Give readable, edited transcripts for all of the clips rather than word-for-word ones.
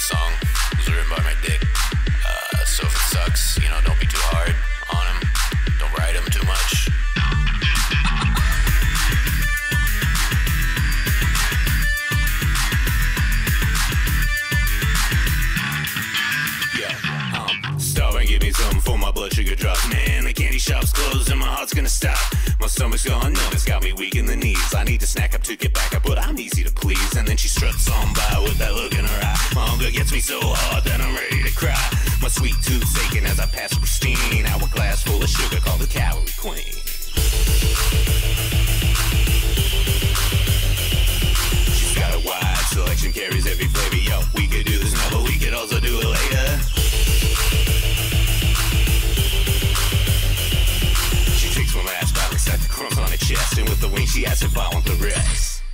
song was written by my dick. So if it sucks, you know, don't be too hard on him. Don't ride him too much. Stop and give me something for my blood sugar drops. Man, the candy shop's closed and my heart's gonna stop. My stomach's gone numb, it's got me weak in the knees. I need to snack up to get back up, but I'm easy to please. And then she struts on by with that look in her eye. My hunger gets me so hard that I'm ready to cry. My sweet tooth's aching as I pass pristine hourglass full of sugar called the calorie queen. She's got a wide selection, carries every flavor. Yo, we could do this now, but we could also do it later. From last bite, set the crumbs on her chest, and with the wing she has to follow the rest.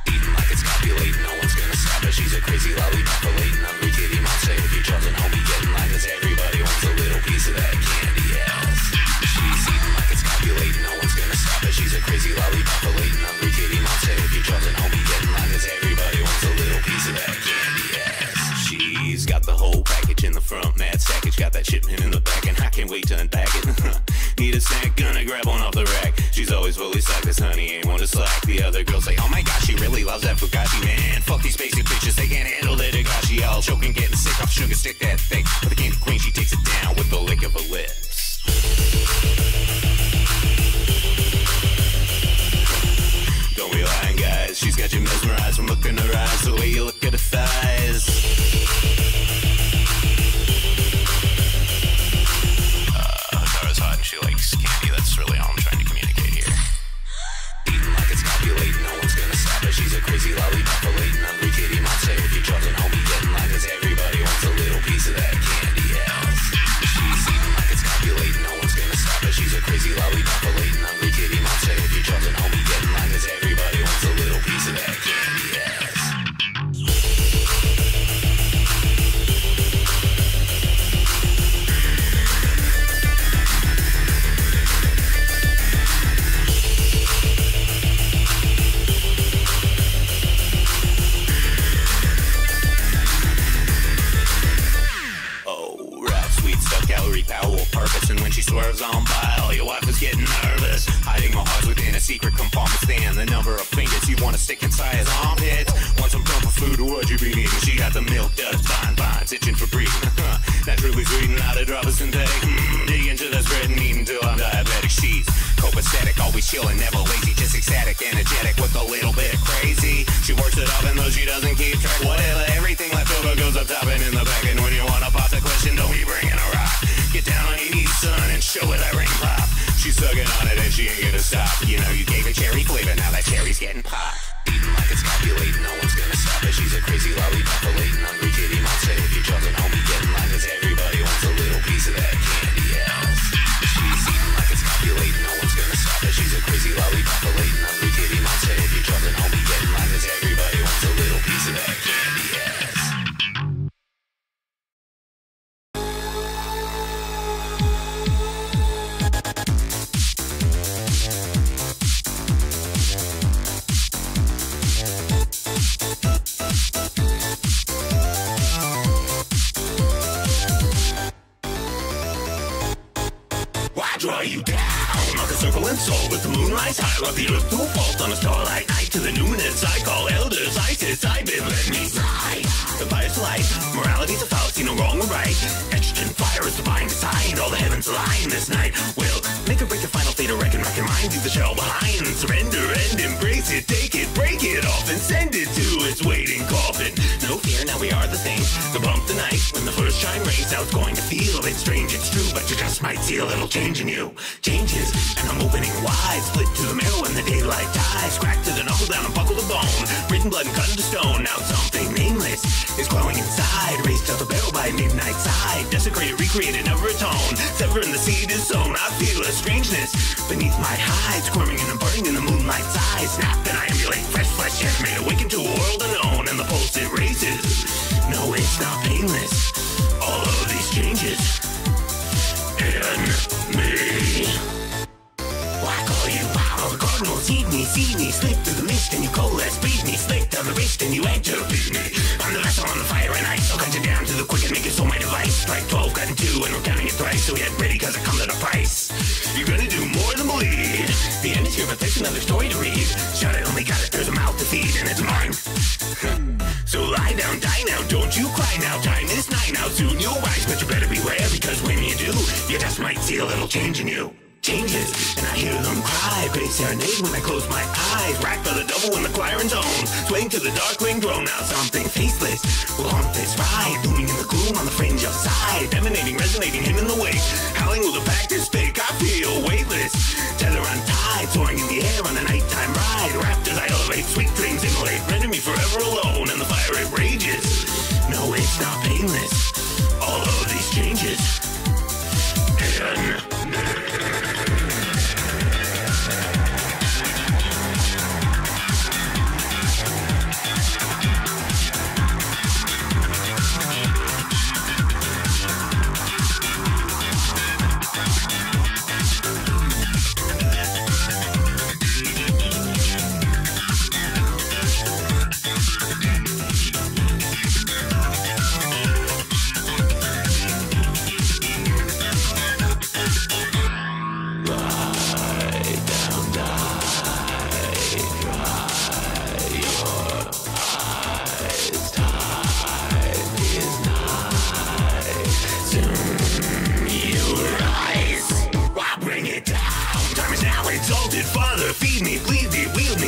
Eating like it's copulating, no one's gonna stop her. She's a crazy lollipop, hungry kitty monster. If you're chosen, homie, get in line, cause everybody wants a little piece of that candy ass. She's eating like it's copulating, no one's gonna stop her. She's a crazy lollipop, hungry kitty monster. If you're chosen, homie, get in line, cause everybody wants a little piece of that candy ass. She's got the whole package in the front, mad sackage, got that shipment in the back, and I can't wait to unpack it. Need a snack, gonna grab one off the rack. She's always fully stocked, this honey ain't one to slack. The other girls say, oh my gosh, she really loves that Fugashi. Man, fuck these basic bitches, they can't handle that Dagashi. All choking, getting sick off sugar, stick that thick. But the candy queen, she takes it down with the lick of her lips. Don't be lying, guys, she's got you mesmerized from looking in her eyes, the way you look at her thighs. She likes candy, that's really all I'm trying to communicate here. Eating like it's copulating, no one's gonna stop her. She's a crazy lollipop, hungry kitty monster. If you're chosen, homie, get in line, cause everybody wants a little piece of that candy ass. She's eating like it's copulating, no one's gonna stop her. She's a crazy lollipop, hungry kitty monster. If you're chosen, homie, get in line, cause everybody wants a little piece of that candy ass. Purpose, and when she swerves on by, all your wife is getting nervous. Hiding my heart within a secret compartment stand. The number of fingers you want to stick inside his armpits. Want some comfort food, what you been eating? She got the milk duds, fine vines, itching for breathing. Naturally sweet and not a drop of synthetic. Dig into the spread and eat until I'm diabetic. She's copacetic, always chilling, never lazy, just ecstatic, energetic with a little bit of crazy. She works it up and though she doesn't keep track, whatever, everything left over goes up top and in the back. And when you wanna pop the question, don't be bringing a rock. Get down on your knees, son, and show her that ring pop. She's sucking on it and she ain't gonna stop. You know you gave her cherry flavor, now that cherry's getting popped. Eating like it's copulating, no one's gonna stop her. She's a crazy lollipop, hungry kitty monster. If you're chosen, homie, get in line, cause everybody wants a little piece of that candy ass. She's eating like it's copulating, no one's gonna stop her. She's a crazy lollipop, hungry kitty monster. If you're chosen, homie, get in line, cause everybody wants a little piece of that candy ass. Draw you down like a circle and soul with the moonlight's high. Like the earth to a fault on a starlight night. To the numinous I call elders ISIS. I've been let me slide. The fire's light, morality's a fallacy, no wrong or right. Etched in fire is divine design. All the heavens align this night. Will make or break the final fate or reckon rock your mind. Leave the shell behind. Surrender and embrace it. Take it, break it off and send it to its waiting coffin. No fear, now we are the same. The bump the night when the first shine rays. How it's going to feel. It's strange, it's true, but you just might see a little change in you. Changes, and I'm opening wide. Split to the middle when the daylight dies. Crack to the knuckle down and buckle the bone. Written blood and cut into stone. Now something nameless is growing inside. Raced out the barrel by midnight side. Desecrated, recreated, never atone. Severing the seed is sown. I feel a strangeness beneath my hide. Squirming and burning in the moonlight's eyes. Snap and I emulate fresh flesh. Made awakened to a world unknown. And the pulse it raises. No, it's not painless. All of these changes in me. Why call you wow? The cardinals heed me, see me, slip through the mist, and you coalesce, breathe me, slick down the wrist, and you beg to please me. I'm the vessel on the fire and ice. I'll cut you down to the quick and make your soul my device. Strike 12, cutting 2, and we're counting it thrice. So get ready, cause it comes at a price. You're gonna do more than believe. The end is here, but there's another story to read. Shut it, only got it, there's a mouth to feed, and it's mine. So lie down, die now, don't you cry now. Time is nigh now, soon you'll rise. But you better beware, because when you do, you just might see a little change in you. Changes, and I hear them cry. Great serenade when I close my eyes. Racked by the double when the choir intones. Swaying to the dark ring drone. Now something faceless will haunt this ride. Looming in the gloom on the fringe outside. Emanating, resonating, him in the wake. Howling with the fact is fake. I feel weightless. Tether untied, soaring in the air on a nighttime ride. Wrapped as I elevate, sweet dreams immolate. Render me forever alone, and the fire it rages. No, it's not painless. All of these changes.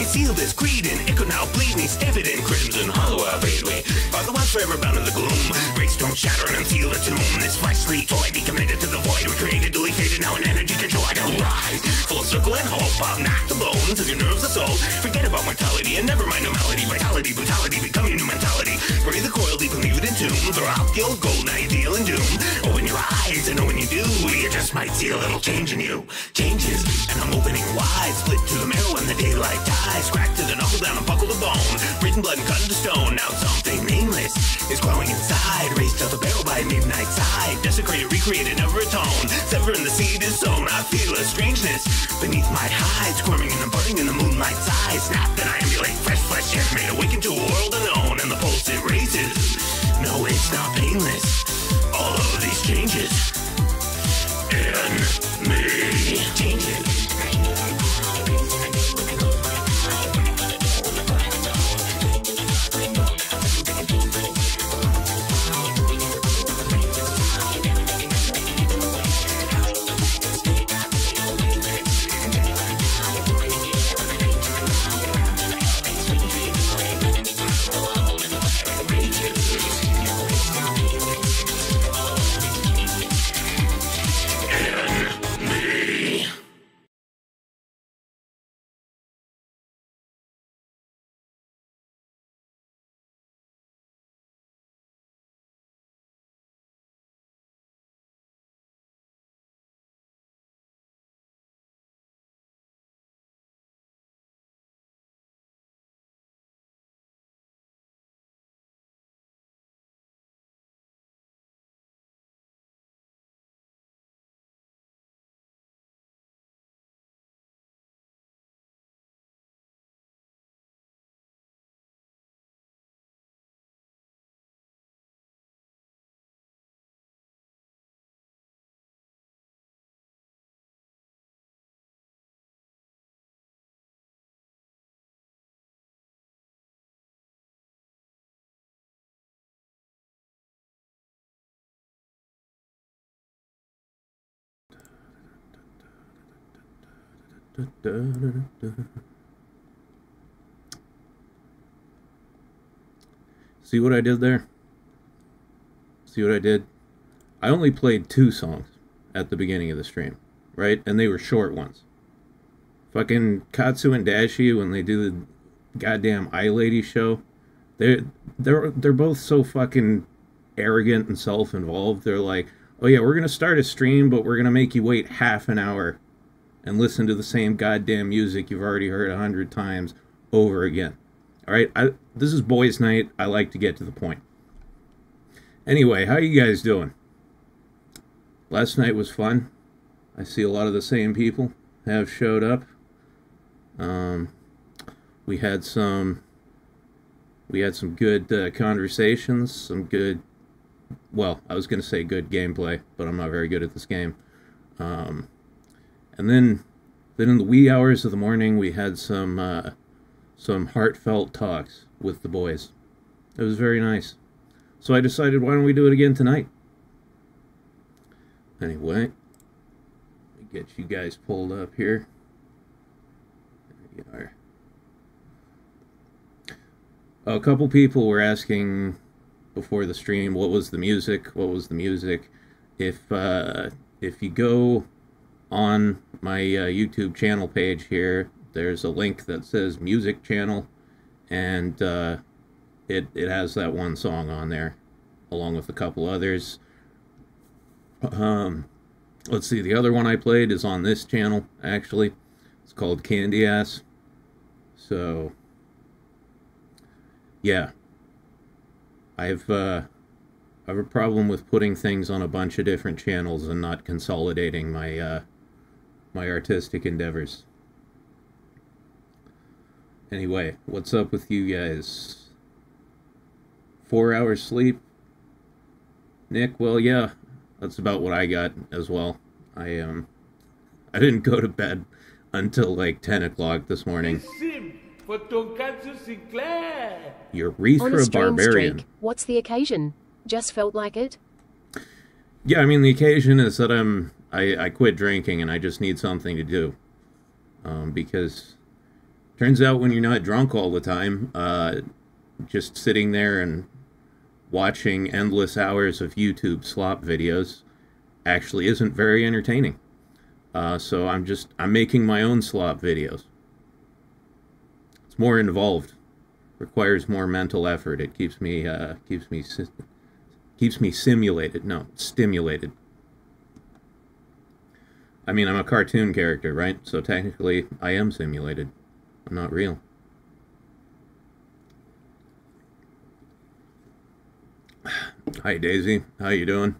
Seal this creed in, it could now bleed me. Stamp it in crimson, hollow out me. Are the ones forever bound in the gloom. Breaks don't shatter and unseal the tomb. This fleshly toy be committed to the void. Recreated, duly faded, now in energy control I don't rise. Full circle and hope, I'll knock the bones as your nerves are soul. Forget about mortality and never mind normality. Vitality, brutality, become your new mentality. Bury the coil deep and leave it in tomb. Throw out the old gold, now you deal in doom. Open your eyes and know when you do, you just might see a little change in you. Changes, and I'm opening wide. Split to the marrow when the daylight dies. Cracked to the knuckle down and buckle the bone. Written blood and cut into stone. Now something nameless is growing inside. Raised out the barrel by midnight side. Desecrated, recreated, never atone. Severing the seed is sown. I feel a strangeness beneath my hide. Squirming and burning in the moonlight's eyes. Snap and I emulate fresh flesh yet made awakened to a world unknown. And the pulse it raises. No, it's not painless. All of these changes in me. Changes. See what I did there? See what I did? I only played 2 songs at the beginning of the stream, right? And they were short ones. Fucking Katsu and Dashie, when they do the goddamn Eye Lady show, they're both so fucking arrogant and self-involved. They're like, oh yeah, we're gonna start a stream, but we're gonna make you wait half an hour and listen to the same goddamn music you've already heard 100 times over again. Alright, this is boys' night. I like to get to the point. Anyway, how you guys doing? Last night was fun. I see a lot of the same people have showed up. We had some We had some good conversations, some good, well, I was going to say good gameplay, but I'm not very good at this game. And then in the wee hours of the morning, we had some heartfelt talks with the boys. It was very nice. So I decided, why don't we do it again tonight? Anyway, let me get you guys pulled up here. There you are. A couple people were asking before the stream, what was the music? What was the music? If you go on my YouTube channel page here, there's a link that says music channel, and it has that one song on there, along with a couple others. Let's see, the other one I played is on this channel, actually. It's called Candy Ass. So, yeah. I have a problem with putting things on a bunch of different channels and not consolidating my my artistic endeavors. Anyway, what's up with you guys? 4 hours sleep? Nick, well, yeah, that's about what I got as well. I didn't go to bed until like 10 o'clock this morning. For Tonkatsu Sinclair. Urethra Barbarian. Streak. What's the occasion? Just felt like it? Yeah, I mean, the occasion is that I quit drinking and I just need something to do. Because turns out when you're not drunk all the time, just sitting there and watching endless hours of YouTube slop videos actually isn't very entertaining. So I'm making my own slop videos. It's more involved, requires more mental effort. It keeps me stimulated. I mean, I'm a cartoon character, right? So technically, I am simulated. I'm not real. Hi, Daisy. How you doing?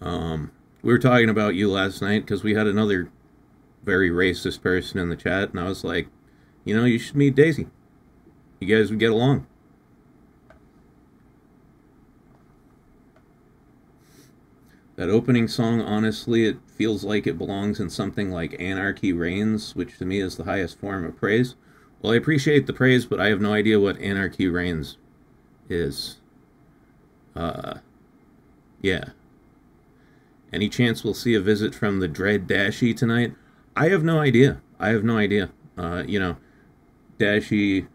We were talking about you last night because we had another very racist person in the chat, and I was like, you know, you should meet Daisy. You guys would get along. That opening song, honestly, it feels like it belongs in something like Anarchy Reigns, which to me is the highest form of praise. Well, I appreciate the praise, but I have no idea what Anarchy Reigns is. Yeah. Any chance we'll see a visit from the Dread Dashie tonight? I have no idea. You know, Dashie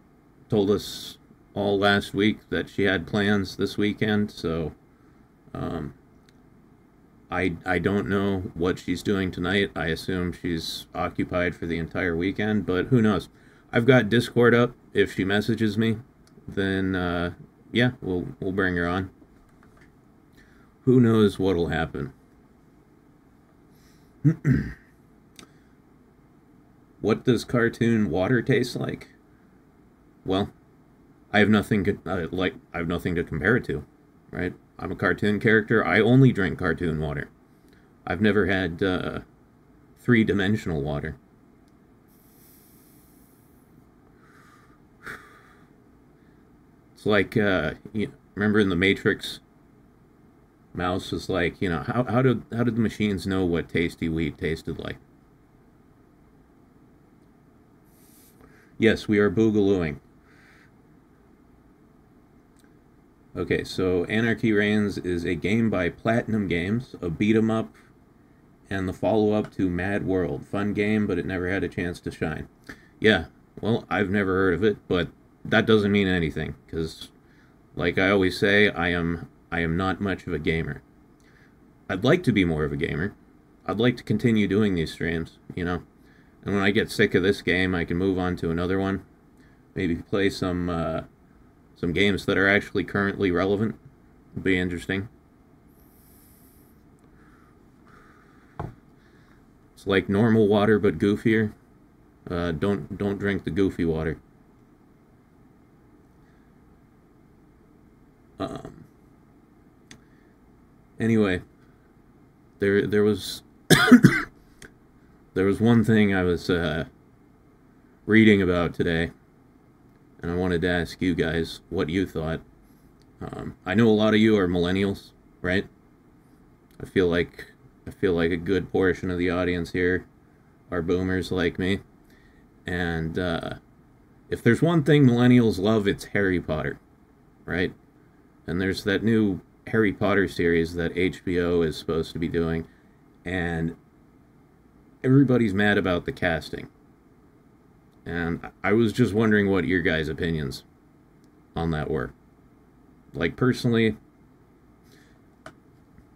told us all last week that she had plans this weekend, so I don't know what she's doing tonight. I assume she's occupied for the entire weekend, but who knows? I've got Discord up. If she messages me, then yeah, we'll bring her on. Who knows what'll happen? What does cartoon water taste like? Well, I have nothing to compare it to, right? I'm a cartoon character. I only drink cartoon water. I've never had three-dimensional water. It's like you remember in the Matrix, Mouse was like, you know, how did the machines know what tasty wheat tasted like? Yes, we are boogalooing. Okay, so Anarchy Reigns is a game by Platinum Games, a beat-em-up, and the follow-up to Mad World. Fun game, but it never had a chance to shine. Yeah, well, I've never heard of it, but that doesn't mean anything, because, like I always say, I am not much of a gamer. I'd like to be more of a gamer. I'd like to continue doing these streams, you know. And when I get sick of this game, I can move on to another one. Maybe play some games that are actually currently relevant. It'll be interesting. It's like normal water, but goofier. Don't drink the goofy water. Anyway, there was there was one thing I was reading about today, and I wanted to ask you guys what you thought. I know a lot of you are millennials, right? I feel like a good portion of the audience here are boomers like me. And if there's one thing millennials love, it's Harry Potter, right? And there's that new Harry Potter series that HBO is supposed to be doing, and everybody's mad about the casting. And I was just wondering what your guys' opinions on that were. Like, personally,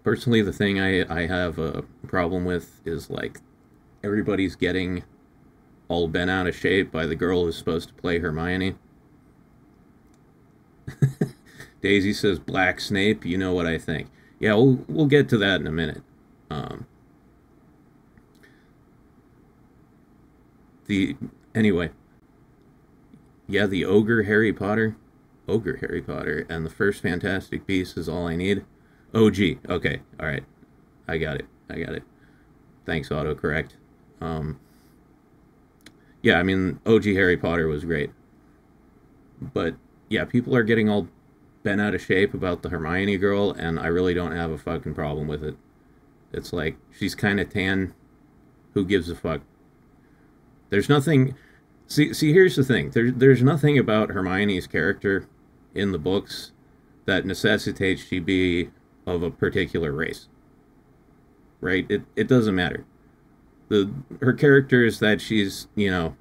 the thing I have a problem with is, like, everybody's getting all bent out of shape by the girl who's supposed to play Hermione. Daisy says, Black Snape, you know what I think. Yeah, we'll get to that in a minute. Anyway, yeah, the Ogre Harry Potter, and the first Fantastic Beast is all I need. OG, okay, alright, I got it. Thanks, autocorrect. Yeah, I mean, OG Harry Potter was great. But, yeah, people are getting all bent out of shape about the Hermione girl, and I really don't have a fucking problem with it. It's like, she's kind of tan. Who gives a fuck? There's nothing... See, here's the thing. There's nothing about Hermione's character in the books that necessitates she be of a particular race. Right? It doesn't matter. Her character is that she's, you know,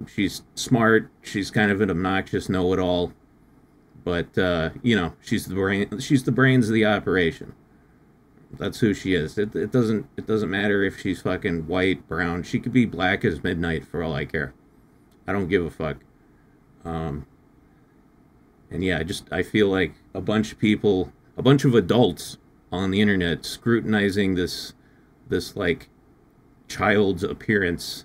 she's smart, she's kind of an obnoxious know-it-all, but, you know, she's the brains of the operation. That's who she is. It doesn't matter if she's fucking white, brown. She could be black as midnight for all I care. I don't give a fuck. And yeah, I feel like a bunch of adults on the internet scrutinizing this like child's appearance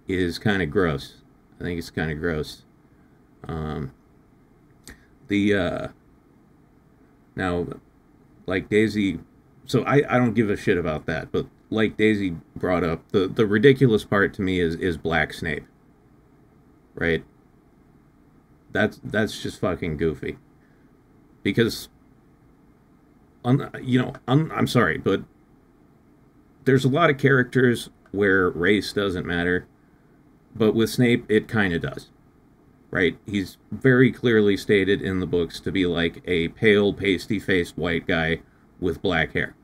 is kind of gross. I think it's kind of gross. Now, like Daisy, so I don't give a shit about that, but like Daisy brought up, the ridiculous part to me is Black Snape. Right? That's just fucking goofy. Because, I'm sorry, but there's a lot of characters where race doesn't matter, but with Snape, it kind of does. Right? He's very clearly stated in the books to be like a pale, pasty-faced white guy with black hair.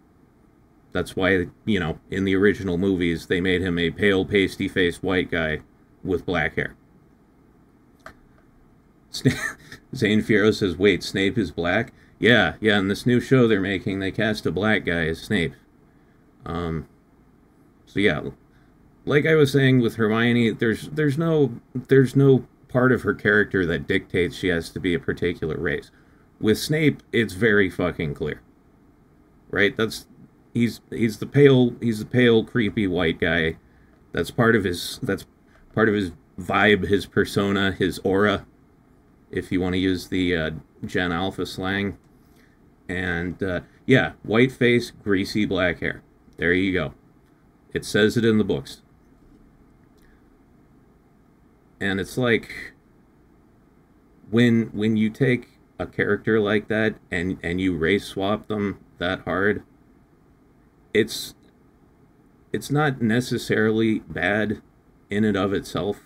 That's why, you know, in the original movies, they made him a pale, pasty-faced white guy with black hair. Zane Fierro says, wait, Snape is black? Yeah, in this new show they're making, they cast a black guy as Snape. So yeah, like I was saying with Hermione, there's no part of her character that dictates she has to be a particular race. With Snape, it's very fucking clear. Right? He's the pale, creepy white guy. That's part of his vibe, his persona, his aura, if you want to use the Gen Alpha slang. And yeah, white face, greasy black hair. There you go. It says it in the books. And it's like, when you take a character like that and you race swap them that hard, it's not necessarily bad in and of itself.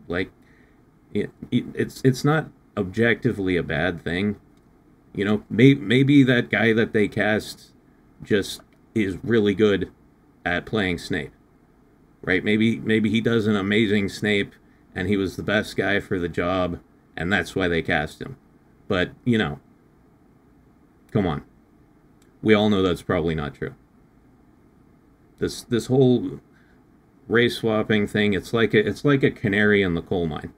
Like, it's not objectively a bad thing. You know, maybe that guy that they cast just is really good at playing Snape. Right? Maybe he does an amazing Snape and he was the best guy for the job and that's why they cast him. But, you know, come on. We all know that's probably not true. This whole race swapping thing, it's like a canary in the coal mine.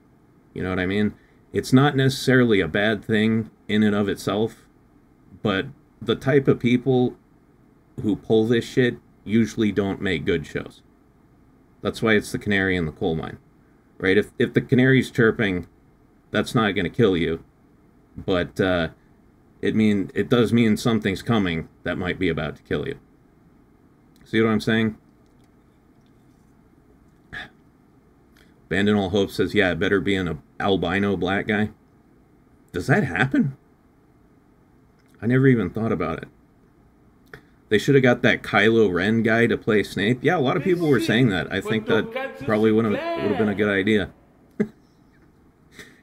You know what I mean? It's not necessarily a bad thing in and of itself, but the type of people who pull this shit usually don't make good shows. That's why it's the canary in the coal mine. Right? If the canary's chirping, that's not going to kill you. But it does mean something's coming that might be about to kill you. See what I'm saying? Abandon All Hope says, yeah, it better be an albino black guy. Does that happen? I never even thought about it. They should have got that Kylo Ren guy to play Snape. Yeah, a lot of people were saying that. I think that probably would have been a good idea.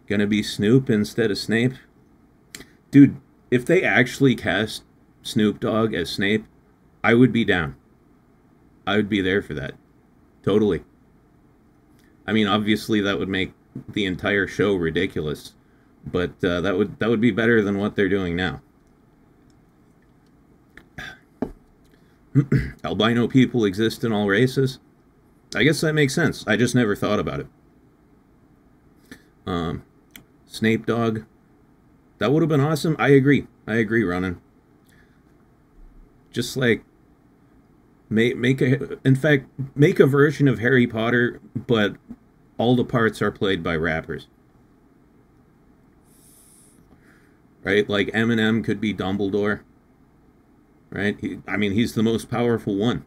Gonna be Snoop instead of Snape. Dude, if they actually cast Snoop Dogg as Snape, I would be down. I would be there for that. Totally. I mean, obviously that would make the entire show ridiculous, but that would be better than what they're doing now. Albino people exist in all races. I guess that makes sense. I just never thought about it. Snape Dogg. That would have been awesome. I agree, Ronan. Just like make a version of Harry Potter, but all the parts are played by rappers. Right? Like Eminem could be Dumbledore. Right? He's the most powerful one.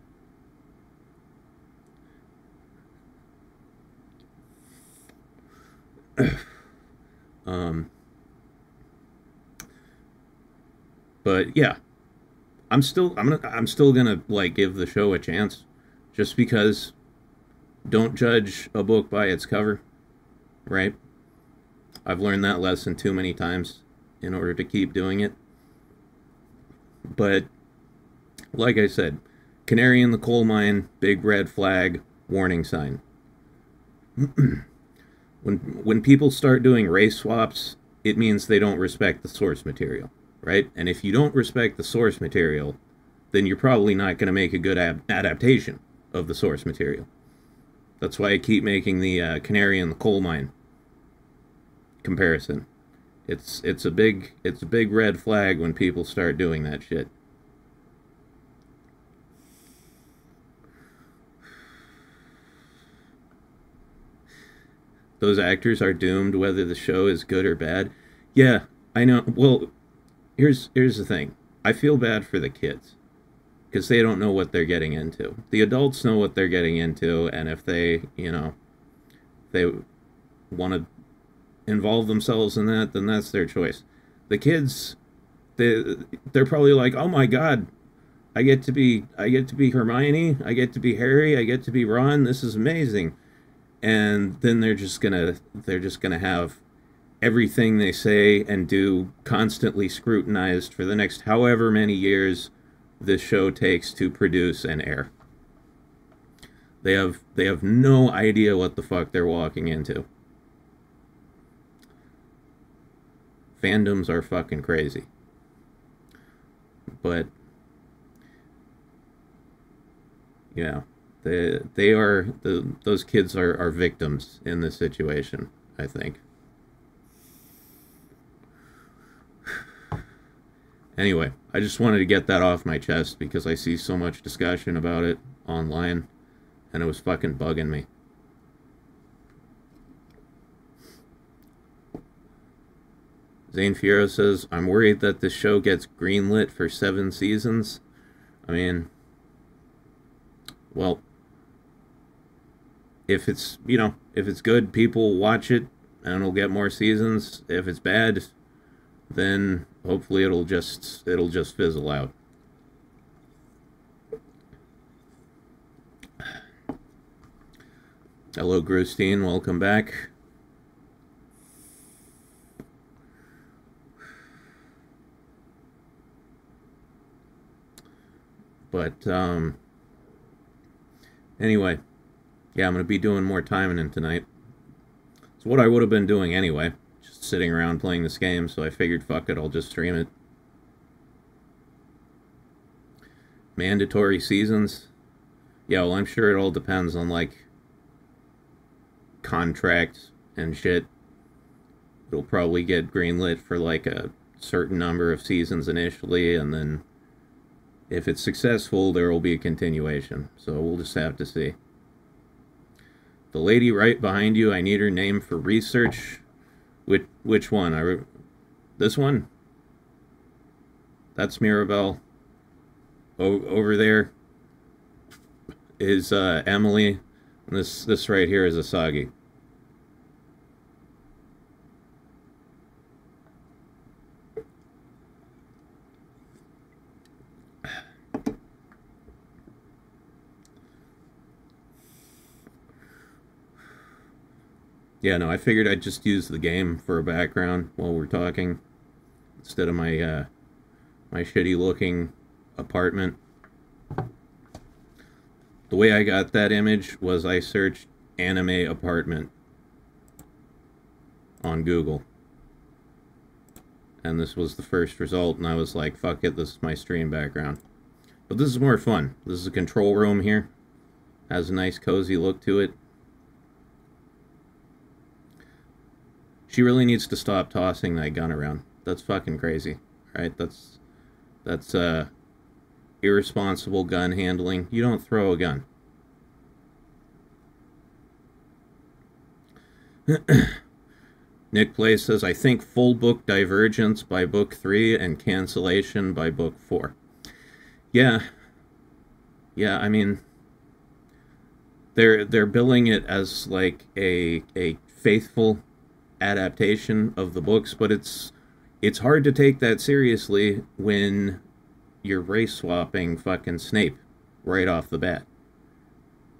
But yeah, I'm still gonna like give the show a chance, just because. Don't judge a book by its cover, right? I've learned that lesson too many times in order to keep doing it. But like I said, canary in the coal mine, big red flag, warning sign. When people start doing race swaps, it means they don't respect the source material, right? And if you don't respect the source material, then you're probably not going to make a good adaptation of the source material. That's why I keep making the canary in the coal mine comparison. It's a big red flag when people start doing that shit. Those actors are doomed whether the show is good or bad. Yeah, I know. Well, here's the thing. I feel bad for the kids, because they don't know what they're getting into. The adults know what they're getting into, and if they, they want to involve themselves in that, then that's their choice. The kids, they're probably like, oh my god, I get to be Hermione, I get to be Harry, I get to be Ron, this is amazing. And then they're just gonna have everything they say and do constantly scrutinized for the next however many years this show takes to produce and air. They have no idea what the fuck they're walking into. Fandoms are fucking crazy. But yeah, those kids are victims in this situation, I think. Anyway, I just wanted to get that off my chest because I see so much discussion about it online, and it was fucking bugging me. Zane Fiero says, I'm worried that this show gets greenlit for 7 seasons. I mean, well, if it's good, people watch it, and it'll get more seasons. If it's bad, then hopefully it'll just fizzle out. Hello, Grustine. Welcome back. But anyway, yeah, I'm gonna be doing more Taimanin tonight. It's what I would have been doing anyway. Sitting around playing this game, so I figured, fuck it, I'll just stream it. Mandatory seasons? Yeah, well, I'm sure it all depends on, like, contracts and shit. It'll probably get greenlit for, like, a certain number of seasons initially, and then if it's successful, there will be a continuation. So we'll just have to see. The lady right behind you, I need her name for research. Which one? This one? That's Mirabell. Over there is Emily. And this right here is Asagi. Yeah, no, I figured I'd just use the game for a background while we're talking instead of my my shitty looking apartment. The way I got that image was I searched anime apartment on Google. And this was the first result, and I was like, fuck it, this is my stream background. But this is more fun. This is a control room here. Has a nice cozy look to it. She really needs to stop tossing that gun around. That's fucking crazy, right? That's irresponsible gun handling. You don't throw a gun. Nick Play says, I think full book divergence by book 3 and cancellation by book 4. Yeah. Yeah, I mean, they're billing it as like a faithful adaptation of the books, but it's hard to take that seriously when you're race swapping fucking Snape right off the bat.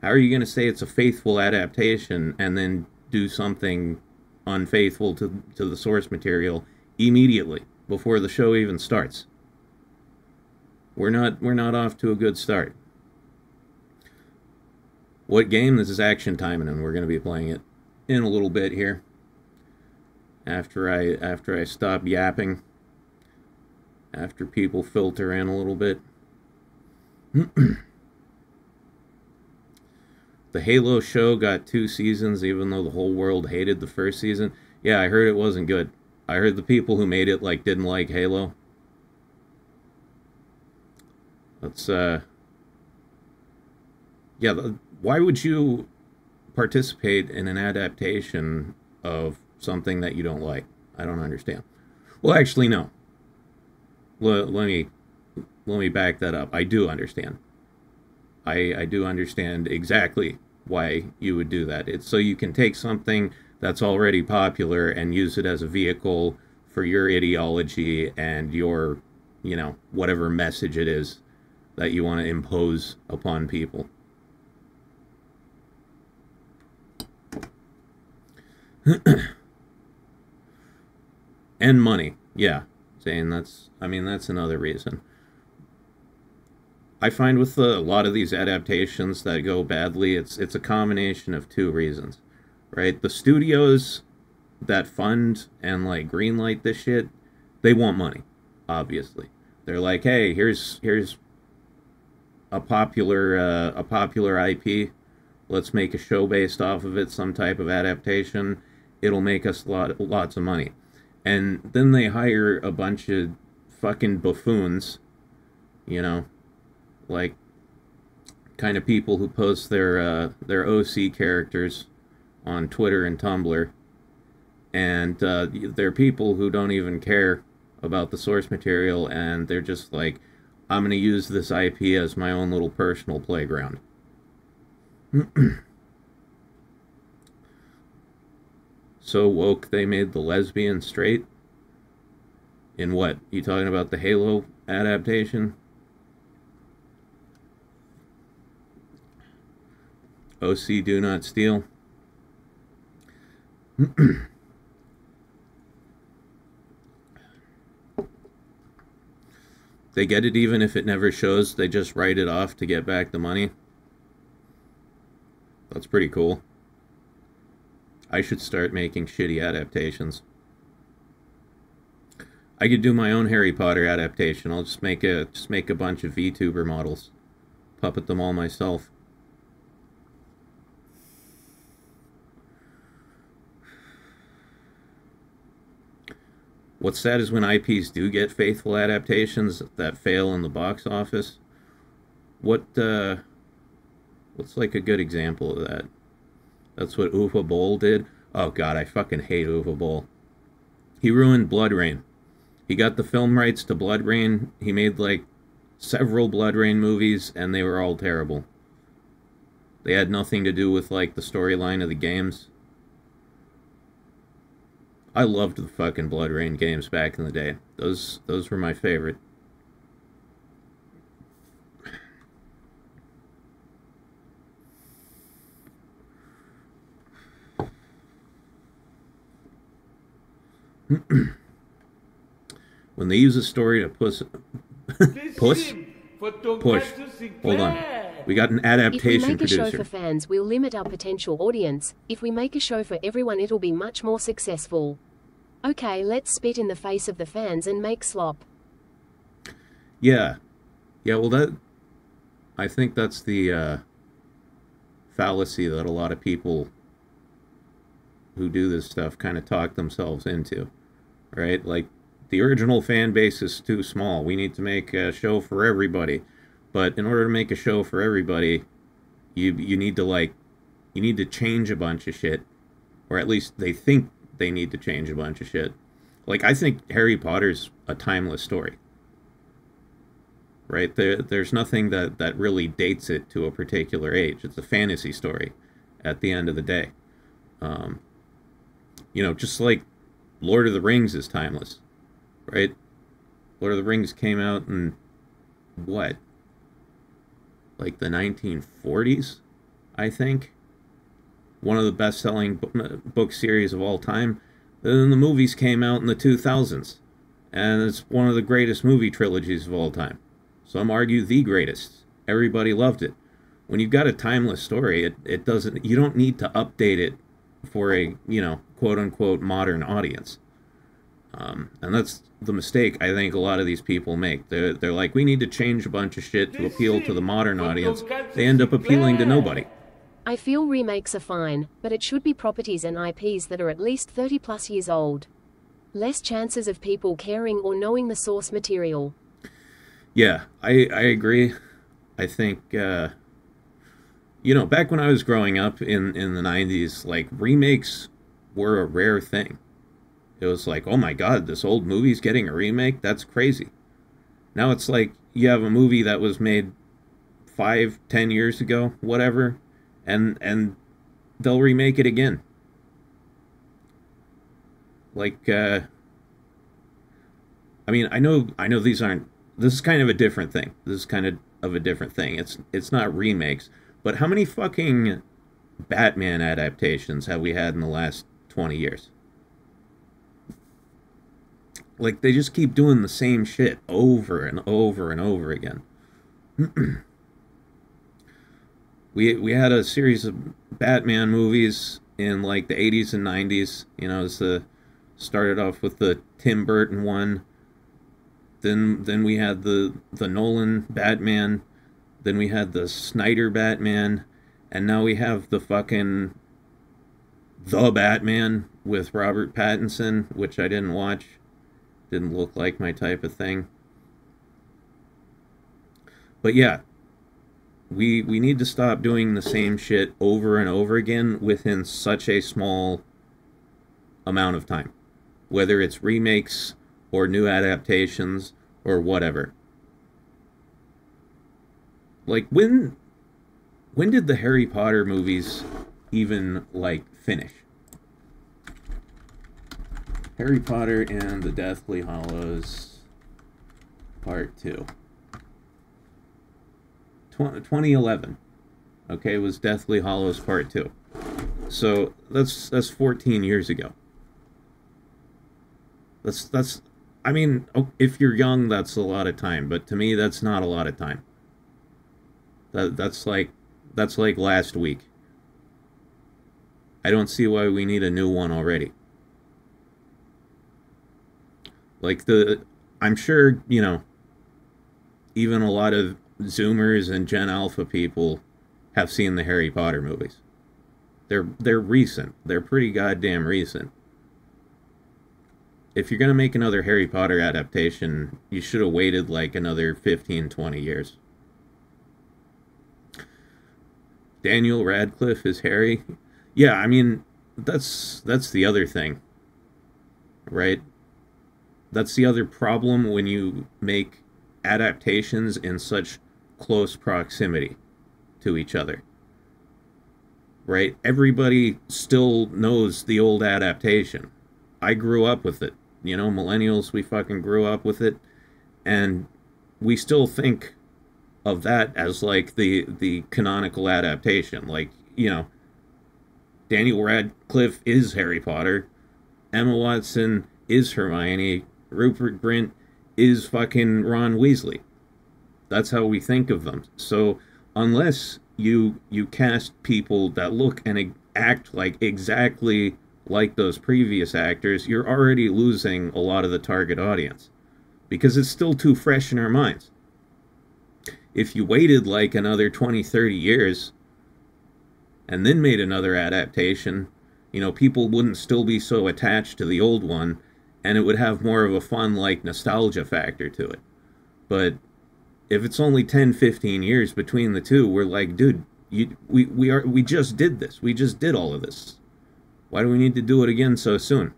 How are you going to say it's a faithful adaptation and then do something unfaithful to the source material immediately before the show even starts? We're not off to a good start. What game? This is Action Taimanin. We're going to be playing it in a little bit here. After I stop yapping. After people filter in a little bit. The Halo show got 2 seasons, even though the whole world hated the first season. Yeah, I heard it wasn't good. I heard the people who made it like didn't like Halo. Let's yeah, why would you participate in an adaptation of something that you don't like? I don't understand. Well, actually, no. Let me back that up. I do understand. I do understand exactly why you would do that. It's so you can take something that's already popular and use it as a vehicle for your ideology and your, you know, whatever message it is that you want to impose upon people. And money. Yeah. Saying that's another reason. I find with a lot of these adaptations that go badly, it's a combination of 2 reasons, right? The studios that fund and like greenlight this shit, they want money, obviously. They're like, hey, here's a popular IP. Let's make a show based off of it, some type of adaptation. It'll make us lots of money. And then they hire a bunch of fucking buffoons, you know, like kind of people who post their OC characters on Twitter and Tumblr, and they're people who don't even care about the source material, and they're just like, I'm gonna use this IP as my own little personal playground. So woke they made the lesbian straight? In what? You talking about the Halo adaptation? OC Do Not Steal. They get it even if it never shows. They just write it off to get back the money. That's pretty cool. I should start making shitty adaptations. I could do my own Harry Potter adaptation. I'll just make a bunch of VTuber models. Puppet them all myself. What's sad is when IPs do get faithful adaptations that fail in the box office. What's like a good example of that? That's what Uwe Boll did. Oh god, I fucking hate Uwe Boll. He ruined Blood Rain. He got the film rights to Blood Rain. He made like several Blood Rain movies, and they were all terrible. They had nothing to do with like the storyline of the games. I loved the fucking Blood Rain games back in the day. Those were my favorite. When they use a story to push. For Push. Tonkatsu Sinclair. Hold on. We got an If we adaptation make a show producer. for fans, we'll limit our potential audience. If we make a show for everyone, it'll be much more successful. Okay, let's spit in the face of the fans and make slop. Yeah. Yeah, well, I think that's the fallacy that a lot of people who do this stuff kind of talk themselves into, right? Like, the original fan base is too small. We need to make a show for everybody. But in order to make a show for everybody, you need to change a bunch of shit. Or at least they think they need to change a bunch of shit. Like, I think Harry Potter's a timeless story. Right? There's nothing that really dates it to a particular age. It's a fantasy story at the end of the day. Just like Lord of the Rings is timeless. Right? Lord of the Rings came out in what? Like the 1940s, I think. One of the best-selling book series of all time. Then the movies came out in the 2000s. And it's one of the greatest movie trilogies of all time. Some argue the greatest. Everybody loved it. When you've got a timeless story, it doesn't. You don't need to update it for a quote-unquote modern audience. And that's the mistake I think a lot of these people make. They're like, we need to change a bunch of shit to appeal to the modern audience. They end up appealing to nobody. I feel remakes are fine, but it should be properties and IPs that are at least 30 plus years old. Less chances of people caring or knowing the source material. Yeah, I agree. I think, back when I was growing up in the 90s, like, remakes were a rare thing. It was like, oh my god, this old movie's getting a remake? That's crazy. Now it's like, you have a movie that was made 5-10 years ago, whatever, and they'll remake it again. Like, I know these aren't, this is kind of a different thing. This is kind of a different thing. It's not remakes, but how many fucking Batman adaptations have we had in the last 20 years? Like, they just keep doing the same shit over and over and over again. We had a series of Batman movies in, like, the 80s and 90s. Started off with the Tim Burton one. Then we had the Nolan Batman. Then we had the Snyder Batman. And now we have the fucking The Batman with Robert Pattinson, which I didn't watch. Didn't look like my type of thing. But yeah, we need to stop doing the same shit over and over again within such a small amount of time. Whether it's remakes or new adaptations or whatever. Like, when did the Harry Potter movies even, like, finish? Harry Potter and the Deathly Hallows Part 2. 2011. Okay, was Deathly Hallows Part 2. So that's 14 years ago. That's I mean, if you're young, that's a lot of time, but to me that's not a lot of time. That's like last week. I don't see why we need a new one already. Like, I'm sure, even a lot of Zoomers and Gen Alpha people have seen the Harry Potter movies. They're recent. They're pretty goddamn recent. If you're going to make another Harry Potter adaptation, you should have waited like another 15, 20 years. Daniel Radcliffe is Harry. Yeah, I mean, that's the other thing. Right? That's the other problem when you make adaptations in such close proximity to each other. Right? Everybody still knows the old adaptation. I grew up with it. Millennials, we fucking grew up with it. And we still think of that as like the canonical adaptation. Like, Daniel Radcliffe is Harry Potter. Emma Watson is Hermione. Rupert Grint is fucking Ron Weasley. That's how we think of them. So unless you cast people that look and act like exactly like those previous actors, you're already losing a lot of the target audience because it's still too fresh in our minds. If you waited like another 20, 30 years and then made another adaptation, you know, people wouldn't still be so attached to the old one, and it would have more of a fun, like, nostalgia factor to it. But if it's only 10, 15 years between the two, we're like, dude, we just did this. We just did all of this. Why do we need to do it again so soon?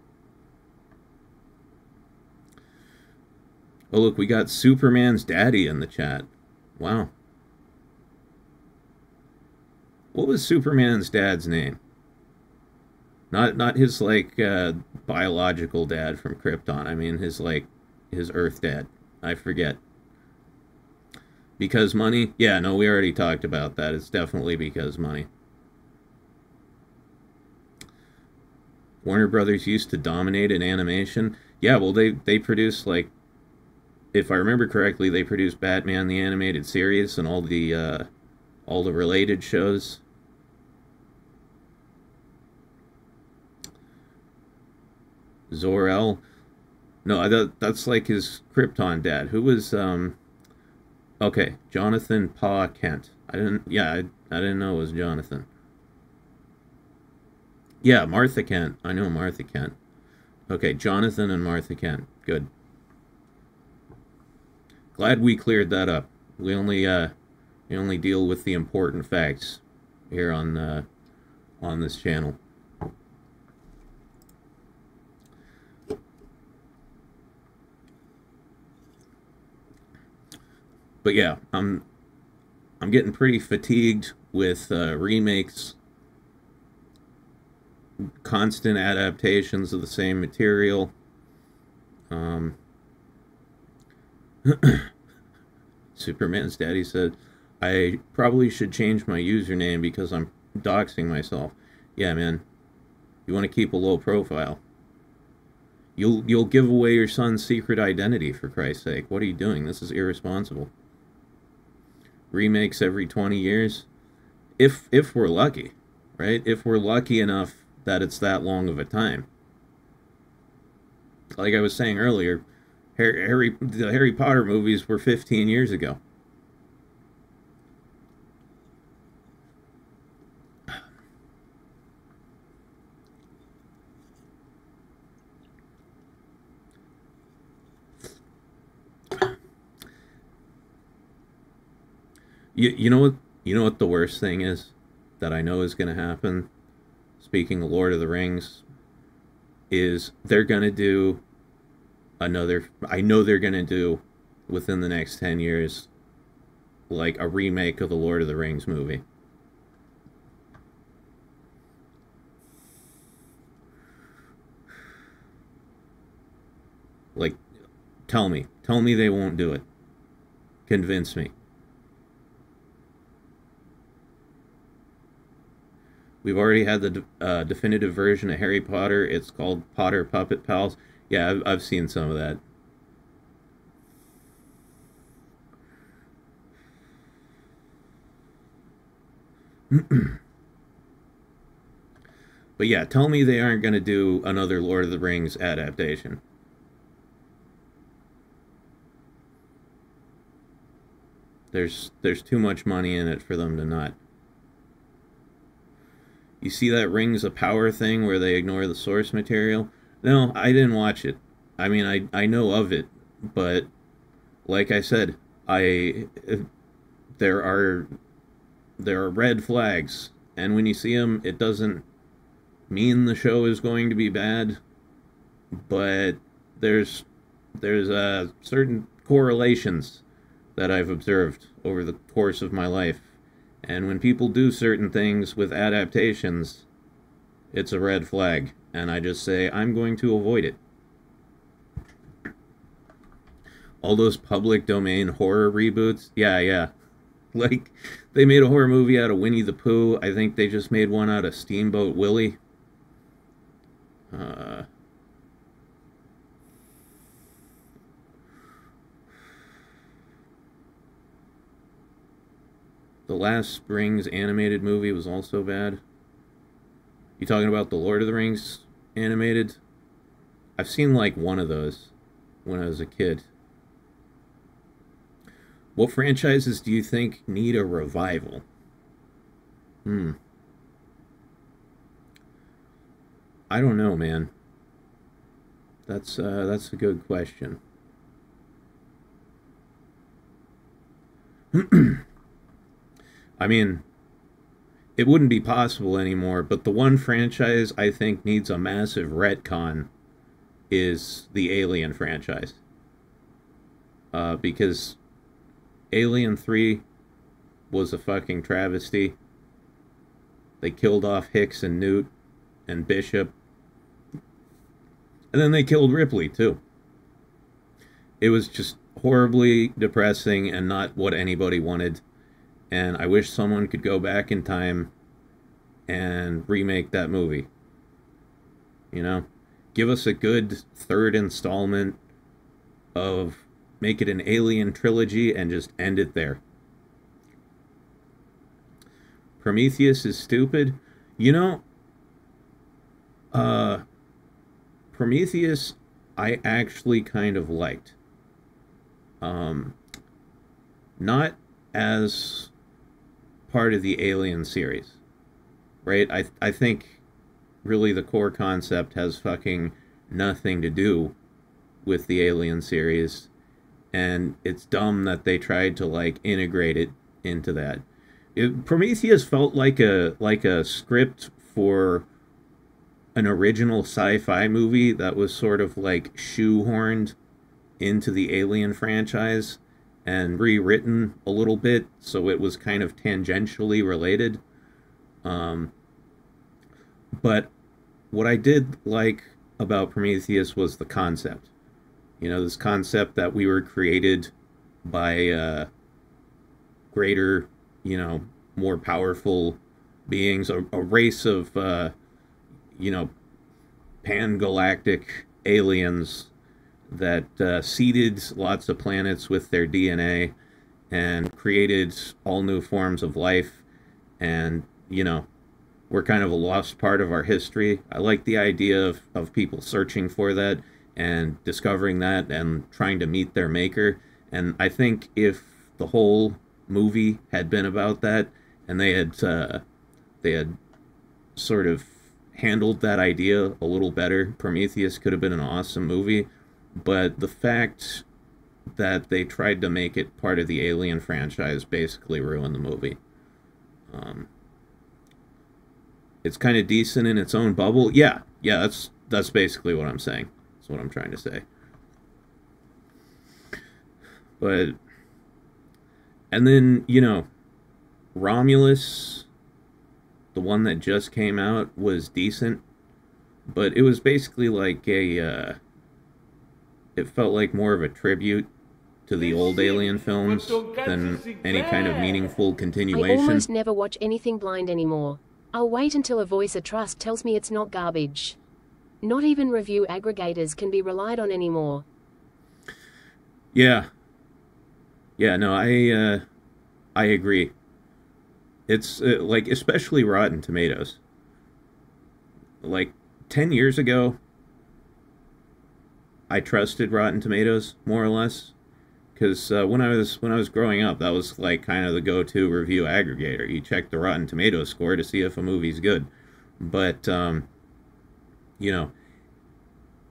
Oh, look, we got Superman's daddy in the chat. Wow. What was Superman's dad's name? Not his, like, biological dad from Krypton. I mean, his, like, his Earth dad. I forget. Because money? Yeah, no, we already talked about that. It's definitely because money. Warner Brothers used to dominate in animation. Yeah, well, they produced, like, if I remember correctly, they produced Batman the Animated Series and all the related shows. Zor-El. No, that's like his Krypton dad. Who was, okay, Jonathan Pa Kent. I didn't know it was Jonathan. Yeah, Martha Kent. I know Martha Kent. Okay, Jonathan and Martha Kent. Good. Glad we cleared that up. We only deal with the important facts here on this channel. But yeah, I'm getting pretty fatigued with remakes, constant adaptations of the same material. Superman's daddy said, I probably should change my username because I'm doxing myself. Yeah, man. You want to keep a low profile. You'll give away your son's secret identity, for Christ's sake. What are you doing? This is irresponsible. Remakes every 20 years. If we're lucky, right? If we're lucky enough that it's that long of a time. Like I was saying earlier, the Harry Potter movies were 15 years ago. You know what the worst thing is that I know is going to happen, speaking of Lord of the Rings, is they're going to do another, I know they're going to do within the next 10 years, like a remake of the Lord of the Rings movie. Like, tell me they won't do it. Convince me. We've already had the definitive version of Harry Potter. It's called Potter Puppet Pals. Yeah, I've seen some of that. But yeah, tell me they aren't going to do another Lord of the Rings adaptation. There's too much money in it for them to not. You see that Rings of Power thing where they ignore the source material? No, I didn't watch it. I mean, I know of it, but like I said, there are red flags, and when you see them, it doesn't mean the show is going to be bad, but there's certain correlations that I've observed over the course of my life. And when people do certain things with adaptations, it's a red flag. And I just say, I'm going to avoid it. All those public domain horror reboots, yeah. Like, they made a horror movie out of Winnie the Pooh. I think they just made one out of Steamboat Willie. The Last Rings animated movie was also bad. You talking about the Lord of the Rings animated? I've seen like one of those when I was a kid. What franchises do you think need a revival? I don't know, man. That's a good question. I mean, it wouldn't be possible anymore, but the one franchise I think needs a massive retcon is the Alien franchise. Because Alien 3 was a fucking travesty. They killed off Hicks and Newt and Bishop. And then they killed Ripley, too. It was just horribly depressing and not what anybody wanted. And I wish someone could go back in time and remake that movie. You know? Give us a good third installment of... Make it an Alien trilogy and just end it there. Prometheus is stupid. You know, Prometheus I actually kind of liked. Not as part of the Alien series. Right? I think really the core concept has fucking nothing to do with the Alien series. And it's dumb that they tried to, like, integrate it into that. Prometheus felt like a script for an original sci-fi movie that was sort of, like, shoehorned into the Alien franchise and rewritten a little bit, so it was kind of tangentially related. But what I did like about Prometheus was the concept. You know, this concept that we were created by greater, you know, more powerful beings, a race of, you know, pan-galactic aliens that seeded lots of planets with their DNA and created all new forms of life. And, you know, we're kind of a lost part of our history. I like the idea of people searching for that and discovering that and trying to meet their maker. And I think if the whole movie had been about that, and they had sort of handled that idea a little better, Prometheus could have been an awesome movie. But the fact that they tried to make it part of the Alien franchise basically ruined the movie. It's kind of decent in its own bubble. Yeah, that's basically what I'm saying. That's what I'm trying to say. But, and then, you know, Romulus, the one that just came out, was decent, but it was basically like a, it felt like more of a tribute to the old Alien films than any kind of meaningful continuation. I almost never watch anything blind anymore. I'll wait until a voice I trust tells me it's not garbage. Not even review aggregators can be relied on anymore. Yeah. Yeah, no, I agree. It's, like, especially Rotten Tomatoes. Like, 10 years ago, I trusted Rotten Tomatoes, more or less. Because when I was growing up, that was, like, kind of the go-to review aggregator. You check the Rotten Tomatoes score to see if a movie's good. But, you know,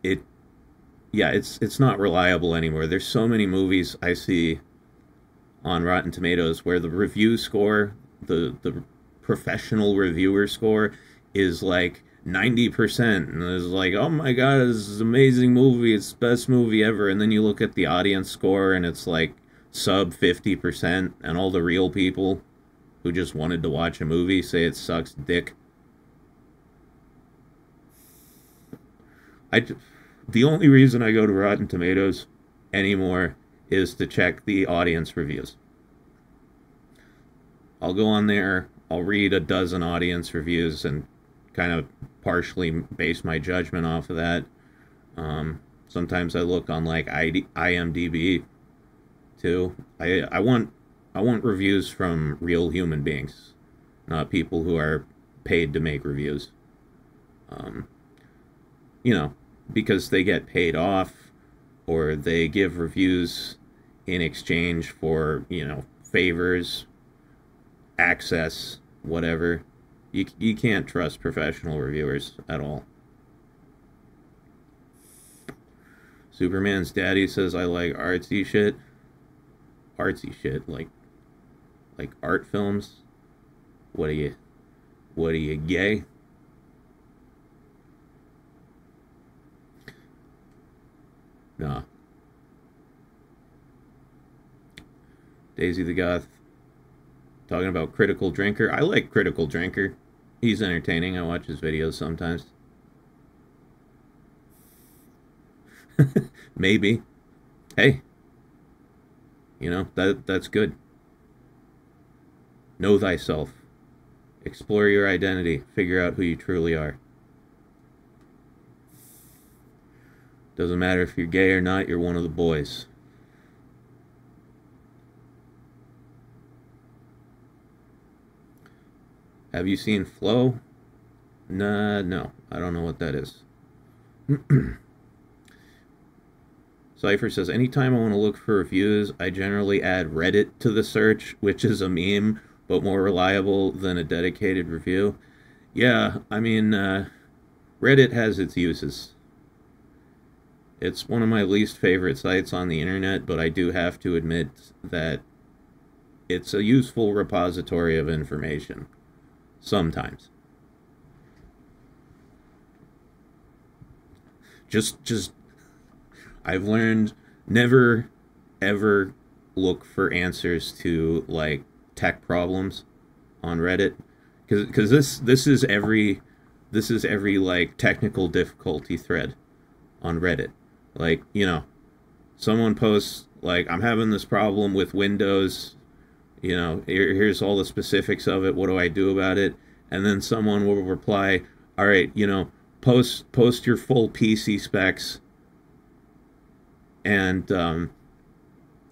it's not reliable anymore. There's so many movies I see on Rotten Tomatoes where the review score, the professional reviewer score, is like 90%, and it's like, oh my god, this is an amazing movie, it's the best movie ever. And then you look at the audience score and it's like sub 50%, and all the real people who just wanted to watch a movie say it sucks dick. The only reason I go to Rotten Tomatoes anymore is to check the audience reviews. I'll go on there, I'll read a dozen audience reviews and kind of partially base my judgment off of that. Sometimes I look on like IMDb too. I want I want reviews from real human beings, not people who are paid to make reviews. You know, because they get paid off, or they give reviews in exchange for, you know, favors, access, whatever. You can't trust professional reviewers at all. Superman's daddy says I like artsy shit. Artsy shit, like art films. What are you, gay? Nah. Daisy the Goth talking about Critical Drinker. I like Critical Drinker. He's entertaining. I watch his videos sometimes. Maybe. Hey. You know, that's good. Know thyself. Explore your identity. Figure out who you truly are. Doesn't matter if you're gay or not, you're one of the boys. Have you seen Flow? Nah, no. I don't know what that is. Cypher says, anytime I want to look for reviews, I generally add Reddit to the search, which is a meme, but more reliable than a dedicated review. Yeah, I mean, Reddit has its uses. It's one of my least favorite sites on the internet, but I do have to admit that it's a useful repository of information. Sometimes. Just I've learned never ever look for answers to like tech problems on Reddit, because this is every like technical difficulty thread on Reddit. Like, you know, someone posts like, I'm having this problem with Windows, you know, here's all the specifics of it, what do I do about it? And then someone will reply, all right, you know, post your full PC specs and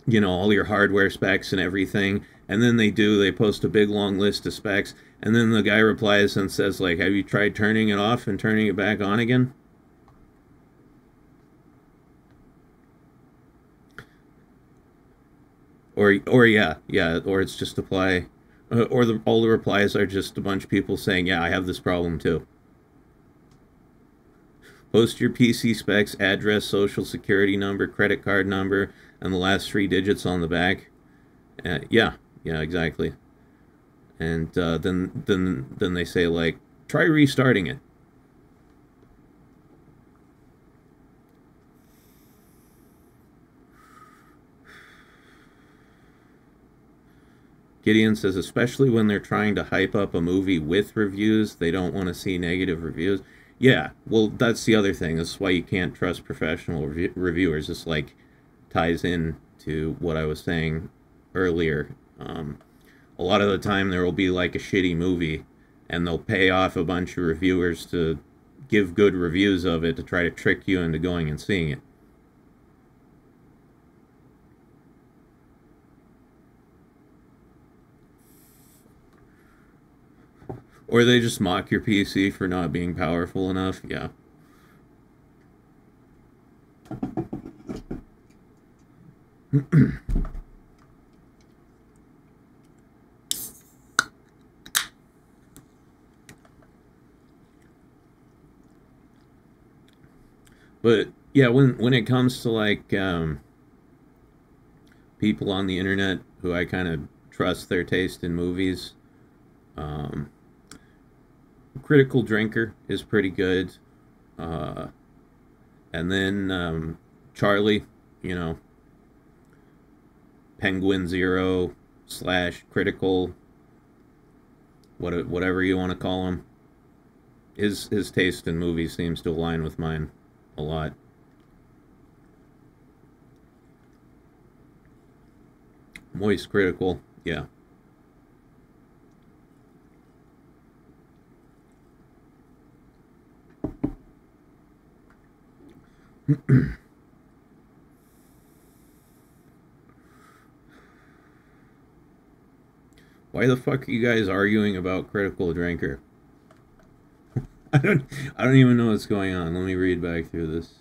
you know, all your hardware specs and everything. And then they post a big long list of specs, and then the guy replies and says like, have you tried turning it off and turning it back on again? Or yeah, or it's just apply, or all the replies are just a bunch of people saying, yeah, I have this problem too. Post your PC specs, address, social security number, credit card number, and the last 3 digits on the back. Yeah, exactly. And then they say like, try restarting it. Gideon says, especially when they're trying to hype up a movie with reviews, they don't want to see negative reviews. Yeah, well, that's the other thing. That's why you can't trust professional reviewers. This like ties in to what I was saying earlier. A lot of the time there will be like a shitty movie, and they'll pay off a bunch of reviewers to give good reviews of it to try to trick you into going and seeing it. Or they just mock your PC for not being powerful enough. Yeah. But yeah, when it comes to like people on the internet who I kind of trust their taste in movies, Critical Drinker is pretty good. And then Charlie, you know, Penguin Zero / Critical, whatever you want to call him. His taste in movies seems to align with mine a lot. Moist Critical, yeah. Why the fuck are you guys arguing about Critical Drinker? I don't even know what's going on. Let me read back through this.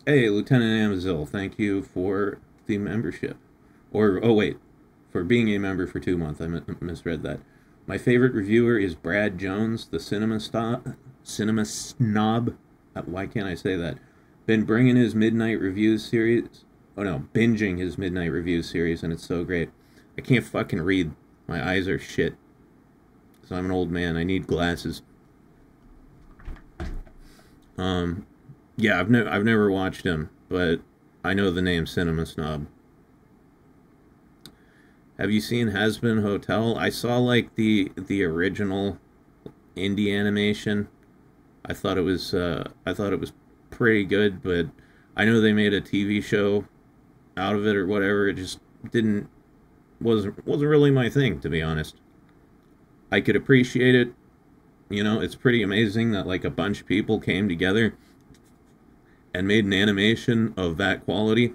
Hey, Lieutenant Amazil, thank you for the membership. Or, oh wait, for being a member for 2 months. I misread that. My favorite reviewer is Brad Jones, the cinema snob. Why can't I say that? Been bringing his Midnight Reviews series. Oh no, binging his Midnight Reviews series, and it's so great. I can't fucking read. My eyes are shit. So I'm an old man. I need glasses. Yeah, I've never watched him, but I know the name Cinema Snob. Have you seen Has Been Hotel? I saw like the original indie animation. I thought it was pretty good, but I know they made a TV show out of it or whatever. It just wasn't really my thing, to be honest. I could appreciate it. You know, it's pretty amazing that like a bunch of people came together and made an animation of that quality,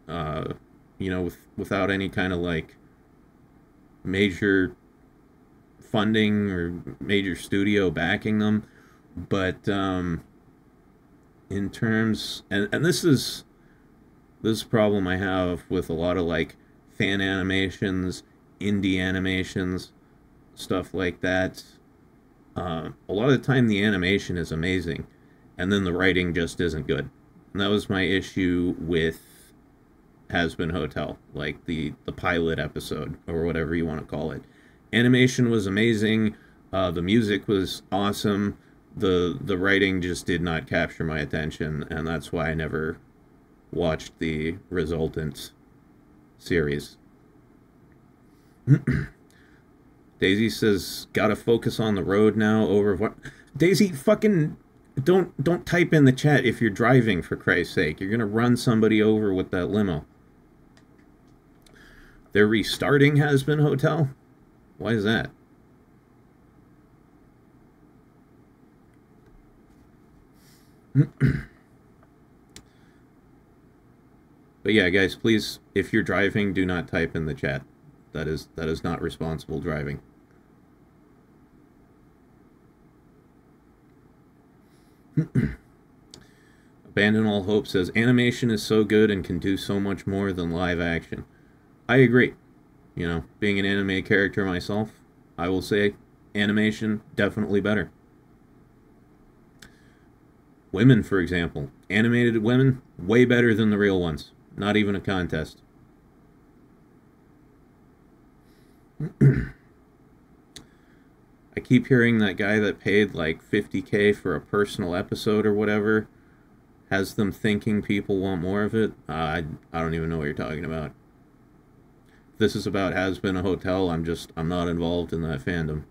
you know, without any kind of like major funding or major studio backing them. But in terms, and this is a problem I have with a lot of like fan animations, indie animations, stuff like that. A lot of the time the animation is amazing, and then the writing just isn't good. And that was my issue with Has Been Hotel, like the pilot episode, or whatever you want to call it. Animation was amazing, the music was awesome, the writing just did not capture my attention, and that's why I never watched the resultant series. Daisy says, gotta focus on the road now over what? Daisy, fucking don't type in the chat if you're driving, for Christ's sake. You're gonna run somebody over with that limo. They're restarting Has Been Hotel? Why is that? But yeah, guys, please, if you're driving, do not type in the chat. That is not responsible driving. Abandon All Hope says, animation is so good and can do so much more than live action. I agree. You know, being an anime character myself, I will say animation definitely better. Women, for example, animated women, way better than the real ones. Not even a contest. I keep hearing that guy that paid like $50K for a personal episode or whatever has them thinking people want more of it. I don't even know what you're talking about. If this is about Has Been a Hotel, I'm not involved in that fandom.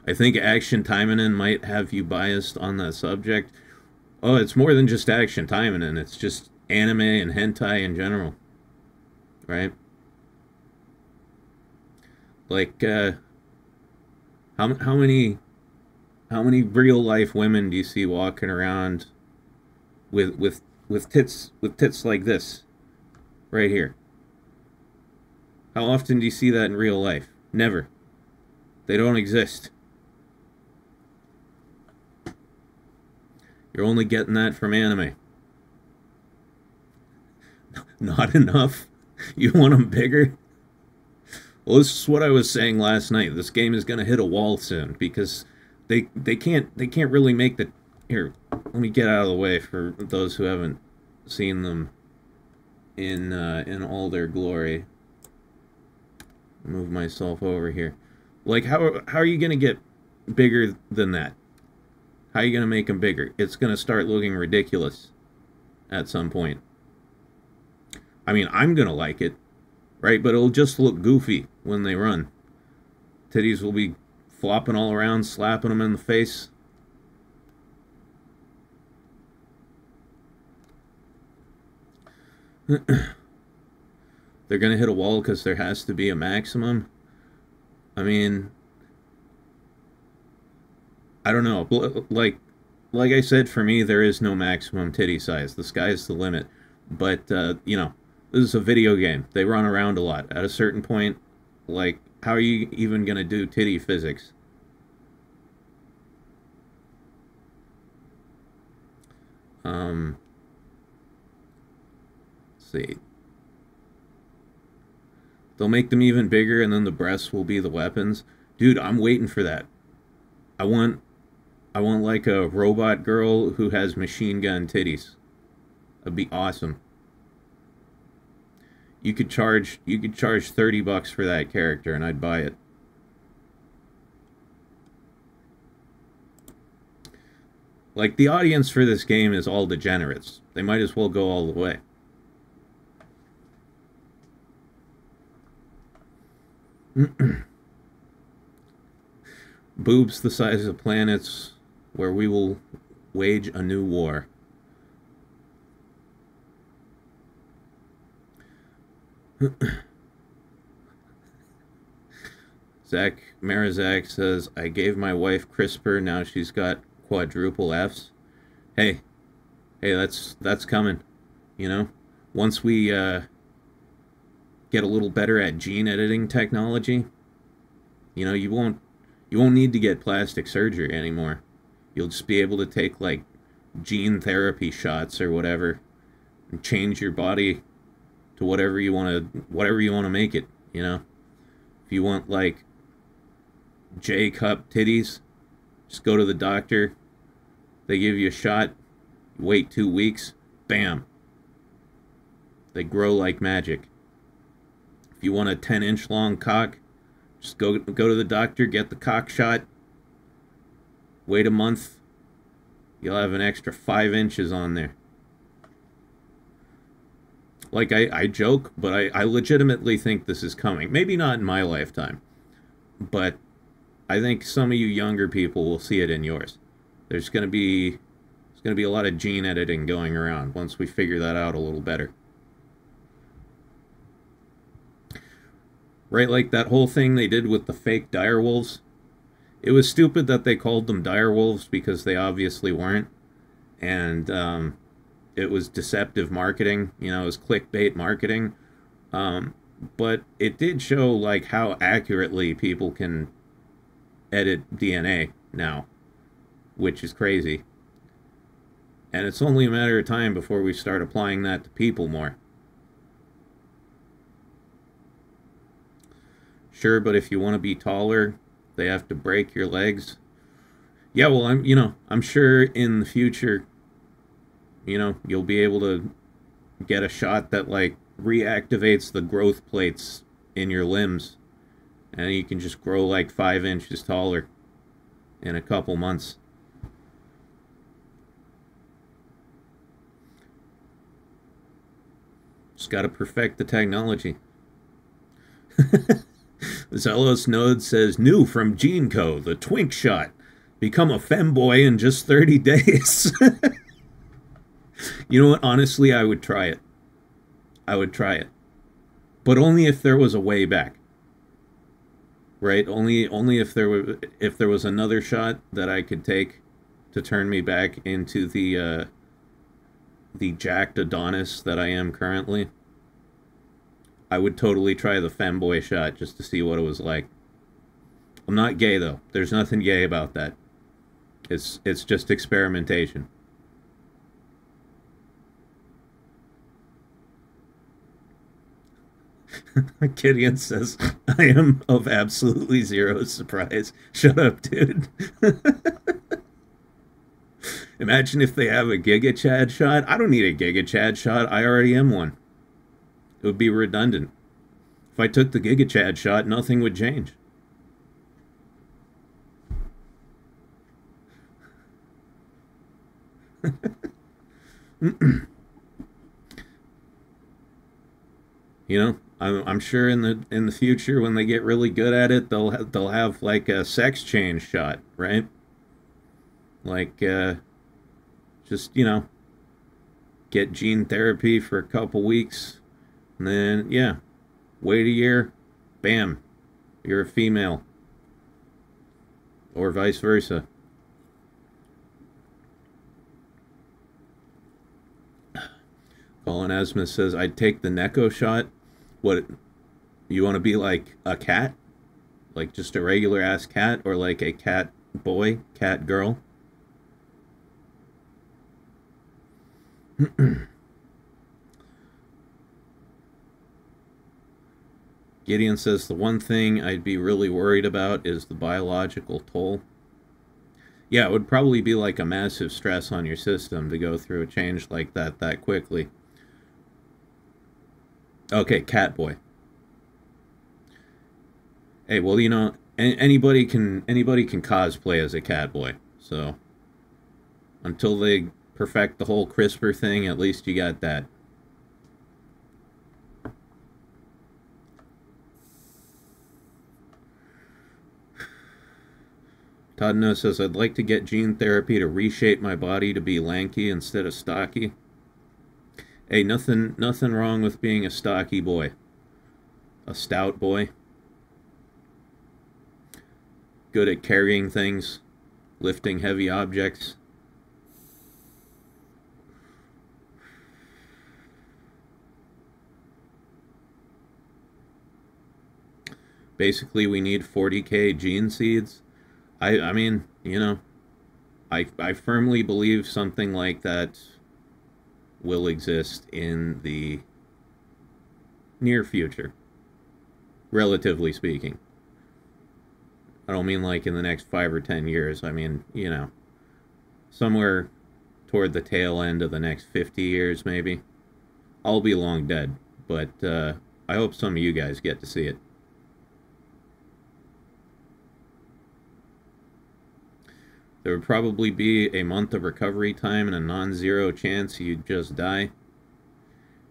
I think Action Taimanin might have you biased on that subject. Oh, it's more than just Action Taimanin. It's just anime and hentai in general. Right? Like, how many real life women do you see walking around with tits like this, right here? How often do you see that in real life? Never. They don't exist. You're only getting that from anime. Not enough? You want them bigger? Well, this is what I was saying last night. This game is going to hit a wall soon because they can't really make the... Here, let me get out of the way for those who haven't seen them in all their glory. Move myself over here. Like, how are you going to get bigger than that? How are you going to make them bigger? It's going to start looking ridiculous at some point. I mean, I'm going to like it, right? But it'll just look goofy when they run. Titties will be flopping all around, slapping them in the face. they're going to hit a wall because there has to be a maximum. I mean, I don't know. Like I said, for me, there is no maximum titty size. The sky's the limit. But, you know, this is a video game. They run around a lot. At a certain point, like, how are you even going to do titty physics? Let's see. They'll make them even bigger, and then the breasts will be the weapons. Dude, I'm waiting for that. I want like a robot girl who has machine gun titties. That'd be awesome. You could charge $30 for that character, and I'd buy it. Like, the audience for this game is all degenerates. They might as well go all the way. Boobs the size of planets, where we will wage a new war. Marizak says, I gave my wife CRISPR, now she's got quadruple Fs. Hey, that's coming, you know? Once we get a little better at gene editing technology, you know, you won't need to get plastic surgery anymore. You'll just be able to take, like, gene therapy shots or whatever and change your body to whatever you want to make it, you know? If you want, like, J-cup titties, just go to the doctor. They give you a shot. Wait 2 weeks. Bam. They grow like magic. If you want a 10-inch long cock, just go to the doctor, get the cock shot. Wait a month. You'll have an extra 5 inches on there. Like, I joke, but I legitimately think this is coming. Maybe not in my lifetime, but I think some of you younger people will see it in yours. There's going to be a lot of gene editing going around once we figure that out a little better. Right, like that whole thing they did with the fake direwolves. It was stupid that they called them direwolves because they obviously weren't. And it was deceptive marketing. You know, it was clickbait marketing. But it did show, like, how accurately people can edit DNA now, which is crazy. And it's only a matter of time before we start applying that to people more. Sure, but if you want to be taller, they have to break your legs. Yeah, well, I'm sure in the future, you know, you'll be able to get a shot that, like, reactivates the growth plates in your limbs, and you can just grow like 5 inches taller in a couple months. Just got to perfect the technology. Zealous Node says, new from GeneCo, the twink shot. Become a femboy in just 30 days. You know what? Honestly, I would try it. I would try it. But only if there was a way back. Right? Only if there was another shot that I could take to turn me back into the jacked Adonis that I am currently. I would totally try the femboy shot just to see what it was like. I'm not gay, though. There's nothing gay about that. It's just experimentation. Gideon says, I am of absolutely zero surprise. Shut up, dude. Imagine if they have a Giga Chad shot. I don't need a Giga Chad shot. I already am one. It would be redundant. If I took the Giga Chad shot, nothing would change. You know, I'm sure in the future when they get really good at it, they'll have like a sex change shot, right? Like just, you know, get gene therapy for a couple weeks, and then yeah, Wait a year, bam, you're a female. Or vice versa. Colin Asmus says, I'd take the Neko shot. What, you want to be like a cat? Like just a regular ass cat? Or like a cat boy, cat girl? Gideon says, the one thing I'd be really worried about is the biological toll. Yeah, it would probably be like a massive stress on your system to go through a change like that quickly. Okay, cat boy. Hey, well, you know, anybody can cosplay as a cat boy. So until they perfect the whole CRISPR thing, at least you got that. Todd No says, I'd like to get gene therapy to reshape my body to be lanky instead of stocky. Hey, nothing wrong with being a stocky boy. A stout boy. Good at carrying things, lifting heavy objects. Basically, we need 40k gene seeds. I mean, you know, I firmly believe something like that will exist in the near future, relatively speaking. I don't mean like in the next 5 or 10 years. I mean, you know, somewhere toward the tail end of the next 50 years, maybe. I'll be long dead, but I hope some of you guys get to see it. There would probably be a month of recovery time and a non-zero chance you'd just die.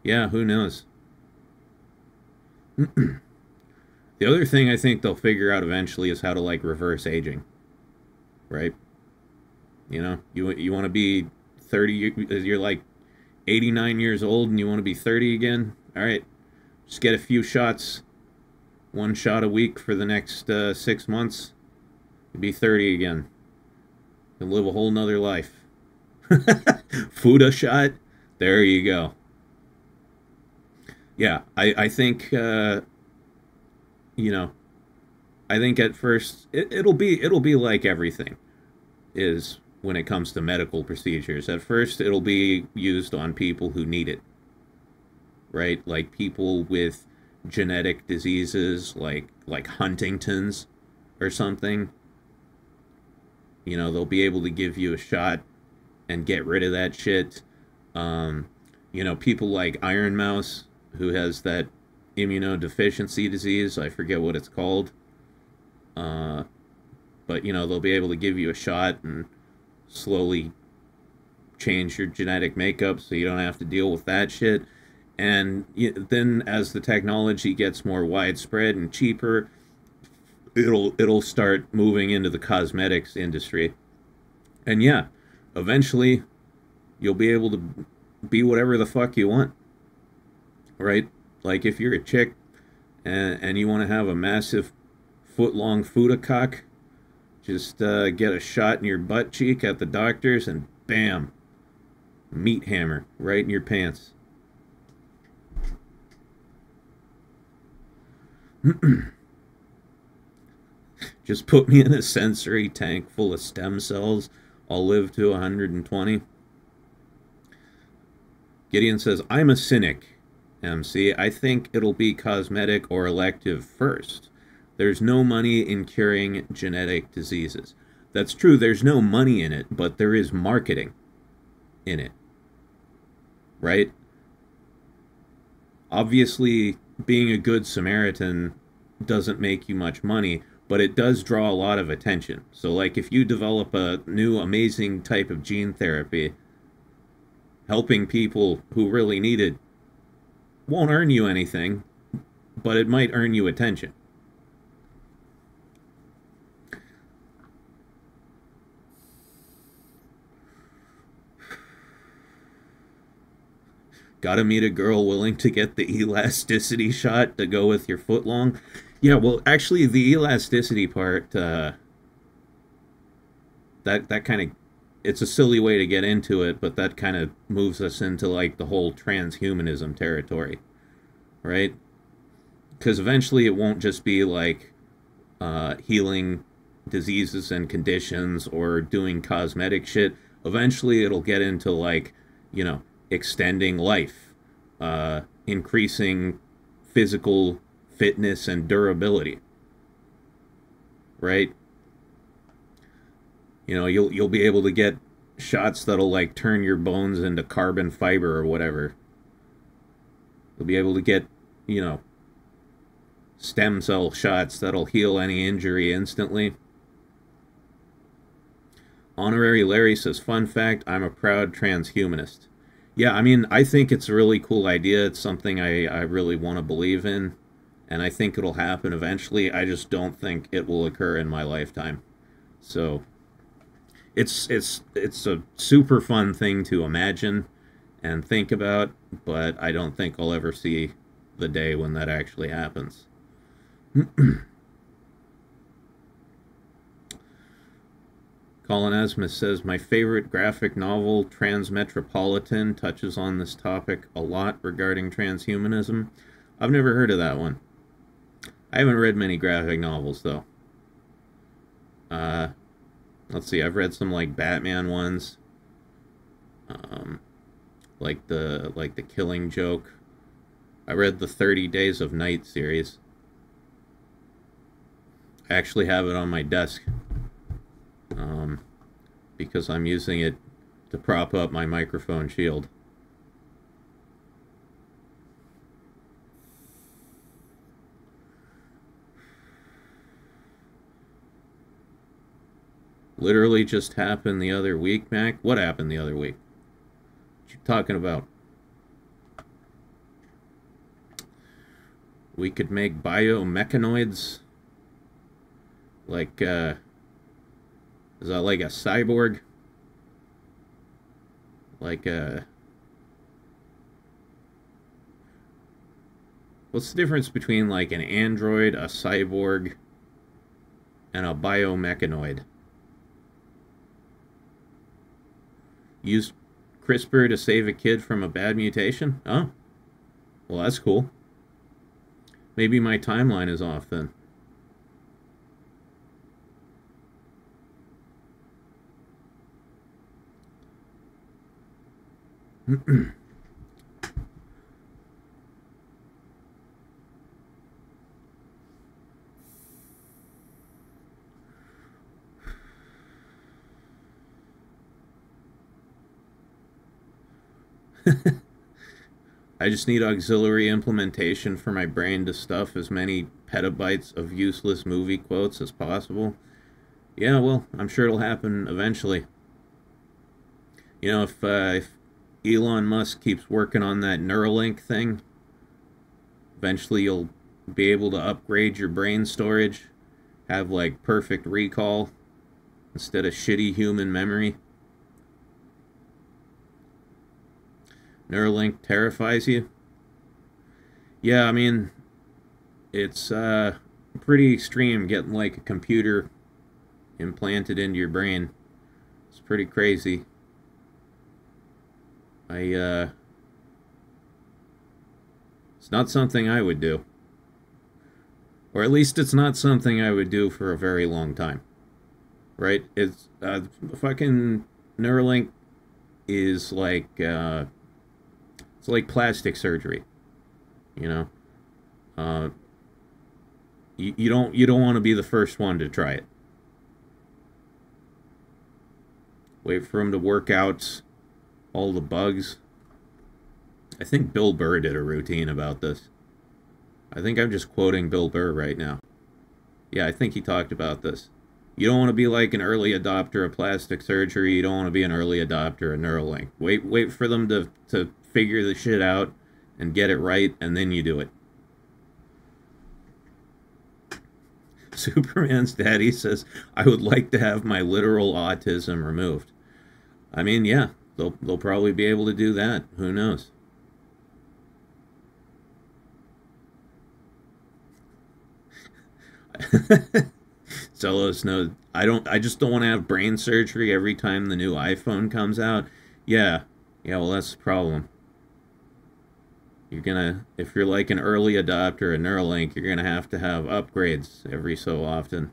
Yeah, who knows? The other thing I think they'll figure out eventually is how to, like, reverse aging. Right? You know, you want to be 30, you're like 89 years old and you want to be 30 again? Alright, just get a few shots. 1 shot a week for the next 6 months. You'll be 30 again. And live a whole nother life. Fuda shot. There you go. Yeah, I think you know, I think at first it'll be like everything is when it comes to medical procedures. At first it'll be used on people who need it. Right? Like people with genetic diseases like Huntington's or something. You know, they'll be able to give you a shot and get rid of that shit. You know, people like Iron Mouse, who has that immunodeficiency disease. I forget what it's called. But, you know, they'll be able to give you a shot and slowly change your genetic makeup so you don't have to deal with that shit. And then as the technology gets more widespread and cheaper, it'll start moving into the cosmetics industry. And yeah, eventually you'll be able to be whatever the fuck you want. Right? Like if you're a chick and you want to have a massive foot-long Fuda cock, just get a shot in your butt cheek at the doctor's and bam, meat hammer right in your pants. Just put me in a sensory tank full of stem cells. I'll live to 120. Gideon says, I'm a cynic, MC. I think it'll be cosmetic or elective first. There's no money in curing genetic diseases. That's true, there's no money in it, but there is marketing in it. Right? Obviously, being a good Samaritan doesn't make you much money, but it does draw a lot of attention. So, like, if you develop a new amazing type of gene therapy, helping people who really need it won't earn you anything, but it might earn you attention. Gotta meet a girl willing to get the elasticity shot to go with your foot long. Yeah, well, actually, the elasticity part, that kind of, it's a silly way to get into it, but that kind of moves us into, like, the whole transhumanism territory, right? Because eventually it won't just be, like, healing diseases and conditions or doing cosmetic shit. Eventually it'll get into, like, you know, extending life, increasing physical fitness and durability, right? You know, you'll be able to get shots that'll, like, turn your bones into carbon fiber or whatever. You'll be able to get, you know, stem cell shots that'll heal any injury instantly. Honorary Larry says, fun fact, I'm a proud transhumanist. Yeah, I mean, I think it's a really cool idea. It's something I really want to believe in, and I think it'll happen eventually. I just don't think it will occur in my lifetime. So it's a super fun thing to imagine and think about, but I don't think I'll ever see the day when that actually happens. Colin Asmus says, my favorite graphic novel, Transmetropolitan, touches on this topic a lot regarding transhumanism. I've never heard of that one. I haven't read many graphic novels, though. Let's see, I've read some, like, Batman ones. Like the Killing Joke. I read the 30 Days of Night series. I actually have it on my desk. Because I'm using it to prop up my microphone shield. Literally just happened the other week, Mac. What happened the other week? What you talking about? We could make biomechanoids. Like, is that like a cyborg? Like a... What's the difference between, like, an android, a cyborg, and a biomechanoid? Use CRISPR to save a kid from a bad mutation? Oh. Well, that's cool. Maybe my timeline is off then. I just need auxiliary implementation for my brain to stuff as many petabytes of useless movie quotes as possible. Yeah, well, I'm sure it'll happen eventually. You know, if Elon Musk keeps working on that Neuralink thing, eventually you'll be able to upgrade your brain storage, have, like, perfect recall instead of shitty human memory. Neuralink terrifies you? Yeah, I mean, it's pretty extreme getting, like, a computer implanted into your brain. It's pretty crazy. It's not something I would do. Or at least it's not something I would do for a very long time. Right? It's, fucking Neuralink is like, it's like plastic surgery. You know? You don't want to be the first one to try it. Wait for him to work out all the bugs. I think Bill Burr did a routine about this. I think I'm just quoting Bill Burr right now. Yeah, I think he talked about this. You don't want to be like an early adopter of plastic surgery. You don't want to be an early adopter of Neuralink. Wait for them to figure the shit out and get it right, and then you do it. Superman's daddy says, I would like to have my literal autism removed. I mean, yeah, they'll probably be able to do that. Who knows? Zelos knows. I just don't want to have brain surgery every time the new iPhone comes out. Yeah. Yeah, well, that's the problem. You're gonna, if you're like an early adopter of Neuralink, you're gonna have to have upgrades every so often.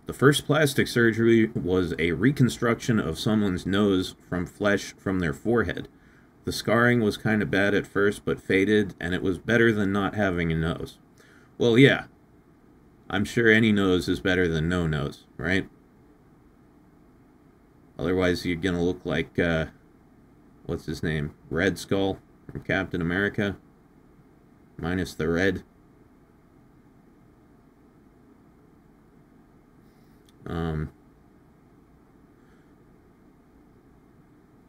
The first plastic surgery was a reconstruction of someone's nose from flesh from their forehead. The scarring was kind of bad at first, but faded, and it was better than not having a nose. Well, yeah. I'm sure any nose is better than no nose, right? Otherwise, you're gonna look like, what's his name? Red Skull from Captain America. Minus the red.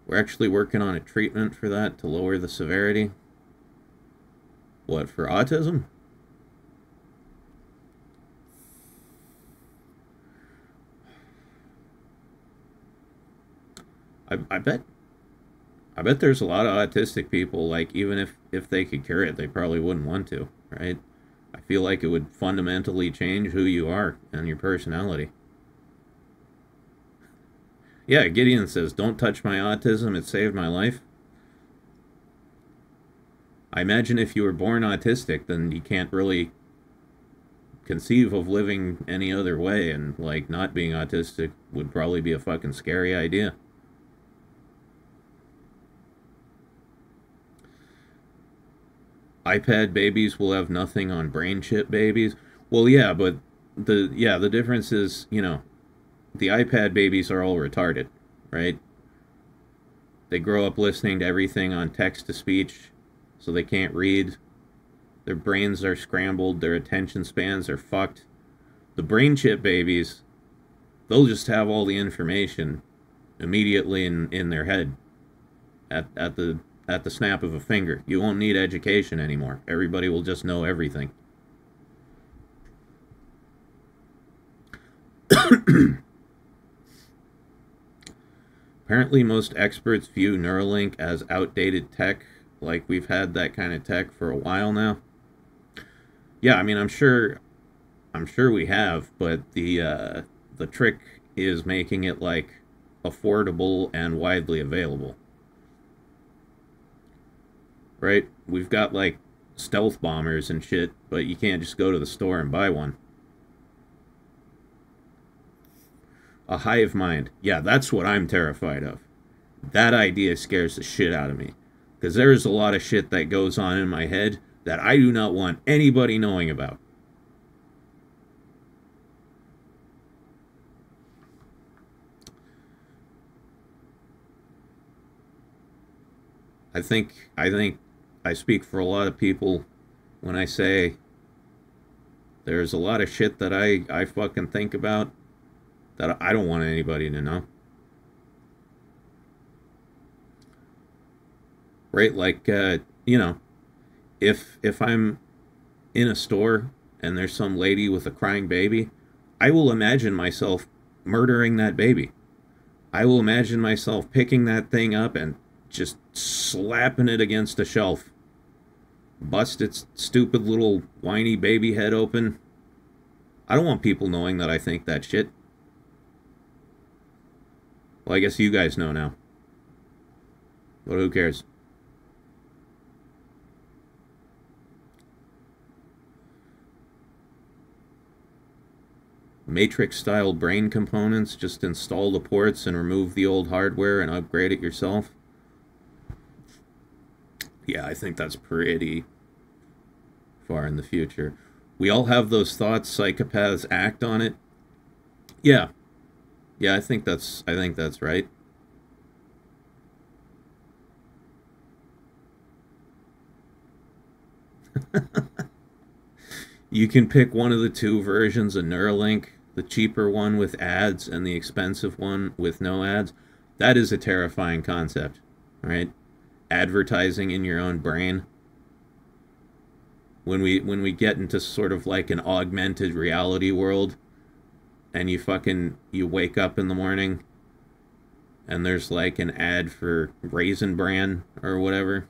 We're actually working on a treatment for that to lower the severity. What, for autism? I bet there's a lot of autistic people, like, even if they could cure it, they probably wouldn't want to, right? I feel like it would fundamentally change who you are and your personality. Yeah, Gideon says, don't touch my autism, it saved my life. I imagine if you were born autistic, then you can't really conceive of living any other way, and, like, not being autistic would probably be a fucking scary idea. iPad babies will have nothing on brain chip babies. Well, yeah, but the difference is, you know, the iPad babies are all retarded, right? They grow up listening to everything on text-to-speech, so they can't read. Their brains are scrambled, their attention spans are fucked. The brain chip babies, they'll just have all the information immediately in their head at the snap of a finger. You won't need education anymore. Everybody will just know everything. Apparently, most experts view Neuralink as outdated tech, like we've had that kind of tech for a while now. Yeah, I mean, I'm sure we have, but the trick is making it, like, affordable and widely available. Right? We've got, like, stealth bombers and shit, but you can't just go to the store and buy one. A hive mind. Yeah, that's what I'm terrified of. That idea scares the shit out of me. Because there's a lot of shit that goes on in my head that I do not want anybody knowing about. I think I speak for a lot of people when I say there's a lot of shit that I fucking think about that I don't want anybody to know. Right? Like, you know, if I'm in a store and there's some lady with a crying baby, I will imagine myself murdering that baby. I will imagine myself picking that thing up and just slapping it against a shelf. Bust its stupid little whiny baby head open. I don't want people knowing that I think that shit. Well, I guess you guys know now. But who cares? Matrix-style brain components. Just install the ports and remove the old hardware and upgrade it yourself. Yeah, I think that's pretty far in the future. We all have those thoughts. Psychopaths act on it. Yeah. Yeah, I think that's right. You can pick one of the two versions of Neuralink, the cheaper one with ads and the expensive one with no ads. That is a terrifying concept, right? Advertising in your own brain. When we get into sort of like an augmented reality world, and you wake up in the morning and there's like an ad for Raisin Bran or whatever.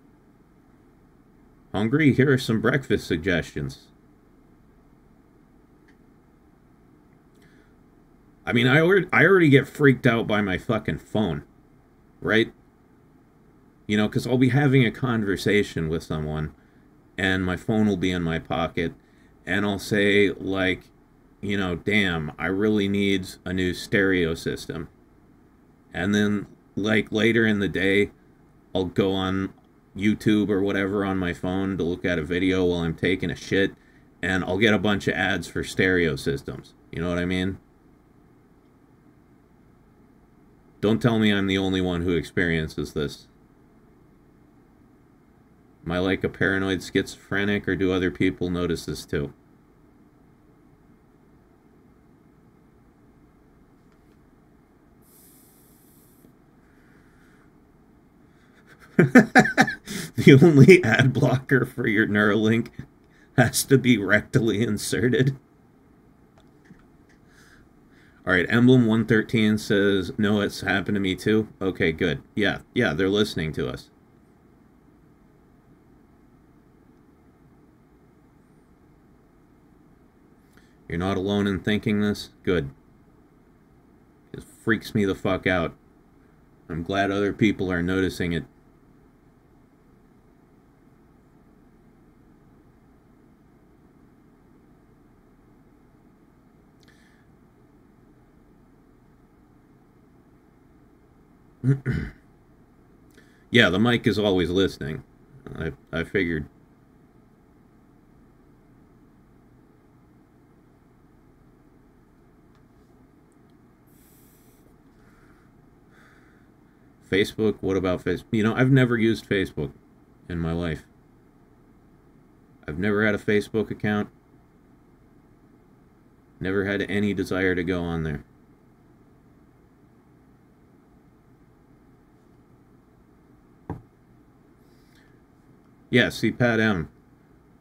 Hungry? Here are some breakfast suggestions. I mean, I already get freaked out by my fucking phone, right? You know, because I'll be having a conversation with someone, and my phone will be in my pocket, and I'll say, like, you know, damn, I really need a new stereo system. And then, like, later in the day, I'll go on YouTube or whatever on my phone to look at a video while I'm taking a shit, and I'll get a bunch of ads for stereo systems. You know what I mean? Don't tell me I'm the only one who experiences this. Am I like a paranoid schizophrenic, or do other people notice this too? The only ad blocker for your Neuralink has to be rectally inserted. Alright, Emblem 113 says, no, it's happened to me too. Okay, good. Yeah, they're listening to us. You're not alone in thinking this? Good. It freaks me the fuck out. I'm glad other people are noticing it. Yeah, the mic is always listening. I figured. Facebook? What about Facebook? You know, I've never used Facebook in my life. I've never had a Facebook account. Never had any desire to go on there. Yeah, see, Pat M.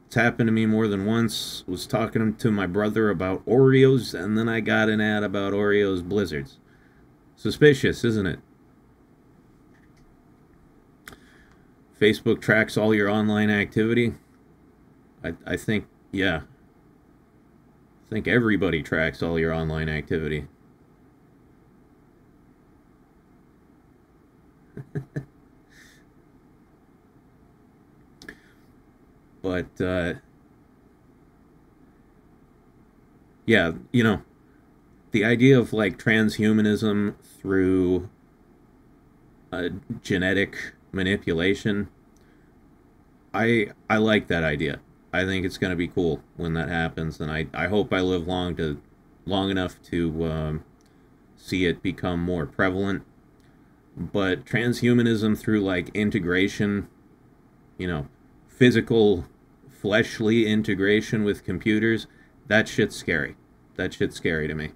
It's happened to me more than once. Was talking to my brother about Oreos, and then I got an ad about Oreos Blizzards. Suspicious, isn't it? Facebook tracks all your online activity. I think, yeah. I think everybody tracks all your online activity. But, yeah, you know, the idea of, like, transhumanism through genetic manipulation, I like that idea. I think it's going to be cool when that happens, and I hope I live long enough to see it become more prevalent. But transhumanism through, like, integration, you know, physical, fleshly integration with computers, that shit's scary. That shit's scary to me.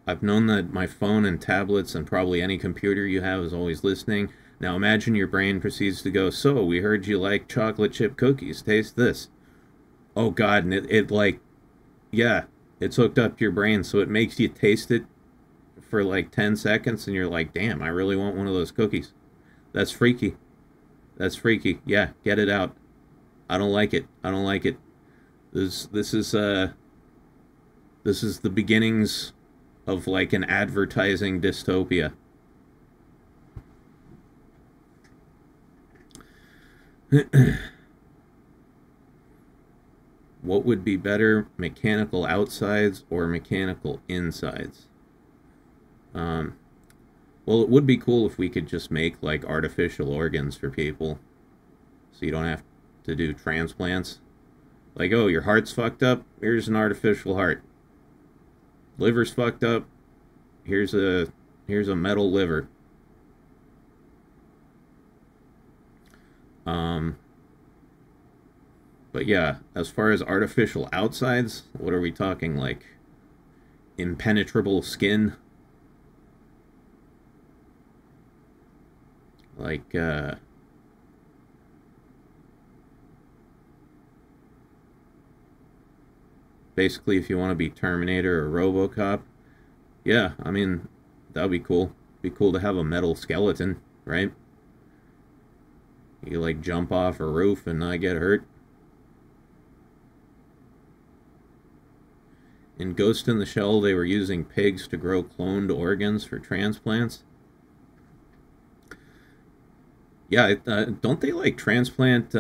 I've known that my phone and tablets and probably any computer you have is always listening. Now imagine your brain proceeds to go, so, we heard you like chocolate chip cookies. Taste this. Oh God, and it like, yeah, it's hooked up to your brain, so it makes you taste it for like 10 seconds, and you're like, damn, I really want one of those cookies. That's freaky. That's freaky. Yeah, get it out. I don't like it. I don't like it. This is the beginnings of like an advertising dystopia. What would be better, mechanical outsides or mechanical insides? Well, it would be cool if we could just make like artificial organs for people, so you don't have to do transplants. Like, oh, your heart's fucked up, here's an artificial heart. Liver's fucked up, here's a metal liver. But yeah, as far as artificial outsides, what are we talking, like impenetrable skin? Like, basically if you want to be Terminator or RoboCop, yeah, I mean, that would be cool. Be cool to have a metal skeleton, right? You like jump off a roof and not get hurt. In Ghost in the Shell, they were using pigs to grow cloned organs for transplants. Yeah, don't they like transplant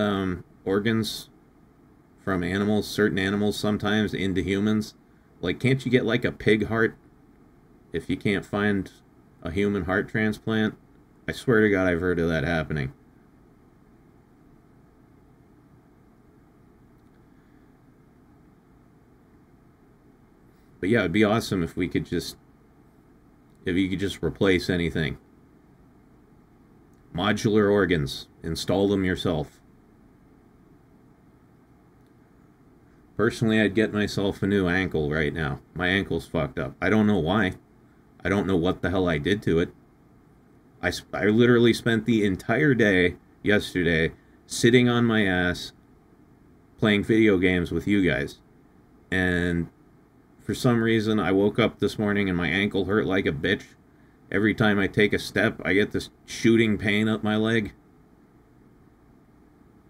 organs from animals, certain animals sometimes, into humans? Like, can't you get like a pig heart if you can't find a human heart transplant? I swear to God, I've heard of that happening. But yeah, it'd be awesome if we could just, if you could just replace anything. Modular organs, install them yourself. Personally, I'd get myself a new ankle right now. My ankle's fucked up. I don't know why. I don't know what the hell I did to it. I literally spent the entire day yesterday sitting on my ass playing video games with you guys. And for some reason, I woke up this morning and my ankle hurt like a bitch. Every time I take a step, I get this shooting pain up my leg.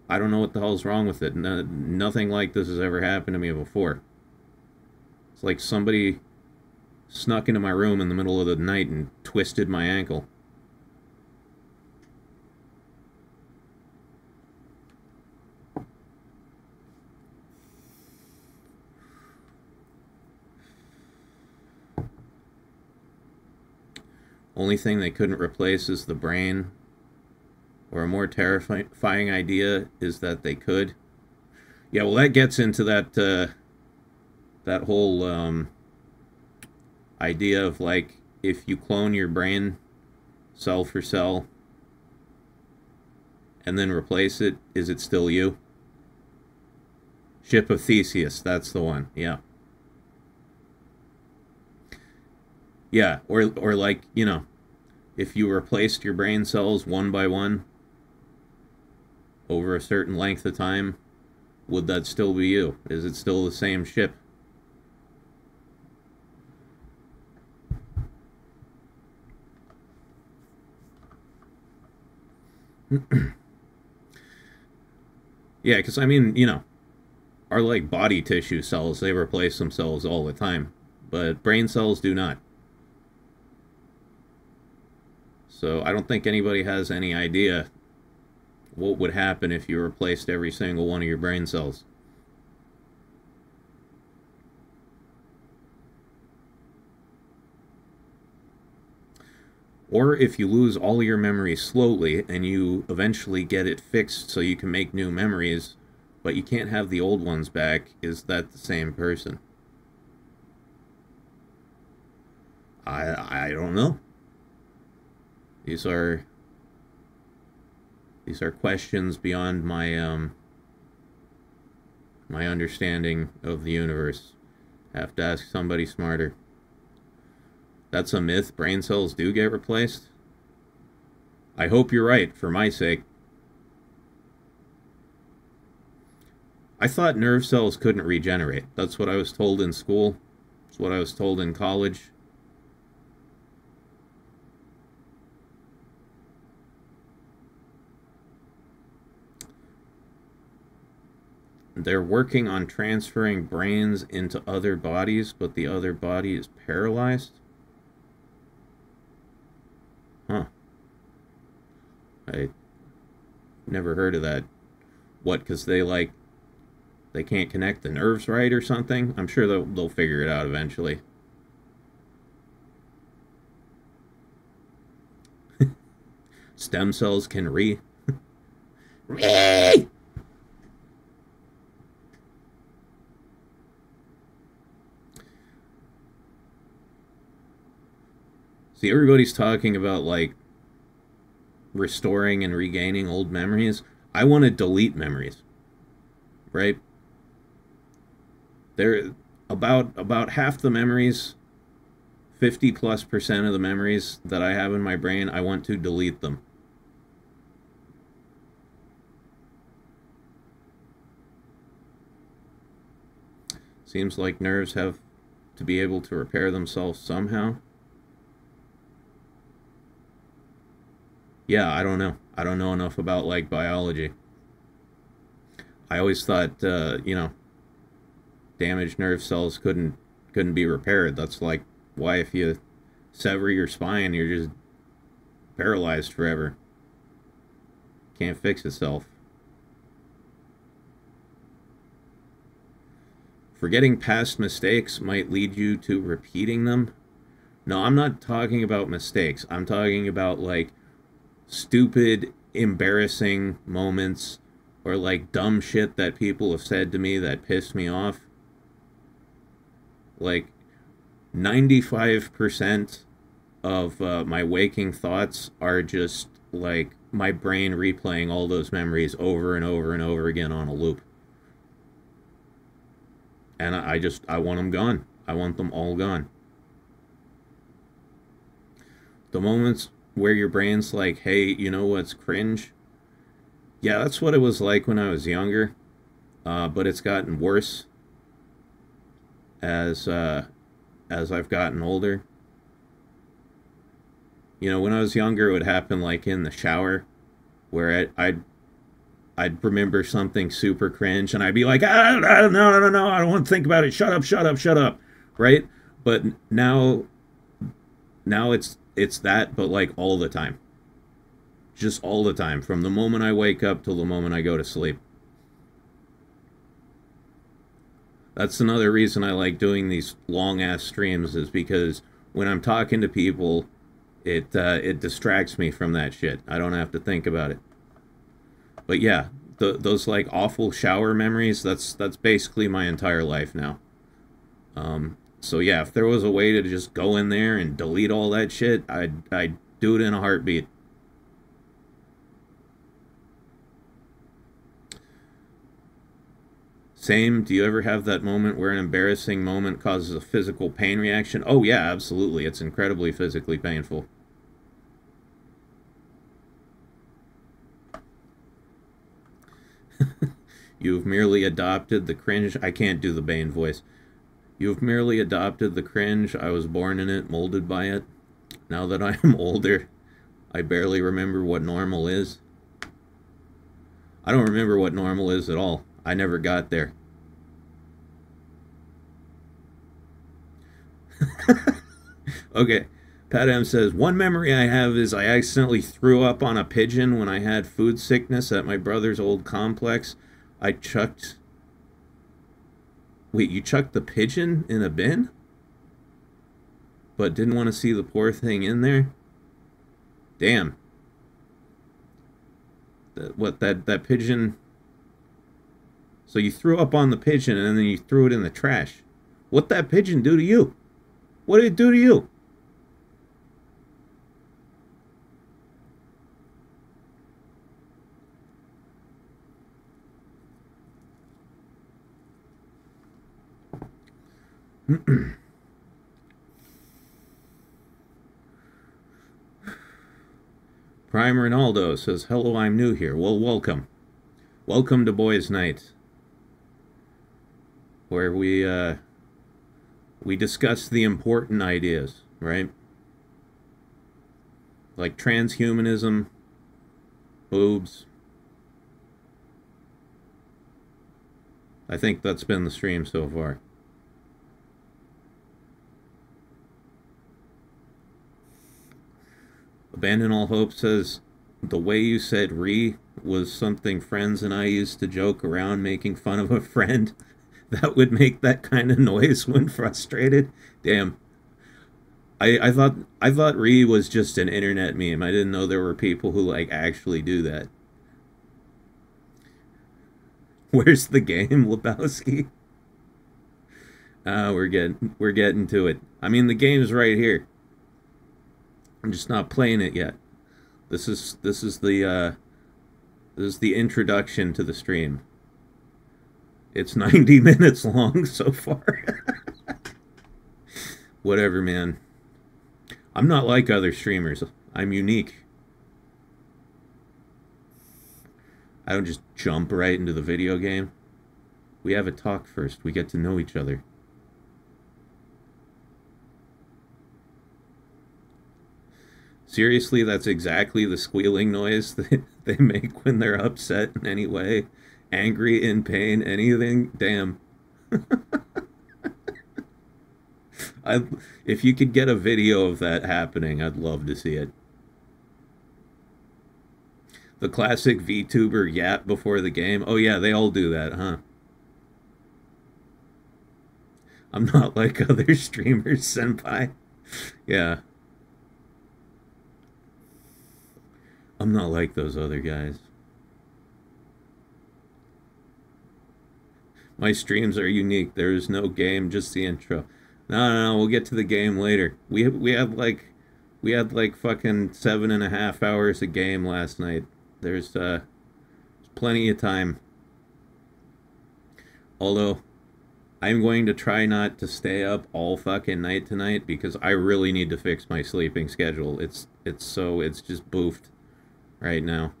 I don't know what the hell's wrong with it. Nothing like this has ever happened to me before. It's like somebody snuck into my room in the middle of the night and twisted my ankle. Only thing they couldn't replace is the brain. Or a more terrifying idea is that they could. Yeah, well, that gets into that that whole idea of like, if you clone your brain cell for cell and then replace it, is it still you? Ship of Theseus, that's the one. Yeah. Yeah, or like, you know, if you replaced your brain cells one by one over a certain length of time, would that still be you? Is it still the same ship? Yeah, because I mean, you know, our like body tissue cells, they replace themselves all the time, but brain cells do not. So I don't think anybody has any idea what would happen if you replaced every single one of your brain cells. Or if you lose all your memories slowly and you eventually get it fixed so you can make new memories, but you can't have the old ones back, is that the same person? I don't know. These are questions beyond my my understanding of the universe. Have to ask somebody smarter. That's a myth. Brain cells do get replaced. I hope you're right, for my sake. I thought nerve cells couldn't regenerate. That's what I was told in school. That's what I was told in college. They're working on transferring brains into other bodies, but the other body is paralyzed? Huh. I never heard of that. What, because they can't connect the nerves right or something? I'm sure they'll figure it out eventually. Stem cells can re... See, everybody's talking about, like, restoring and regaining old memories. I want to delete memories, right? They're about half the memories, 50+% of the memories that I have in my brain, I want to delete them. Seems like nerves have to be able to repair themselves somehow. Yeah, I don't know. I don't know enough about, like, biology. I always thought, you know, damaged nerve cells couldn't be repaired. That's like why if you sever your spine, you're just paralyzed forever. Can't fix itself. Forgetting past mistakes might lead you to repeating them. No, I'm not talking about mistakes. I'm talking about, like, stupid, embarrassing moments or, like, dumb shit that people have said to me that pissed me off. Like, 95% of my waking thoughts are just, like, my brain replaying all those memories over and over and over again on a loop. And I want them gone. I want them all gone. The moments where your brain's like, hey, you know what's cringe? Yeah, that's what it was like when I was younger. But it's gotten worse as I've gotten older. You know, when I was younger, it would happen like in the shower, where I'd remember something super cringe, and I'd be like, no, I don't want to think about it. Shut up, right? But now it's that, but like all the time, just all the time, from the moment I wake up till the moment I go to sleep. That's another reason I like doing these long ass streams, is because when I'm talking to people, it distracts me from that shit. I don't have to think about it. But yeah, those like awful shower memories, that's basically my entire life now. So yeah, if there was a way to just go in there and delete all that shit, I'd do it in a heartbeat. Same, do you ever have that moment where an embarrassing moment causes a physical pain reaction? Oh yeah, absolutely. It's incredibly physically painful. You've merely adopted the cringe. I can't do the Bane voice. You've merely adopted the cringe. I was born in it, molded by it. Now that I am older, I barely remember what normal is. I don't remember what normal is at all. I never got there. Okay, Pat M says, one memory I have is I accidentally threw up on a pigeon when I had food sickness at my brother's old complex. I chucked... Wait, you chucked the pigeon in a bin? But didn't want to see the poor thing in there? Damn. That pigeon... So you threw up on the pigeon and then you threw it in the trash. What'd that pigeon do to you? What did it do to you? Prime Ronaldo says, hello, I'm new here. Well, welcome. Welcome to Boys Night, where we discuss the important ideas, right? Like transhumanism, boobs. I think that's been the stream so far. Abandon All Hope says, the way you said "re" was something friends and I used to joke around making fun of a friend that would make that kind of noise when frustrated. Damn. I thought "re" was just an internet meme. I didn't know there were people who like actually do that. Where's the game, Lebowski? We're getting to it. I mean, the game's right here. I'm just not playing it yet. This is the introduction to the stream. It's 90 minutes long so far. Whatever, man. I'm not like other streamers. I'm unique. I don't just jump right into the video game. We have a talk first. We get to know each other. Seriously, that's exactly the squealing noise that they make when they're upset in any way, angry, in pain, anything. Damn. If you could get a video of that happening, I'd love to see it. The classic VTuber yap before the game. Oh yeah, they all do that, huh? I'm not like other streamers, senpai. Yeah. I'm not like those other guys. My streams are unique. There is no game, just the intro. No, we'll get to the game later. We had like fucking 7.5 hours of game last night. There's plenty of time. Although I'm going to try not to stay up all fucking night tonight because I really need to fix my sleeping schedule. It's just boofed right now.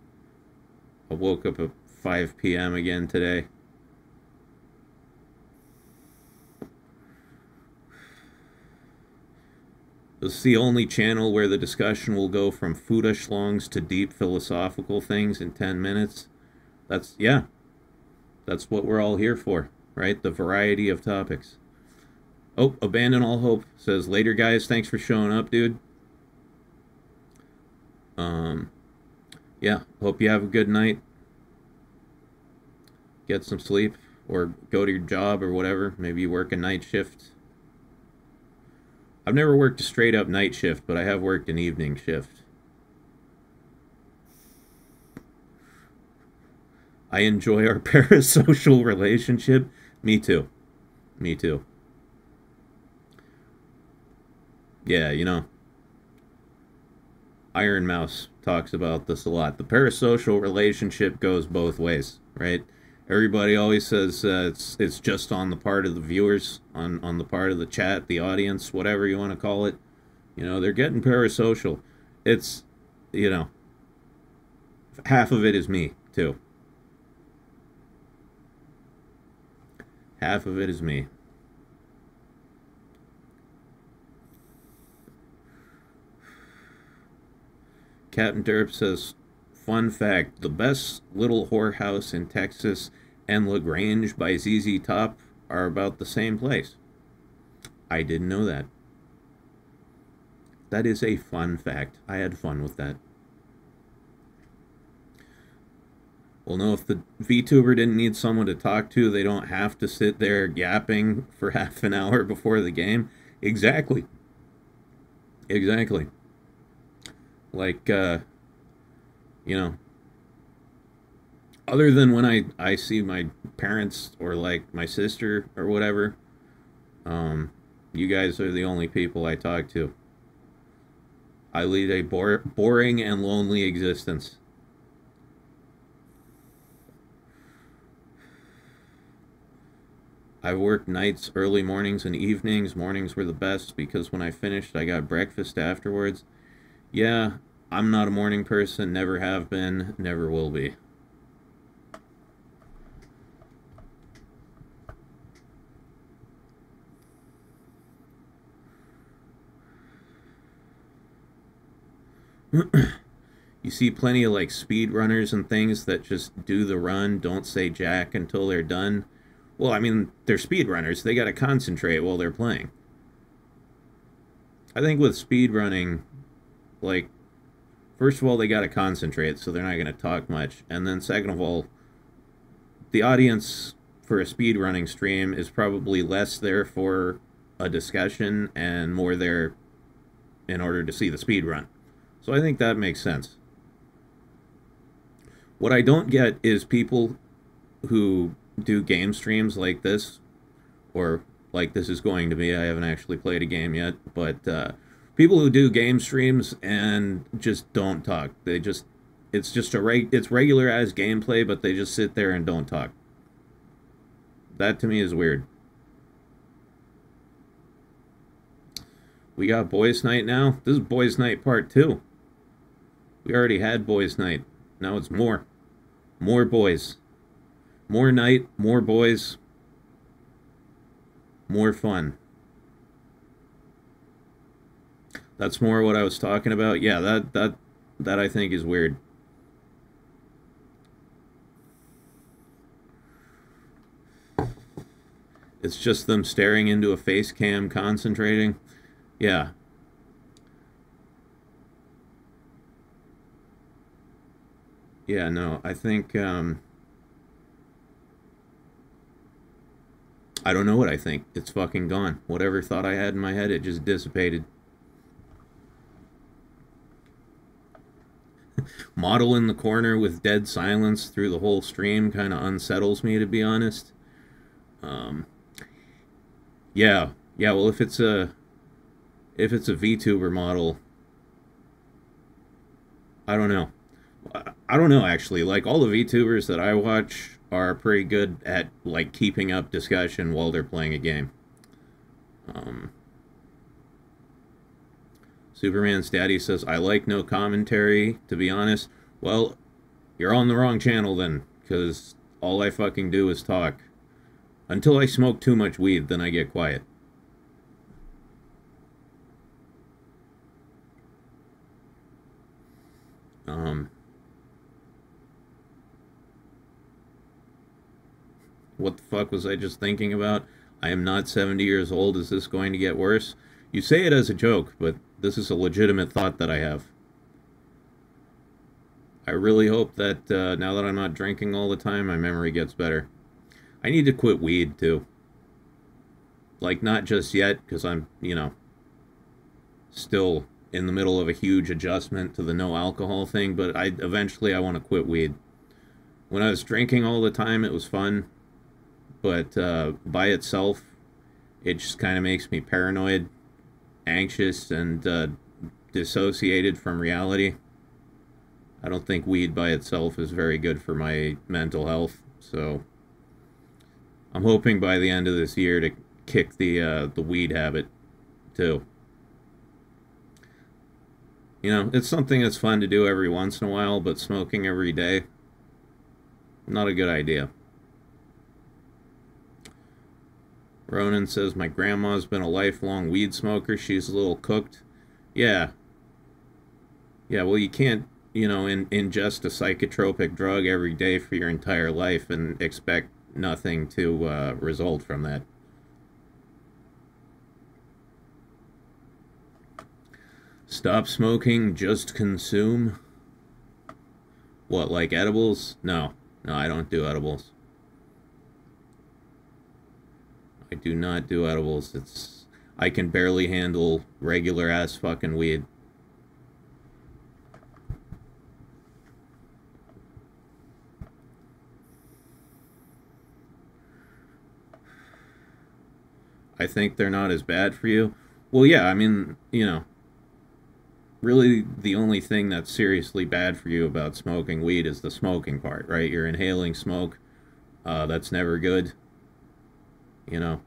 I woke up at 5 p.m. again today. This is the only channel where the discussion will go from Fuda schlongs to deep philosophical things in 10 minutes. That's what we're all here for, right? The variety of topics. Oh, Abandon All Hope says, later guys, thanks for showing up, dude. Yeah, hope you have a good night. Get some sleep, or go to your job or whatever. Maybe you work a night shift. I've never worked a straight up night shift, but I have worked an evening shift. I enjoy our parasocial relationship. Me too. Me too. Yeah, you know, Iron Mouse talks about this a lot. The parasocial relationship goes both ways, right? Everybody always says it's just on the part of the viewers, on the part of the chat, the audience, whatever you want to call it. You know, they're getting parasocial. It's, you know, half of it is me, too. Half of it is me. Captain Derp says, fun fact, the best little whorehouse in Texas and LaGrange by ZZ Top are about the same place. I didn't know that. That is a fun fact. I had fun with that. Well, no, if the VTuber didn't need someone to talk to, they don't have to sit there yapping for half an hour before the game. Exactly. Exactly. Like, you know, other than when I see my parents or like my sister or whatever, you guys are the only people I talk to. I lead a boring and lonely existence. I've worked nights, early mornings, and evenings. Mornings were the best because when I finished, I got breakfast afterwards. Yeah, I'm not a morning person, never have been, never will be. You see plenty of like speed runners and things that just do the run, don't say jack until they're done. Well, I mean, they're speed runners. They got to concentrate while they're playing. I think with speed running, like, first of all, they got to concentrate, so they're not going to talk much. And then second of all, the audience for a speed running stream is probably less there for a discussion and more there in order to see the speed run. So I think that makes sense. What I don't get is people who do game streams like this, or like this is going to be. I haven't actually played a game yet, but people who do game streams and just don't talk. They just, it's just it's regular as gameplay, but they just sit there and don't talk. That to me is weird. We got Boys Night now. This is Boys Night Part 2. We already had Boys Night. Now it's more. More boys. More night, more boys. More fun. That's more what I was talking about. Yeah, that I think is weird. It's just them staring into a face cam, concentrating. Yeah. Yeah, no, I think, I don't know what I think. It's fucking gone. Whatever thought I had in my head, it just dissipated. Model in the corner with dead silence through the whole stream kind of unsettles me, to be honest. Yeah, well, if it's a VTuber model, I don't know. I don't know, actually. Like, all the VTubers that I watch are pretty good at, like, keeping up discussion while they're playing a game. Superman's daddy says, I like no commentary, to be honest. Well, you're on the wrong channel then, because all I fucking do is talk. Until I smoke too much weed, then I get quiet. What the fuck was I just thinking about? I am not 70 years old. Is this going to get worse? You say it as a joke, but this is a legitimate thought that I have. I really hope that now that I'm not drinking all the time, my memory gets better. I need to quit weed, too. Like, not just yet, because I'm, you know, still in the middle of a huge adjustment to the no alcohol thing, but eventually I want to quit weed. When I was drinking all the time, it was fun, but by itself, it just kind of makes me paranoid, anxious, and dissociated from reality. I don't think weed by itself is very good for my mental health, so I'm hoping by the end of this year to kick the weed habit, too. You know, it's something that's fun to do every once in a while, but smoking every day, not a good idea. Ronan says, my grandma's been a lifelong weed smoker. She's a little cooked. Yeah. Yeah, well, you can't, you know, ingest a psychotropic drug every day for your entire life and expect nothing to result from that. Stop smoking, just consume. What, like edibles? No, I don't do edibles. I do not do edibles. I can barely handle regular ass fucking weed. I think they're not as bad for you. Well, yeah, I mean, you know, really the only thing that's seriously bad for you about smoking weed is the smoking part, right? You're inhaling smoke. That's never good. You know,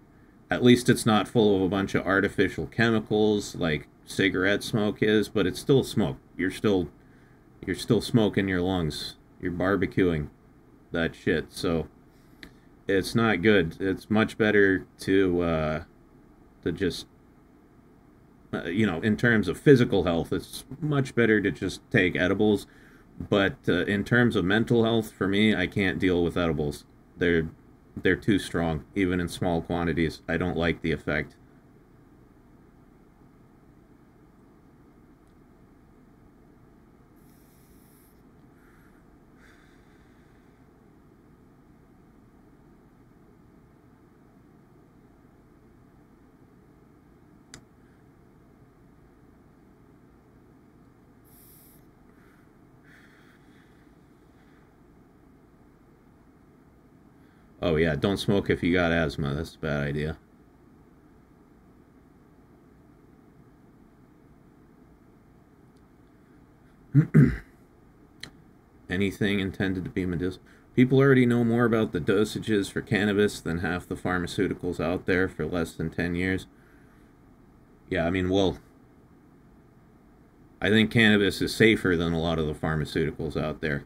at least it's not full of a bunch of artificial chemicals like cigarette smoke is, but it's still smoke. You're still smoking your lungs. You're barbecuing that shit. So it's not good. It's much better to just you know, in terms of physical health, it's much better to just take edibles. But in terms of mental health, for me, I can't deal with edibles. They're too strong, even in small quantities. I don't like the effect. Oh yeah, don't smoke if you got asthma. That's a bad idea. Anything intended to be medicinal. People already know more about the dosages for cannabis than half the pharmaceuticals out there for less than 10 years. Yeah, I mean, well, I think cannabis is safer than a lot of the pharmaceuticals out there.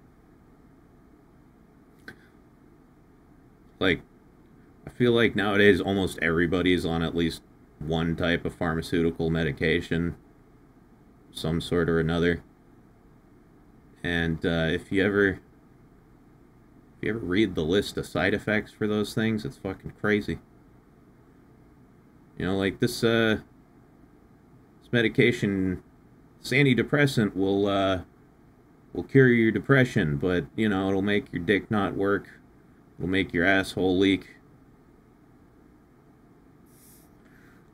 Like, I feel like nowadays almost everybody's on at least one type of pharmaceutical medication. some sort or another. And if you ever read the list of side effects for those things, it's fucking crazy. You know, like this medication, this antidepressant will cure your depression, but, you know, it'll make your dick not work. It'll make your asshole leak.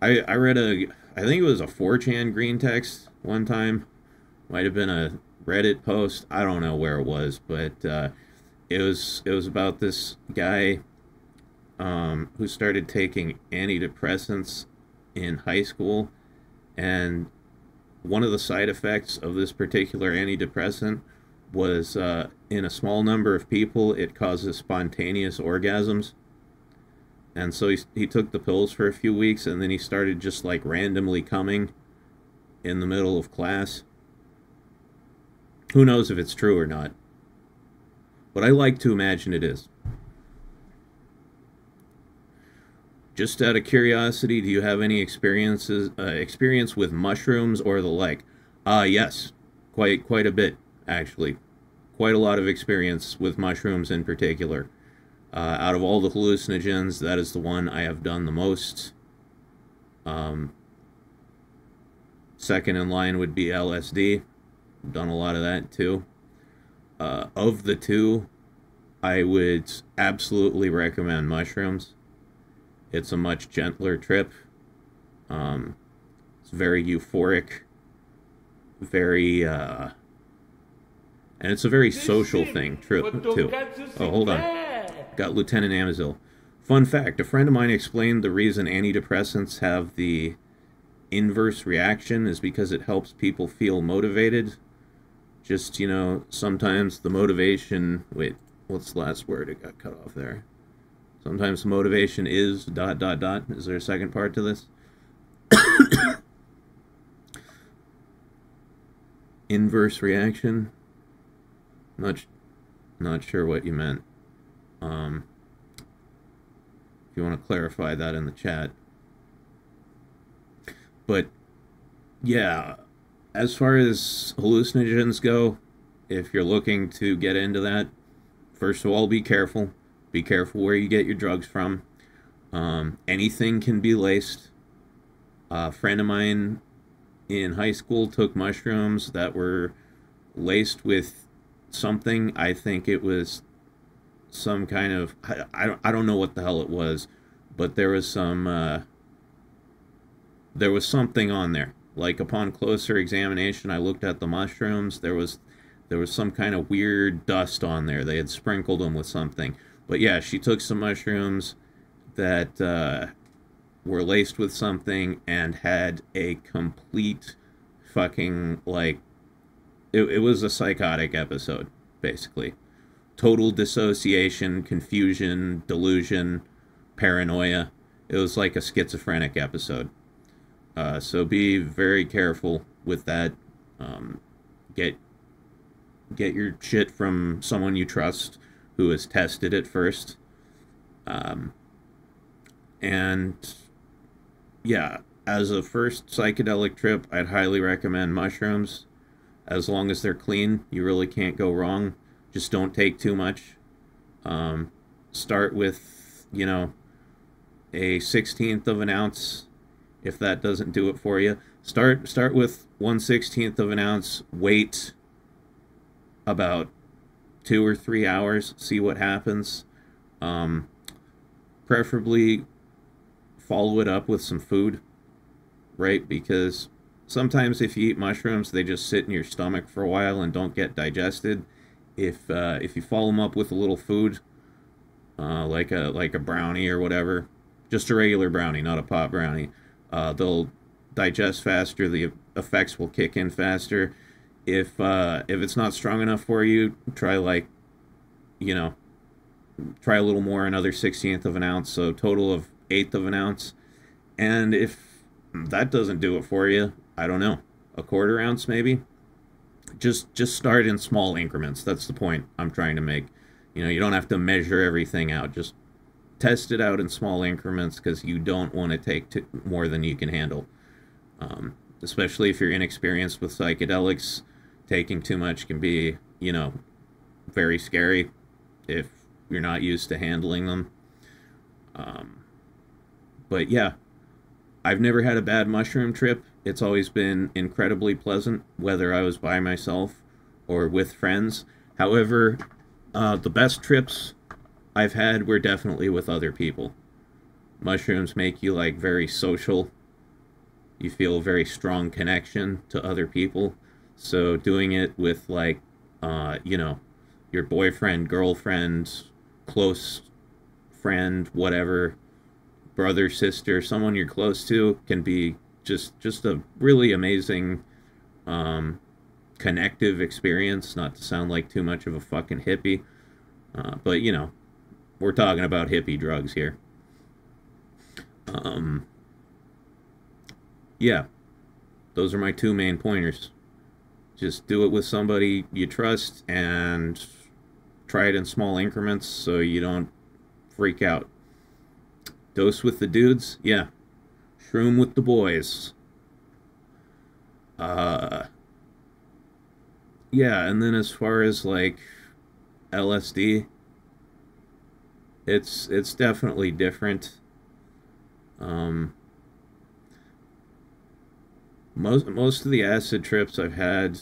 I read I think it was a 4chan green text one time. Might have been a Reddit post. I don't know where it was, but it was about this guy who started taking antidepressants in high school, and one of the side effects of this particular antidepressant was in a small number of people it causes spontaneous orgasms. And so he took the pills for a few weeks, and then he started just like randomly coming in the middle of class. Who knows if it's true or not, but I like to imagine it is. Just out of curiosity, do you have any experience with mushrooms or the like? Yes, quite a bit, actually. Quite a lot of experience with mushrooms in particular. Out of all the hallucinogens, that is the one I have done the most. Second in line would be LSD. I've done a lot of that too. Of the two, I would absolutely recommend mushrooms. It's a much gentler trip. It's very euphoric. Very, and it's a very social thing, too. Oh, hold on. Got Lieutenant Amazil. Fun fact, a friend of mine explained the reason antidepressants have the inverse reaction is because it helps people feel motivated. Just, you know, sometimes the motivation... Wait, what's the last word? It got cut off there. Sometimes motivation is ... Is there a second part to this? Inverse reaction? Not sure what you meant. If you want to clarify that in the chat. But, yeah, as far as hallucinogens go, if you're looking to get into that, first of all, be careful. Be careful where you get your drugs from. Anything can be laced. A friend of mine in high school took mushrooms that were laced with something. I think it was some kind of... I don't know what the hell it was, but there was some... there was something on there. Like, upon closer examination, I looked at the mushrooms. There was some kind of weird dust on there. They had sprinkled them with something. But yeah, she took some mushrooms that were laced with something and had a complete fucking, like... It was a psychotic episode, basically. Total dissociation, confusion, delusion, paranoia. It was like a schizophrenic episode. So be very careful with that. Get your shit from someone you trust who has tested it first. And yeah, as a first psychedelic trip, I'd highly recommend mushrooms. As long as they're clean, you really can't go wrong. Just don't take too much. Start with, you know, a 1/16 of an ounce. If that doesn't do it for you, start with 1/16 of an ounce. Wait about 2 or 3 hours. See what happens. Preferably follow it up with some food, right? Because sometimes if you eat mushrooms, they just sit in your stomach for a while and don't get digested. If you follow them up with a little food, like a brownie or whatever, just a regular brownie, not a pot brownie, they'll digest faster. The effects will kick in faster. If it's not strong enough for you, try a little more, another 1/16 of an ounce, so total of 1/8 of an ounce. And if that doesn't do it for you, I don't know, a 1/4 ounce maybe. Just start in small increments. That's the point I'm trying to make. You know, you don't have to measure everything out. Just test it out in small increments, because you don't want to take more than you can handle. especially if you're inexperienced with psychedelics. Taking too much can be, you know, very scary if you're not used to handling them. But yeah, I've never had a bad mushroom trip. It's always been incredibly pleasant, whether I was by myself or with friends. However, the best trips I've had were definitely with other people. Mushrooms make you, like, very social. You feel a very strong connection to other people. So doing it with, like, you know, your boyfriend, girlfriend, close friend, whatever, brother, sister, someone you're close to, can be just a really amazing connective experience. Not to sound like too much of a fucking hippie, but, you know, we're talking about hippie drugs here. Yeah, those are my two main pointers. Just do it with somebody you trust and try it in small increments so you don't freak out. Dose with the dudes, yeah. Shroom with the boys. Yeah, and then as far as, like, LSD, it's definitely different. Most of the acid trips I've had,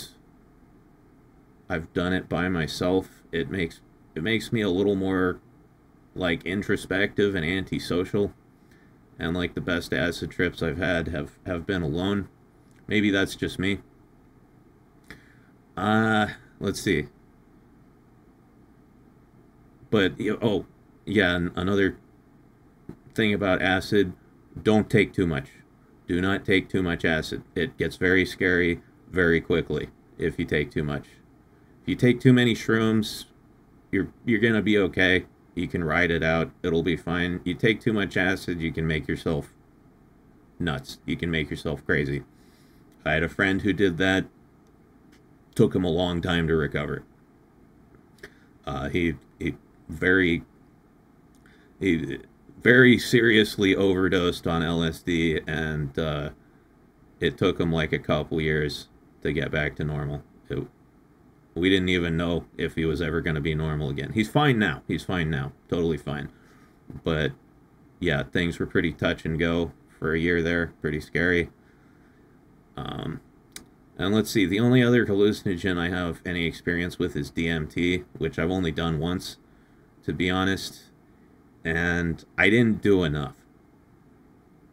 I've done it by myself. It makes me a little more, like, introspective and antisocial. And, like, the best acid trips I've had have been alone. Maybe that's just me. Let's see. But, oh, yeah, another thing about acid, don't take too much. Do not take too much acid. It gets very scary very quickly if you take too much. If you take too many shrooms, you're gonna be okay. You can ride it out. It'll be fine. You take too much acid, you can make yourself nuts. You can make yourself crazy. I had a friend who did that. Took him a long time to recover. He very seriously overdosed on LSD, and it took him like a couple years to get back to normal. We didn't even know if he was ever going to be normal again. He's fine now. He's fine now. Totally fine. But yeah, things were pretty touch and go for a year there. Pretty scary. And let's see, the only other hallucinogen I have any experience with is DMT, which I've only done once, to be honest. And I didn't do enough.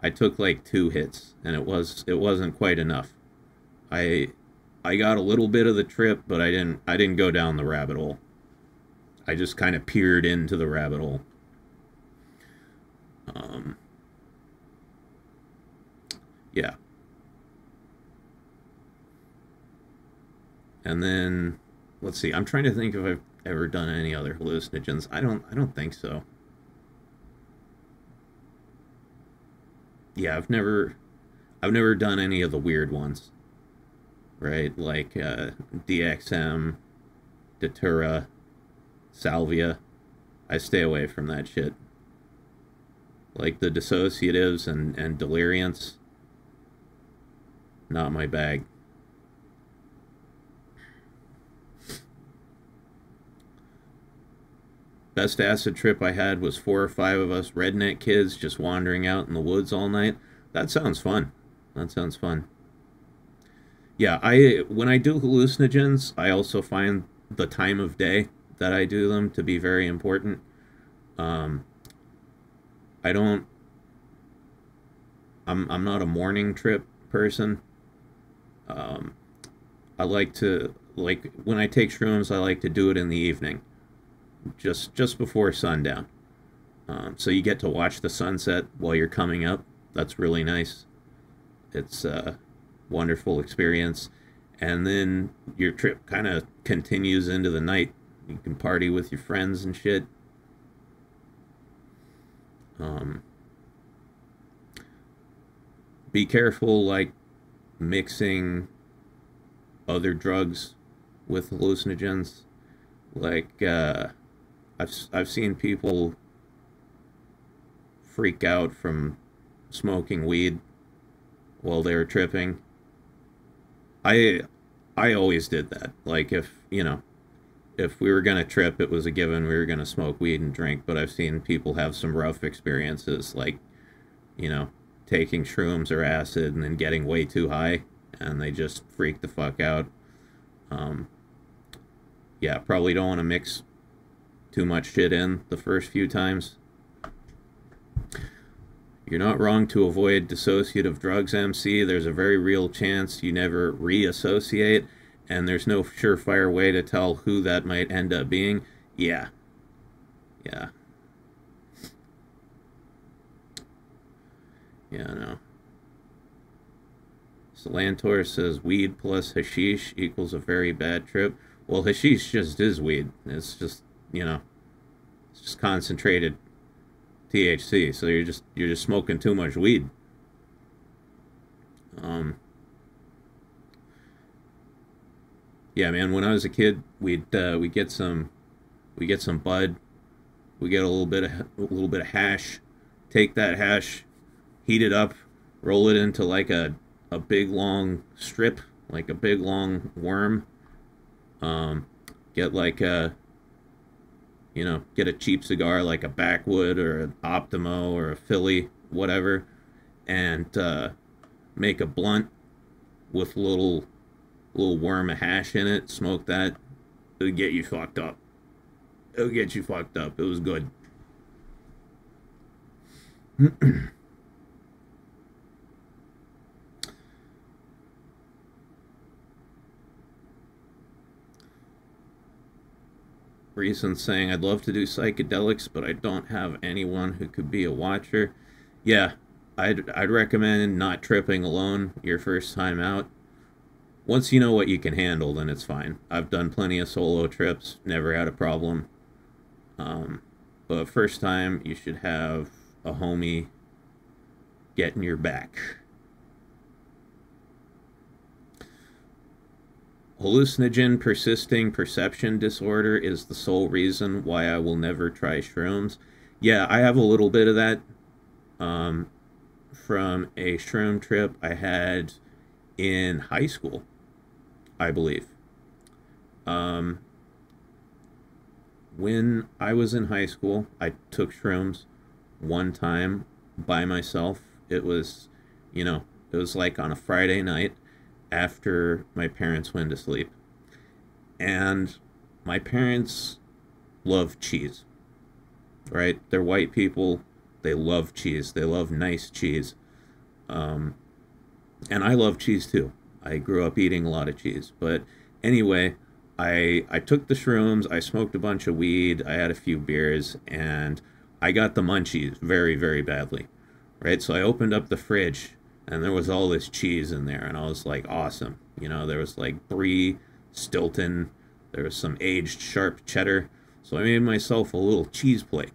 I took like 2 hits, and it wasn't quite enough. I got a little bit of the trip, but I didn't go down the rabbit hole. I just kind of peered into the rabbit hole. Yeah. And then, let's see, I'm trying to think if I've ever done any other hallucinogens. I don't think so. Yeah, I've never done any of the weird ones. Right? Like DXM, Datura, Salvia. I stay away from that shit. Like the dissociatives and deliriants. Not my bag. Best acid trip I had was 4 or 5 of us redneck kids just wandering out in the woods all night. That sounds fun. That sounds fun. Yeah, when I do hallucinogens, I also find the time of day that I do them to be very important. I'm not a morning trip person. I like to, like, when I take shrooms, I like to do it in the evening. Just before sundown. So you get to watch the sunset while you're coming up. That's really nice. It's a wonderful experience. And then your trip kind of continues into the night. You can party with your friends and shit. Be careful, like, mixing other drugs with hallucinogens. Like, I've seen people freak out from smoking weed while they were tripping. I always did that. Like, if, you know, if we were going to trip, it was a given we were going to smoke weed and drink. But I've seen people have some rough experiences, like, you know, taking shrooms or acid and then getting way too high, and they just freak the fuck out. Yeah, probably don't want to mix too much shit in the first few times. You're not wrong to avoid dissociative drugs, MC. There's a very real chance you never reassociate, and there's no surefire way to tell who that might end up being. Yeah. Yeah. Yeah, no. Salantor says weed plus hashish equals a very bad trip. Well, hashish just is weed. It's just, you know, it's just concentrated THC. So you're just smoking too much weed. Yeah, man. When I was a kid, we'd get some bud. We get a little bit of hash. Take that hash, heat it up, roll it into like a big long strip, like a big long worm. Get like a, you know, get a cheap cigar like a Backwood or an Optimo or a Philly, whatever, and make a blunt with little worm of hash in it. Smoke that. It'll get you fucked up. It'll get you fucked up. It was good. Reason saying, I'd love to do psychedelics, but I don't have anyone who could be a watcher. Yeah, I'd recommend not tripping alone your first time out. Once you know what you can handle, then it's fine. I've done plenty of solo trips, never had a problem. But first time, you should have a homie getting your back. Hallucinogen persisting perception disorder is the sole reason why I will never try shrooms. Yeah, I have a little bit of that from a shroom trip I had in high school, I believe. When I was in high school, I took shrooms one time by myself. It was, you know, it was like on a Friday night after my parents went to sleep. And my parents love cheese, right? They're white people. They love cheese. They love nice cheese. And I love cheese too. I grew up eating a lot of cheese. But anyway, I took the shrooms, I smoked a bunch of weed, I had a few beers, and I got the munchies very, very badly, right? So I opened up the fridge, and there was all this cheese in there, and I was like, awesome. You know, there was like brie, Stilton, there was some aged sharp cheddar. So I made myself a little cheese plate,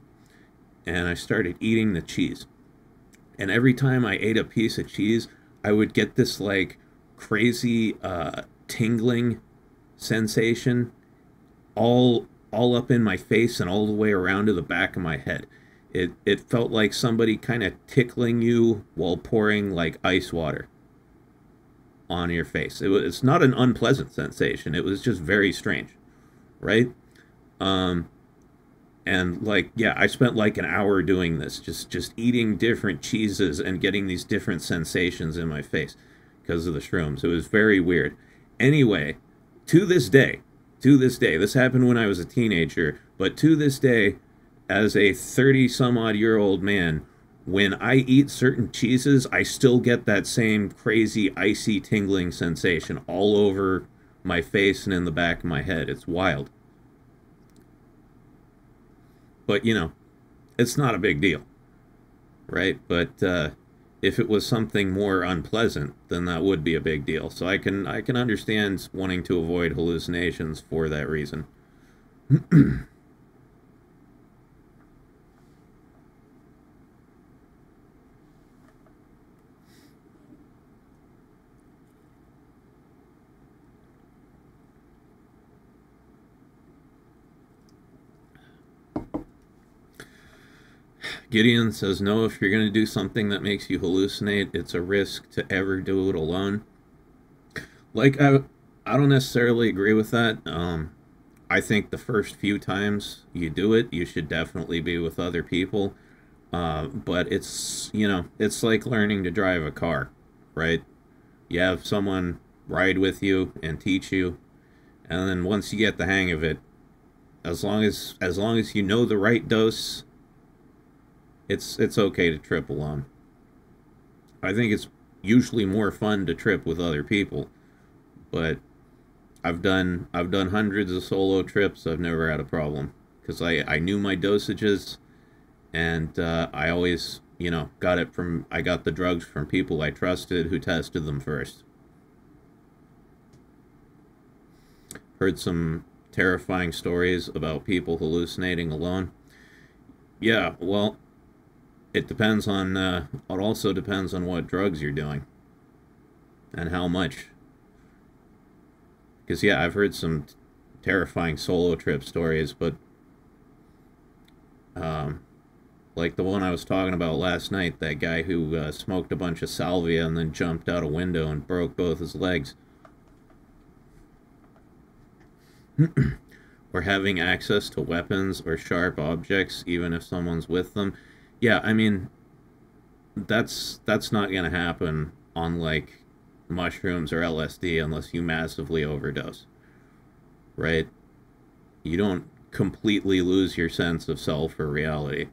and I started eating the cheese. And every time I ate a piece of cheese, I would get this like crazy tingling sensation all up in my face and all the way around to the back of my head. It felt like somebody kind of tickling you while pouring like ice water on your face. It's not an unpleasant sensation. It was just very strange, right? And like, yeah, I spent like an hour doing this, just eating different cheeses and getting these different sensations in my face because of the shrooms. It was very weird. Anyway, to this day, this happened when I was a teenager, but to this day, as a 30-some-odd-year-old man, when I eat certain cheeses, I still get that same crazy, icy, tingling sensation all over my face and in the back of my head. It's wild. But, you know, it's not a big deal, right? But if it was something more unpleasant, then that would be a big deal. So I can understand wanting to avoid hallucinations for that reason. Gideon says, no, if you're going to do something that makes you hallucinate, it's a risk to ever do it alone. Like, I don't necessarily agree with that. I think the first few times you do it, you should definitely be with other people. But it's, you know, it's like learning to drive a car, right? You have someone ride with you and teach you, and then once you get the hang of it, as long as you know the right dose, it's okay to trip alone. I think it's usually more fun to trip with other people, but I've done hundreds of solo trips. I've never had a problem because I knew my dosages, and I always, you know, I got the drugs from people I trusted who tested them first. Heard some terrifying stories about people hallucinating alone. Yeah, well, it also depends on what drugs you're doing and how much. Because, yeah, I've heard some terrifying solo trip stories, but um, like the one I was talking about last night, that guy who smoked a bunch of salvia and then jumped out a window and broke both his legs. Or having access to weapons or sharp objects, even if someone's with them. Yeah, I mean, that's not gonna happen on like mushrooms or LSD unless you massively overdose, right? You don't completely lose your sense of self or reality.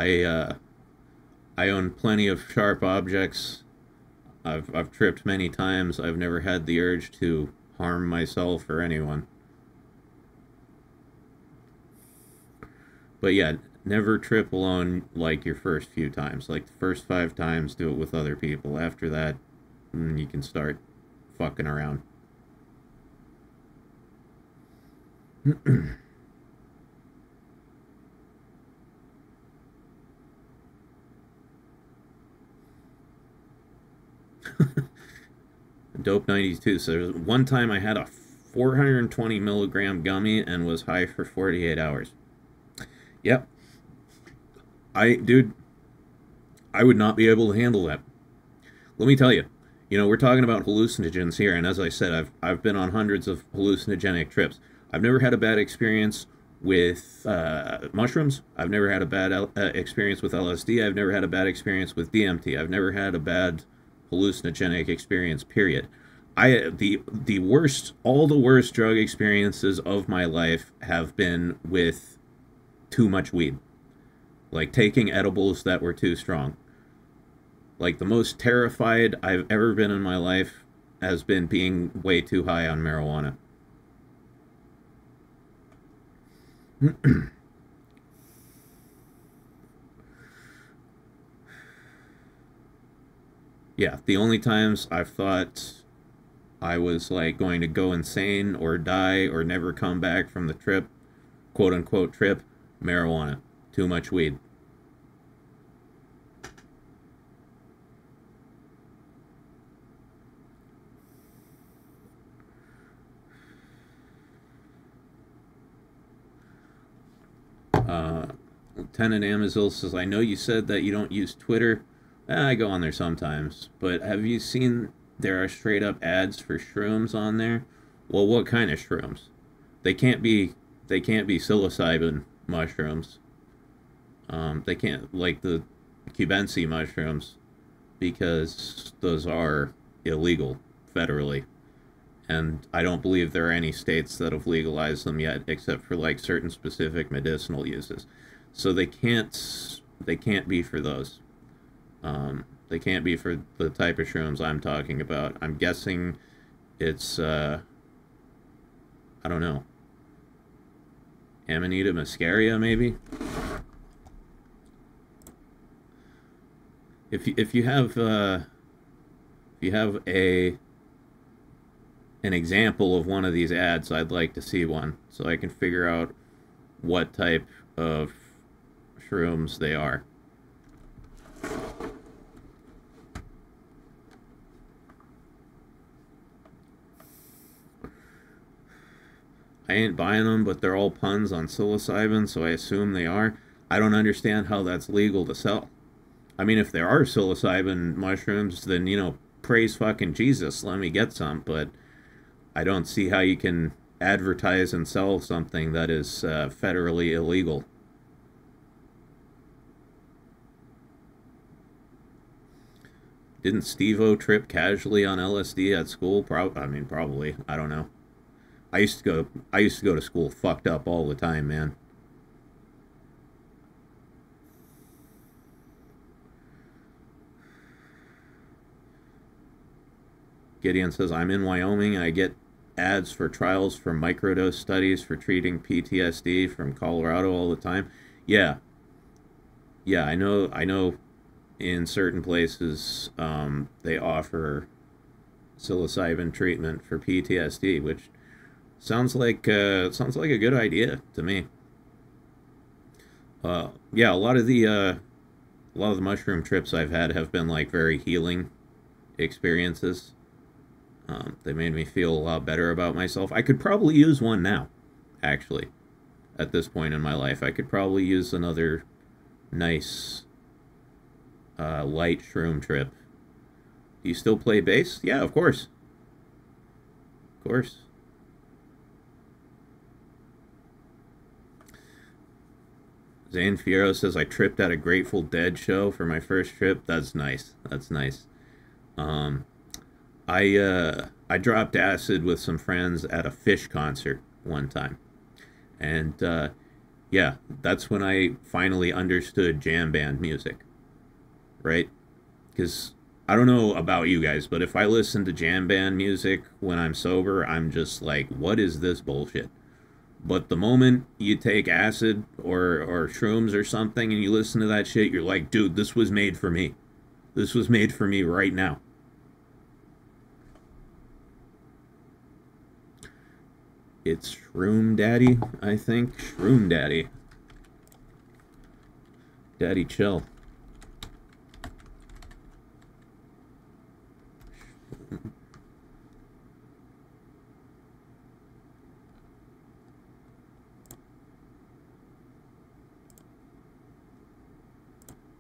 I I own plenty of sharp objects. I've tripped many times. I've never had the urge to harm myself or anyone. But yeah, never trip alone like your first few times. Like the first 5 times, do it with other people. After that, you can start fucking around. Dope 92 says, one time I had a 420 milligram gummy and was high for 48 hours. Yep. Dude, I would not be able to handle that. Let me tell you, we're talking about hallucinogens here, and as I said, I've been on hundreds of hallucinogenic trips. I've never had a bad experience with mushrooms. I've never had a bad experience with LSD. I've never had a bad experience with DMT. I've never had a bad hallucinogenic experience, period. The worst, all the worst drug experiences of my life have been with too much weed. Like taking edibles that were too strong. Like the most terrified I've ever been in my life has been being way too high on marijuana. Yeah, the only times I've thought I was like going to go insane or die or never come back from the trip, quote unquote trip, marijuana. Too much weed. Lieutenant Amazil says, I know you said that you don't use Twitter. I go on there sometimes, but have you seen there are straight up ads for shrooms on there? Well, what kind of shrooms? They can't be psilocybin mushrooms. They can't, like the cubensi mushrooms, because those are illegal federally. And I don't believe there are any states that have legalized them yet, except for like certain specific medicinal uses. So they can't be for those. They can't be for the type of shrooms I'm talking about. I'm guessing it's I don't know, Amanita muscaria maybe. If you have an example of one of these ads, I'd like to see one so I can figure out what type of shrooms they are. I ain't buying them, but they're all puns on psilocybin, so I assume they are. I don't understand how that's legal to sell. I mean, if there are psilocybin mushrooms, then, you know, praise fucking Jesus, let me get some, but I don't see how you can advertise and sell something that is federally illegal. Didn't Steve-O trip casually on LSD at school? Probably. I don't know. I used to go to school fucked up all the time, man. Gideon says, I'm in Wyoming and I get ads for trials for microdose studies for treating PTSD from Colorado all the time. Yeah. Yeah, I know in certain places they offer psilocybin treatment for PTSD, which sounds like a good idea to me. Yeah, a lot of the mushroom trips I've had have been like very healing experiences. They made me feel a lot better about myself. I could probably use one now, actually. At this point in my life, I could probably use another nice light shroom trip. Do you still play bass? Yeah, of course. Of course. Zane Fierro says, I tripped at a Grateful Dead show for my first trip. That's nice. That's nice. I dropped acid with some friends at a Fish concert one time. And, yeah, that's when I finally understood jam band music. Right? Because I don't know about you guys, but if I listen to jam band music when I'm sober, I'm just like, what is this bullshit? But the moment you take acid or shrooms or something and you listen to that shit, you're like, dude, this was made for me. This was made for me right now. It's Shroom Daddy, I think. Shroom Daddy. Daddy chill.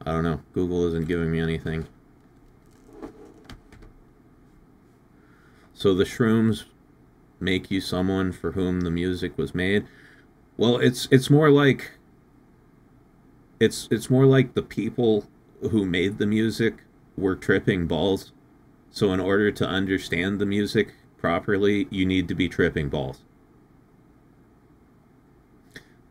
I don't know. Google isn't giving me anything. So the shrooms make you someone for whom the music was made. Well, it's more like it's more like the people who made the music were tripping balls. So in order to understand the music properly, you need to be tripping balls.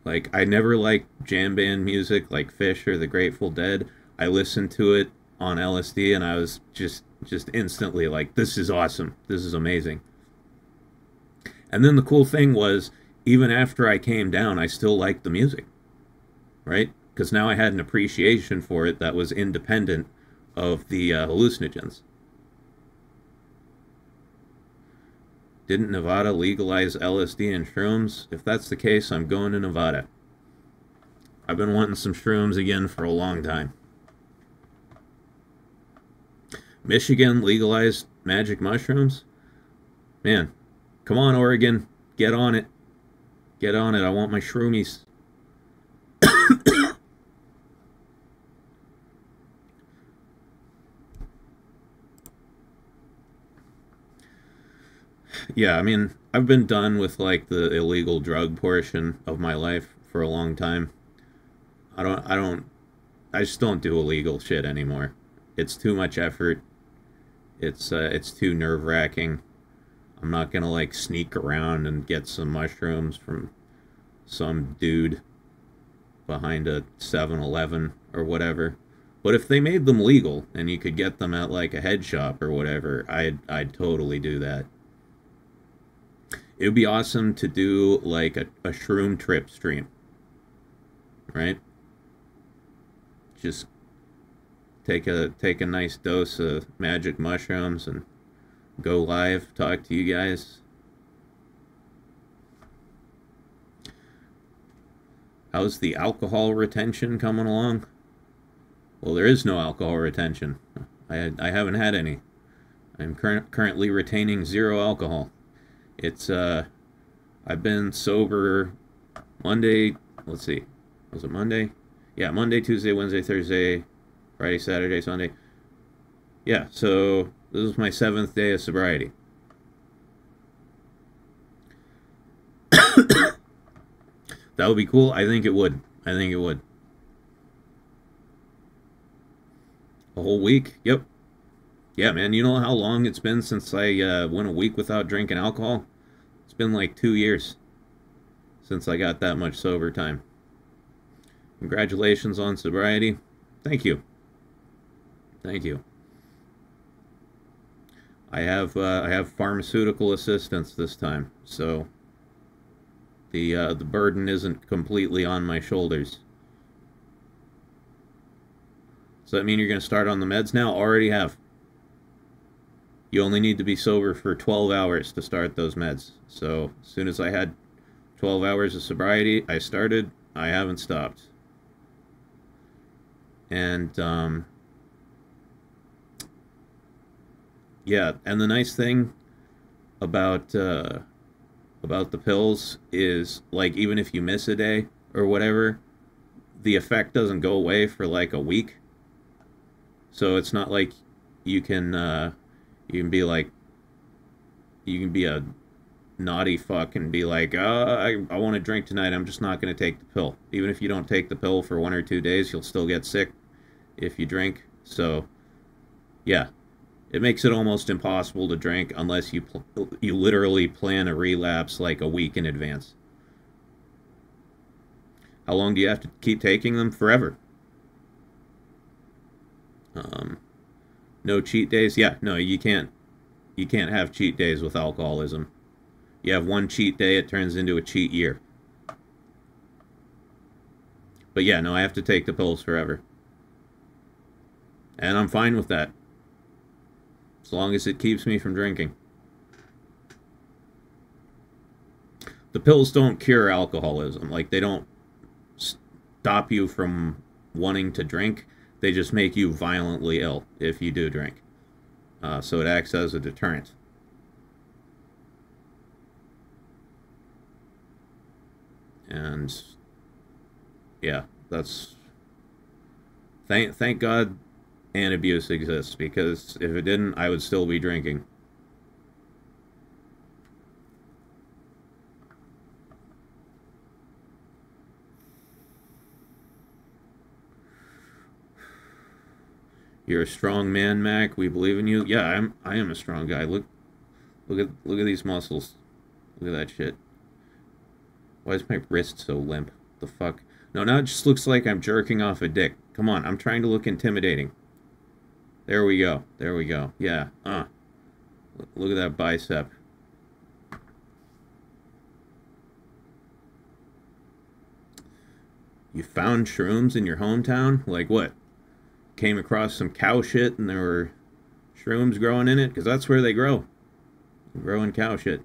Like, I never liked jam band music like Fish or the Grateful Dead. I listened to it on LSD and I was just instantly like, this is awesome. This is amazing. And then the cool thing was, even after I came down, I still liked the music. Right? Because now I had an appreciation for it that was independent of the hallucinogens. Didn't Nevada legalize LSD and shrooms? If that's the case, I'm going to Nevada. I've been wanting some shrooms again for a long time. Michigan legalized magic mushrooms? Man, come on, Oregon. Get on it. Get on it. I want my shroomies. Yeah, I mean, I've been done with, like, the illegal drug portion of my life for a long time. I just don't do illegal shit anymore. It's too much effort. It's too nerve-wracking. I'm not gonna, like, sneak around and get some mushrooms from some dude behind a 7-Eleven or whatever. But if they made them legal and you could get them at, like, a head shop or whatever, I'd totally do that. It would be awesome to do, like, a shroom trip stream. Right? Just take a nice dose of magic mushrooms and go live, talk to you guys. How's the alcohol retention coming along? Well, there is no alcohol retention. I haven't had any. I'm currently retaining 0 alcohol. It's, I I've been sober Monday, let's see, was it Monday? Yeah, Monday, Tuesday, Wednesday, Thursday, Friday, Saturday, Sunday. Yeah, so this is my 7th day of sobriety. That would be cool. I think it would. I think it would. A whole week? Yep. Yeah, man, you know how long it's been since I went a week without drinking alcohol? It's been like 2 years since I got that much sober time. Congratulations on sobriety. Thank you. Thank you. I have pharmaceutical assistance this time, so the burden isn't completely on my shoulders. So that mean you're going to start on the meds now? Already have. You only need to be sober for 12 hours to start those meds. So as soon as I had 12 hours of sobriety, I started. I haven't stopped. And yeah, and the nice thing about the pills is, like, even if you miss a day or whatever, the effect doesn't go away for like a week. So it's not like you can be like, you can be a naughty fuck and be like, I want to drink tonight, I'm just not going to take the pill. Even if you don't take the pill for 1 or 2 days, you'll still get sick if you drink. So yeah, it makes it almost impossible to drink unless you literally plan a relapse like a week in advance. How long do you have to keep taking them? Forever. No cheat days? Yeah, no, you can't have cheat days with alcoholism. You have one cheat day, it turns into a cheat year. But yeah, no, I have to take the pills forever. And I'm fine with that. As long as it keeps me from drinking. The pills don't cure alcoholism. Like, they don't stop you from wanting to drink. They just make you violently ill if you do drink. So it acts as a deterrent. And yeah, that's... Thank God abuse exists, because if it didn't, I would still be drinking. You're a strong man, Mac. We believe in you. Yeah, I am a strong guy. Look at these muscles. Look at that shit. Why is my wrist so limp? The fuck? No, now it just looks like I'm jerking off a dick. Come on, I'm trying to look intimidating. There we go. There we go. Yeah. Look at that bicep. You found shrooms in your hometown? Like what? Came across some cow shit and there were shrooms growing in it? Because that's where they grow. They grow in cow shit.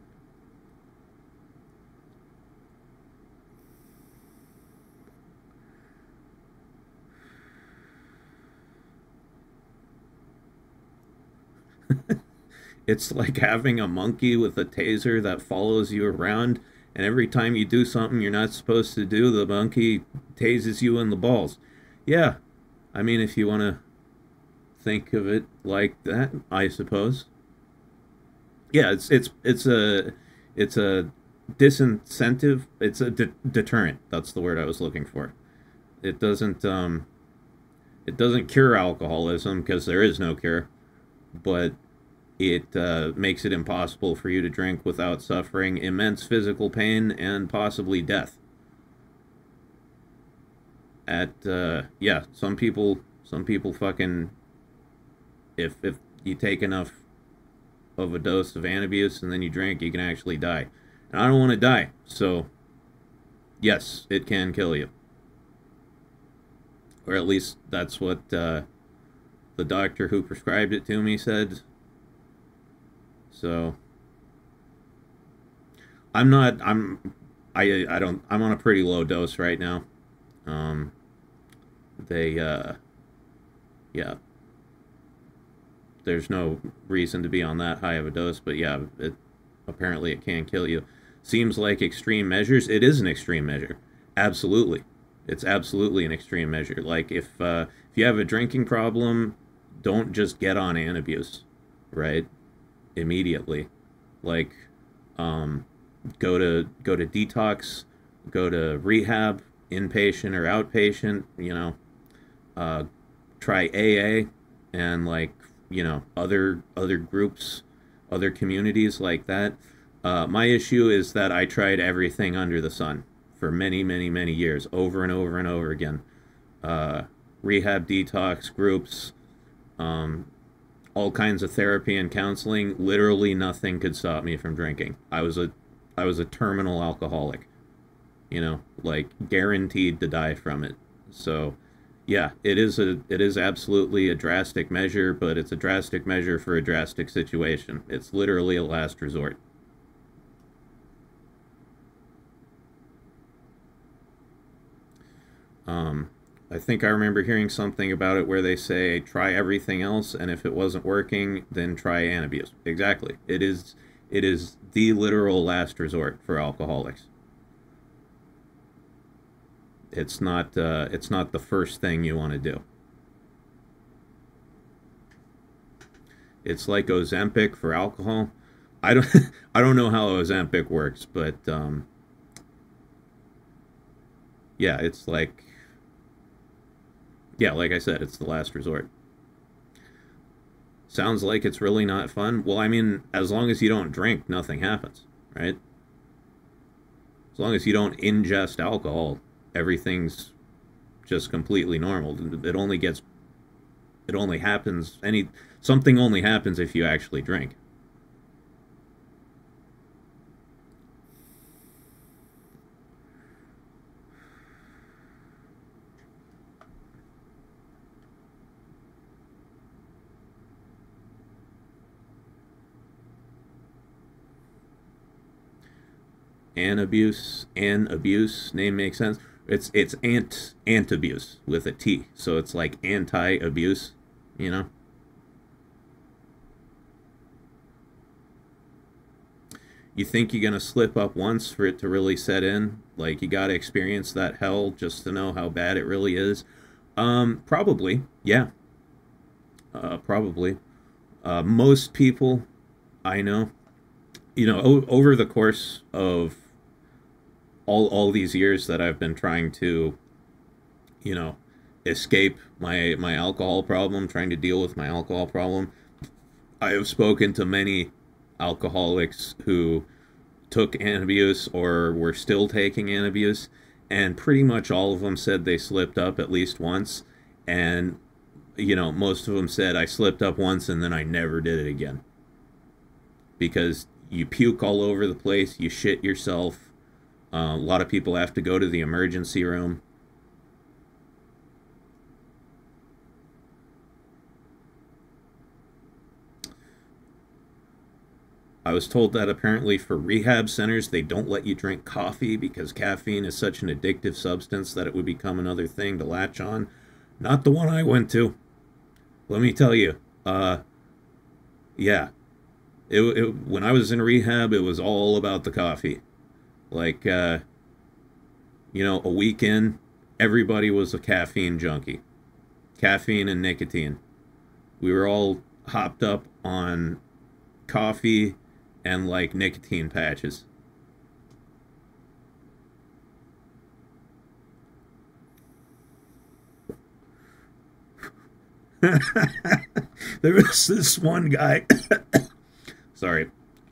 It's like having a monkey with a taser that follows you around, and every time you do something you're not supposed to do, the monkey tases you in the balls. Yeah, I mean, if you want to think of it like that, I suppose. Yeah, it's a disincentive. It's a deterrent. That's the word I was looking for. It doesn't cure alcoholism, because there is no cure, but it makes it impossible for you to drink without suffering immense physical pain and possibly death. Yeah, some people fucking, if you take enough of a dose of Antabuse and then you drink, you can actually die. And I don't want to die, so yes, it can kill you. Or at least that's what the doctor who prescribed it to me said. So I'm on a pretty low dose right now. Yeah, there's no reason to be on that high of a dose, but yeah, apparently it can kill you. seems like extreme measures. It is an extreme measure. Absolutely. It's absolutely an extreme measure. Like, if you have a drinking problem, don't just get on Antabuse, right? Immediately. Like, go to detox, go to rehab, inpatient or outpatient, you know, try AA and, like, you know, other groups, other communities like that. My issue is that I tried everything under the sun for many, many, many years, over and over and over again. Rehab, detox, groups, all kinds of therapy and counseling. Literally nothing could stop me from drinking. I was a terminal alcoholic, you know, like guaranteed to die from it. So yeah, it is absolutely a drastic measure, but it's a drastic measure for a drastic situation. It's literally a last resort. I think I remember hearing something about it where they say try everything else, and if it wasn't working, then try Antabuse. Exactly. It is the literal last resort for alcoholics. It's not the first thing you want to do. It's like Ozempic for alcohol. I don't know how Ozempic works, but yeah, it's like, yeah, like I said, it's the last resort. Sounds like it's really not fun. Well, I mean, as long as you don't drink, nothing happens, right? As long as you don't ingest alcohol, everything's just completely normal. It only happens, something only happens if you actually drink. Antabuse, abuse, name makes sense. It's Antabuse with a T, so it's like anti-abuse, you know. You think you're gonna slip up once for it to really set in? Like, you gotta experience that hell just to know how bad it really is? Probably, yeah. Probably. Most people I know, you know, over the course of all these years that I've been trying to, you know, escape my alcohol problem, trying to deal with my alcohol problem, I have spoken to many alcoholics who took Antabuse or were still taking Antabuse, and pretty much all of them said they slipped up at least once, and, you know, most of them said, I slipped up once and then I never did it again. Because you puke all over the place, you shit yourself. A lot of people have to go to the emergency room. I was told that apparently for rehab centers, they don't let you drink coffee because caffeine is such an addictive substance that it would become another thing to latch on. Not the one I went to. Let me tell you. Yeah. When I was in rehab, it was all about the coffee. Like, you know, a weekend, everybody was a caffeine junkie. Caffeine and nicotine. We were all hopped up on coffee and, like, nicotine patches. There was this one guy... Sorry,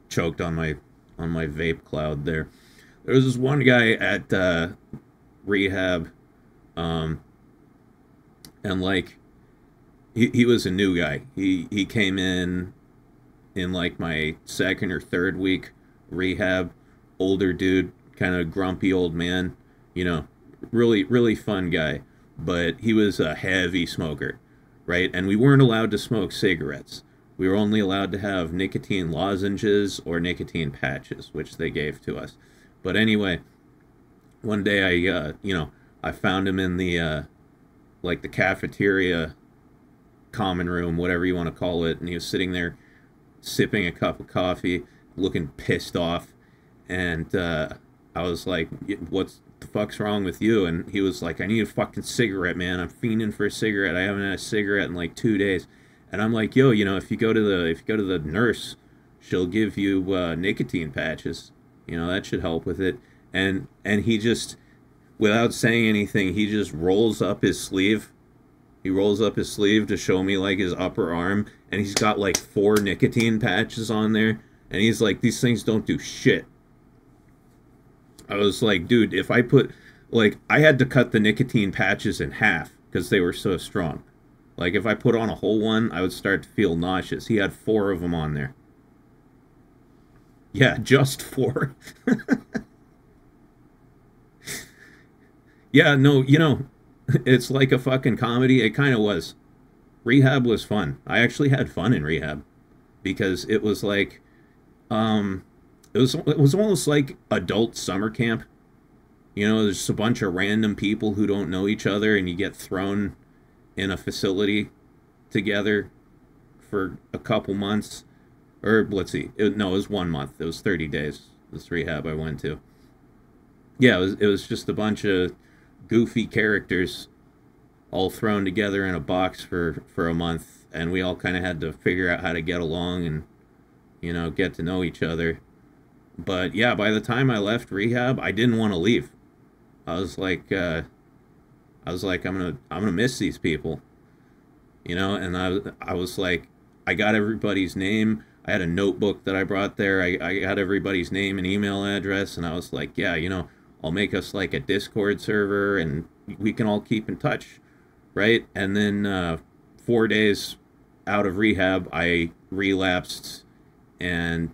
choked on my vape cloud there. There was this one guy at rehab, and, like, he was a new guy. He came in like my second or third week rehab. Older dude, kind of grumpy old man, you know, really, really fun guy. But he was a heavy smoker, right? And we weren't allowed to smoke cigarettes. We were only allowed to have nicotine lozenges or nicotine patches, which they gave to us. But anyway, one day I, you know, I found him in the, like the cafeteria, common room, whatever you want to call it, and he was sitting there sipping a cup of coffee, looking pissed off, And I was like, what the fuck's wrong with you? And he was like, I need a fucking cigarette, man. I'm fiending for a cigarette. I haven't had a cigarette in like 2 days. And I'm like, yo, you know, if you go to the nurse, she'll give you nicotine patches. You know, that should help with it. And he just, without saying anything, he just rolls up his sleeve. He rolls up his sleeve to show me like his upper arm, and he's got like 4 nicotine patches on there. And he's like, these things don't do shit. I was like, dude, if I put, like, I had to cut the nicotine patches in half because they were so strong. Like, if I put on a whole one, I would start to feel nauseous. He had 4 of them on there. Yeah, just 4. Yeah, no, you know, it's like a fucking comedy. It kind of was. Rehab was fun. I actually had fun in rehab because it was like, it was almost like adult summer camp. You know, there's a bunch of random people who don't know each other, and you get thrown in a facility together for a couple months. Or, let's see, no, it was 1 month. It was 30 days, this rehab I went to. Yeah, it was just a bunch of goofy characters all thrown together in a box for a month, and we all kind of had to figure out how to get along and, you know, get to know each other. But yeah, by the time I left rehab, I didn't want to leave. I was like, I'm gonna miss these people, you know. And I was like, I got everybody's name. I had a notebook that I brought there. I got everybody's name and email address, and I was like, yeah, you know, I'll make us like a Discord server, and we can all keep in touch, right? And then 4 days out of rehab, I relapsed and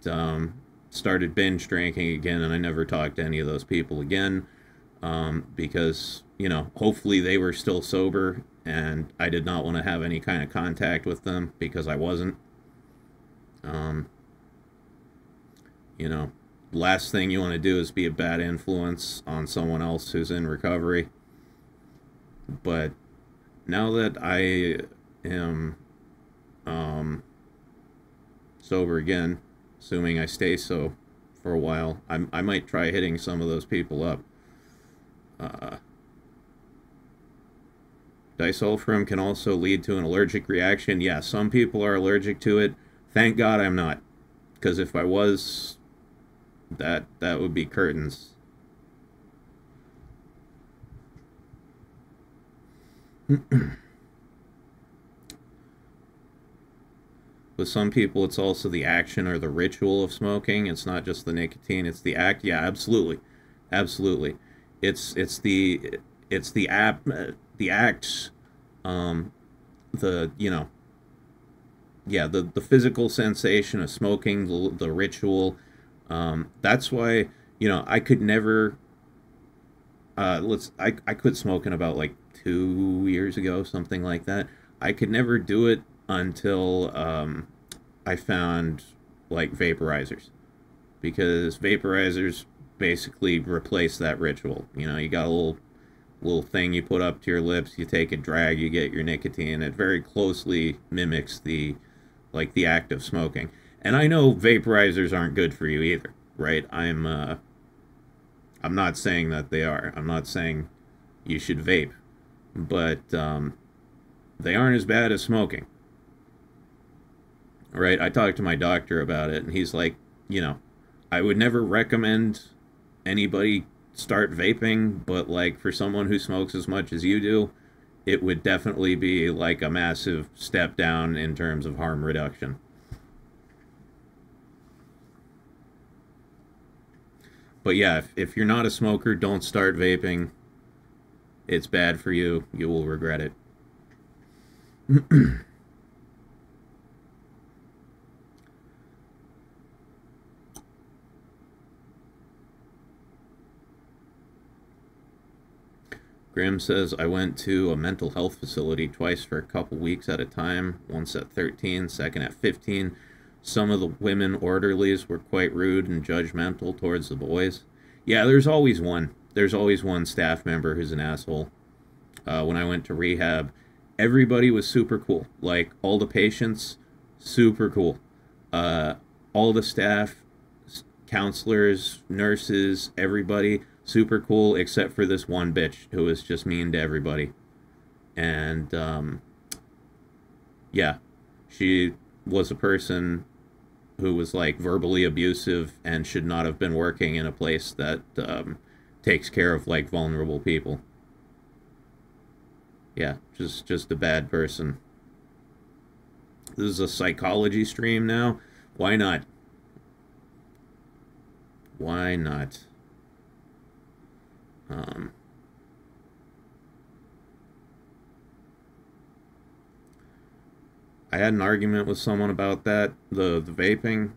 started binge drinking again, and I never talked to any of those people again because, you know, hopefully they were still sober, and I did not want to have any kind of contact with them because I wasn't. You know, last thing you want to do is be a bad influence on someone else who's in recovery. But now that I am sober again, assuming I stay so for a while, I might try hitting some of those people up. Disulfiram can also lead to an allergic reaction. Yeah, some people are allergic to it. Thank God I'm not, because if I was, that would be curtains. With some people, it's also the action or the ritual of smoking. It's not just the nicotine; it's the act. Yeah, absolutely, absolutely. It's the acts, the, you know, yeah, the physical sensation of smoking, the ritual. That's why, you know, I could never. I quit smoking about like 2 years ago, something like that. I could never do it until I found like vaporizers, because vaporizers basically replace that ritual. You know, you got a little thing you put up to your lips, you take a drag, you get your nicotine. It very closely mimics the act of smoking. And I know vaporizers aren't good for you either, right? I'm not saying that they are. I'm not saying you should vape, but they aren't as bad as smoking. Right? I talked to my doctor about it, and he's like, you know, I would never recommend anybody start vaping, but like for someone who smokes as much as you do, it would definitely be like a massive step down in terms of harm reduction. But yeah, if you're not a smoker, don't start vaping. It's bad for you. You will regret it. Grim says, I went to a mental health facility twice for a couple weeks at a time, once at 13, second at 15. Some of the women orderlies were quite rude and judgmental towards the boys. Yeah, there's always one. There's always one staff member who's an asshole. When I went to rehab, everybody was super cool. Like, all the patients, super cool. All the staff, counselors, nurses, everybody, super cool, except for this one bitch who was just mean to everybody. And, yeah, she was a person who was, like, verbally abusive and should not have been working in a place that, takes care of, like, vulnerable people. Yeah, just a bad person. This is a psychology stream now. Why not? Why not? I had an argument with someone about that, the vaping,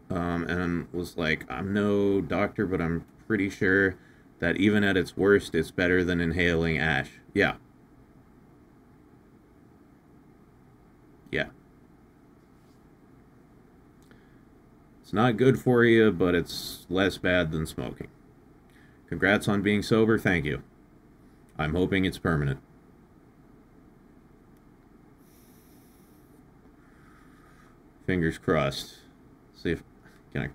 and was like, I'm no doctor, but I'm pretty sure that even at its worst, it's better than inhaling ash. Yeah. Yeah. It's not good for you, but it's less bad than smoking. Congrats on being sober, thank you. I'm hoping it's permanent. Fingers crossed. See if I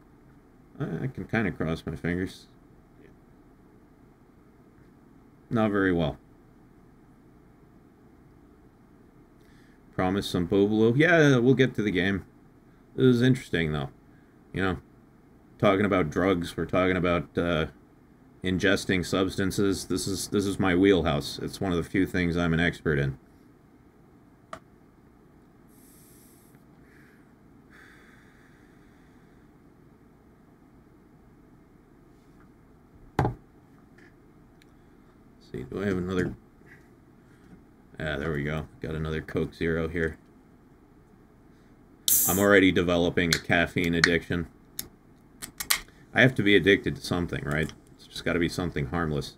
can kind of cross my fingers. Not very well. Promise some Boobaloo. Yeah, we'll get to the game. This is interesting, though. You know, talking about drugs, we're talking about ingesting substances. This is my wheelhouse. It's one of the few things I'm an expert in. See, do I have another? Ah, there we go. Got another Coke Zero here. I'm already developing a caffeine addiction. I have to be addicted to something, right? It's just got to be something harmless.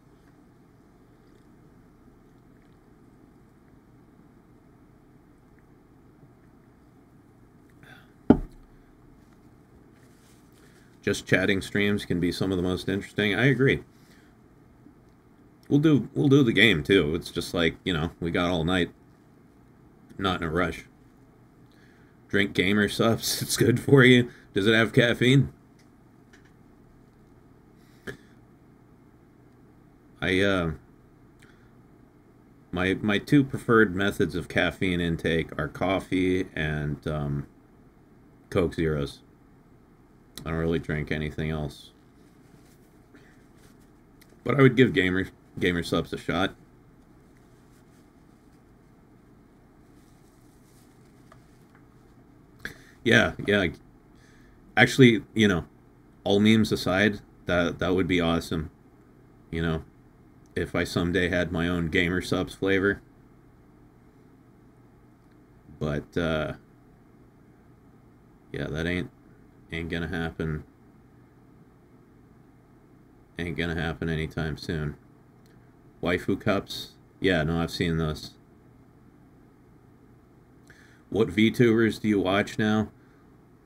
Just chatting streams can be some of the most interesting. I agree. We'll do the game too. It's just like, you know, we got all night. Not in a rush. Drink gamer subs. It's good for you. Does it have caffeine? My two preferred methods of caffeine intake are coffee and Coke Zeros. I don't really drink anything else. But I would give gamer subs a shot. Yeah. Actually, you know, all memes aside, that would be awesome. You know, if I someday had my own gamer subs flavor. But yeah, that ain't gonna happen. Ain't gonna happen anytime soon. Waifu cups? Yeah, no, I've seen those. What VTubers do you watch now?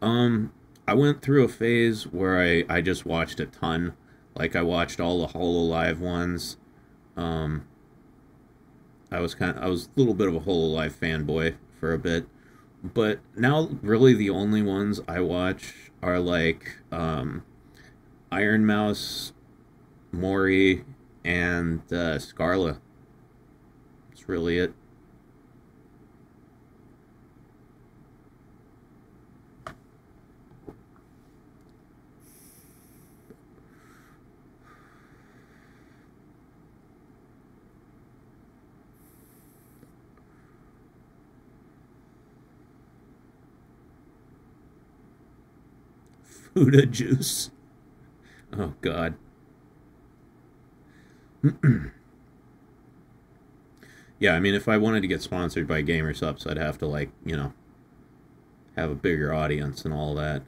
I went through a phase where I just watched a ton. Like, I watched all the HoloLive ones. I was a little bit of a HoloLive fanboy for a bit. But now, really, the only ones I watch are, like, Iron Mouse, Mori, and Scarla. That's really it. Fuda juice. Oh, God. Yeah, I mean, if I wanted to get sponsored by Gamer Subs, I'd have to, like, you know, have a bigger audience and all that.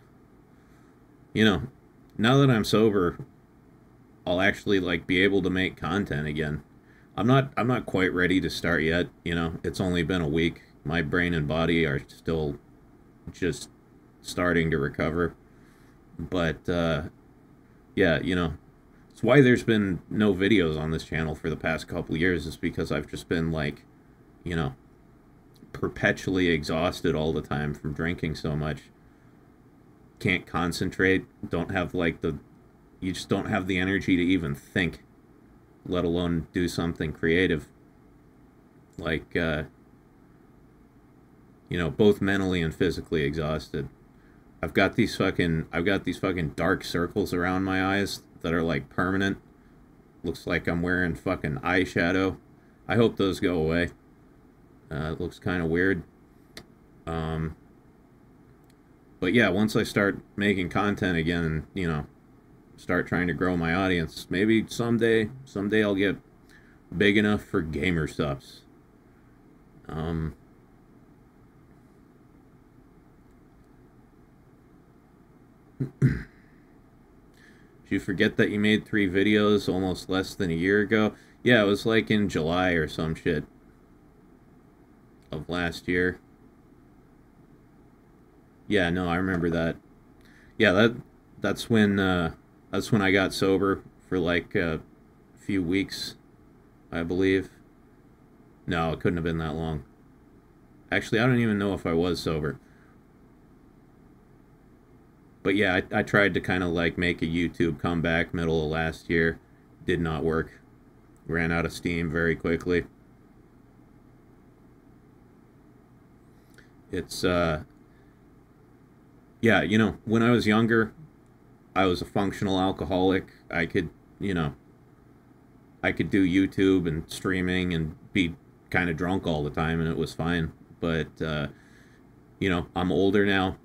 You know, now that I'm sober, I'll actually, like, be able to make content again. I'm not quite ready to start yet, you know. It's only been a week. My brain and body are still just starting to recover. But, yeah, you know, it's why there's been no videos on this channel for the past couple of years, is because I've just been, like, you know, perpetually exhausted all the time from drinking so much. can't concentrate, don't have like you just don't have the energy to even think, let alone do something creative. Like, you know, both mentally and physically exhausted. I've got these fucking dark circles around my eyes that are like permanent. Looks like I'm wearing fucking eyeshadow. I hope those go away. It looks kind of weird. But yeah, once I start making content again and, you know, start trying to grow my audience, maybe someday I'll get big enough for gamer subs. Did you forget that you made 3 videos almost less than a year ago? Yeah, it was like in July or some shit of last year. Yeah, no, I remember that. Yeah, that's when I got sober for like a few weeks, I believe. No, it couldn't have been that long. Actually, I don't even know if I was sober. But yeah, I tried to kind of like make a YouTube comeback middle of last year. Did not work. Ran out of steam very quickly. It's, yeah, you know, when I was younger, I was a functional alcoholic. I could, you know, I could do YouTube and streaming and be kind of drunk all the time and it was fine. But, you know, I'm older now.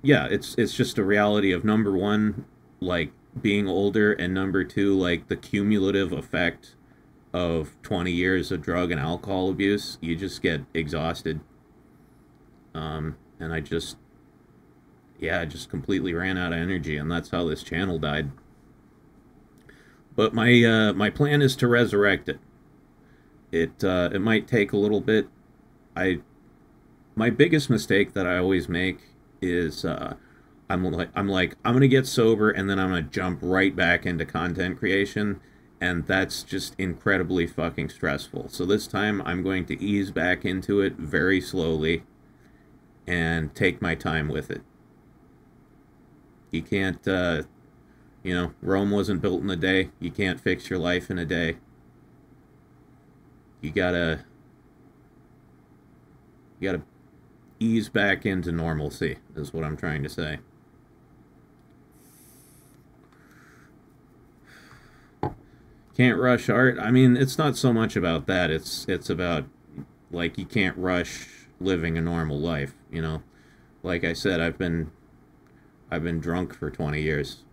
Yeah, it's just a reality of, number one, like being older, and number two, like the cumulative effect of 20 years of drug and alcohol abuse. You just get exhausted. And I just completely ran out of energy, and that's how this channel died. But my plan is to resurrect it. It might take a little bit. My biggest mistake that I always make is I'm gonna get sober and then I'm gonna jump right back into content creation, and that's just incredibly fucking stressful. So this time I'm going to ease back into it very slowly and take my time with it. You can't, you know, Rome wasn't built in a day. You can't fix your life in a day. You gotta ease back into normalcy, is what I'm trying to say. Can't rush art. I mean, it's not so much about that. It's about, like, you can't rush living a normal life, you know? Like I said, I've been drunk for 20 years.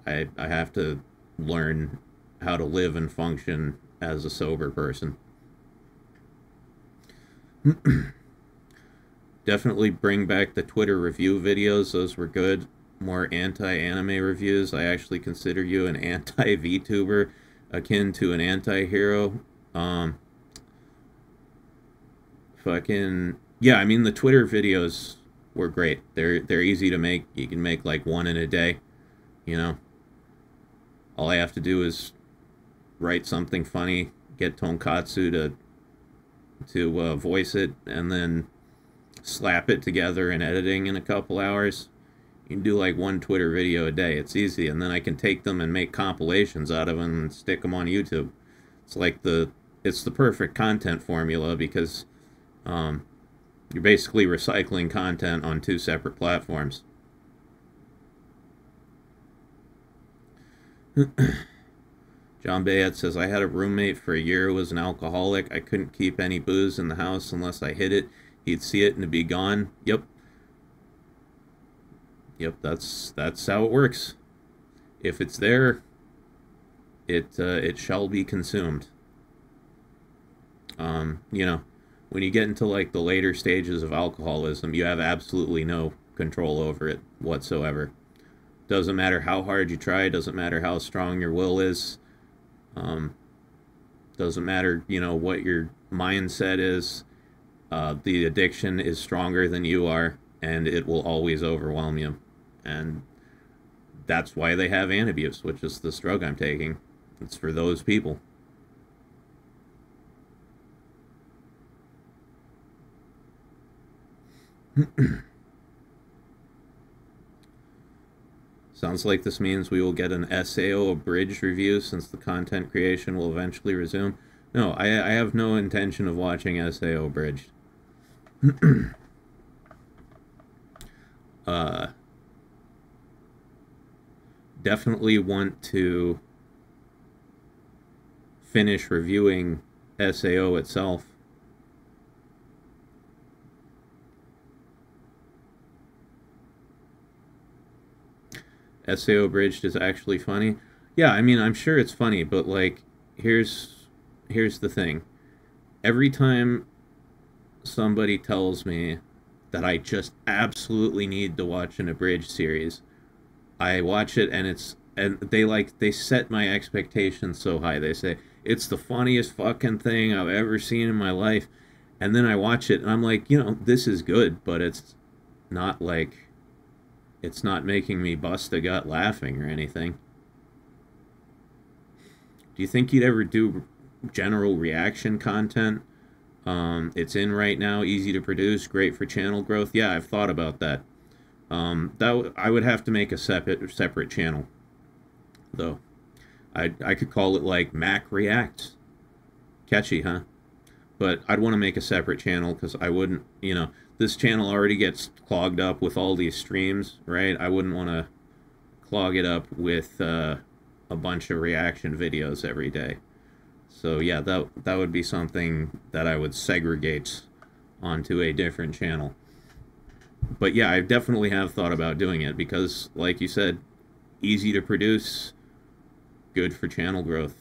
I have to learn how to live and function as a sober person. Definitely bring back the Twitter review videos. Those were good. More anti-anime reviews. I actually consider you an anti-VTuber, akin to an anti-hero. Fucking yeah, I mean, the Twitter videos were great. They're easy to make. You can make like one in a day, you know. All I have to do is write something funny, get Tonkatsu to voice it, and then slap it together in editing in a couple hours. You can do like one Twitter video a day. It's easy, and then I can take them and make compilations out of them and stick them on YouTube. It's like it's the perfect content formula, because you're basically recycling content on 2 separate platforms. John Bayet says, I had a roommate for a year who was an alcoholic. I couldn't keep any booze in the house unless I hid it. He'd see it and it'd be gone. Yep. Yep, that's how it works. If it's there, it shall be consumed. You know, when you get into like the later stages of alcoholism, you have absolutely no control over it whatsoever. Doesn't matter how hard you try, doesn't matter how strong your will is, doesn't matter, you know, what your mindset is. The addiction is stronger than you are, and it will always overwhelm you. And that's why they have antabuse, which is this drug I'm taking. It's for those people. Sounds like this means we will get an SAO abridged review since the content creation will eventually resume. No, I have no intention of watching SAO abridged. Definitely want to finish reviewing SAO itself. SAO abridged is actually funny. Yeah, I mean, I'm sure it's funny, but like, here's the thing. Every time somebody tells me that I just absolutely need to watch an abridged series, I watch it and they set my expectations so high. They say it's the funniest fucking thing I've ever seen in my life, and then I watch it and I'm like, you know, this is good, but it's not like, it's not making me bust a gut laughing or anything. Do you think you'd ever do general reaction content? It's in right now, easy to produce, great for channel growth. Yeah, I've thought about that. I would have to make a separate channel, though. I could call it like Mac Reacts. Catchy, huh? But I'd want to make a separate channel because I wouldn't, you know, this channel already gets clogged up with all these streams, right? I wouldn't want to clog it up with a bunch of reaction videos every day. So yeah, that would be something that I would segregate onto a different channel. But yeah, I definitely have thought about doing it because, like you said, easy to produce, good for channel growth.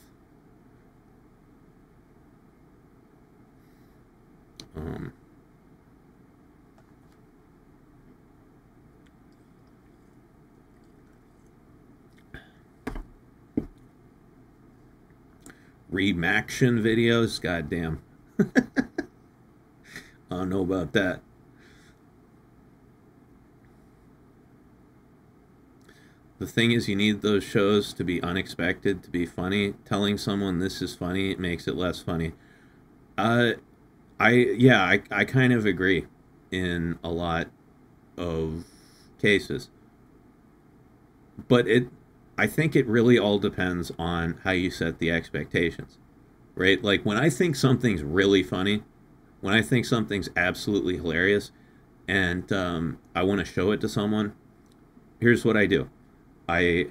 Remaction videos, goddamn. I don't know about that. The thing is, you need those shows to be unexpected, to be funny. Telling someone this is funny makes it less funny. I kind of agree in a lot of cases. But I think it really all depends on how you set the expectations, right? Like when I think something's really funny, when I think something's absolutely hilarious, and I want to show it to someone, here's what I do. I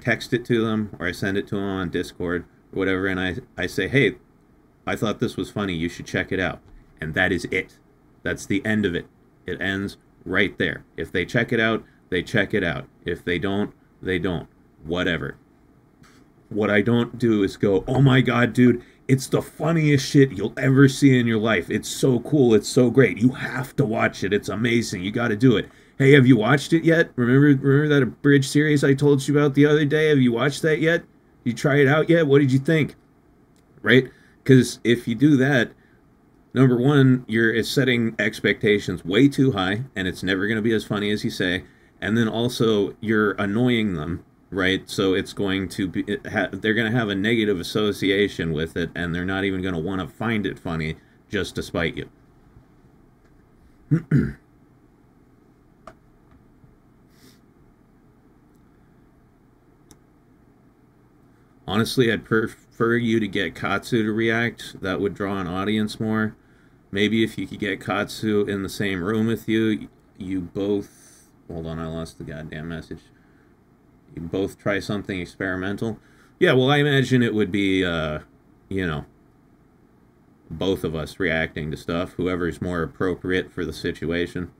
text it to them, or I send it to them on Discord or whatever, and I say, hey, I thought this was funny, you should check it out. And that is it. That's the end of it. It ends right there. If they check it out, they check it out. If they don't, they don't. Whatever. What I don't do is go, oh my god, dude, it's the funniest shit you'll ever see in your life. It's so cool. It's so great. You have to watch it. It's amazing. You got to do it. Hey, have you watched it yet? Remember that abridged series I told you about the other day? Have you watched that yet? You try it out yet? What did you think? Right? Because if you do that, number one, you're setting expectations way too high, and it's never going to be as funny as you say. And then also, you're annoying them, right? So it's going to be, they're going to have a negative association with it, and they're not even going to want to find it funny just to spite you. Honestly, I'd prefer you to get Katsu to react. That would draw an audience more. Maybe if you could get Katsu in the same room with you, you both... Hold on, I lost the goddamn message. You both try something experimental. Yeah, well, I imagine it would be, you know, both of us reacting to stuff. Whoever's more appropriate for the situation.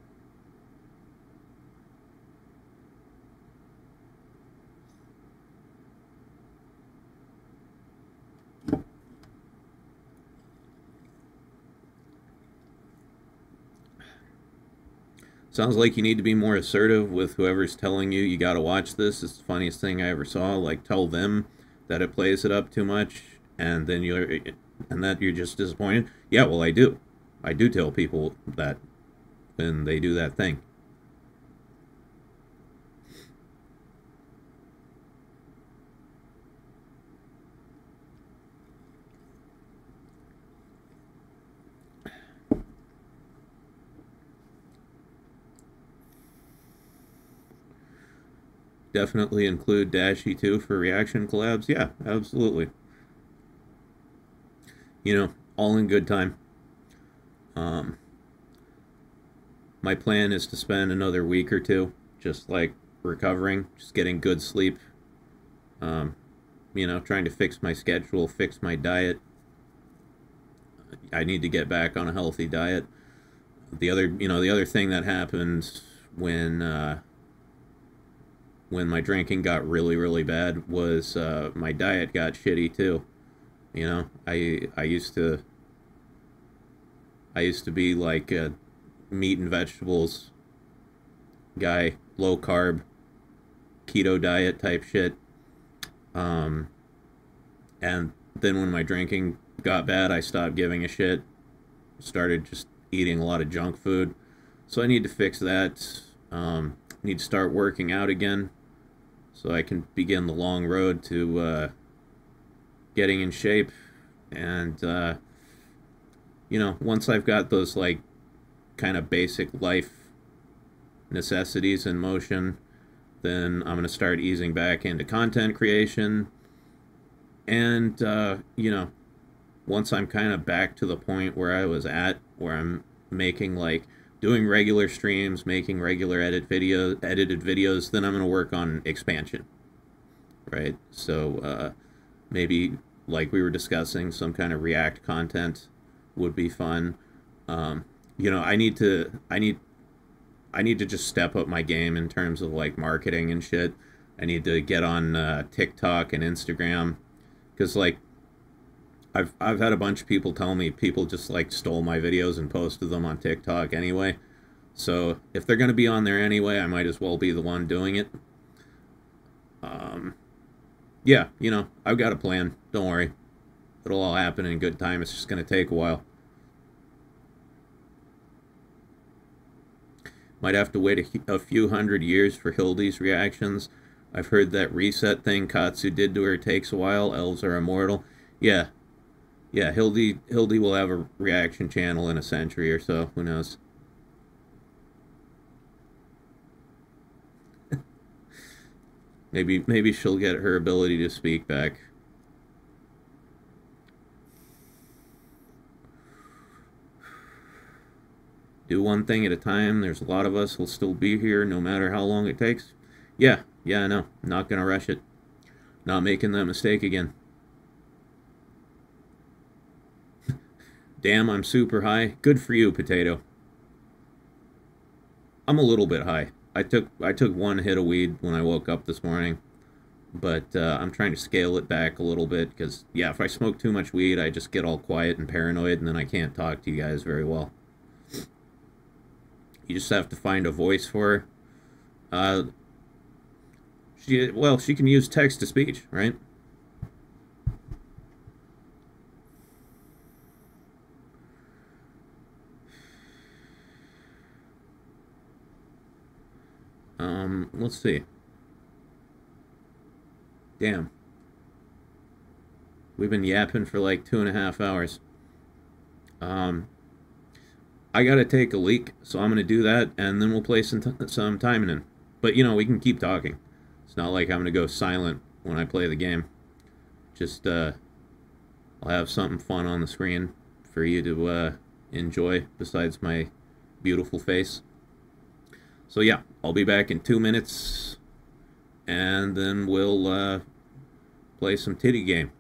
Sounds like you need to be more assertive with whoever's telling you you gotta watch this. It's the funniest thing I ever saw. Like, tell them that it plays it up too much, and then that you're just disappointed. Yeah, well, I do. I do tell people that when they do that thing. definitely include Dashie too for reaction collabs. Yeah, absolutely. You know, all in good time. My plan is to spend another week or two just like recovering, just getting good sleep. You know, trying to fix my schedule, fix my diet. I need to get back on a healthy diet. The other thing that happened when my drinking got really, really bad was my diet got shitty too. You know, I used to be like a meat and vegetables guy, low carb, keto diet type shit. And then when my drinking got bad, I stopped giving a shit. Started just eating a lot of junk food. So I need to fix that. Need to start working out again so I can begin the long road to getting in shape. And, you know, once I've got those, like, kind of basic life necessities in motion, then I'm going to start easing back into content creation. And, you know, once I'm kind of back to the point where I was at, where I'm making, like, doing regular streams, making regular edited videos, then I'm going to work on expansion, right? So, maybe, like we were discussing, some kind of React content would be fun. You know, I need to just step up my game in terms of, like, marketing and shit. I need to get on TikTok and Instagram, because, like, I've had a bunch of people tell me people just, like, stole my videos and posted them on TikTok anyway. So if they're going to be on there anyway, I might as well be the one doing it. Yeah, you know, I've got a plan. Don't worry. It'll all happen in good time. It's just going to take a while. Might have to wait a few hundred years for Hildy's reactions. I've heard that reset thing Katsu did to her takes a while. Elves are immortal. Yeah. Yeah, Hildy will have a reaction channel in a century or so. Who knows? Maybe she'll get her ability to speak back. Do one thing at a time. There's a lot of us who'll still be here no matter how long it takes. Yeah, I know. Not gonna rush it. Not making that mistake again. Damn, I'm super high. Good for you, Potato. I'm a little bit high. I took one hit of weed when I woke up this morning, but I'm trying to scale it back a little bit because, yeah, if I smoke too much weed, I just get all quiet and paranoid, and then I can't talk to you guys very well. You just have to find a voice for her. She can use text-to-speech, right? Let's see. Damn. We've been yapping for like 2.5 hours. I gotta take a leak, so I'm gonna do that, and then we'll play some Taimanin. But, you know, we can keep talking. It's not like I'm gonna go silent when I play the game. Just, I'll have something fun on the screen for you to enjoy besides my beautiful face. So yeah, I'll be back in 2 minutes, and then we'll play some titty game.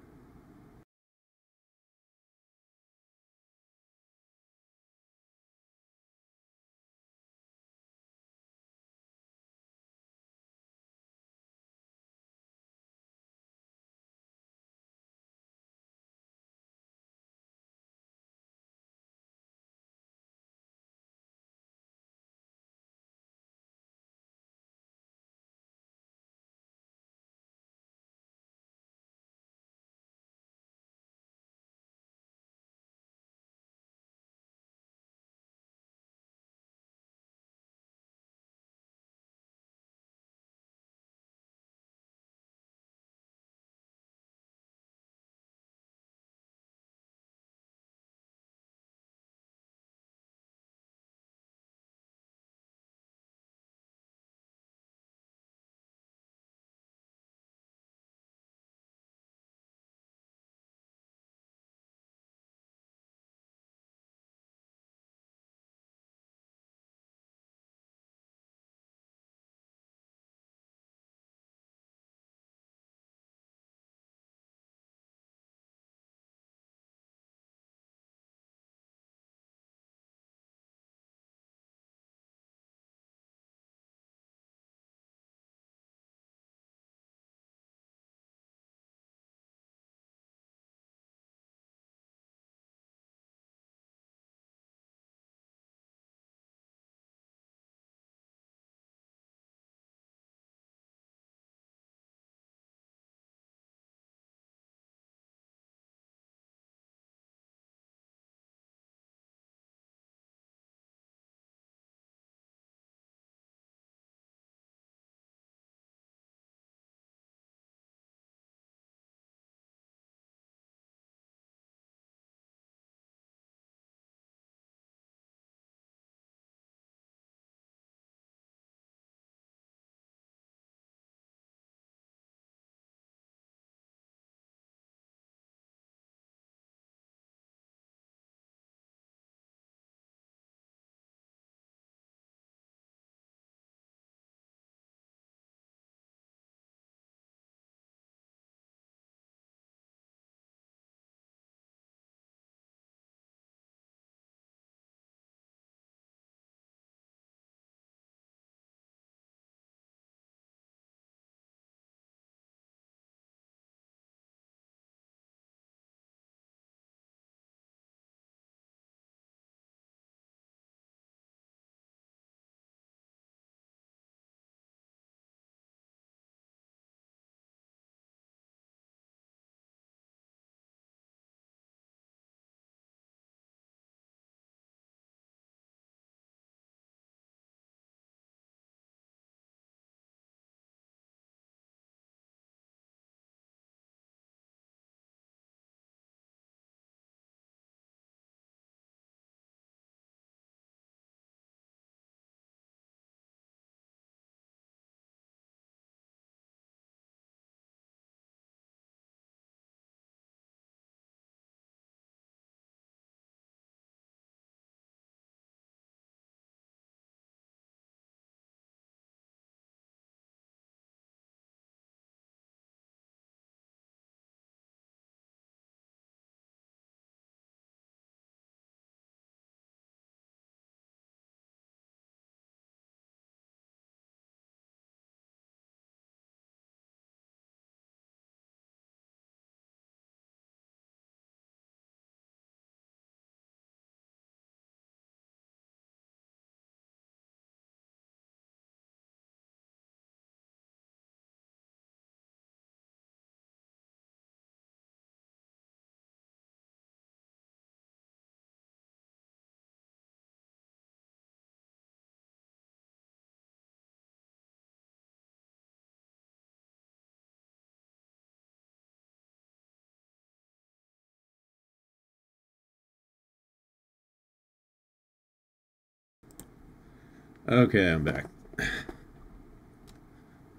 Okay, I'm back.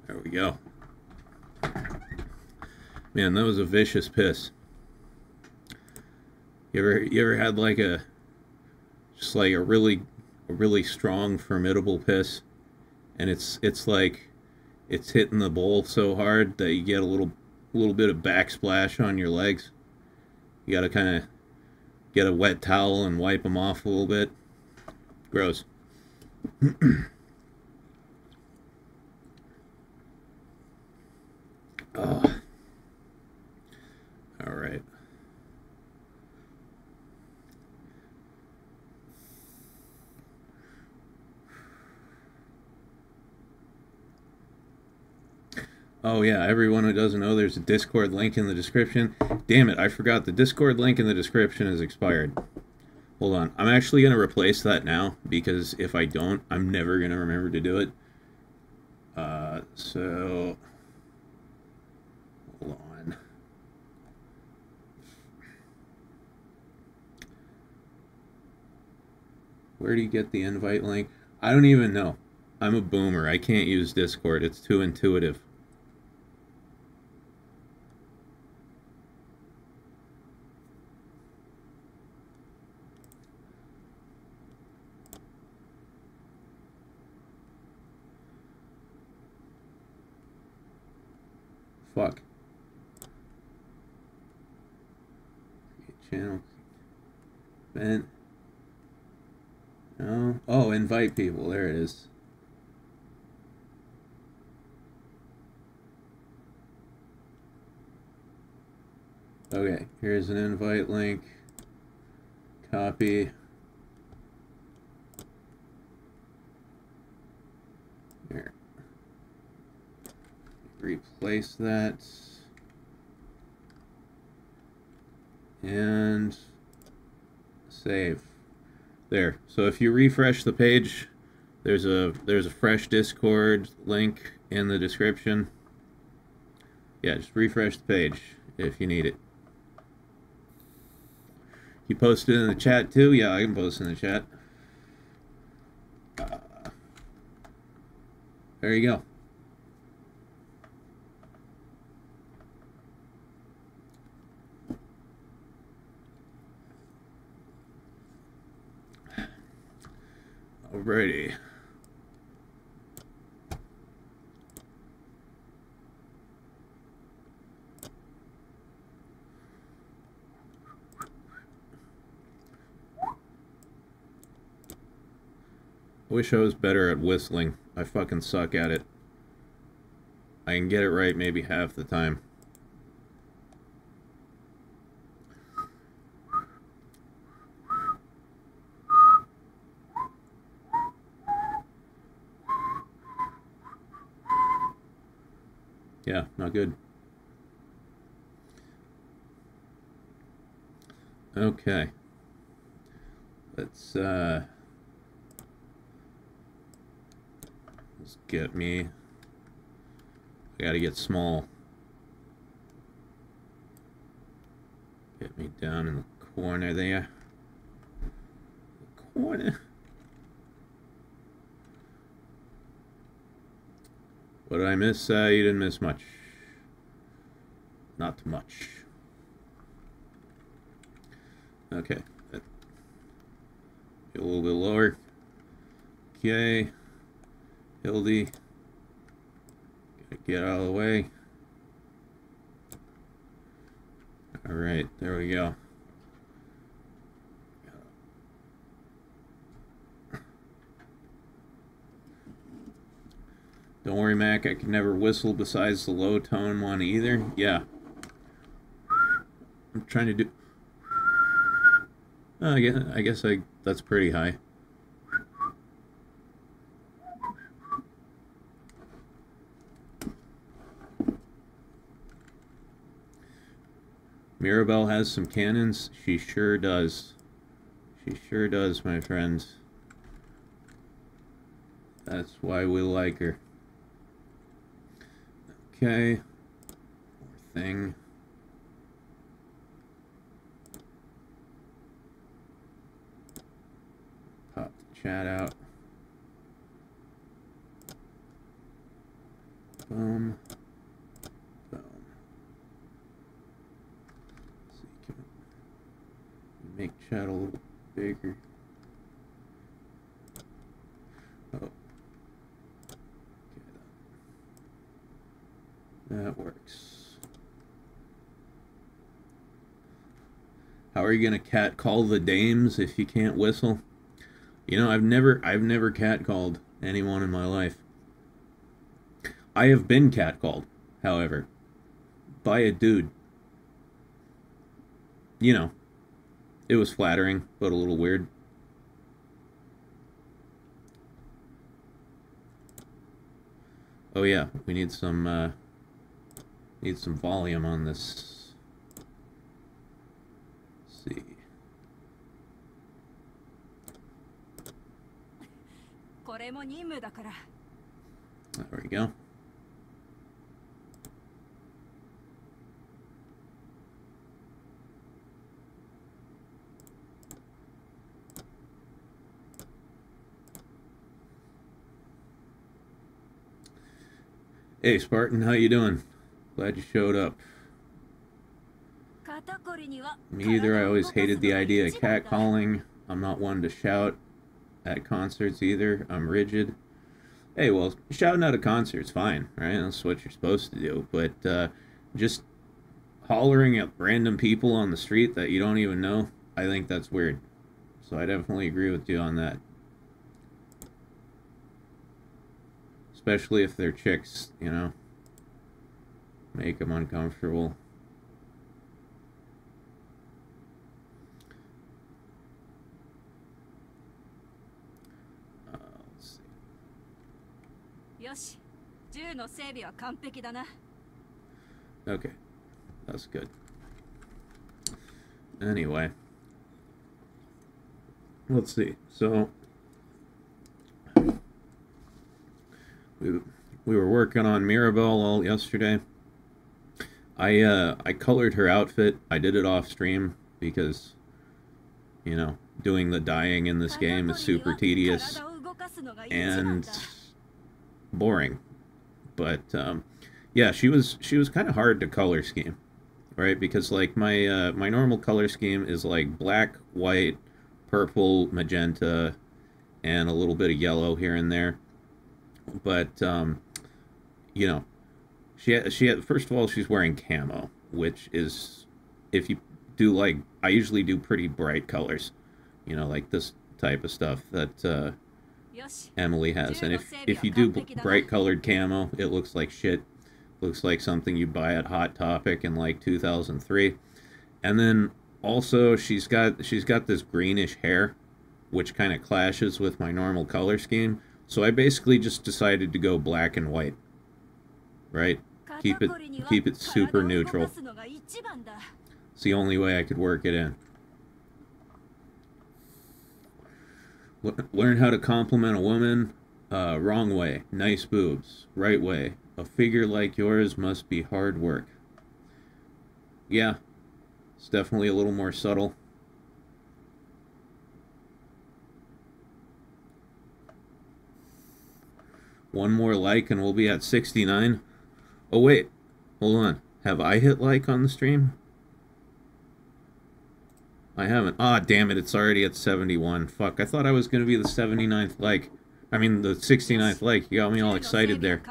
There we go. Man, that was a vicious piss. You ever had like a just like a really strong, formidable piss, and it's like it's hitting the bowl so hard that you get a little bit of backsplash on your legs. You gotta kind of get a wet towel and wipe them off a little bit. Gross. Oh. All right. Oh yeah, everyone who doesn't know, there's a Discord link in the description. Damn it, I forgot. The Discord link in the description is expired. Hold on. I'm actually going to replace that now, because if I don't, I'm never going to remember to do it. So... Hold on. Where do you get the invite link? I don't even know. I'm a boomer. I can't use Discord. It's too intuitive. Fuck. Channel. Event. No. Oh, invite people. There it is. Okay, here's an invite link. Copy. Here. Replace that. And save. There. So if you refresh the page, there's a fresh Discord link in the description. Yeah, just refresh the page if you need it. You post it in the chat too? Yeah, I can post in the chat. There you go. Alrighty. I wish I was better at whistling. I fucking suck at it. I can get it right maybe half the time. Yeah, not good. Okay. Let's get me. I gotta get small. Get me down in the corner there. The corner. What did I miss? You didn't miss much. Not much. Okay. Get a little bit lower. Okay. Hildy. Gotta get out of the way. Alright, there we go. Don't worry, Mac, I can never whistle besides the low tone one either. Yeah. I'm trying to do... Oh, I guess that's pretty high. Mirabell has some cannons. She sure does. She sure does, my friends. That's why we like her. Okay. More thing. Pop the chat out. Boom. Boom. Let's see, can we make chat a little bigger? Oh. Okay, that works. How are you gonna catcall the dames if you can't whistle? You know, I've never catcalled anyone in my life. I have been catcalled, however, by a dude. You know, it was flattering, but a little weird. Oh yeah, we need some volume on this. Let's see. There we go. Hey Spartan, how you doing? Glad you showed up. Me either. I always hated the idea of catcalling. I'm not one to shout at concerts either. I'm rigid. Hey, well, shouting at a concert's fine, right? That's what you're supposed to do. But just hollering at random people on the street that you don't even know, I think that's weird. So I definitely agree with you on that. Especially if they're chicks, you know. Make them uncomfortable. Let's see. Okay, that's good. Anyway, let's see. So we were working on Mirabell all yesterday. I colored her outfit. I did it off stream because, you know, doing the dyeing in this game is super tedious and boring. But yeah, she was kind of hard to color scheme, right? Because like my my normal color scheme is like black, white, purple, magenta, and a little bit of yellow here and there. But you know, she had first of all, she's wearing camo, which is, if you do like, I usually do pretty bright colors, you know, like this type of stuff that Emily has. And if you do bright colored camo, it looks like shit. Looks like something you buy at Hot Topic in like 2003. And then also she's got this greenish hair, which kind of clashes with my normal color scheme. So I basically just decided to go black and white. Right? Keep it super neutral. It's the only way I could work it in. Learn how to compliment a woman. Wrong way. Nice boobs. Right way. A figure like yours must be hard work. Yeah. It's definitely a little more subtle. One more like and we'll be at 69. Oh wait, hold on. Have I hit like on the stream? I haven't. Ah, damn it, it's already at 71. Fuck, I thought I was going to be the 79th like. I mean, the 69th like. You got me all excited there.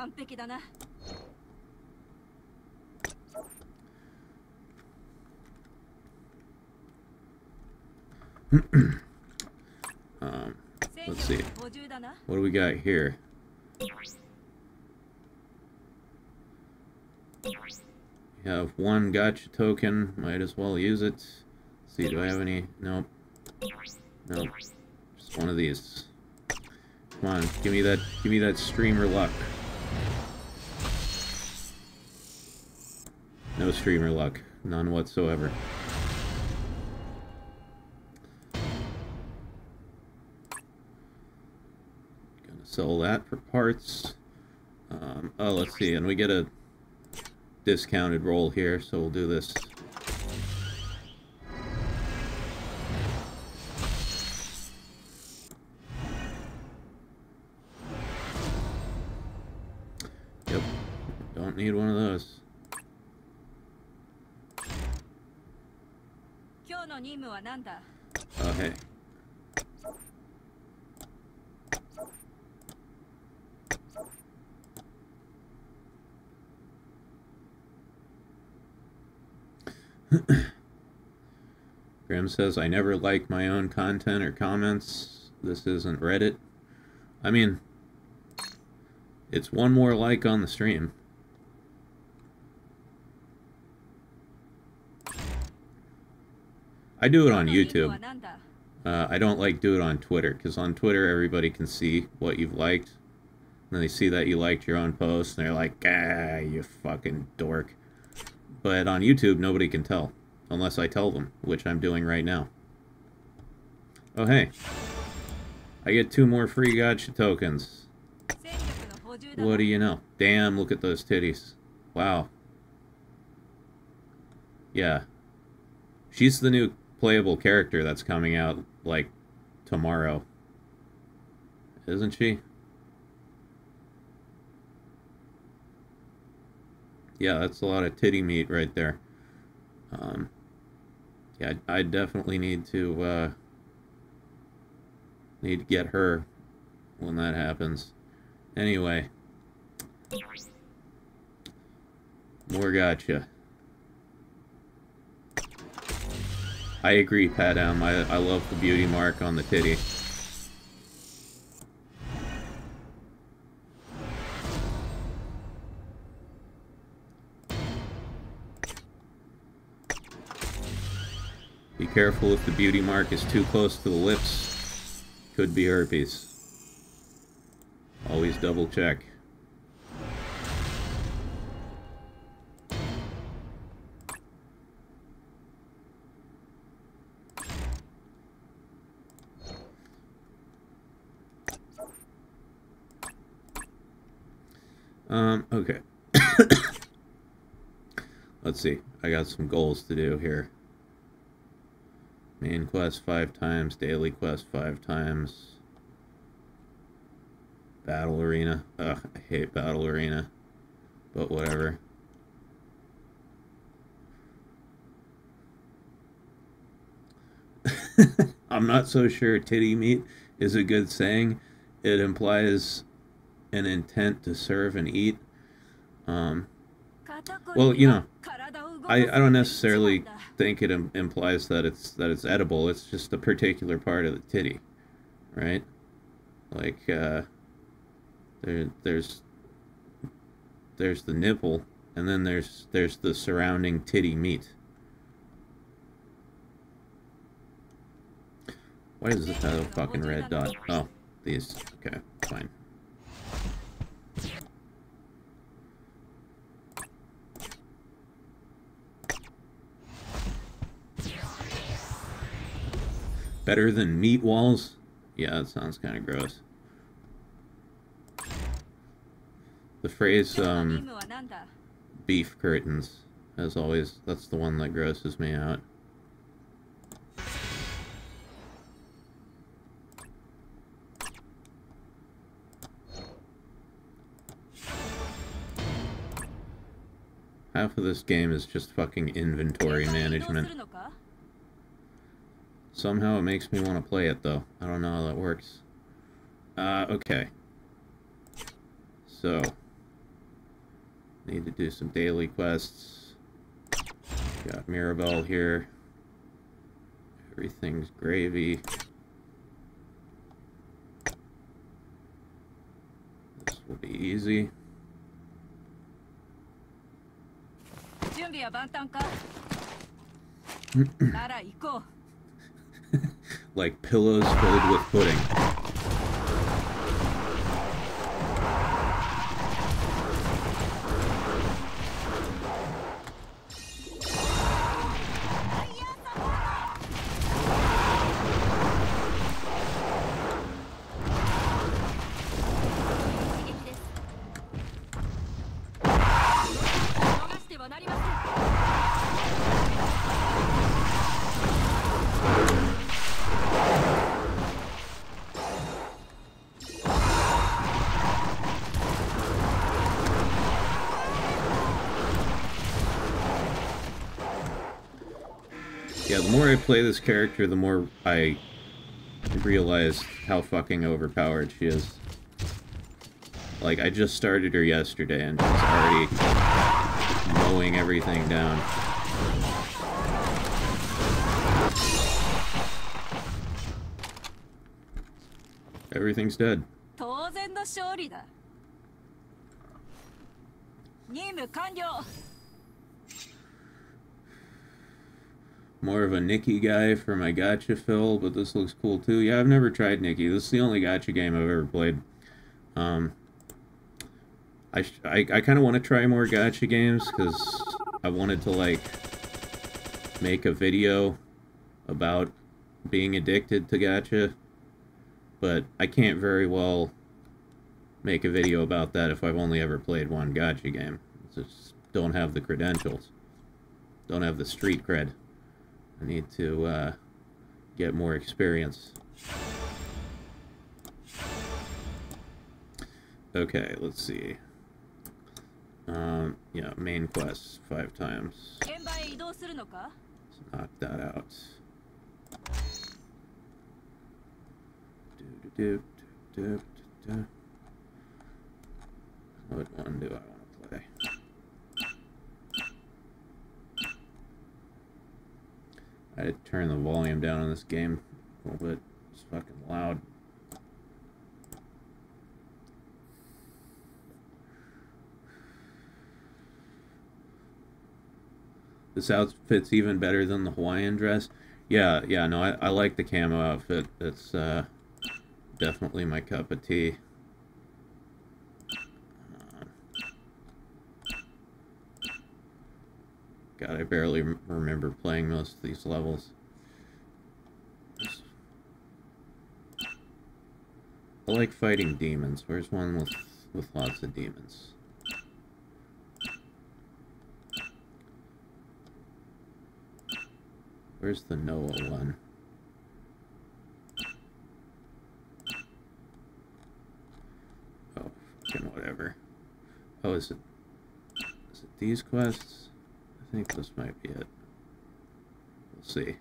Let's see. What do we got here? We have one gotcha token. Might as well use it. Let's see, do I have any? Nope. Nope. Just one of these. Come on, give me that streamer luck. No streamer luck. None whatsoever. Gonna sell that for parts. Oh, let's see, and we get a discounted roll here, so we'll do this. Yep, don't need one of those. Oh, hey. Graham says, I never like my own content or comments. This isn't Reddit. I mean, it's one more like on the stream. I do it on YouTube. I don't like do it on Twitter, because on Twitter everybody can see what you've liked. And they see that you liked your own post, and they're like, ah, you fucking dork. But on YouTube, nobody can tell. Unless I tell them, which I'm doing right now. Oh, hey. I get 2 more free gacha tokens. What do you know? Damn, look at those titties. Wow. Yeah. She's the new playable character that's coming out, like, tomorrow. Isn't she? Yeah, that's a lot of titty meat right there. Yeah, I definitely need to get her when that happens. Anyway. More gotcha. I agree, Padam. I love the beauty mark on the titty. Be careful if the beauty mark is too close to the lips. Could be herpes. Always double check. Okay. Let's see. I got some goals to do here. Main quest 5 times, daily quest 5 times. Battle arena. Ugh, I hate battle arena. But whatever. I'm not so sure titty meat is a good saying. It implies an intent to serve and eat. Well, you know, I don't necessarily think it implies that it's edible. It's just a particular part of the titty, right? Like there's the nipple, and then there's the surrounding titty meat. Why does this have a fucking red dot? Oh, these. Okay, fine. Better than meat walls? Yeah, that sounds kind of gross. The phrase, beef curtains, as always, that's the one that grosses me out. Half of this game is just fucking inventory management. Somehow it makes me want to play it, though. I don't know how that works. Okay. So, need to do some daily quests. Got Mirabell here. Everything's gravy. This will be easy. Like pillows filled with pudding. Yeah, the more I play this character, the more I realize how fucking overpowered she is. Like, I just started her yesterday, and she's already mowing everything down. Everything's dead. More of a Nikki guy for my gacha fill, but this looks cool too. Yeah, I've never tried Nikki. This is the only gacha game I've ever played. I kind of want to try more gacha games because I wanted to like make a video about being addicted to gacha, but I can't very well make a video about that if I've only ever played one gacha game. Just don't have the credentials, don't have the street cred. I need to get more experience. Okay, let's see. Yeah, main quests 5 times. Let's knock that out. What one do I want to play? I had to turn the volume down on this game a little bit. It's fucking loud. This outfit's even better than the Hawaiian dress. Yeah, no, I like the camo outfit. It's definitely my cup of tea. God, I barely remember playing most of these levels. I like fighting demons. Where's one with lots of demons? Where's the Noah one? Oh, fucking whatever. Oh, is it these quests? I think this might be it. We'll see.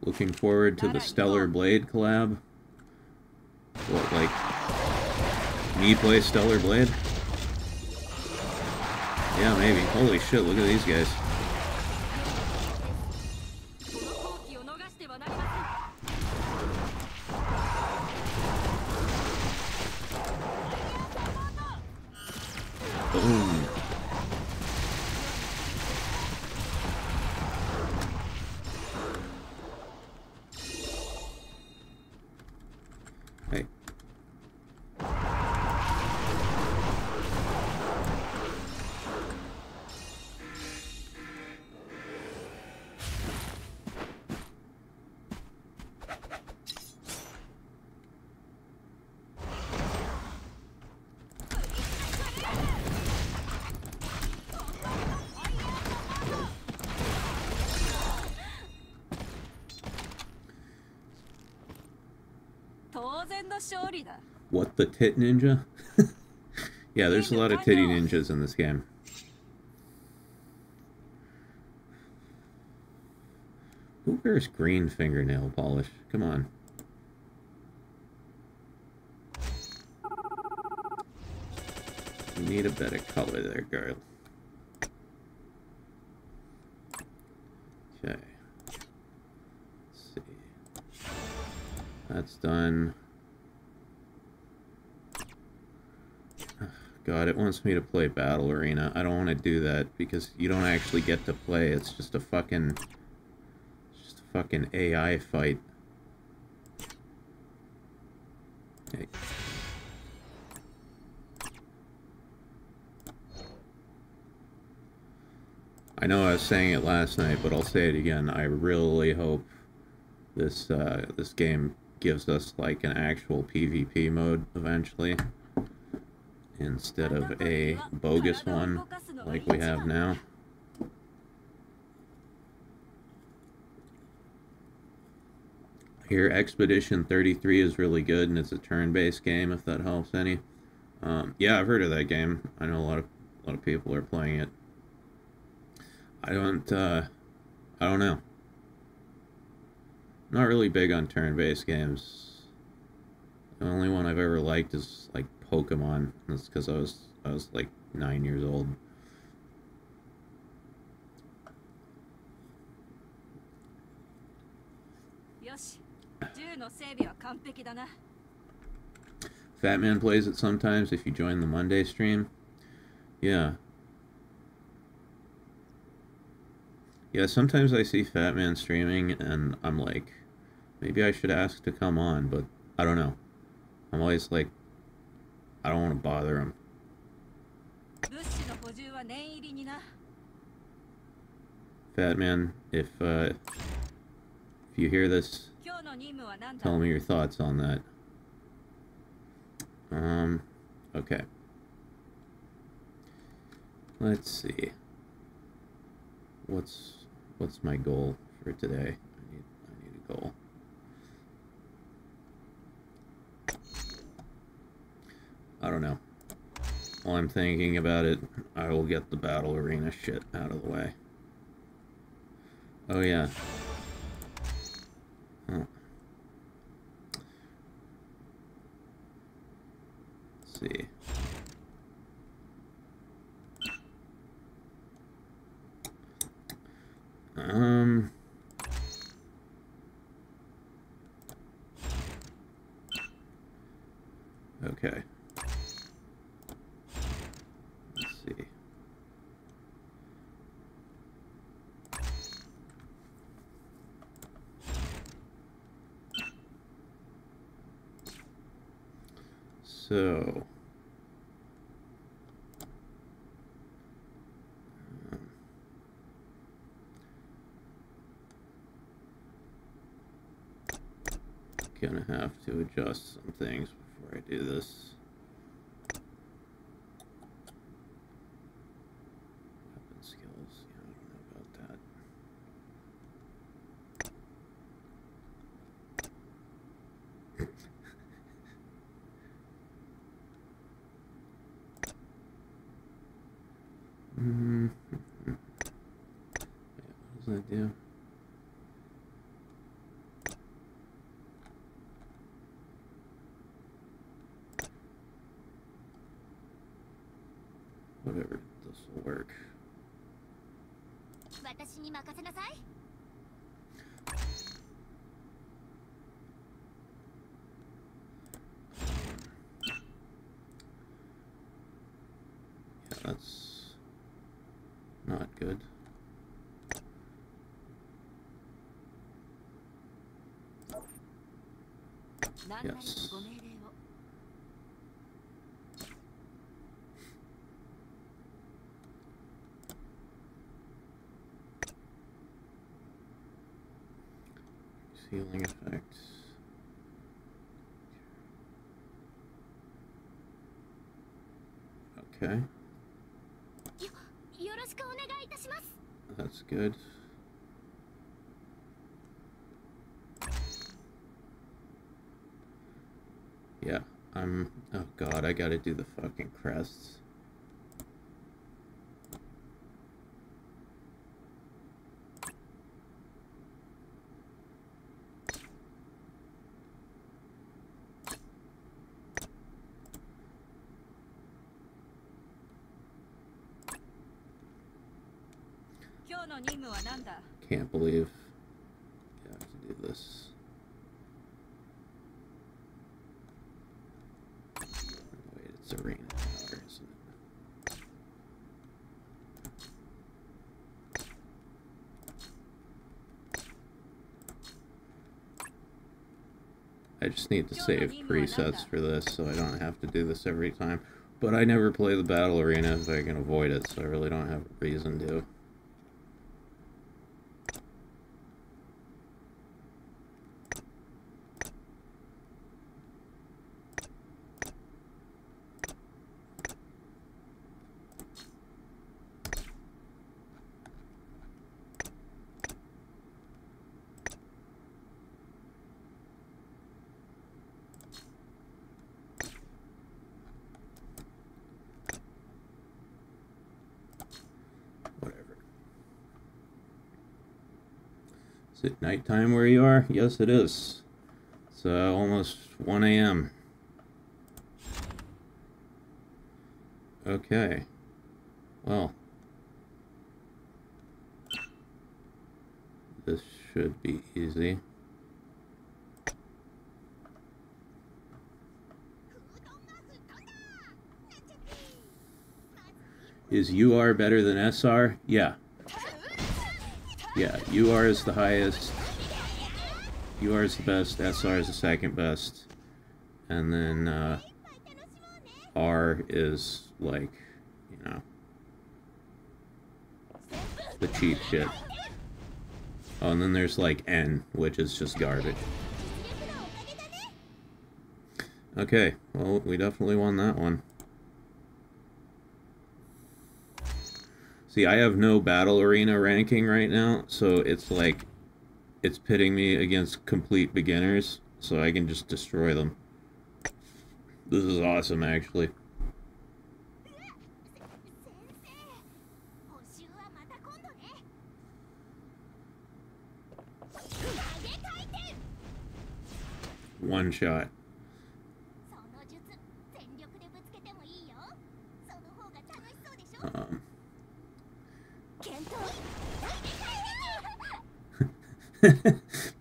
Looking forward to the Stellar Blade collab. What, like, me play Stellar Blade? Yeah, maybe. Holy shit, look at these guys. Boom. Hey. What, the tit ninja? Yeah, there's a lot of titty ninjas in this game. Who wears green fingernail polish? Come on. You need a better color there, girl. Okay. Let's see. That's done. God, it wants me to play Battle Arena. I don't want to do that because you don't actually get to play. It's just a fucking AI fight. Hey. I know I was saying it last night, but I'll say it again. I really hope this this game gives us like an actual PvP mode eventually, instead of a bogus one like we have now. Here, Expedition 33 is really good, and it's a turn-based game, if that helps any. Yeah, I've heard of that game. I know a lot of A lot of people are playing it. I don't know. Not really big on turn-based games. The only one I've ever liked is like Pokemon. That's because I was like 9 years old. Fat Man plays it sometimes if you join the Monday stream. Yeah. Yeah, sometimes I see Fat Man streaming and I'm like, maybe I should ask to come on, but I don't know. I'm always like, I don't want to bother him. Fat Man, if you hear this, tell me your thoughts on that. Okay. Let's see. What's my goal for today? I need a goal. I don't know. While I'm thinking about it, I will get the battle arena shit out of the way. Oh yeah. Oh. Let's see. Okay. Let's see. So gonna have to adjust some things before I do this. Weapon skills, yeah, I don't know about that. What does that do? Whatever, this will work. Yeah, that's not good. Yes. Healing effects. Okay. That's good. Yeah, oh god, I gotta do the fucking crests. Can't believe you have to do this. Wait, it's arena power, isn't it? I just need to save presets for this so I don't have to do this every time. But I never play the battle arena if I can avoid it, so I really don't have a reason to. Is it nighttime where you are? Yes, it is. It's almost 1 a.m. Okay. Well. This should be easy. Is UR better than SR? Yeah. Yeah, UR is the highest. UR is the best, SR is the second best. And then R is like, you know, the cheap shit. Oh, and then there's like N, which is just garbage. Okay, well, we definitely won that one. See, I have no battle arena ranking right now, so it's like, it's pitting me against complete beginners, so I can just destroy them. This is awesome, actually. One shot.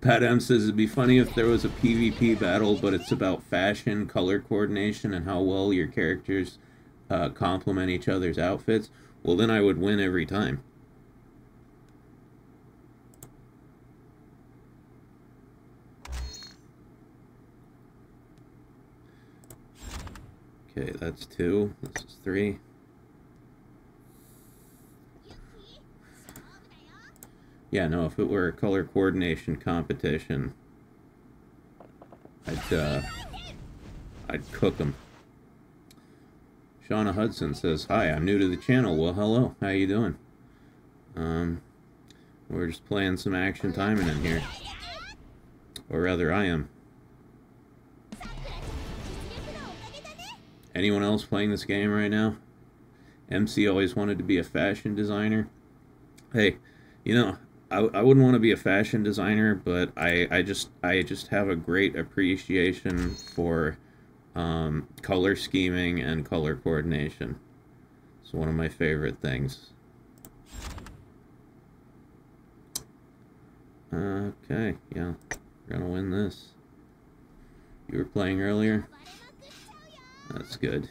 Pat M says it'd be funny if there was a PvP battle, but it's about fashion, color coordination, and how well your characters complement each other's outfits. Well, then I would win every time. Okay, that's 2. This is 3. Yeah, no, if it were a color coordination competition, I'd cook them. Shauna Hudson says, "Hi, I'm new to the channel." Well, hello. How you doing? We're just playing some action Taimanin here. Or rather, I am. Anyone else playing this game right now? MC always wanted to be a fashion designer. Hey, you know, I wouldn't want to be a fashion designer, but I just have a great appreciation for color scheming and color coordination. It's one of my favorite things. Okay, yeah, we're gonna win this. You were playing earlier? That's good.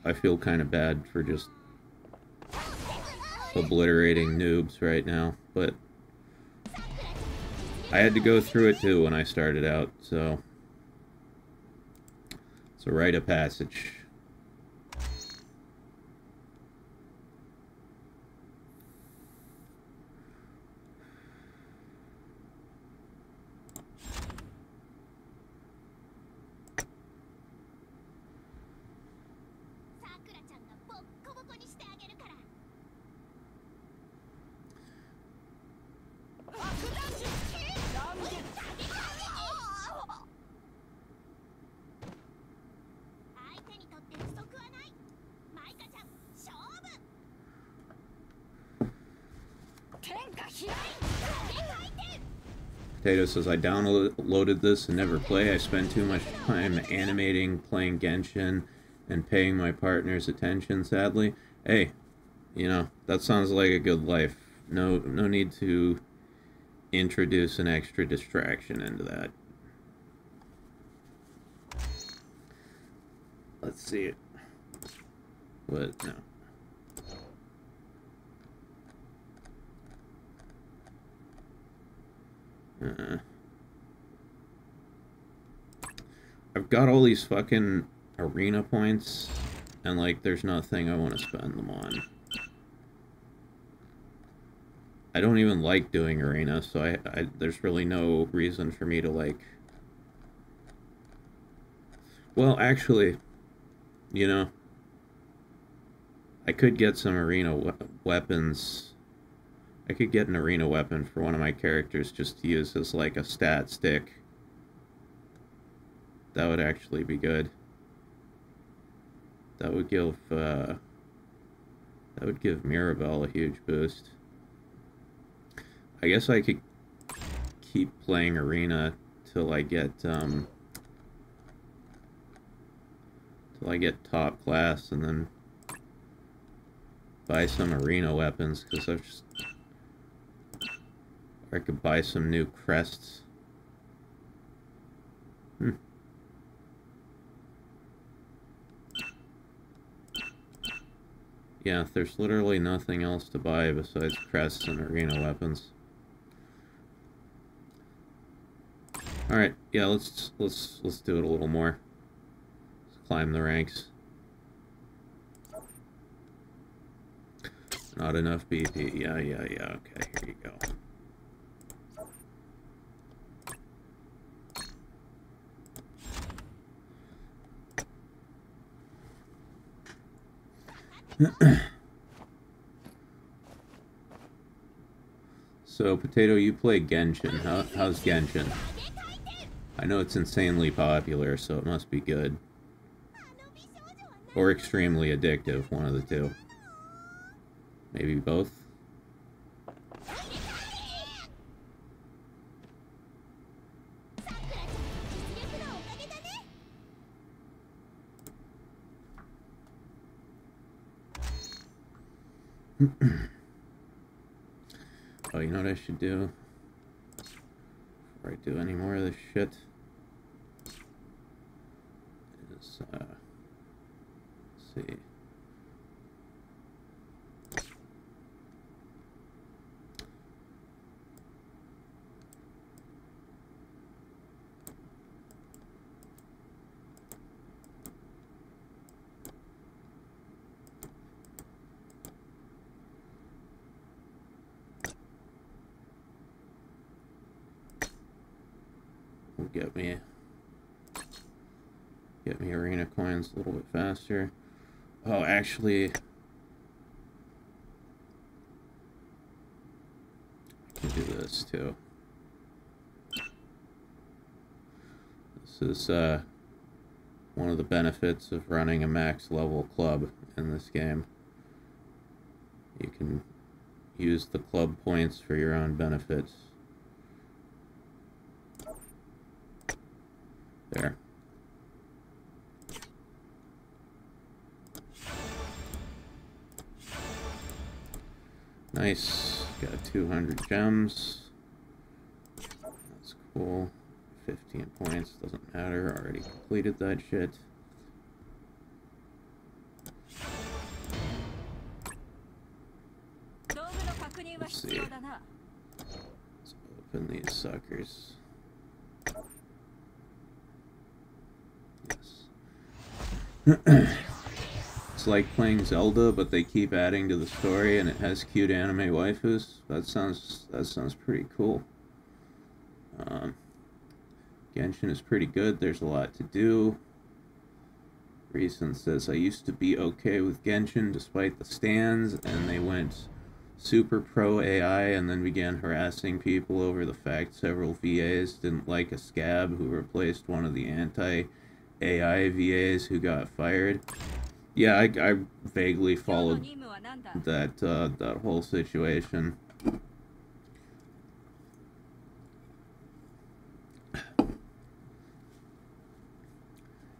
I feel kind of bad for just obliterating noobs right now, but I had to go through it too when I started out, so it's a rite of passage. Potato says, I downloaded this and never play. I spend too much time animating, playing Genshin, and paying my partner's attention, sadly. Hey, you know, that sounds like a good life. No need to introduce an extra distraction into that. Let's see it. What? No. I've got all these fucking arena points, and like, there's nothing I want to spend them on. I don't even like doing arena, so there's really no reason for me to like. Well, actually, you know, I could get some arena weapons I could get an arena weapon for one of my characters just to use as like a stat stick. That would actually be good. That would give Mirabell a huge boost. I guess I could keep playing arena till I get top class, and then buy some arena weapons, because I've just... Or I could buy some new crests. Yeah, there's literally nothing else to buy besides crests and arena weapons. Alright, yeah, let's do it a little more. Let's climb the ranks. Not enough BP. Yeah, okay, here you go. So, Potato, you play Genshin. How's Genshin? I know it's insanely popular, so it must be good. Or extremely addictive, one of the two. Maybe both? Oh, you know what I should do? Before I do any more of this shit? Is, let's see. Get me arena coins a little bit faster. Oh, actually, I can do this too. This is one of the benefits of running a max level club in this game. You can use the club points for your own benefits. There. Nice. Got 200 gems. That's cool. 15 points. Doesn't matter. Already completed that shit. Let's see. Let's open these suckers. Yes. It's like playing Zelda, but they keep adding to the story, and it has cute anime waifus. That sounds pretty cool. Genshin is pretty good. There's a lot to do. Recent says, I used to be okay with Genshin despite the stands, and they went super pro AI and then began harassing people over the fact several VAs didn't like a scab who replaced one of the anti-AI VAs who got fired. Yeah, I vaguely followed that whole situation.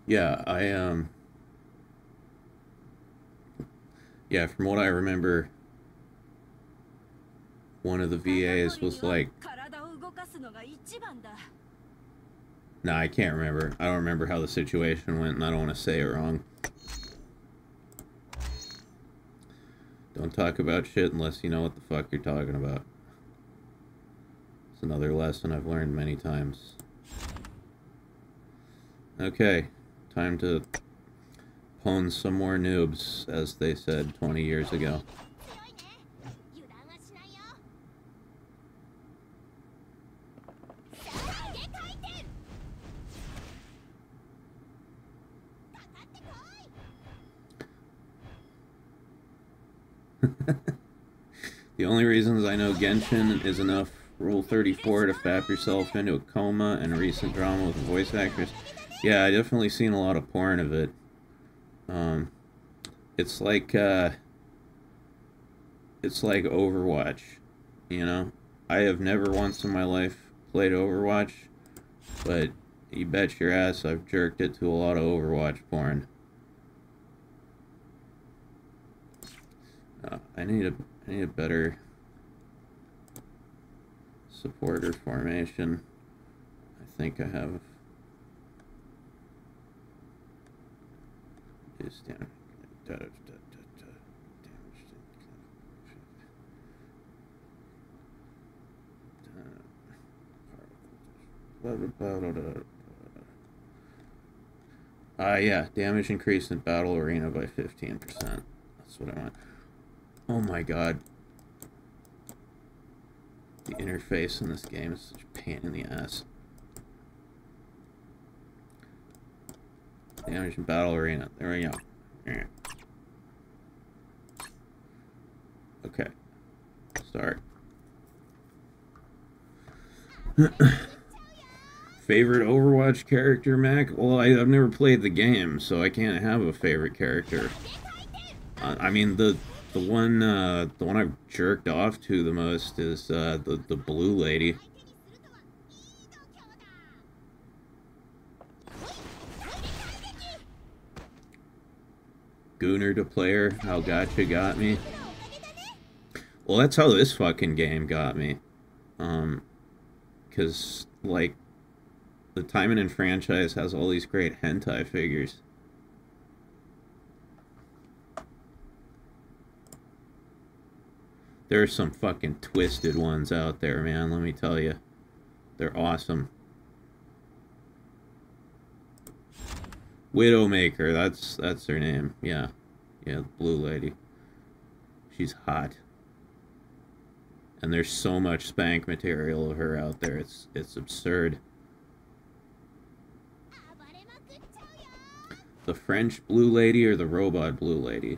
Yeah, yeah, from what I remember, one of the VAs was like... Nah, I can't remember. I don't remember how the situation went, and I don't want to say it wrong. Don't talk about shit unless you know what the fuck you're talking about. It's another lesson I've learned many times. Okay, time to pwn some more noobs, as they said 20 years ago. The only reasons I know Genshin is enough Rule 34 to fap yourself into a coma and recent drama with a voice actress. Yeah, I definitely seen a lot of porn of it. It's like Overwatch, you know? I have never once in my life played Overwatch, but you bet your ass I've jerked it to a lot of Overwatch porn. I need a better supporter formation. I think I have. Yeah, damage increased in battle arena by 15%. That's what I want. Oh my god. The interface in this game is such a pain in the ass. Damage in battle arena. There we go. Okay. Start. Favorite Overwatch character, Mac? Well, I've never played the game, so I can't have a favorite character. I mean, the one I've jerked off to the most is the blue lady. Gooner to player, how gotcha got me. Well, that's how this fucking game got me. 'Cause, like, the Taimanin franchise has all these great hentai figures. There are some fucking twisted ones out there, man, let me tell you. They're awesome. Widowmaker, that's her name. Yeah. Yeah, the blue lady. She's hot. And there's so much spank material of her out there. It's absurd. The French blue lady or the robot blue lady?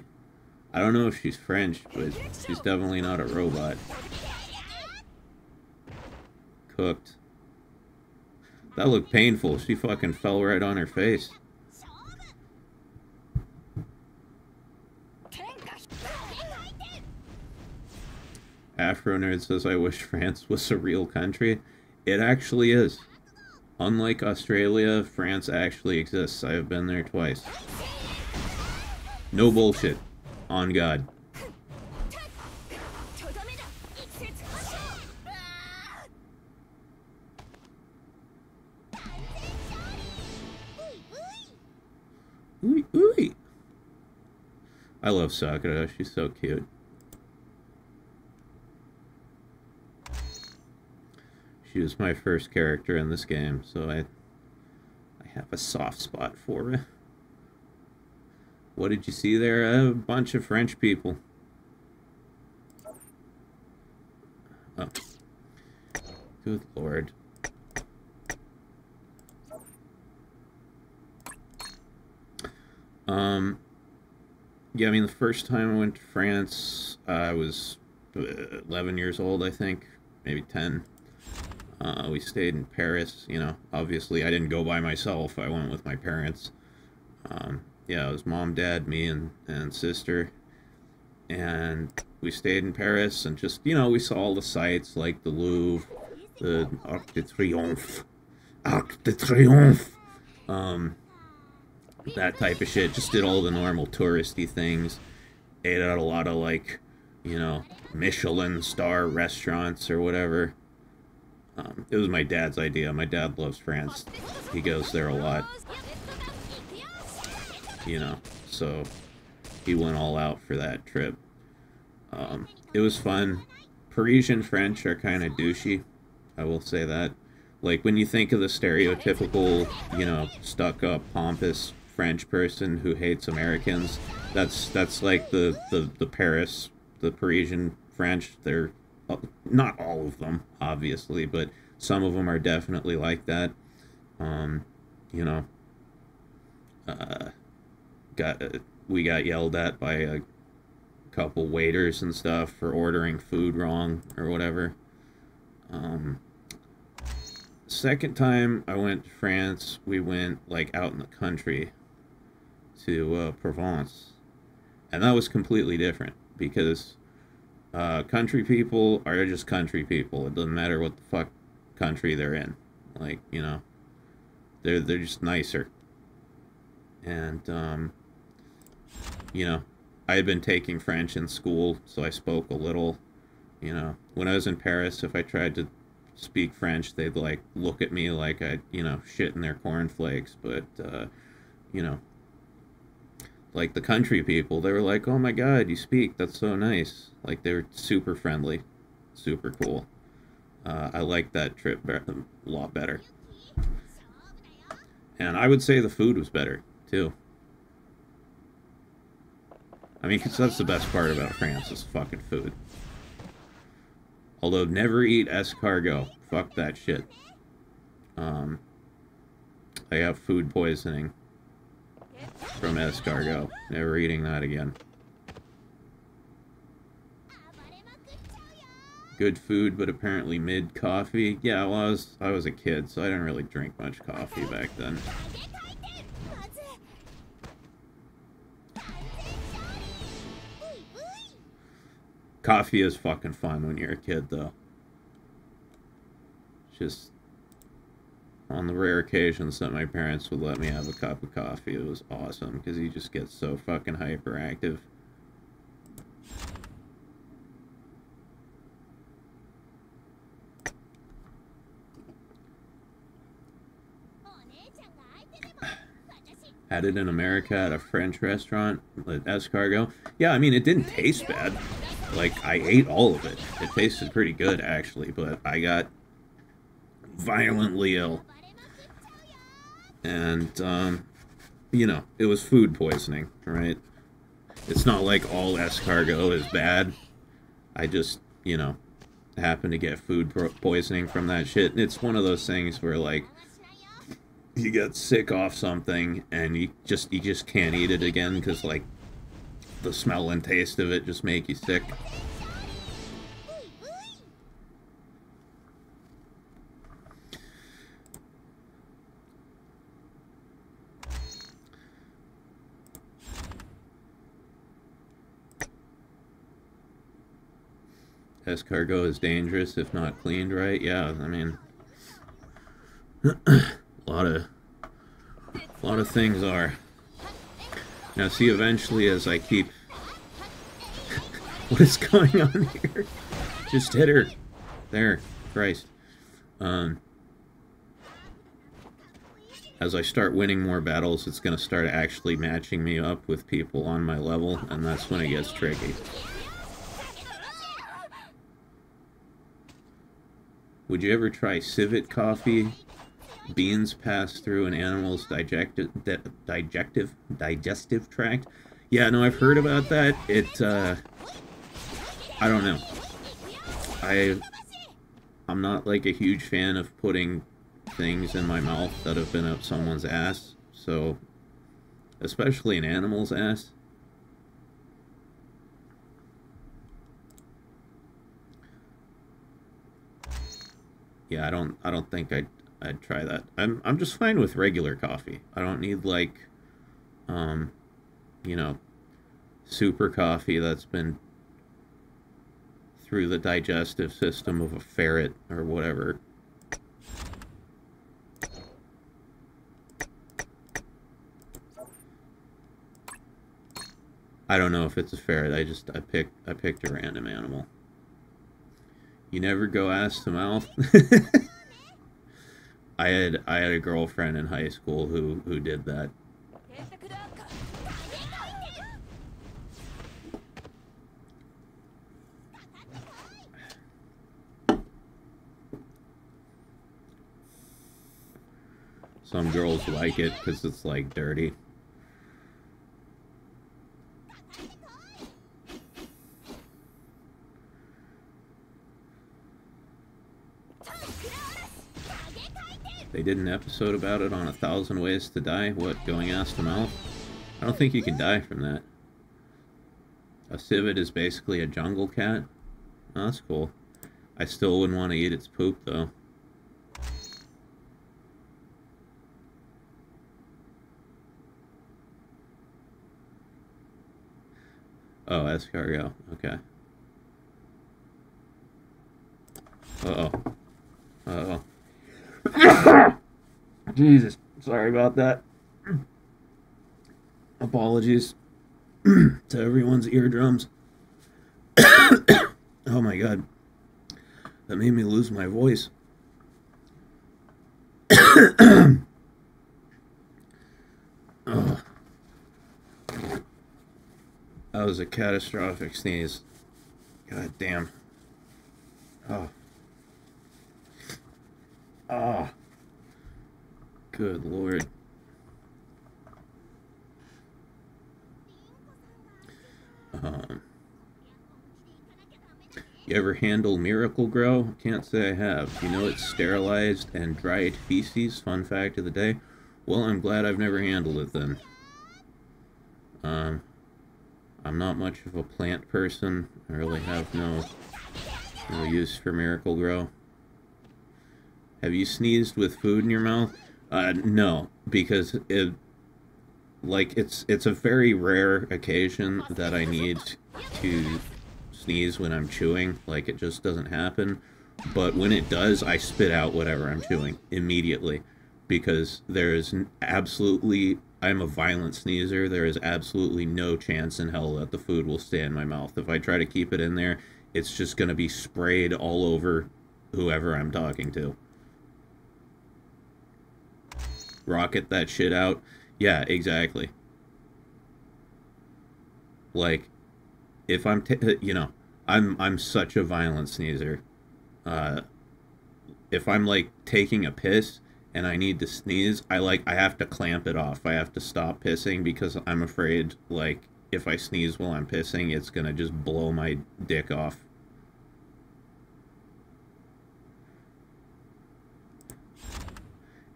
I don't know if she's French, but she's definitely not a robot. Cooked. That looked painful. She fucking fell right on her face. Afro Nerd says, I wish France was a real country. It actually is. Unlike Australia, France actually exists. I have been there twice. No bullshit. On God. Ooey, ooey. I love Sakura. She's so cute. She was my first character in this game, so I have a soft spot for her. What did you see there? A bunch of French people. Oh. Good lord. Yeah, I mean, the first time I went to France, I was 11 years old, I think. Maybe 10. We stayed in Paris, you know. Obviously, I didn't go by myself. I went with my parents. Yeah, it was mom, dad, me, and sister. And we stayed in Paris and just, you know, we saw all the sights like the Louvre, the Arc de Triomphe. Arc de Triomphe! That type of shit. Just did all the normal touristy things. Ate at a lot of, like, you know, Michelin star restaurants or whatever. It was my dad's idea. My dad loves France. He goes there a lot. You know, so he went all out for that trip. It was fun. Parisian French are kind of douchey. I will say that. Like, when you think of the stereotypical, you know, stuck-up, pompous French person who hates Americans, that's like the Paris, the Parisian French. They're not all of them, obviously, but some of them are definitely like that. You know, we got yelled at by couple waiters and stuff for ordering food wrong or whatever. Second time I went to France, we went like out in the country to Provence, and that was completely different because country people are just country people. It doesn't matter what the fuck country they're in, like, you know, they're just nicer. And you know, I had been taking French in school, so I spoke a little. You know, when I was in Paris, if I tried to speak French, they'd like look at me like I'd, you know, shit in their cornflakes. But you know, like the country people, they were like, "Oh my God, you speak? That's so nice." Like, they were super friendly, super cool. I liked that trip a lot better, and I would say the food was better too. I mean, 'cause that's the best part about France is fucking food. Although, never eat escargot. Fuck that shit. I have food poisoning from escargot. Never eating that again. Good food, but apparently mid coffee. Yeah, well, I was a kid, so I didn't really drink much coffee back then. Coffee is fucking fun when you're a kid, though. Just on the rare occasions that my parents would let me have a cup of coffee, it was awesome, because you just get so fucking hyperactive. Had it in America at a French restaurant, escargot. Yeah, I mean, it didn't taste bad. Like, I ate all of it. It tasted pretty good, actually, but I got violently ill. And, you know, it was food poisoning, right? It's not like all escargot is bad. I just, you know, happened to get food poisoning from that shit. And it's one of those things where, like, you get sick off something and you just can't eat it again because, like, the smell and taste of it just make you sick. Escargot is dangerous if not cleaned right. Yeah, I mean, a lot of things are. Now, see, eventually, as I keep... What is going on here? Just hit her. There. Christ. As I start winning more battles, it's going to start actually matching me up with people on my level, and that's when it gets tricky. Would you ever try civet coffee? Beans pass through an animal's digestive tract. Yeah, no, I've heard about that. I don't know. I'm not like a huge fan of putting things in my mouth that have been up someone's ass. So, especially an animal's ass. Yeah, I don't think I'd try that. I'm just fine with regular coffee. I don't need, like, you know, super coffee that's been through the digestive system of a ferret or whatever. I don't know if it's a ferret. I picked a random animal. You never go ass to mouth. I had a girlfriend in high school who did that. Some girls like it because it's like dirty. They did an episode about it on 1,000 Ways to Die. What, going ass to mouth? I don't think you can die from that. A civet is basically a jungle cat? Oh, that's cool. I still wouldn't want to eat its poop, though. Oh, escargot. Okay. Uh-oh. Uh-oh. Jesus. Sorry about that. Apologies to everyone's eardrums. Oh my god. That made me lose my voice. Oh. That was a catastrophic sneeze. God damn. Oh. Oh. Good lord. You ever handle Miracle Grow? Can't say I have. You know it's sterilized and dried feces? Fun fact of the day. Well, I'm glad I've never handled it then. I'm not much of a plant person. I really have no use for Miracle Grow. Have you sneezed with food in your mouth? No, because it's a very rare occasion that I need to sneeze when I'm chewing. Like, it just doesn't happen. But when it does, I spit out whatever I'm chewing immediately, because there is absolutely, I'm a violent sneezer. There is absolutely no chance in hell that the food will stay in my mouth. If I try to keep it in there, it's just going to be sprayed all over whoever I'm talking to. Rocket that shit out. Yeah, exactly. Like, if I'm, I'm such a violent sneezer. If I'm, like, taking a piss and I need to sneeze, I have to clamp it off. I have to stop pissing because I'm afraid, like, if I sneeze while I'm pissing, it's gonna just blow my dick off.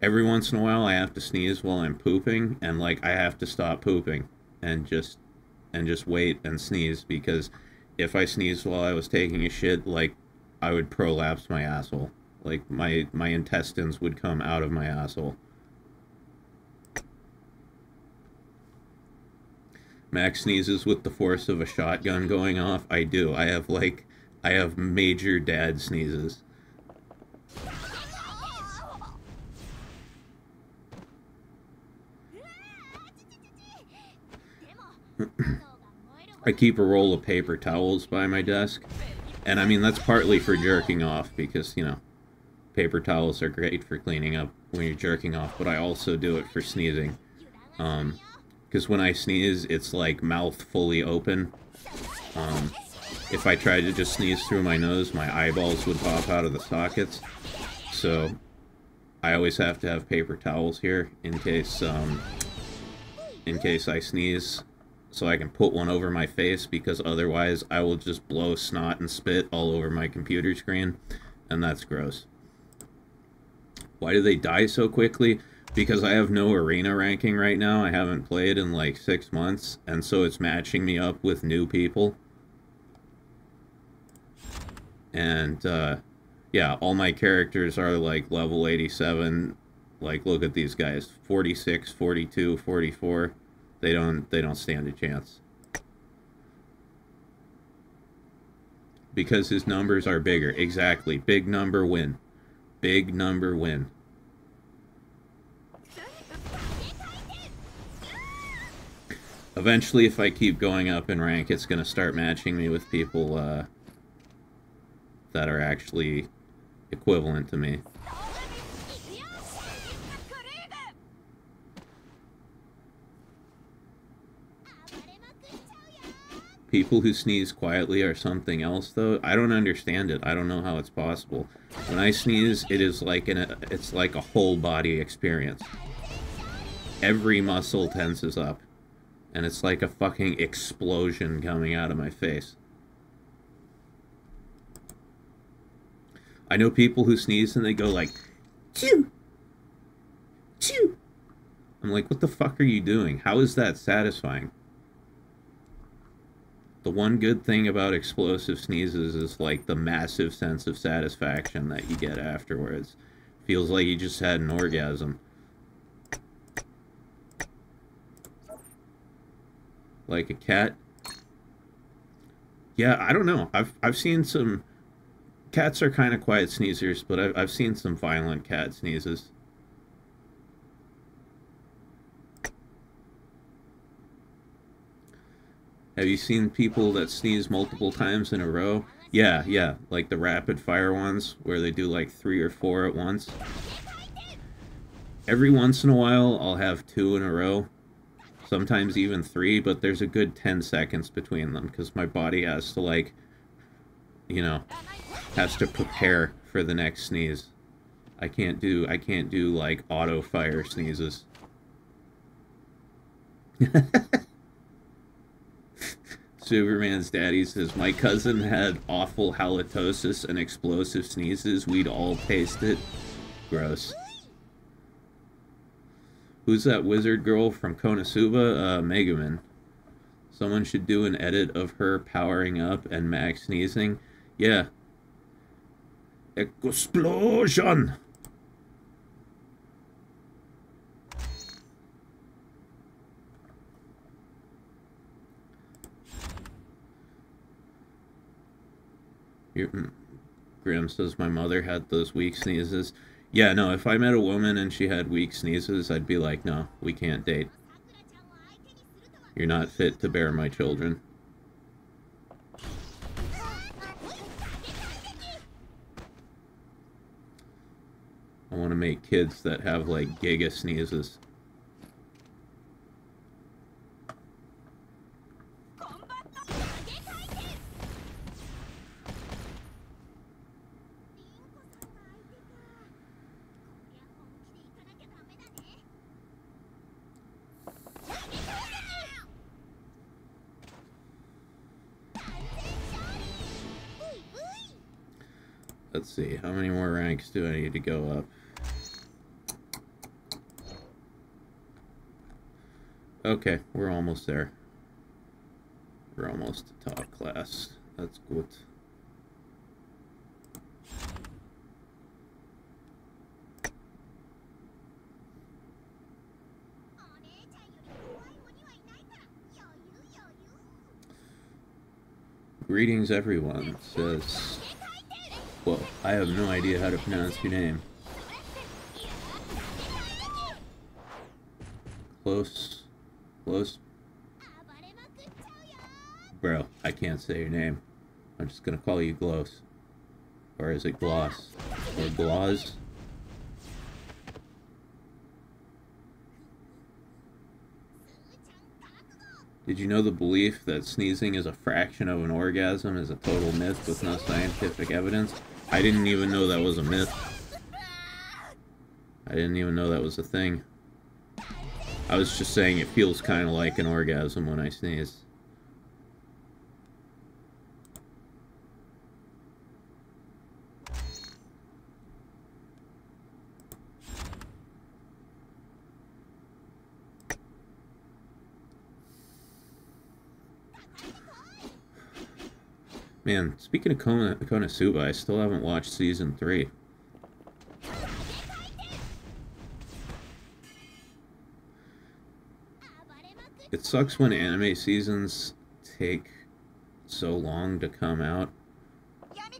Every once in a while, I have to sneeze while I'm pooping, and, like, I have to stop pooping and just wait and sneeze, because if I sneezed while I was taking a shit, like, I would prolapse my asshole. Like, my intestines would come out of my asshole. Max sneezes with the force of a shotgun going off. I do. I have major dad sneezes. I keep a roll of paper towels by my desk. And I mean, that's partly for jerking off, because, paper towels are great for cleaning up when you're jerking off, but I also do it for sneezing. Because when I sneeze, it's like mouth fully open. If I tried to just sneeze through my nose, my eyeballs would pop out of the sockets. So I always have to have paper towels here in case I sneeze, so I can put one over my face, because otherwise I will just blow snot and spit all over my computer screen, and that's gross. Why do they die so quickly? Because I have no arena ranking right now. I haven't played in like 6 months, and so it's matching me up with new people. And yeah, all my characters are like level 87. Like, look at these guys, 46, 42, 44. They don't stand a chance. Because his numbers are bigger. Exactly. Big number win. Big number win. Eventually, if I keep going up in rank, it's going to start matching me with people that are actually equivalent to me. People who sneeze quietly are something else, though. I don't understand it. I don't know how it's possible. When I sneeze, it is like it's like a whole body experience. Every muscle tenses up, and it's like a fucking explosion coming out of my face. I know people who sneeze and they go like, chew, chew. I'm like, what the fuck are you doing? How is that satisfying? The one good thing about explosive sneezes is like the massive sense of satisfaction that you get afterwards. Feels like you just had an orgasm. Like a cat. Yeah, I don't know. I've seen some cats are kind of quiet sneezers, but I've seen some violent cat sneezes. Have you seen people that sneeze multiple times in a row? Yeah, like the rapid fire ones where they do like 3 or 4 at once. Every once in a while I'll have 2 in a row, sometimes even 3, but there's a good 10 seconds between them because my body has to, like, you know, has to prepare for the next sneeze. I can't do like auto fire sneezes. Superman's daddy says, my cousin had awful halitosis and explosive sneezes. We'd all taste it. Gross. Who's that wizard girl from Konosuba? Megumin. Someone should do an edit of her powering up and Max sneezing. Yeah. Explosion! Grim says, my mother had those weak sneezes. Yeah, no, if I met a woman and she had weak sneezes, I'd be like, no, we can't date. You're not fit to bear my children. I want to make kids that have, like, giga sneezes. Let's see, how many more ranks do I need to go up? Okay, we're almost there. We're almost to top class. That's good. Greetings, everyone, says... Well, I have no idea how to pronounce your name. Close. Bro, I can't say your name. I'm just gonna call you Gloss. Or is it Gloss? Or Gloss? Did you know the belief that sneezing is a fraction of an orgasm is a total myth with no scientific evidence? I didn't even know that was a myth. I didn't even know that was a thing. I was just saying it feels kind of like an orgasm when I sneeze. Man, speaking of Konosuba, I still haven't watched Season 3. It sucks when anime seasons take so long to come out,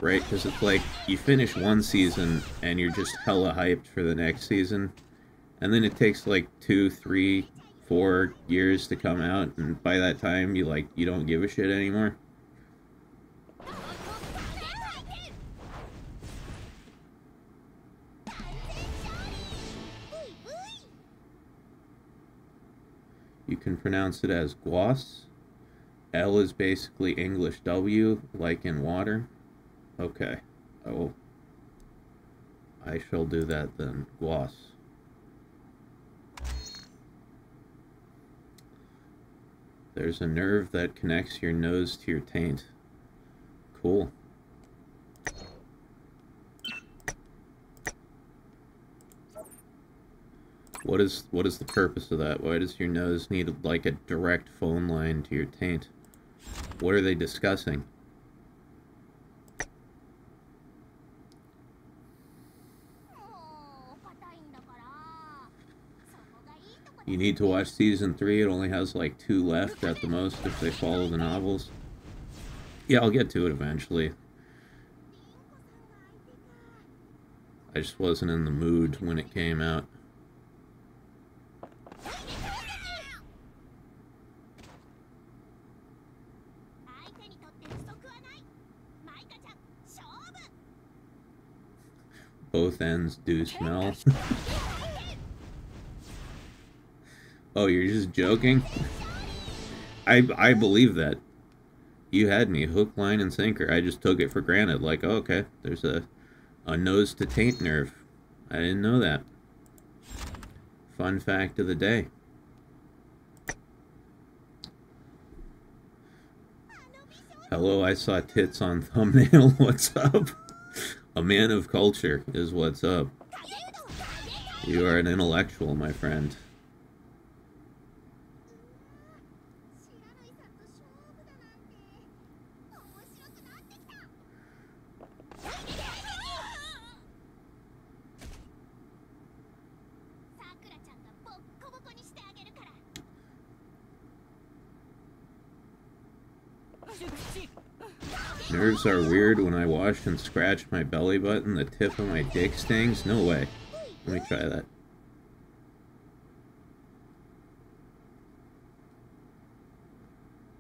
right? Because it's like, you finish one season and you're just hella hyped for the next season, and then it takes like 2, 3, 4 years to come out, and by that time you don't give a shit anymore. You can pronounce it as guas. L is basically English W, like in water. Okay. Oh. I shall do that then. Guas. There's a nerve that connects your nose to your taint. Cool. What is the purpose of that? Why does your nose need, like, a direct phone line to your taint? What are they discussing? You need to watch season 3. It only has like 2 left at the most if they follow the novels. Yeah, I'll get to it eventually. I just wasn't in the mood when it came out. Both ends do smell. Oh, you're just joking? I believe that. You had me hook, line, and sinker. I just took it for granted. Like, oh, okay, there's a nose to taint nerve. I didn't know that. Fun fact of the day. Hello, I saw tits on thumbnail. What's up? A man of culture is what's up. You are an intellectual, my friend. Nerves are weird when I wash and scratch my belly button. The tip of my dick stings. No way. Let me try that.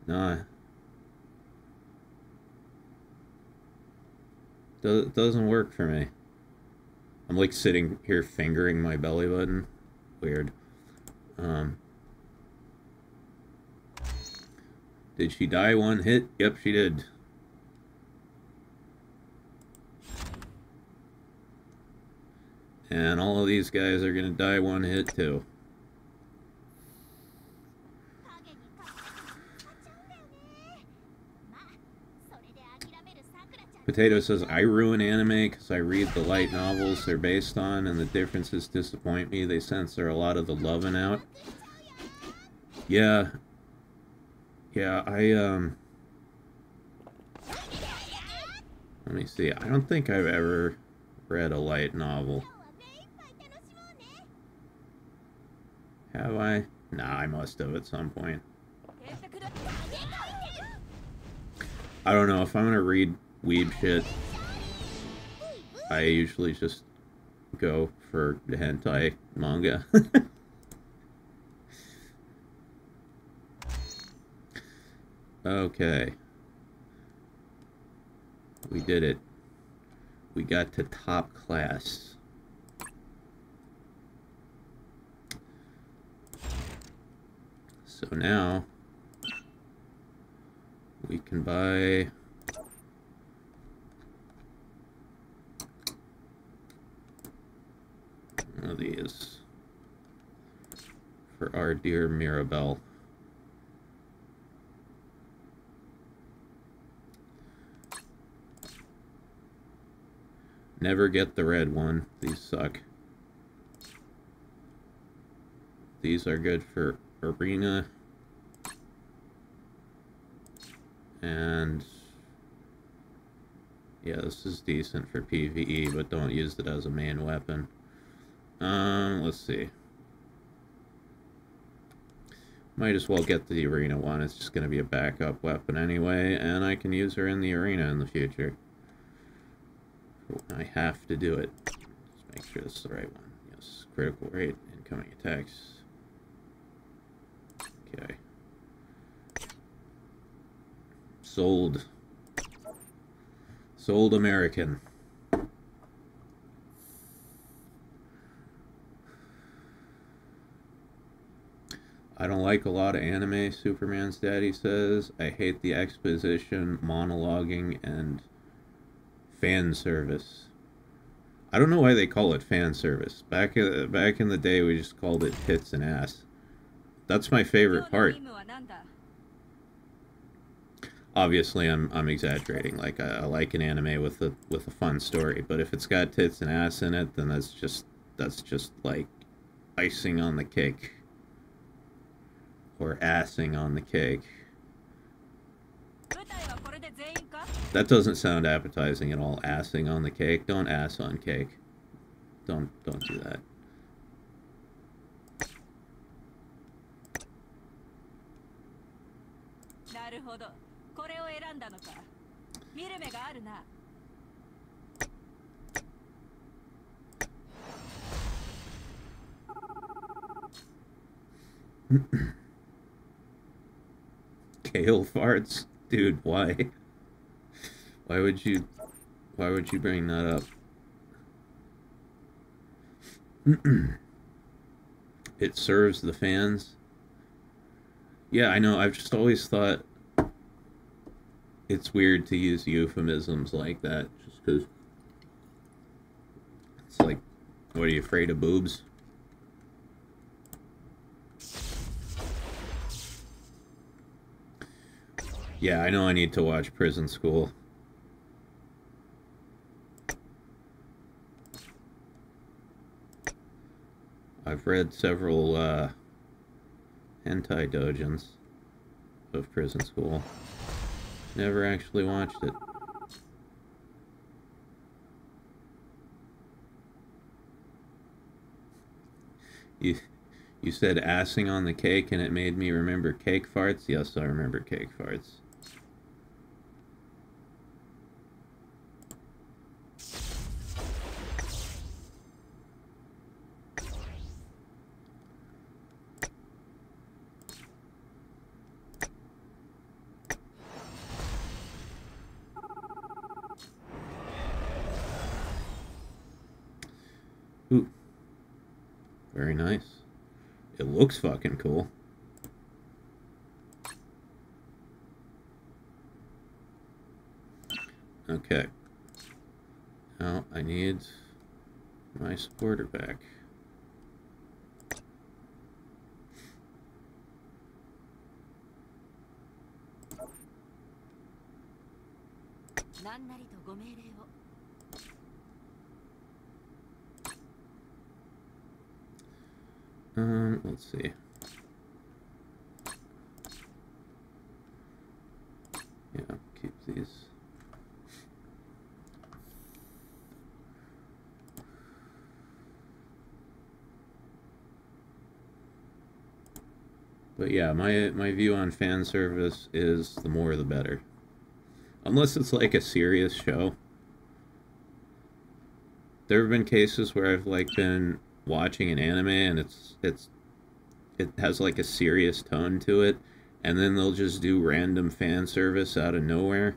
Nah. Doesn't work for me. I'm like sitting here fingering my belly button. Weird. Did she die one hit? Yep, she did. And all of these guys are gonna die one hit too. Potato says, I ruin anime because I read the light novels they're based on and the differences disappoint me. They censor a lot of the loving out. Yeah. Yeah, let me see. I don't think I've ever read a light novel. Have I? Nah, I must have at some point. I don't know. If I'm gonna read weeb shit, I usually just go for hentai manga. Okay. We did it. We got to top class. So now we can buy one of these for our dear Mirabell. Never get the red one. These suck. These are good for arena. And yeah, this is decent for PvE, but don't use it as a main weapon. Let's see. Might as well get the arena one. It's just going to be a backup weapon anyway, and I can use her in the arena in the future. I have to do it. Let's make sure this is the right one. Yes, critical rate, incoming attacks. Okay. Sold. Sold American. I don't like a lot of anime, Superman's daddy says. I hate the exposition, monologuing, and fan service. I don't know why they call it fan service. Back in the day, we just called it tits and ass. That's my favorite part. Obviously, I'm exaggerating. Like I like an anime with a fun story, but if it's got tits and ass in it, then that's just like icing on the cake, or assing on the cake. That doesn't sound appetizing at all. Assing on the cake. Don't ass on cake. Don't do that. Kale farts? Dude, why? Why would you bring that up? It serves the fans. Yeah, I know. I've just always thought it's weird to use euphemisms like that, just because it's like, what, are you afraid of boobs? Yeah, I know I need to watch Prison School. I've read several hentai doujins of Prison School. Never actually watched it. You said assing on the cake and it made me remember cake farts? Yes, I remember cake farts. Ooh. Very nice. It looks fucking cool. Okay. Now I need my supporter back. Let's see. Yeah, keep these. But yeah, my view on fan service is the more the better. Unless it's like a serious show. There have been cases where I've like been watching an anime and it has like a serious tone to it, and then they'll just do random fan service out of nowhere,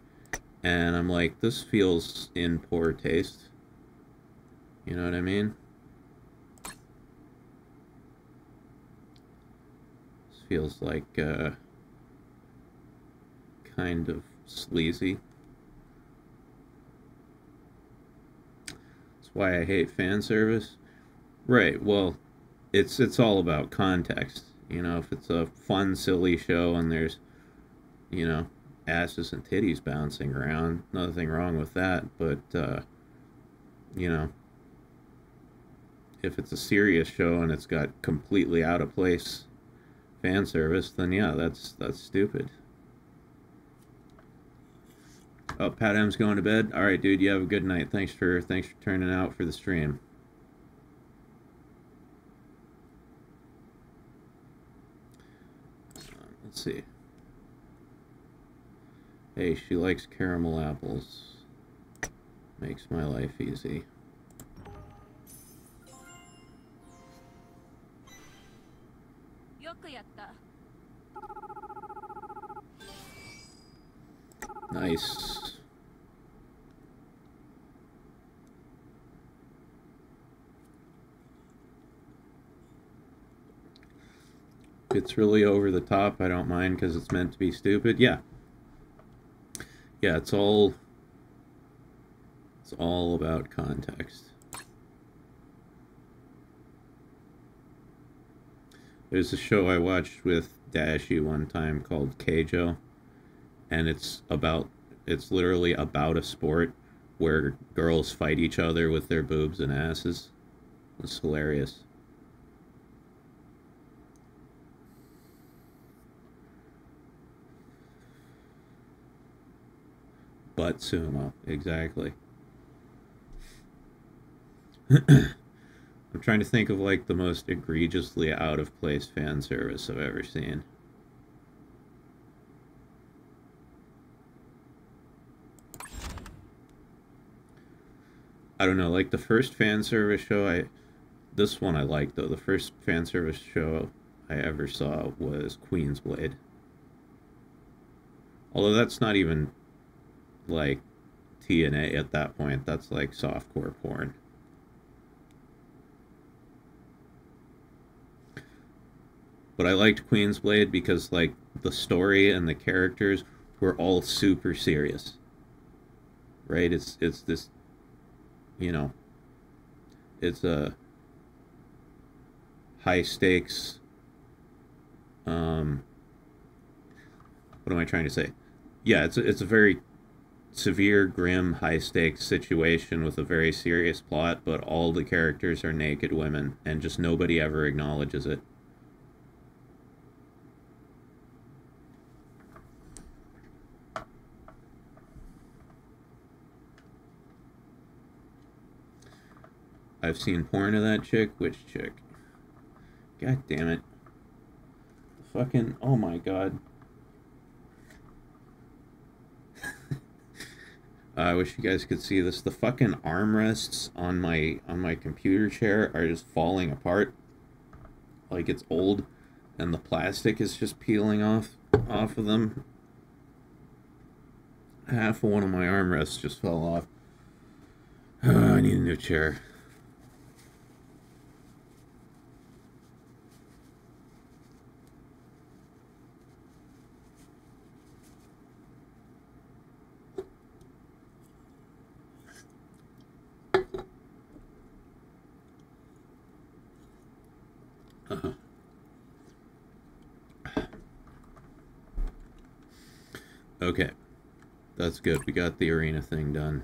and I'm like, this feels in poor taste. You know what I mean? This feels like kind of sleazy. That's why I hate fan service. Right, well, it's all about context. You know, if it's a fun, silly show and there's, you know, asses and titties bouncing around, nothing wrong with that. But, you know, if it's a serious show and it's got completely out of place fan service, then yeah, that's stupid. Oh, Pat M's going to bed. All right, dude, you have a good night. Thanks for turning out for the stream. Let's see. Hey, she likes caramel apples. Makes my life easy. Nice. It's really over the top. I don't mind because it's meant to be stupid. Yeah. Yeah, it's all about context. There's a show I watched with Dashie one time called Keijo, and it's literally about a sport where girls fight each other with their boobs and asses. It's hilarious. Butt sumo, exactly. I'm trying to think of like the most egregiously out of place fan service I've ever seen. I don't know, like the first fan service show this one I liked though. The first fan service show I ever saw was Queen's Blade. Although that's not even like TNA at that point. That's like softcore porn. But I liked Queen's Blade because like the story and the characters were all super serious. Right? It's this, you know, it's a high stakes, what am I trying to say? Yeah, it's a very severe, grim, high stakes situation with a very serious plot, but all the characters are naked women and just nobody ever acknowledges it. I've seen porn of that chick. Which chick? God damn it. Fucking, oh my god. I wish you guys could see this. The fucking armrests on my computer chair are just falling apart. Like it's old and the plastic is just peeling off of them. Half of one of my armrests just fell off. Oh, I need a new chair. Okay, that's good. We got the arena thing done.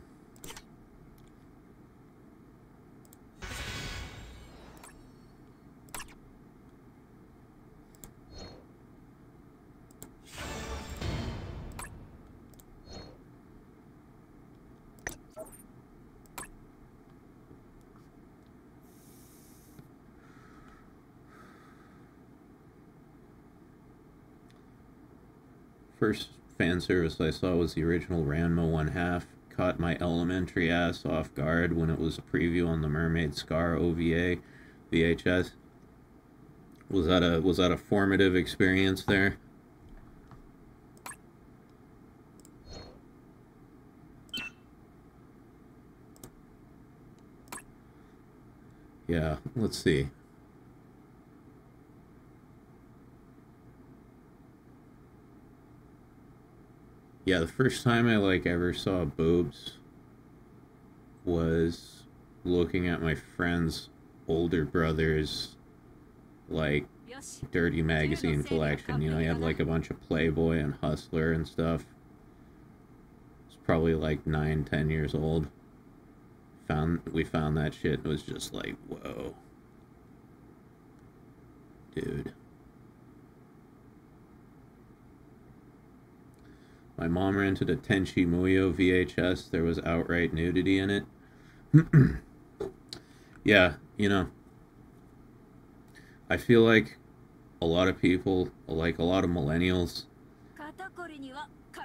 First fan service I saw was the original Ranma 1/2. Caught my elementary ass off guard when it was a preview on the Mermaid Scar OVA VHS. Was that a formative experience there? Yeah, let's see. Yeah, the first time I like ever saw boobs was looking at my friend's older brother's like dirty magazine collection. You know, he had like a bunch of Playboy and Hustler and stuff. It's probably like 9, 10 years old. We found that shit and it was just like, whoa. Dude. My mom rented a Tenchi Muyo VHS. There was outright nudity in it. Yeah, you know, I feel like a lot of people, like a lot of millennials,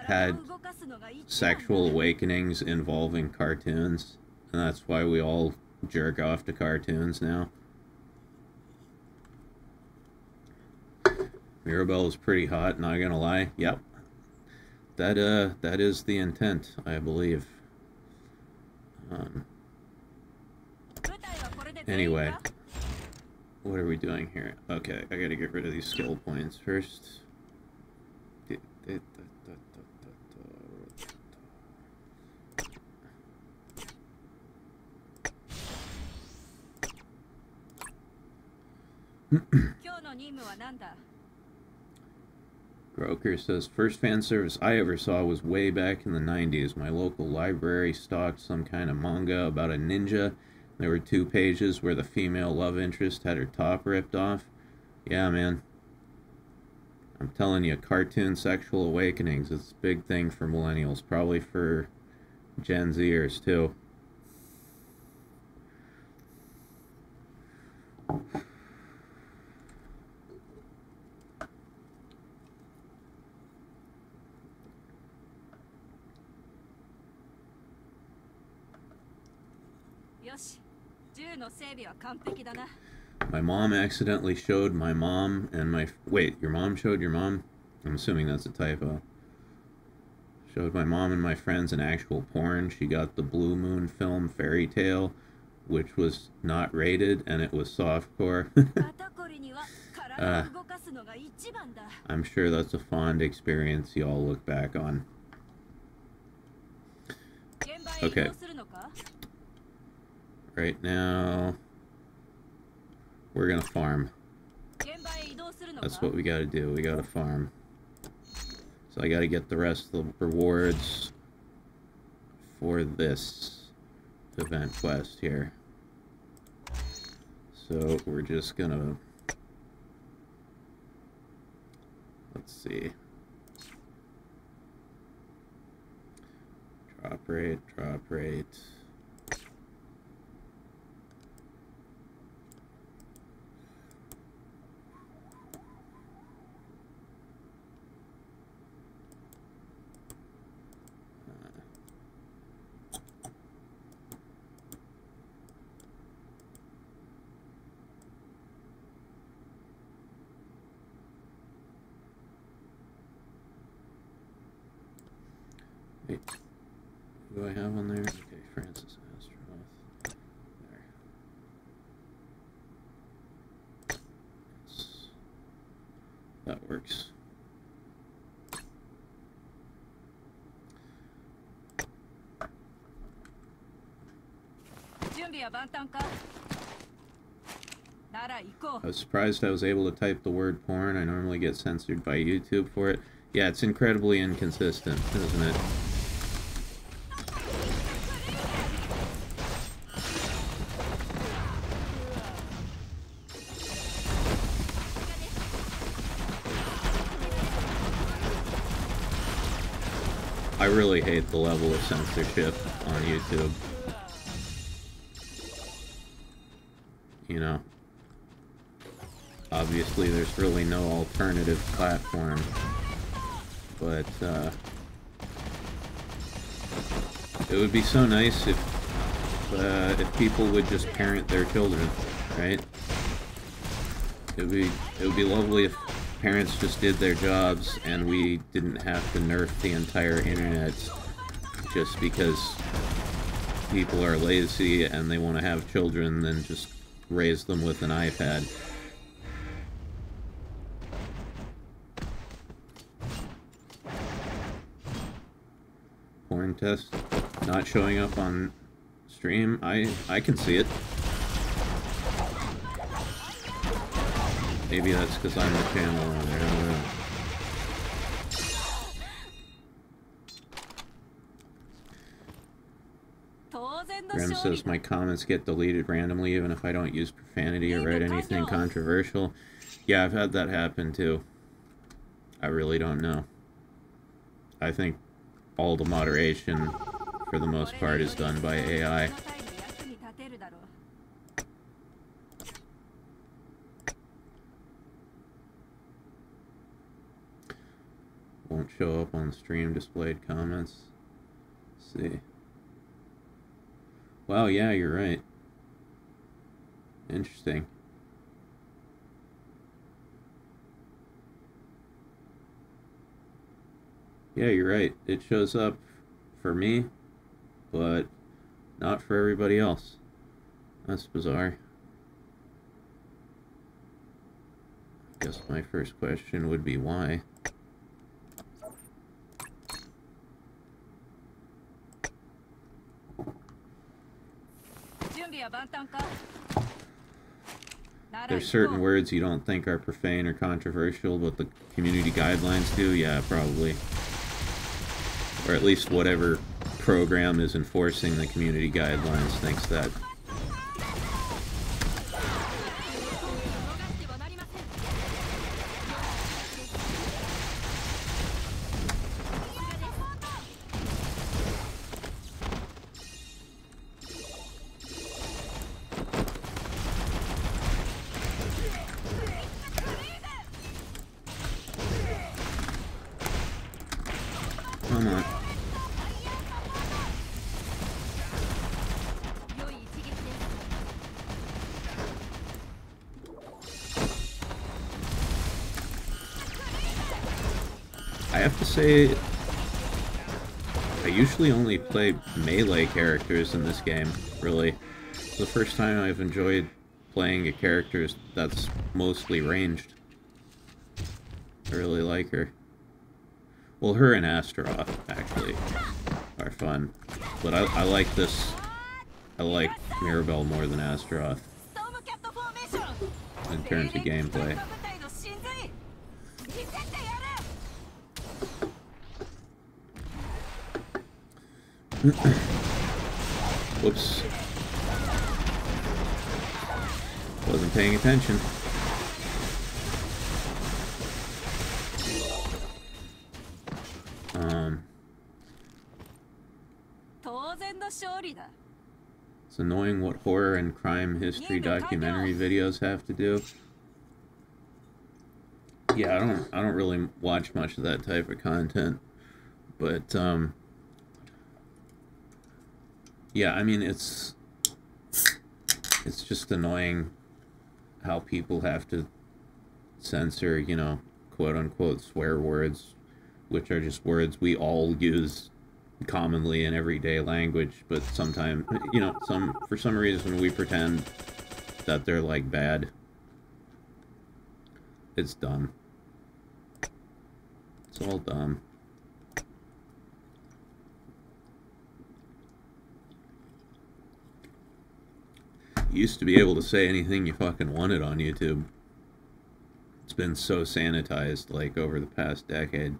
had sexual awakenings involving cartoons, and that's why we all jerk off to cartoons now. Mirabell is pretty hot, not gonna lie. Yep. That is the intent, I believe. Anyway, what are we doing here? Okay, I gotta get rid of these skill points first. Groker says, first fan service I ever saw was way back in the 90s. My local library stocked some kind of manga about a ninja. There were 2 pages where the female love interest had her top ripped off. Yeah, man. I'm telling you, cartoon sexual awakenings. It's a big thing for millennials. Probably for Gen Zers too. My mom accidentally showed my mom and my... Wait, your mom showed your mom? I'm assuming that's a typo. Showed my mom and my friends an actual porn. She got the Blue Moon film Fairy Tale, which was not rated, and it was softcore. I'm sure that's a fond experience y'all look back on. Okay. Right now, we're gonna farm. That's what we gotta do. We gotta farm. So I gotta get the rest of the rewards for this event quest here. So we're just gonna... Let's see. Drop rate, drop rate. Wait, who do I have on there? Okay, Francis Astronaut. There. That works. I was surprised I was able to type the word porn. I normally get censored by YouTube for it. Yeah, it's incredibly inconsistent, isn't it? I really hate the level of censorship on YouTube. You know, obviously there's really no alternative platform, but it would be so nice if people would just parent their children, right? It would be lovely if parents just did their jobs and we didn't have to nerf the entire internet just because people are lazy and they want to have children, then just raise them with an iPad. Porn test not showing up on stream. I can see it. Maybe that's because I'm the channel on there. I don't know. Rem says my comments get deleted randomly even if I don't use profanity or write anything controversial. Yeah, I've had that happen too. I really don't know. I think all the moderation, for the most part, is done by AI. Won't show up on stream displayed comments. Let's see. Wow, yeah, you're right. Interesting. Yeah, you're right. It shows up for me, but not for everybody else. That's bizarre. I guess my first question would be why. There's certain words you don't think are profane or controversial, but the community guidelines do? Yeah, probably. Or at least whatever program is enforcing the community guidelines thinks that. Come on. I have to say, I usually only play melee characters in this game, really. It's the first time I've enjoyed playing a character that's mostly ranged. I really like her. Well, her and Astaroth, actually, are fun. But I like this... I like Mirabell more than Astaroth in terms of gameplay. Whoops. Wasn't paying attention. It's annoying what horror and crime history documentary videos have to do. Yeah, I don't really watch much of that type of content, but yeah, I mean it's just annoying how people have to censor, you know, quote unquote swear words, which are just words we all use commonly in everyday language, but sometimes, you know, for some reason we pretend that they're like bad. It's dumb. It's all dumb. You used to be able to say anything you fucking wanted on YouTube. It's been so sanitized, like, over the past decade.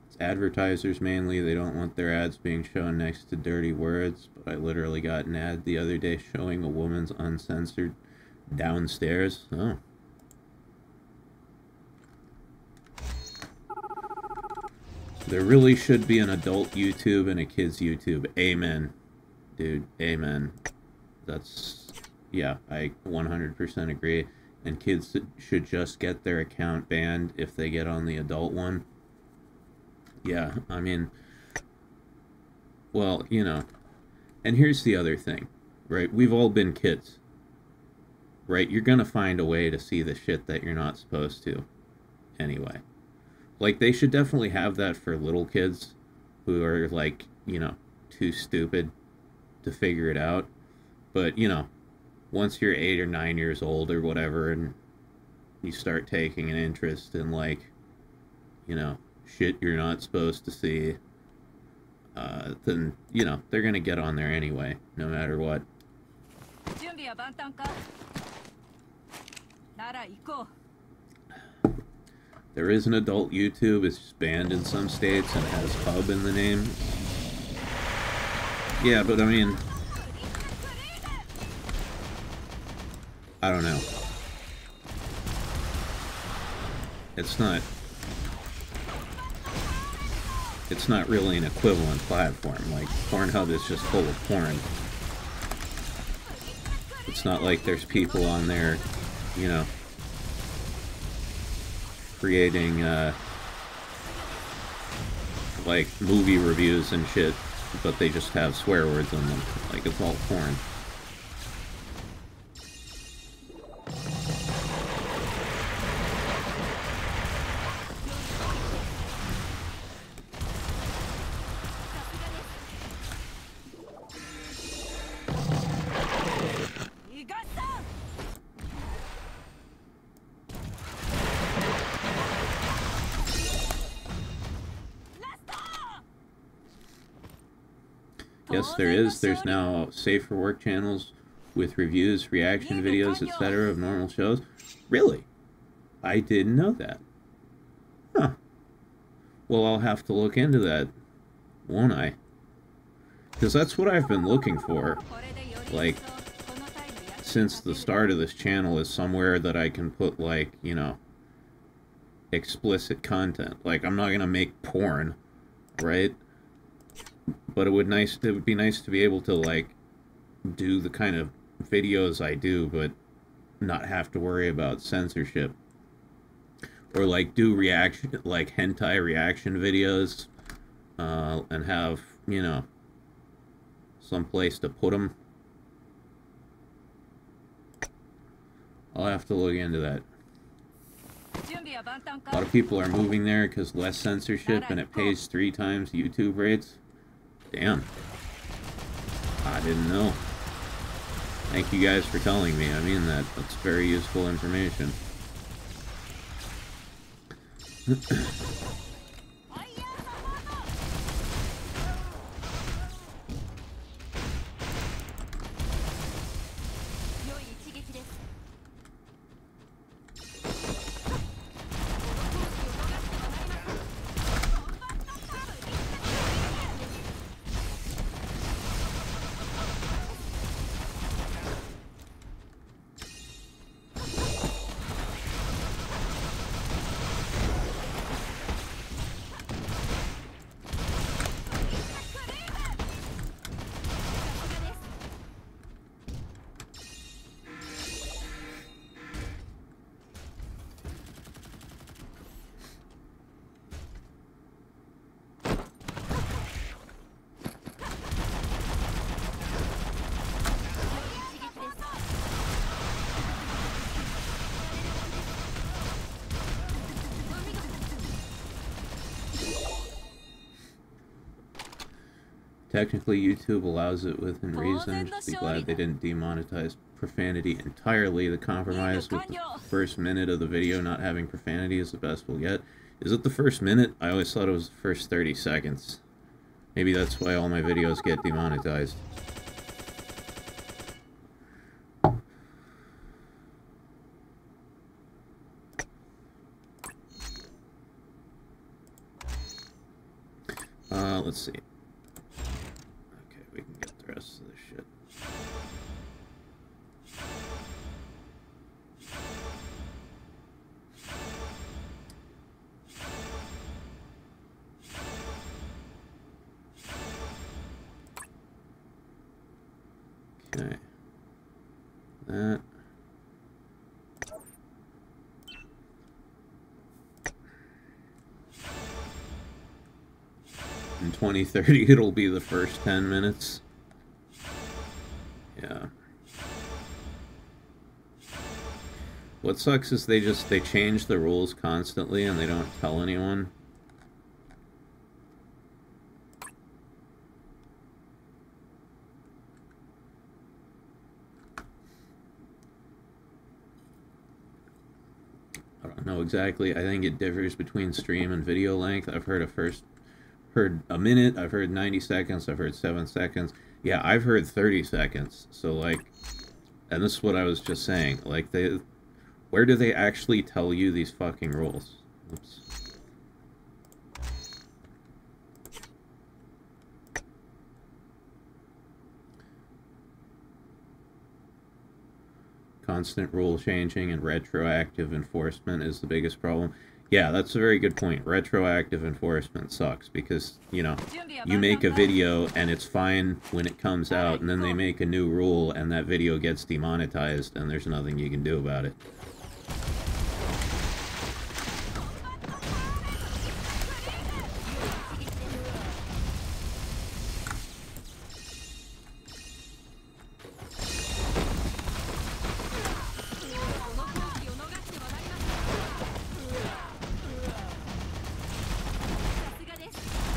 It's advertisers mainly. They don't want their ads being shown next to dirty words, but I literally got an ad the other day showing a woman's uncensored downstairs. Oh. There really should be an adult YouTube and a kids YouTube. Amen. Dude, amen. That's... yeah, I 100% agree. And kids should just get their account banned if they get on the adult one. Yeah, I mean... well, you know... and here's the other thing, right? We've all been kids. Right? You're gonna find a way to see the shit that you're not supposed to. Anyway. Like, they should definitely have that for little kids who are, like, you know, too stupid to figure it out. But, you know, once you're 8 or 9 years old or whatever, and you start taking an interest in, like, you know, shit you're not supposed to see, then, you know, they're gonna get on there anyway, no matter what. There is an adult YouTube, it's just banned in some states and has pub in the name. Yeah, but I mean... I don't know. It's not really an equivalent platform. Like, Pornhub is just full of porn. It's not like there's people on there, you know, creating, like, movie reviews and shit, but they just have swear words in them. Like, it's all porn. Yes, there is. There's now safe for work channels with reviews, reaction videos, etc. of normal shows. Really? I didn't know that. Huh. Well, I'll have to look into that, won't I? Because that's what I've been looking for. Like, since the start of this channel, is somewhere that I can put, like, you know, explicit content. Like, I'm not gonna make porn, right? But it would be nice to be able to, like, do the kind of videos I do, but not have to worry about censorship. Or, like, do reaction, like, hentai reaction videos, and have, you know, some place to put them. I'll have to look into that. A lot of people are moving there because less censorship and it pays 3 times YouTube rates. Damn. I didn't know. Thank you guys for telling me. I mean that. That's very useful information. Technically, YouTube allows it within reason. Just be glad they didn't demonetize profanity entirely. The compromise with the first minute of the video not having profanity is the best we'll get. Is it the first minute? I always thought it was the first 30 seconds. Maybe that's why all my videos get demonetized. Let's see. We can get the rest of this shit. Okay. That. In 2030, it'll be the first 10 minutes. Yeah. What sucks is they change the rules constantly and they don't tell anyone. I don't know exactly. I think it differs between stream and video length. I've heard a minute, I've heard 90 seconds, I've heard 7 seconds. Yeah, I've heard 30 seconds. So, like, and this is what I was just saying. Like, where do they actually tell you these fucking rules? Oops. Constant rule changing and retroactive enforcement is the biggest problem. Yeah, that's a very good point. Retroactive enforcement sucks because, you know, you make a video and it's fine when it comes out, and then they make a new rule and that video gets demonetized and there's nothing you can do about it.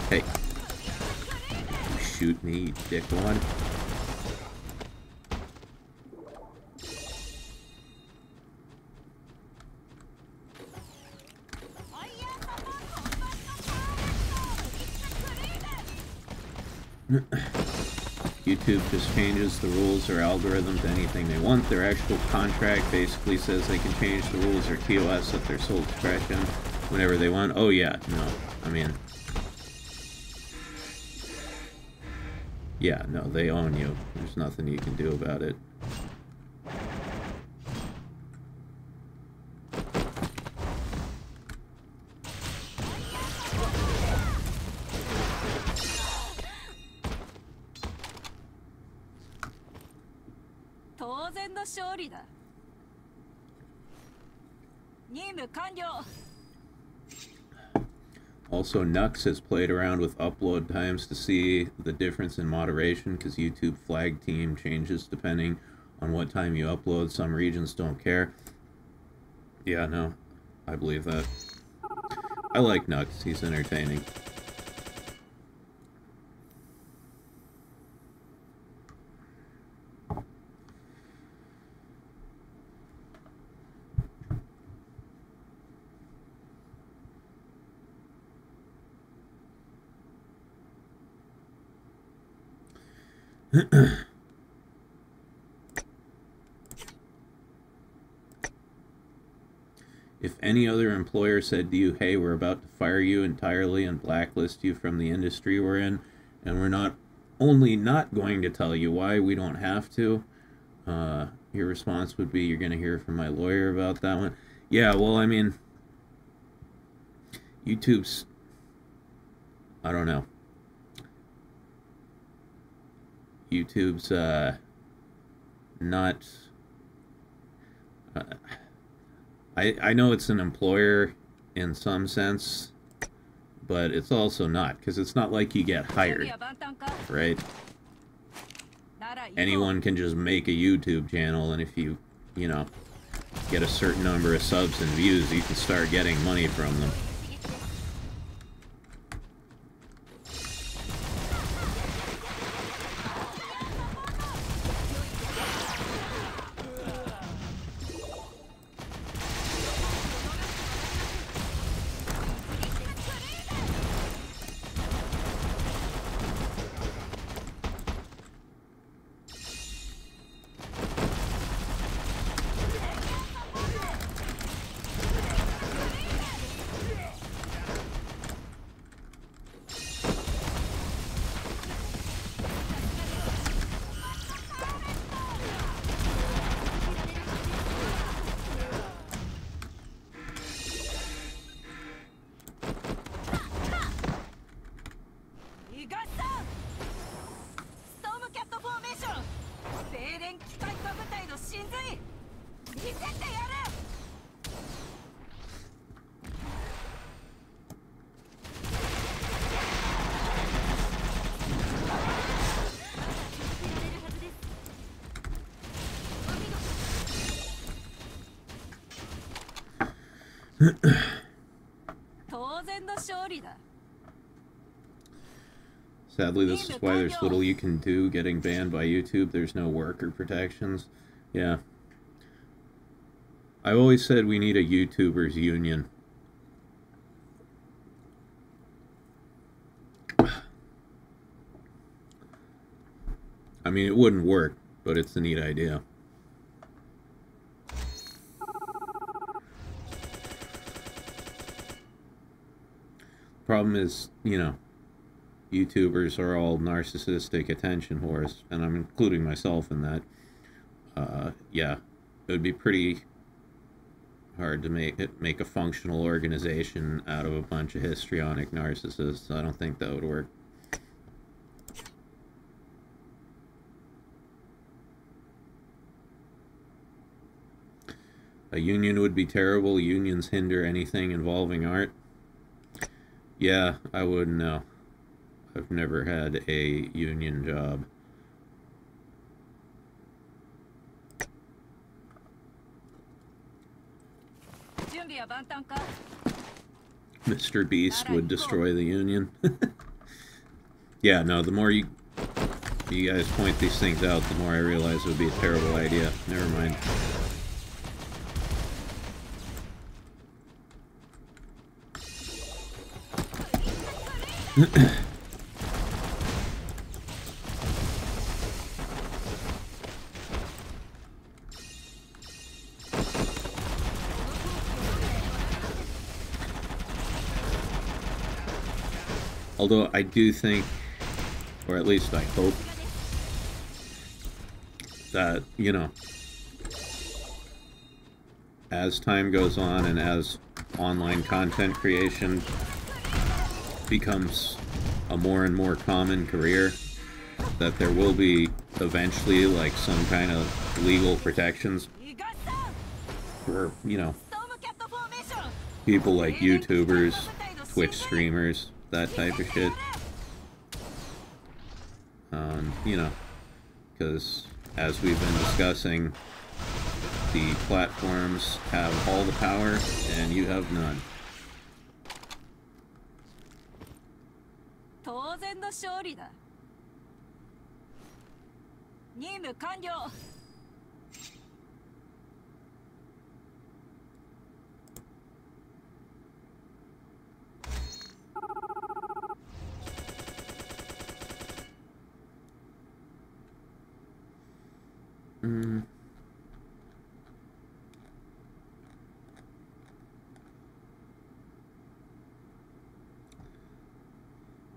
Hey. Shoot me, you dickwad. YouTube just changes the rules or algorithm to anything they want. Their actual contract basically says they can change the rules or TOS at their sole discretion whenever they want. Oh yeah, no, I mean... Yeah, no, they own you. There's nothing you can do about it. Also, Nux has played around with upload times to see the difference in moderation, because YouTube flag team changes depending on what time you upload. Some regions don't care. Yeah, no, I believe that. I like Nux, he's entertaining. If any other employer said to you, hey, we're about to fire you entirely and blacklist you from the industry we're in, and we're not only not going to tell you why, we don't have to, your response would be, you're going to hear from my lawyer about that one. Yeah, well, I mean, YouTube's, I don't know. YouTube's not... I know it's an employer in some sense, but it's also not, because it's not like you get hired, right? Anyone can just make a YouTube channel, and if you, you know, get a certain number of subs and views, you can start getting money from them. Sadly, this is why there's little you can do getting banned by YouTube. There's no worker protections. Yeah. I've always said we need a YouTubers union. I mean, it wouldn't work, but it's a neat idea. Problem is, you know, YouTubers are all narcissistic attention whores, and I'm including myself in that. Yeah, it would be pretty hard to make a functional organization out of a bunch of histrionic narcissists. I don't think that would work. A union would be terrible. Unions hinder anything involving art. Yeah, I wouldn't know. I've never had a union job. Mr. Beast would destroy the union. Yeah, no, the more you guys point these things out, the more I realize it would be a terrible idea. Never mind. Although I do think, or at least I hope, that, you know, as time goes on and as online content creation becomes a more and more common career, that there will be eventually like some kind of legal protections for, you know, people like YouTubers, Twitch streamers, that type of shit. You know, because as we've been discussing, the platforms have all the power and you have none.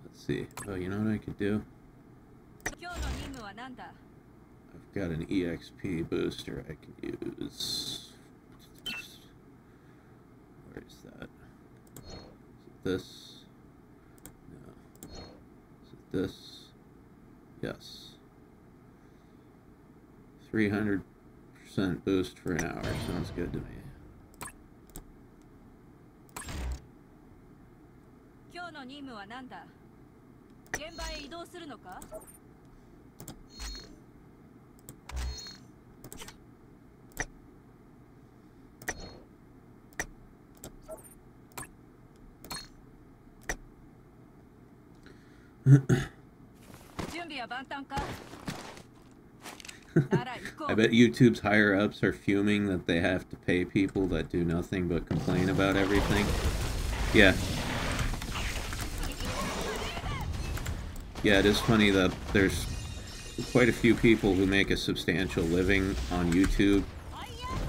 Let's see. Oh, you know what I could do? I've got an EXP booster I can use. Where is that? Is it this? No. Is it this? Yes. 300% boost for an hour. Sounds good to me. I bet YouTube's higher-ups are fuming that they have to pay people that do nothing but complain about everything. Yeah. Yeah, it is funny that there's quite a few people who make a substantial living on YouTube,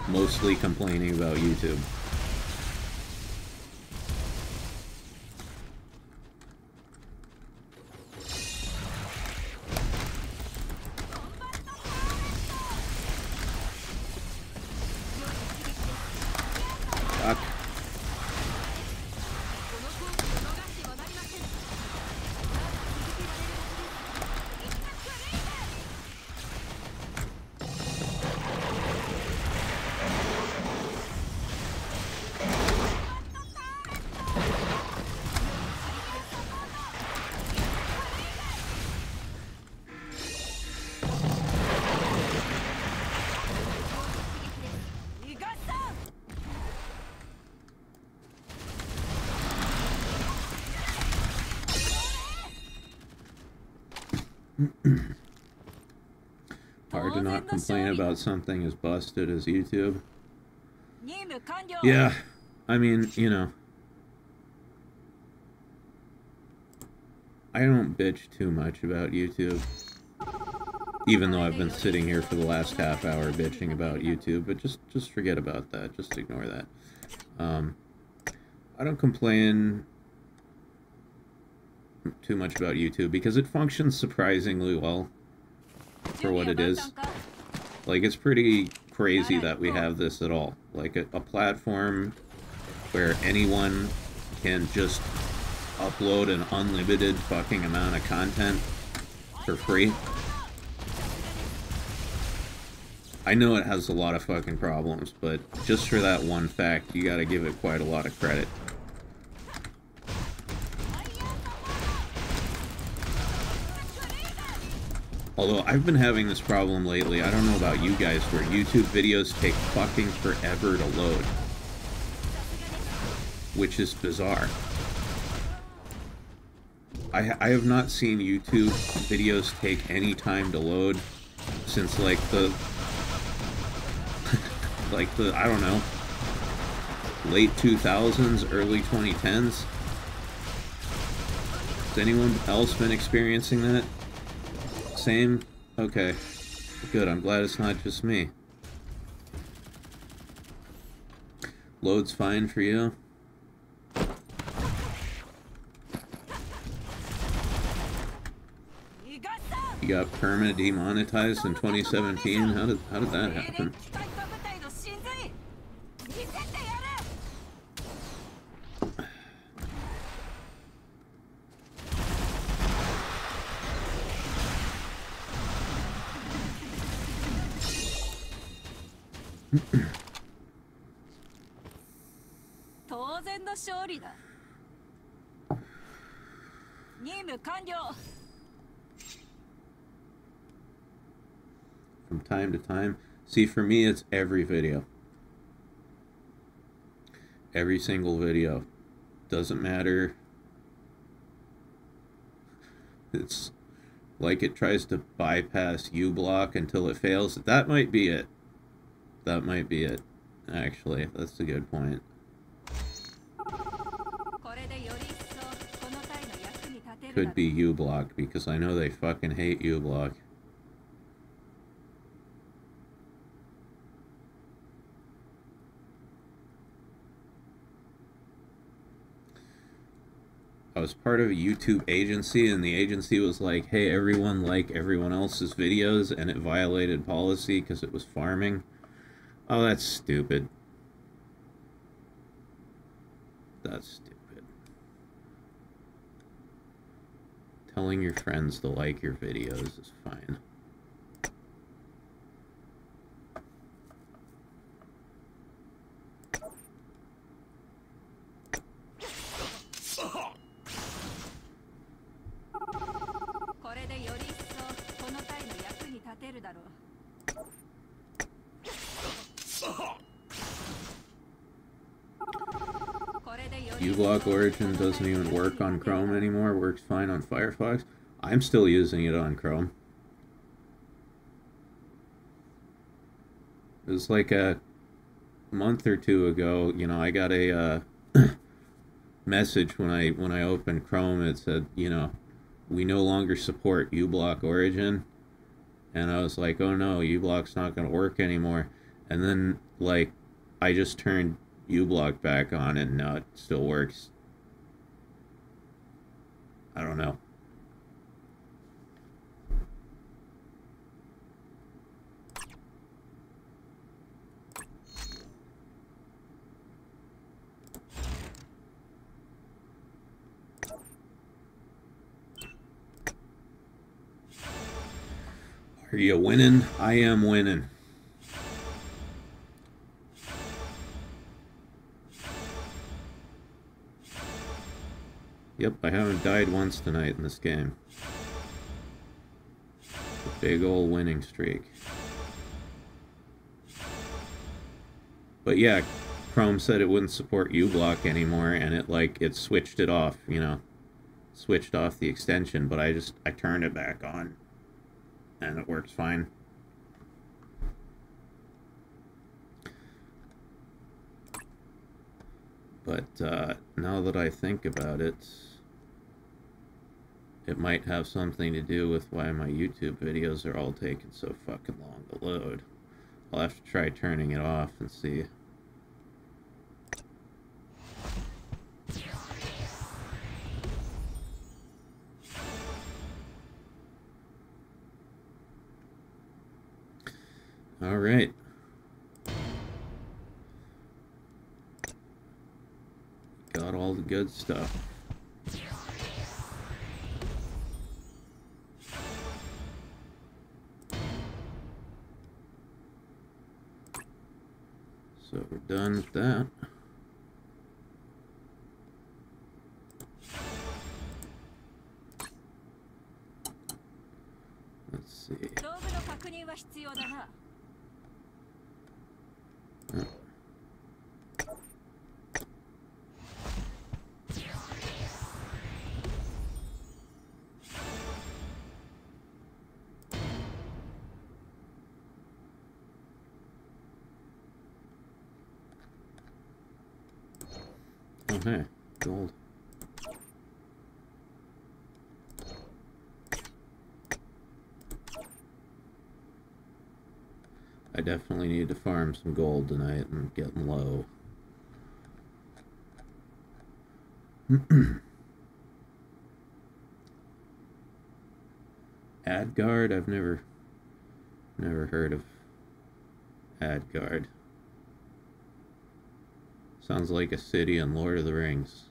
mostly complaining about YouTube. Hard to not complain about something as busted as YouTube. Yeah, I mean, you know, I don't bitch too much about YouTube, even though I've been sitting here for the last half hour bitching about YouTube, but just forget about that, just ignore that. I don't complain too much about YouTube because it functions surprisingly well for what it is. Like, it's pretty crazy that we have this at all. like a platform where anyone can just upload an unlimited fucking amount of content for free. I know it has a lot of fucking problems, but just for that one fact, you gotta give it quite a lot of credit. Although, I've been having this problem lately, I don't know about you guys, where YouTube videos take fucking forever to load. Which is bizarre. I have not seen YouTube videos take any time to load since, like, the... like the, I don't know, late 2000s, early 2010s. Has anyone else been experiencing that? Same? Okay. Good, I'm glad it's not just me. Load's fine for you? You got permanent demonetized in 2017? How did that happen? From time to time. See, for me, it's every video. Every single video. Doesn't matter. It's like it tries to bypass uBlock until it fails. That might be it. That might be it. Actually, that's a good point. Could be uBlock, because I know they fucking hate uBlock. I was part of a YouTube agency, and the agency was like, hey, everyone like everyone else's videos, and it violated policy because it was farming. Oh, that's stupid. That's stupid. Telling your friends to like your videos is fine. uBlock Origin doesn't even work on Chrome anymore. Works fine on Firefox. I'm still using it on Chrome. It was like a month or two ago, you know, I got a message when I opened Chrome. It said, you know, we no longer support uBlock Origin. And I was like, oh no, uBlock's not going to work anymore. And then, like, I just turned uBlock back on, and now it still works. I don't know. Are you winning? I am winning. Yep, I haven't died once tonight in this game. A big old winning streak. But yeah, Chrome said it wouldn't support uBlock anymore, and it switched it off, you know. Switched off the extension, but I turned it back on. And it works fine. But now that I think about it, it might have something to do with why my YouTube videos are all taking so fucking long to load. I'll have to try turning it off and see. All right. all the good stuff. So we're done with that. Let's see. Oh, hey, gold. I definitely need to farm some gold tonight. I'm getting low. Adgard? I've never heard of Adgard. Sounds like a city in Lord of the Rings.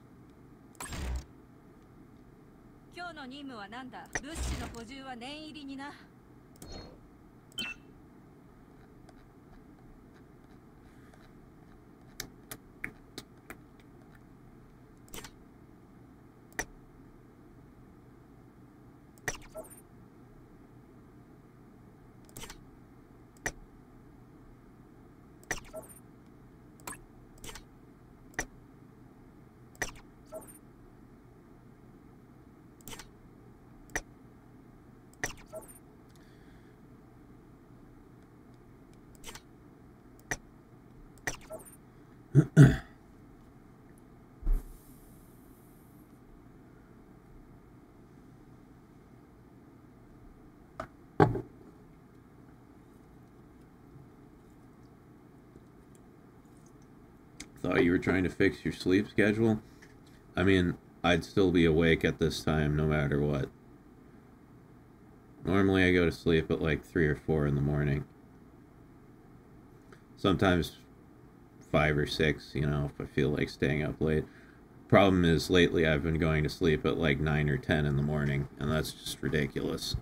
Thought you were trying to fix your sleep schedule? I mean, I'd still be awake at this time no matter what. Normally I go to sleep at like 3 or 4 in the morning. Sometimes 5 or 6, you know, if I feel like staying up late. Problem is, lately I've been going to sleep at like 9 or 10 in the morning, and that's just ridiculous.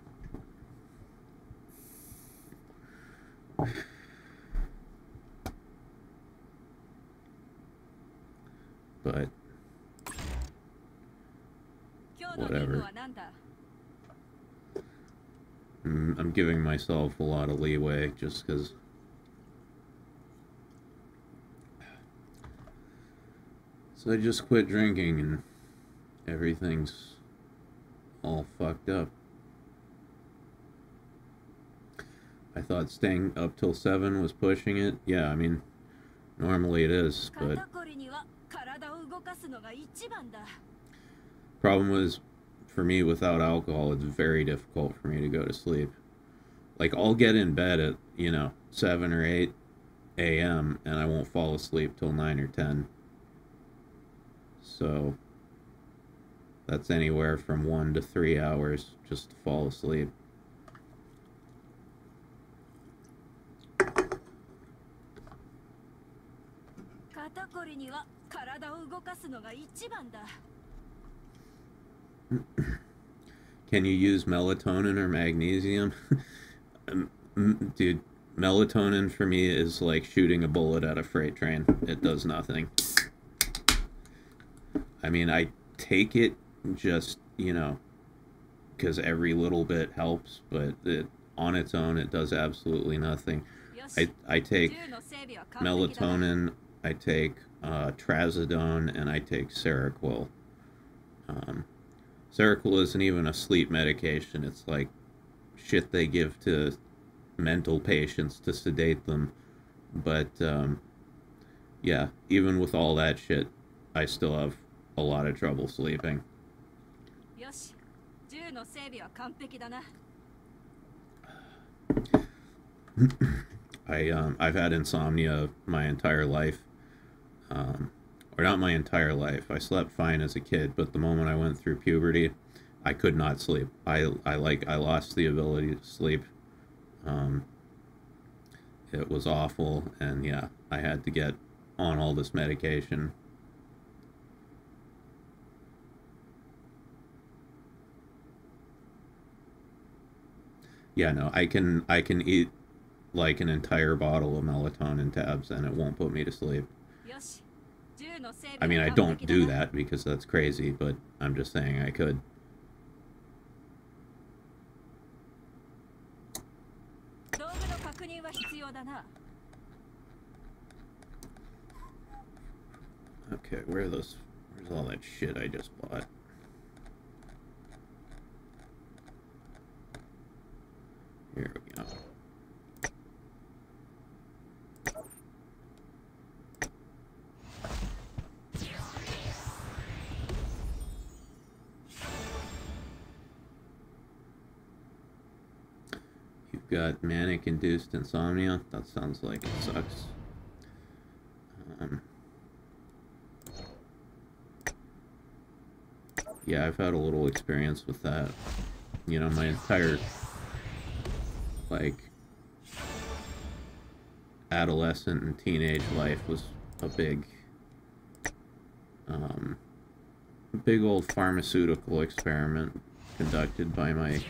But whatever. I'm giving myself a lot of leeway just because so I just quit drinking and everything's all fucked up. I thought staying up till 7 was pushing it. Yeah, I mean, normally it is, but problem was, for me, without alcohol, it's very difficult for me to go to sleep. Like, I'll get in bed at, you know, 7 or 8 a.m. and I won't fall asleep till 9 or 10. So, that's anywhere from 1 to 3 hours just to fall asleep. Can you use melatonin or magnesium? Dude, melatonin for me is like shooting a bullet at a freight train. It does nothing. I mean, I take it just, you know, because every little bit helps, but on its own, it does absolutely nothing. I take melatonin, I take trazodone, and I take Seroquel. Seroquel isn't even a sleep medication. It's like shit they give to mental patients to sedate them. But, yeah, even with all that shit, I still have a lot of trouble sleeping. I've had insomnia my entire life. Or not my entire life. I slept fine as a kid, but the moment I went through puberty, I could not sleep. I lost the ability to sleep. It was awful, and yeah, I had to get on all this medication. Yeah, no, I can eat like an entire bottle of melatonin tabs and it won't put me to sleep. I mean, I don't do that because that's crazy, but I'm just saying I could. Okay, where's all that shit I just bought? Here we go. You've got manic-induced insomnia. That sounds like it sucks. Yeah, I've had a little experience with that. You know, my entire, like, adolescent and teenage life was a big old pharmaceutical experiment conducted by my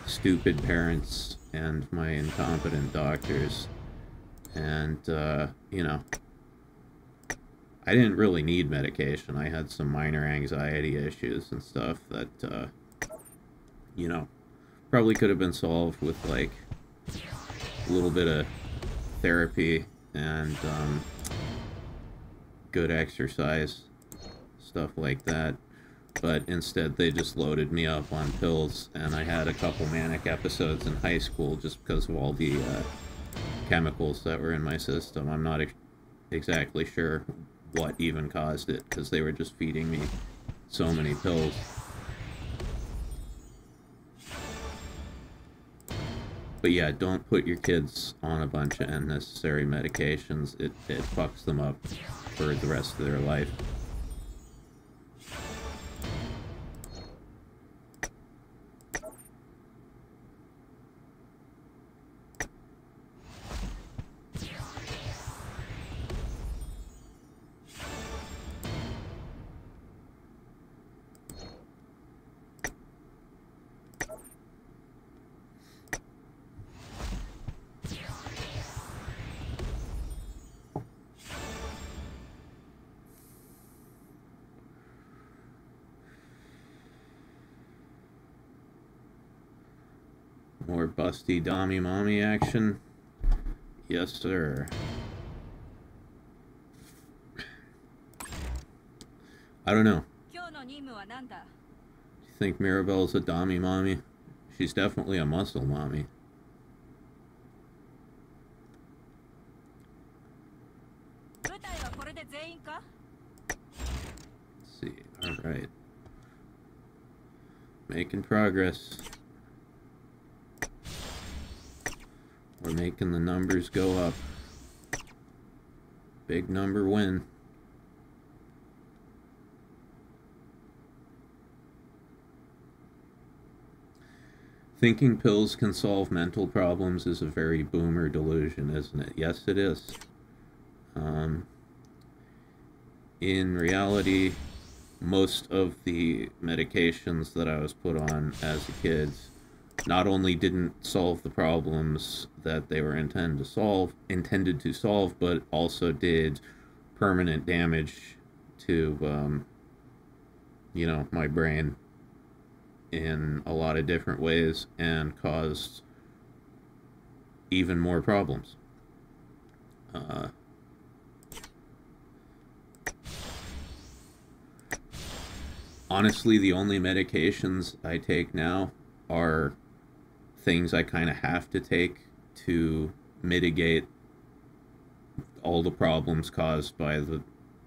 stupid parents and my incompetent doctors. And, you know, I didn't really need medication. I had some minor anxiety issues and stuff that, you know, probably could have been solved with, like, a little bit of therapy and, good exercise, stuff like that. But instead, they just loaded me up on pills, and I had a couple manic episodes in high school just because of all the, chemicals that were in my system. I'm not exactly sure what even caused it, because they were just feeding me so many pills. But yeah, don't put your kids on a bunch of unnecessary medications. It fucks them up for the rest of their life. More busty dommy mommy action? Yes, sir. I don't know. Do you think Mirabell's a dommy mommy? She's definitely a muscle mommy. Let's see. Alright. Making progress. We're making the numbers go up. Big number win. Thinking pills can solve mental problems is a very boomer delusion, isn't it? Yes, it is. In reality, most of the medications that I was put on as a kid not only didn't solve the problems that they were intended to solve, but also did permanent damage to, you know, my brain in a lot of different ways and caused even more problems. Honestly, the only medications I take now are things I kind of have to take to mitigate all the problems caused by the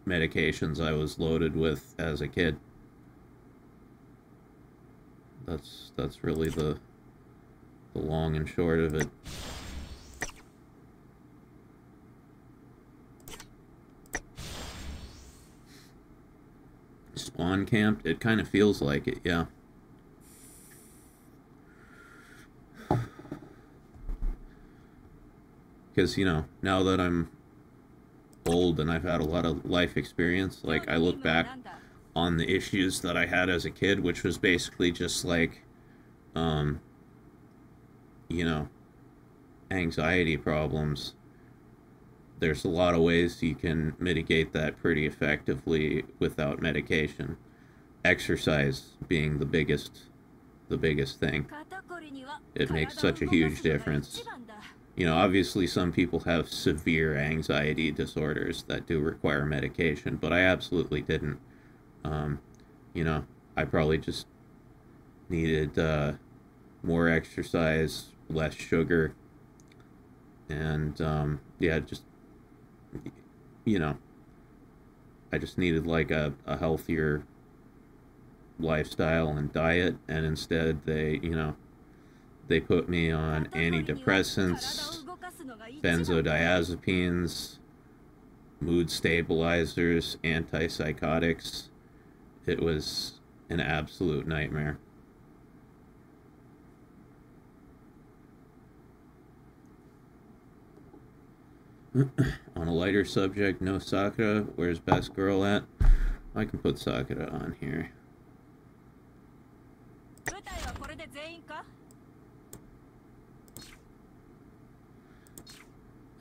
medications I was loaded with as a kid. That's really the long and short of it. Spawn camped? It kind of feels like it, yeah. Because, you know, now that I'm old and I've had a lot of life experience, like, I look back on the issues that I had as a kid, which was basically just, like, you know, anxiety problems, there's a lot of ways you can mitigate that pretty effectively without medication. Exercise being the biggest thing. It makes such a huge difference. You know, obviously some people have severe anxiety disorders that do require medication, but I absolutely didn't. You know, I probably just needed more exercise, less sugar, and yeah, just, you know, I just needed like a healthier lifestyle and diet, and instead they, you know, they put me on antidepressants, benzodiazepines, mood stabilizers, antipsychotics. It was an absolute nightmare. On a lighter subject, no Sakura. Where's best girl at? I can put Sakura on here.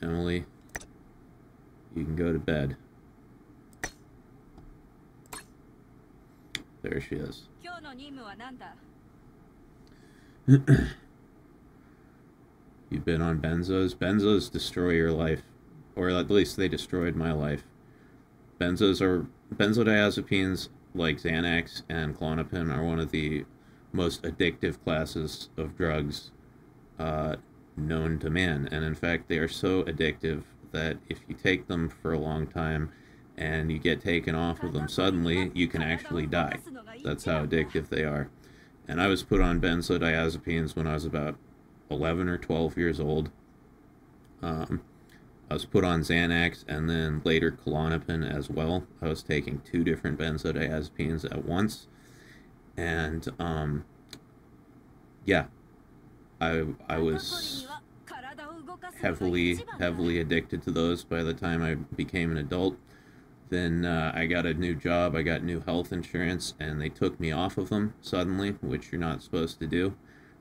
Emily, you can go to bed. There she is. You've been on benzos? Benzos destroy your life. Or at least they destroyed my life. Benzodiazepines like Xanax and Klonopin are one of the most addictive classes of drugs known to man. And in fact, they are so addictive that if you take them for a long time and you get taken off of them suddenly, you can actually die. That's how addictive they are. And I was put on benzodiazepines when I was about 11 or 12 years old. I was put on Xanax and then later Klonopin as well. I was taking 2 different benzodiazepines at once. And, yeah, I was heavily addicted to those by the time I became an adult. Then I got a new job, I got new health insurance, and they took me off of them suddenly, which you're not supposed to do.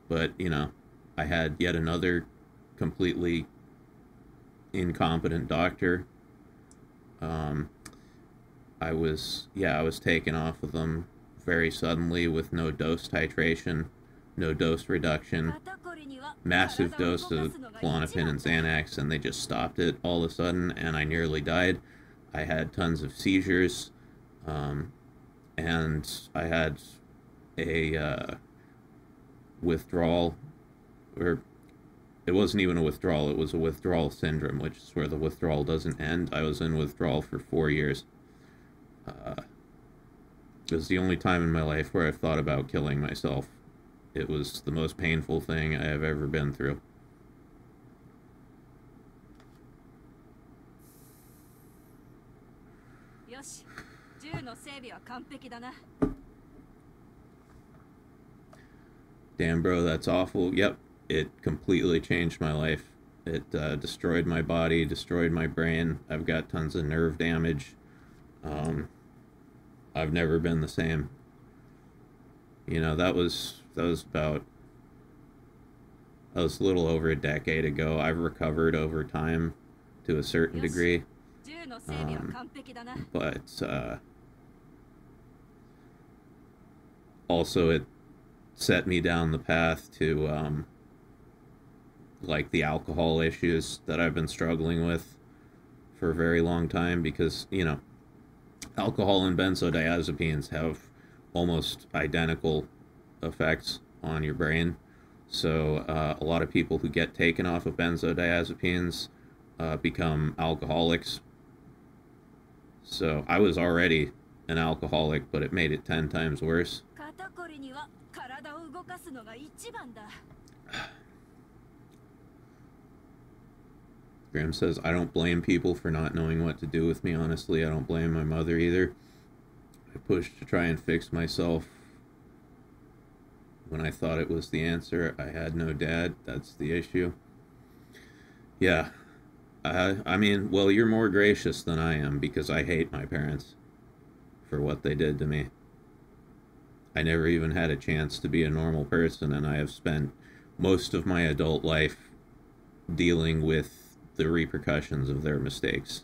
But, you know, I had yet another completely incompetent doctor. I was taken off of them very suddenly with no dose titration, no dose reduction, massive dose of Klonopin and Xanax, and they just stopped it all of a sudden, and I nearly died. I had tons of seizures, and I had a withdrawal, or it wasn't even a withdrawal, it was a withdrawal syndrome, which is where the withdrawal doesn't end. I was in withdrawal for 4 years. It was the only time in my life where I've thought about killing myself. It was the most painful thing I have ever been through. Damn, bro, that's awful. Yep, it completely changed my life. It destroyed my body, destroyed my brain. I've got tons of nerve damage. I've never been the same. You know, that was a little over a decade ago. I've recovered over time to a certain degree. But also it set me down the path to like the alcohol issues that I've been struggling with for a very long time, because, you know, alcohol and benzodiazepines have almost identical effects on your brain. So a lot of people who get taken off of benzodiazepines become alcoholics. So I was already an alcoholic, but it made it 10 times worse. Graham says, I don't blame people for not knowing what to do with me, honestly. I don't blame my mother either. I pushed to try and fix myself when I thought it was the answer. I had no dad. That's the issue. Yeah. I mean, well, you're more gracious than I am, because I hate my parents for what they did to me. I never even had a chance to be a normal person, and I have spent most of my adult life dealing with the repercussions of their mistakes.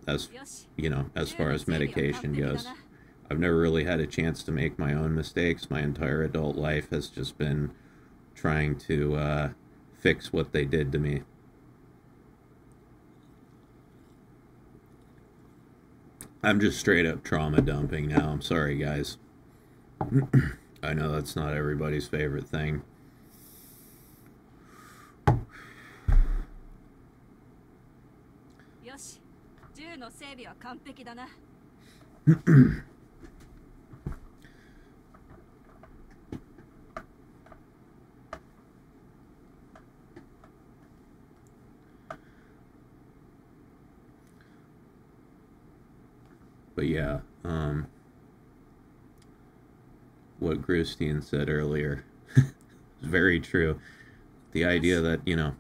As you know, as far as medication goes, I've never really had a chance to make my own mistakes. My entire adult life has just been trying to fix what they did to me. I'm just straight up trauma dumping now. I'm sorry, guys. I know that's not everybody's favorite thing. But yeah, what Grustein said earlier is very true. The idea that, you know,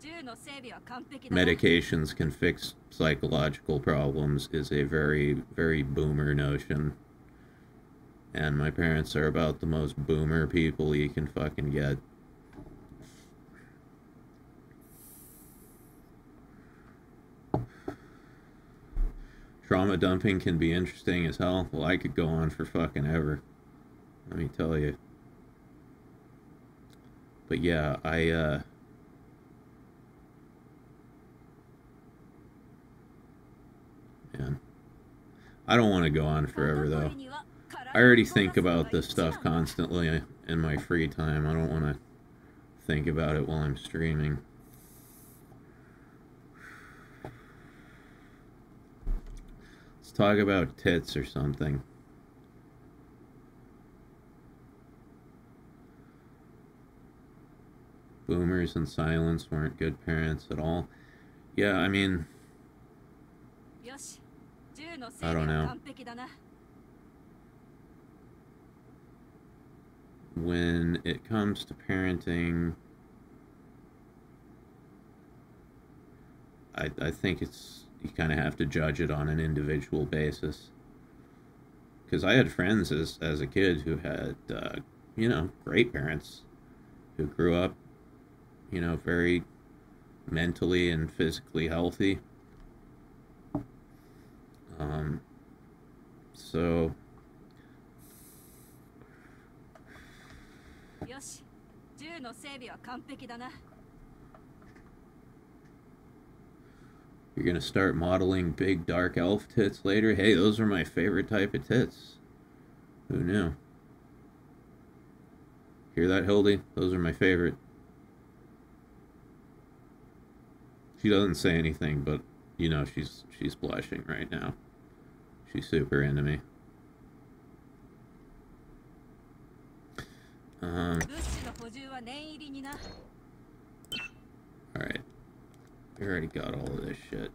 medications can fix psychological problems is a very, very boomer notion. And my parents are about the most boomer people you can fucking get. Trauma dumping can be interesting as hell. Well, I could go on for fucking ever. Let me tell you. But yeah, man. I don't want to go on forever, though. I already think about this stuff constantly in my free time. I don't want to think about it while I'm streaming. Let's talk about tits or something. Boomers in silence weren't good parents at all. Yeah, I mean, I don't know. When it comes to parenting, I think it's, you kind of have to judge it on an individual basis. Because I had friends as a kid who had, you know, great parents who grew up, you know, very mentally and physically healthy. So you're gonna start modeling big dark elf tits later? Hey, those are my favorite type of tits. Who knew? Hear that, Hildy? Those are my favorite. She doesn't say anything, but you know she's blushing right now. She's super into me. Alright. We already got all of this shit,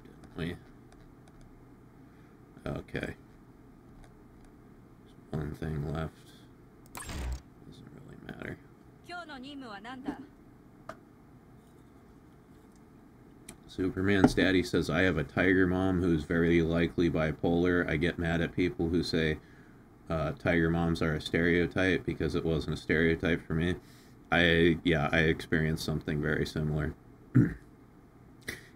didn't we? Okay. There's one thing left. Doesn't really matter. Superman's daddy says, I have a tiger mom who's very likely bipolar. I get mad at people who say tiger moms are a stereotype because it wasn't a stereotype for me. I experienced something very similar.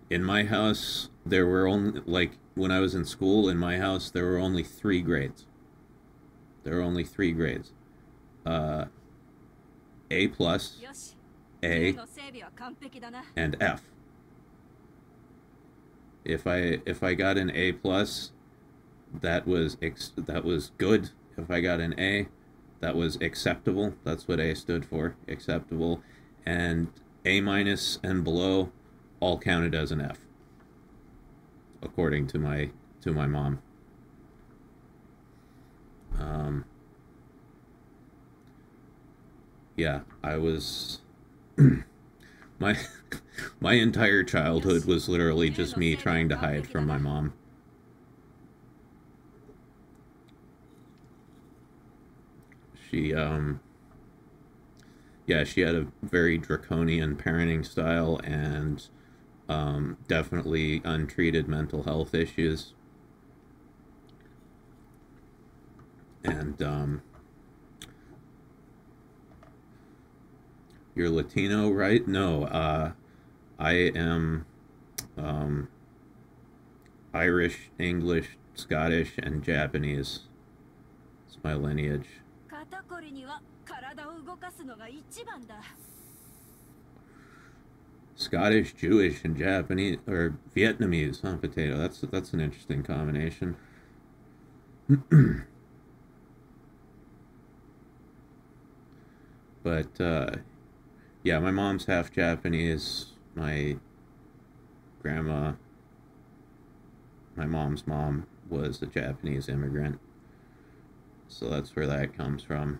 In my house, there were only, like, when I was in school, in my house, there were only 3 grades. There were only 3 grades. A+, A, and F. If I got an A+, that was good. If I got an A, that was acceptable. That's what A stood for, acceptable. And A- and below all counted as an F, according to my mom. Yeah, I was my entire childhood was literally just me trying to hide from my mom. She she had a very draconian parenting style and definitely untreated mental health issues. And You're Latino, right? No, I am Irish, English, Scottish, and Japanese. It's my lineage. Scottish, Jewish, and Japanese, or Vietnamese, huh? Potato. That's an interesting combination. But yeah, my mom's half Japanese. My grandma, my mom's mom, was a Japanese immigrant, so that's where that comes from.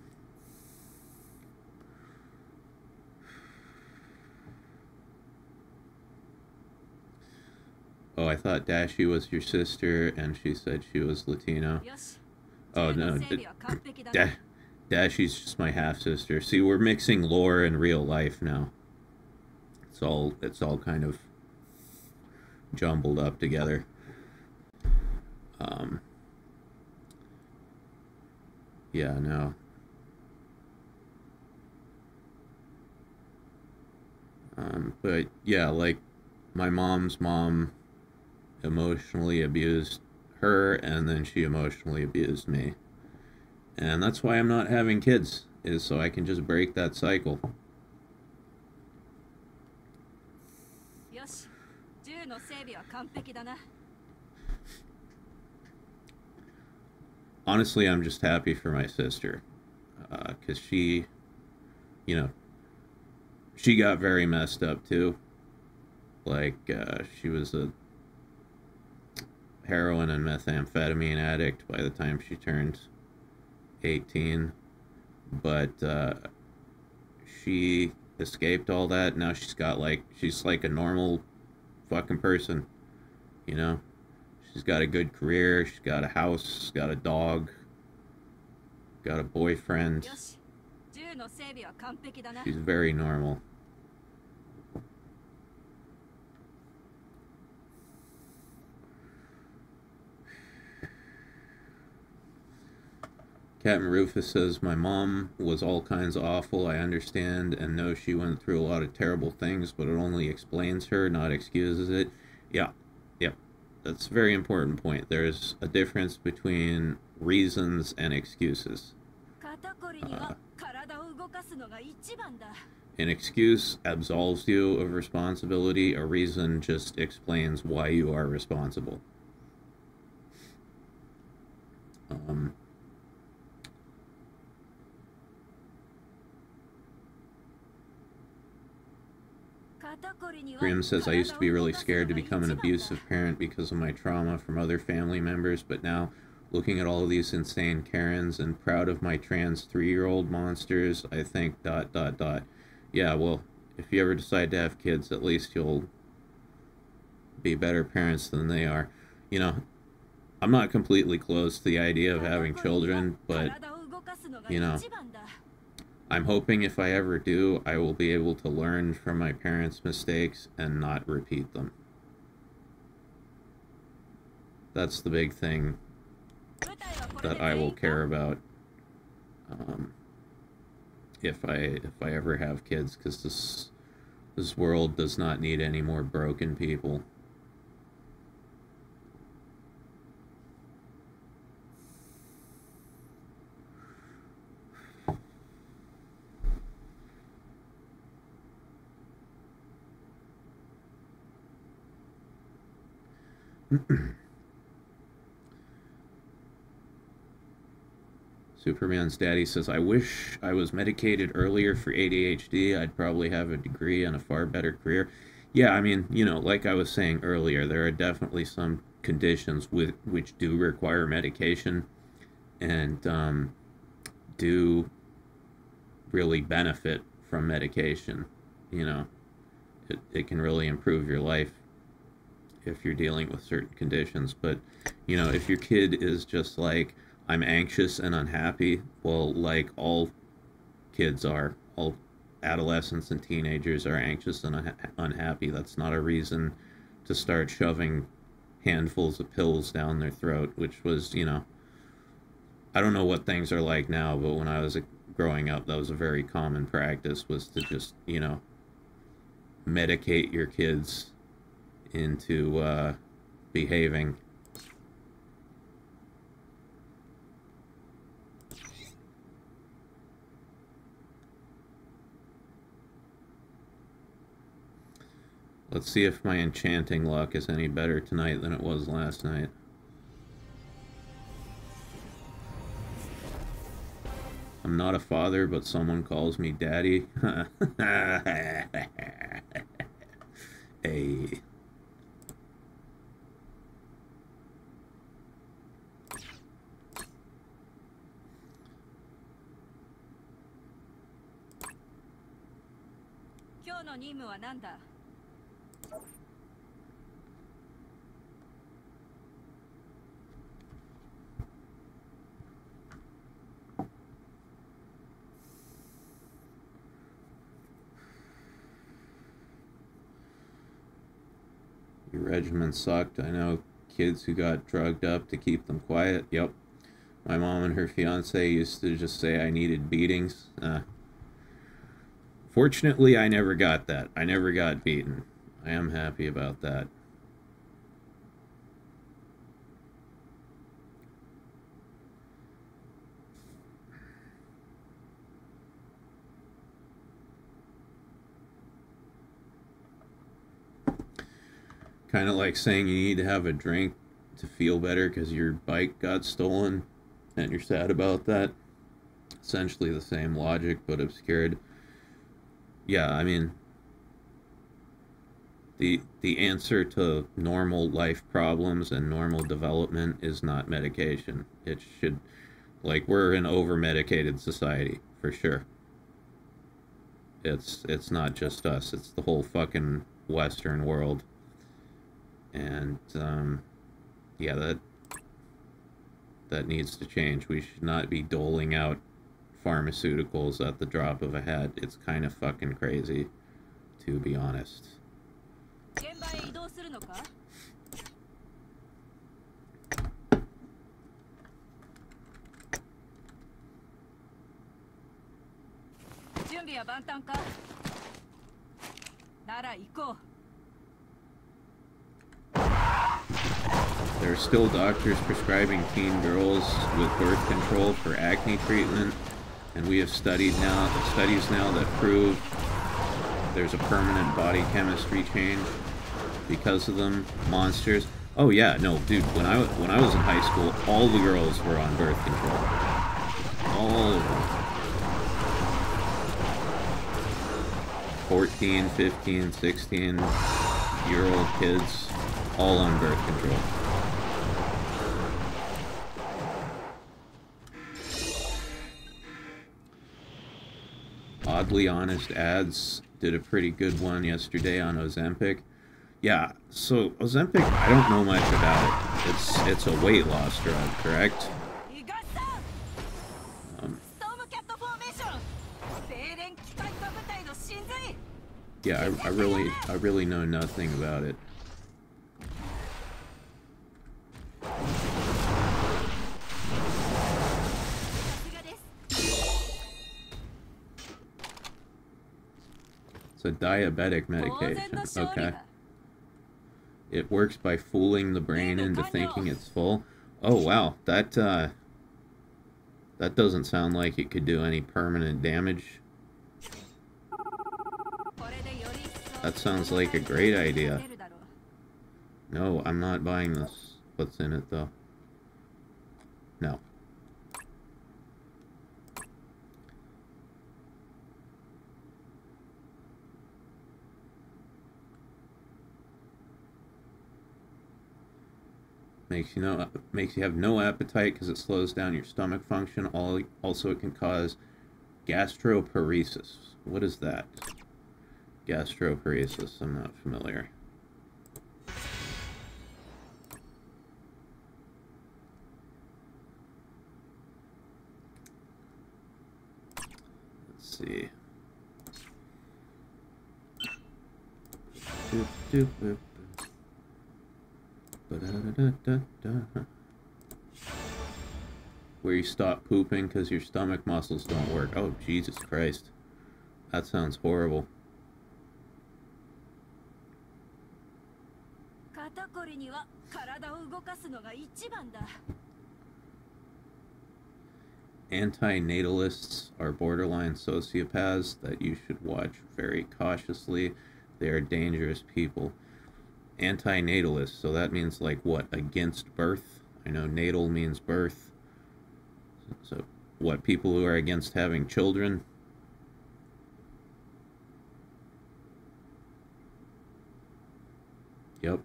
Oh, I thought Dashie was your sister, and she said she was Latino. Oh no, Dashie's just my half sister. See, we're mixing lore and real life now. It's all kind of jumbled up together. Yeah, no. But yeah, like my mom's mom emotionally abused her, and then she emotionally abused me. And that's why I'm not having kids, is so I can just break that cycle. Honestly, I'm just happy for my sister, because she, you know, she got very messed up too. Like, she was a heroin and methamphetamine addict by the time she turned 18, but she escaped all that. Now she's like a normal fucking person, you know. She's got a good career, she's got a house, she's got a dog, got a boyfriend. She's very normal. Captain Rufus says, my mom was all kinds of awful. I understand and know she went through a lot of terrible things, but it only explains her, not excuses it. Yeah. That's a very important point. There's a difference between reasons and excuses. An excuse absolves you of responsibility. A reason just explains why you are responsible. Grim says, I used to be really scared to become an abusive parent because of my trauma from other family members, but now, looking at all of these insane Karens and proud of my trans 3-year-old monsters, I think ... Yeah, well, if you ever decide to have kids, at least you'll be better parents than they are. You know, I'm not completely closed to the idea of having children, but, you know, I'm hoping if I ever do, I will be able to learn from my parents' mistakes and not repeat them. That's the big thing that I will care about if I ever have kids, because this world does not need any more broken people. Superman's daddy says, I wish I was medicated earlier for ADHD. I'd probably have a degree and a far better career. Yeah, I mean, you know, like I was saying earlier, there are definitely some conditions which do require medication and do really benefit from medication. You know, it can really improve your life if you're dealing with certain conditions. But, you know, if your kid is just like, I'm anxious and unhappy, well, like all kids are, all adolescents and teenagers are anxious and unhappy. That's not a reason to start shoving handfuls of pills down their throat, which was, you know, I don't know what things are like now, but when I was a growing up, that was a very common practice, was to just, you know, medicate your kids into behaving. Let's see if my enchanting luck is any better tonight than it was last night. I'm not a father, but someone calls me daddy. Hey. Your regimen sucked. I know kids who got drugged up to keep them quiet. Yep. My mom and her fiance used to just say I needed beatings. Fortunately, I never got that. I never got beaten. I am happy about that. Kind of like saying you need to have a drink to feel better because your bike got stolen and you're sad about that. Essentially the same logic, but obscured. Yeah, I mean, the answer to normal life problems and normal development is not medication. It should, like, we're an over-medicated society, for sure. It's not just us, it's the whole fucking Western world. And, yeah, that needs to change. We should not be doling out pharmaceuticals at the drop of a hat. It's kind of fucking crazy, to be honest. There are still doctors prescribing teen girls with birth control for acne treatment, and we have studies now that prove there's a permanent body chemistry change because of them. Monsters. Oh yeah, no, dude. When I was in high school, all the girls were on birth control. All of them. 14, 15, 16-year-old kids, all on birth control. Oddly Honest Ads did a pretty good one yesterday on Ozempic. Yeah, so Ozempic, I don't know much about it. It's a weight loss drug, correct? Yeah, I really know nothing about it. It's a diabetic medication. Okay. It works by fooling the brain into thinking it's full. Oh wow, that doesn't sound like it could do any permanent damage. That sounds like a great idea. No, I'm not buying this. What's in it, though? No. Makes you have no appetite because it slows down your stomach function. Also, it can cause gastroparesis. What is that? Gastroparesis, I'm not familiar. Let's see. Doop, doop, doop. where you stop pooping because your stomach muscles don't work. Oh, Jesus Christ. That sounds horrible. Antinatalists are borderline sociopaths that you should watch very cautiously. They are dangerous people. Antinatalists, so that means like what? Against birth? I know natal means birth. So what, people who are against having children? Yep.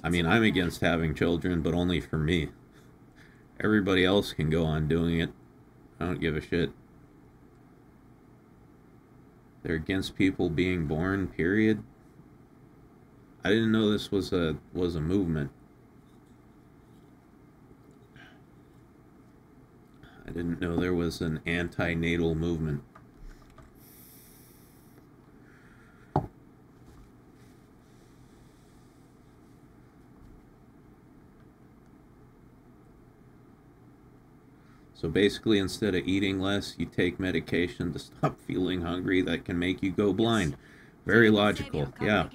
I mean, I'm against having children, but only for me. Everybody else can go on doing it. I don't give a shit. They're against people being born, period. I didn't know this was a movement. I didn't know there was an anti-natal movement. So basically, instead of eating less, you take medication to stop feeling hungry that can make you go blind. Very logical, yeah.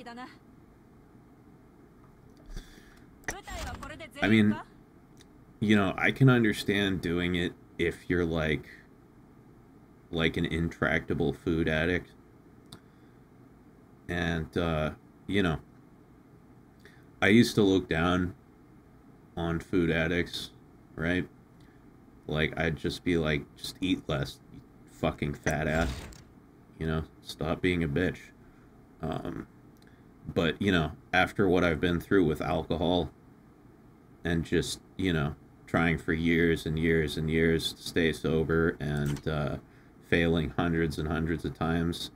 I mean, you know, I can understand doing it if you're like an intractable food addict. And, you know, I used to look down on food addicts, right? Like, I'd just be like, just eat less, you fucking fat ass. You know, stop being a bitch. But, you know, after what I've been through with alcohol and just, you know, trying for years and years and years to stay sober and failing hundreds and hundreds of times,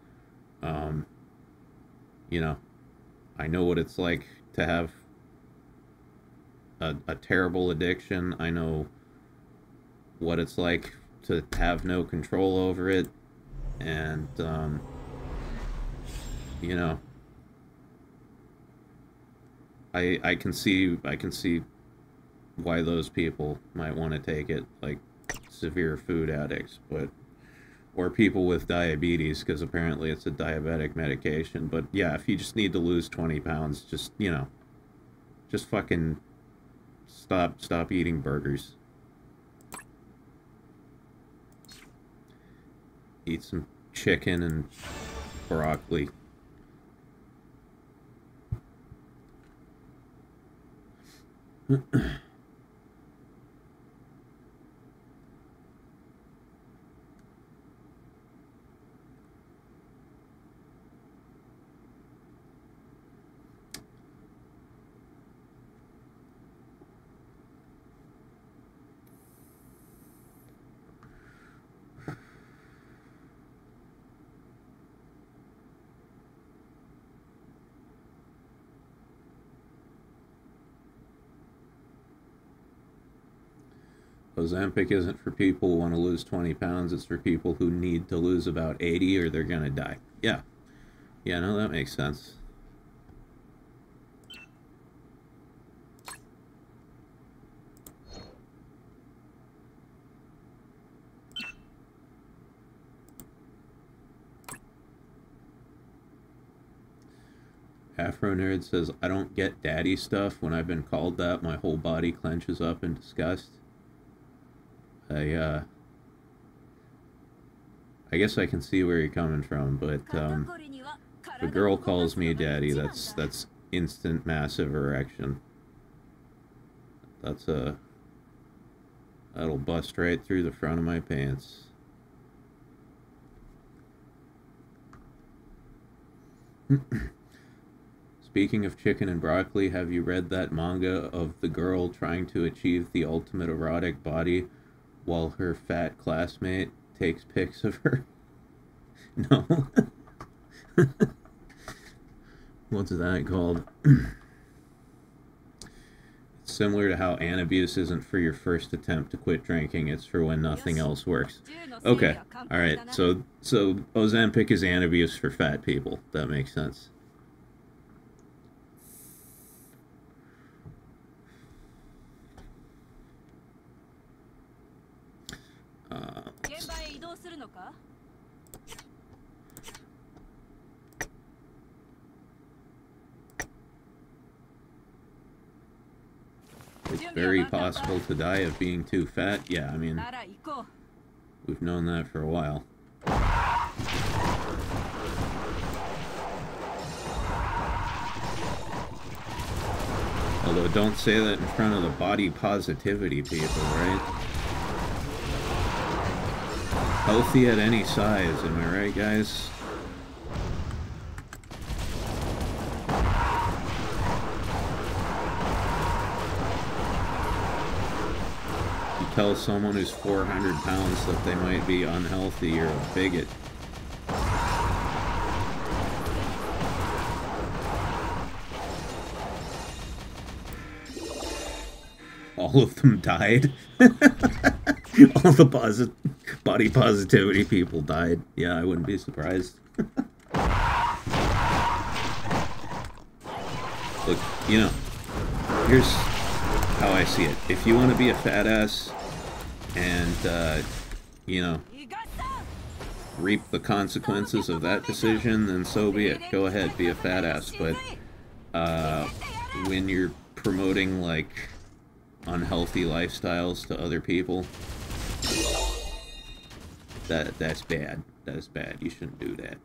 you know, I know what it's like to have a terrible addiction. I know what it's like to have no control over it, and you know, I can see why those people might want to take it, like severe food addicts, but or people with diabetes, because apparently it's a diabetic medication. But yeah, if you just need to lose 20 pounds, just, you know, just fucking stop eating burgers. Eat some chicken and broccoli. Ozempic isn't for people who want to lose 20 pounds. It's for people who need to lose about 80 or they're going to die. Yeah. Yeah, no, that makes sense. Afro Nerd says, I don't get daddy stuff. When I've been called that, my whole body clenches up in disgust. I guess I can see where you're coming from, but if a girl calls me daddy, that's instant massive erection. That'll bust right through the front of my pants. Speaking of chicken and broccoli, have you read that manga of the girl trying to achieve the ultimate erotic body while her fat classmate takes pics of her? No. What's that called? It's similar to how an abuse isn't for your first attempt to quit drinking, it's for when nothing else works. Okay, alright, so Ozempic is an abuse for fat people. That makes sense. It's very possible to die of being too fat. Yeah, I mean, we've known that for a while. Although, don't say that in front of the body positivity people, right? Healthy at any size, am I right, guys? You tell someone who's 400 pounds that they might be unhealthy, you're a bigot. All of them died. All the body positivity people died. Yeah, I wouldn't be surprised. Look, you know, here's how I see it. If you want to be a fat ass and, you know, reap the consequences of that decision, then so be it. Go ahead, be a fat ass. But when you're promoting, like, unhealthy lifestyles to other people, that's bad. That's bad. You shouldn't do that.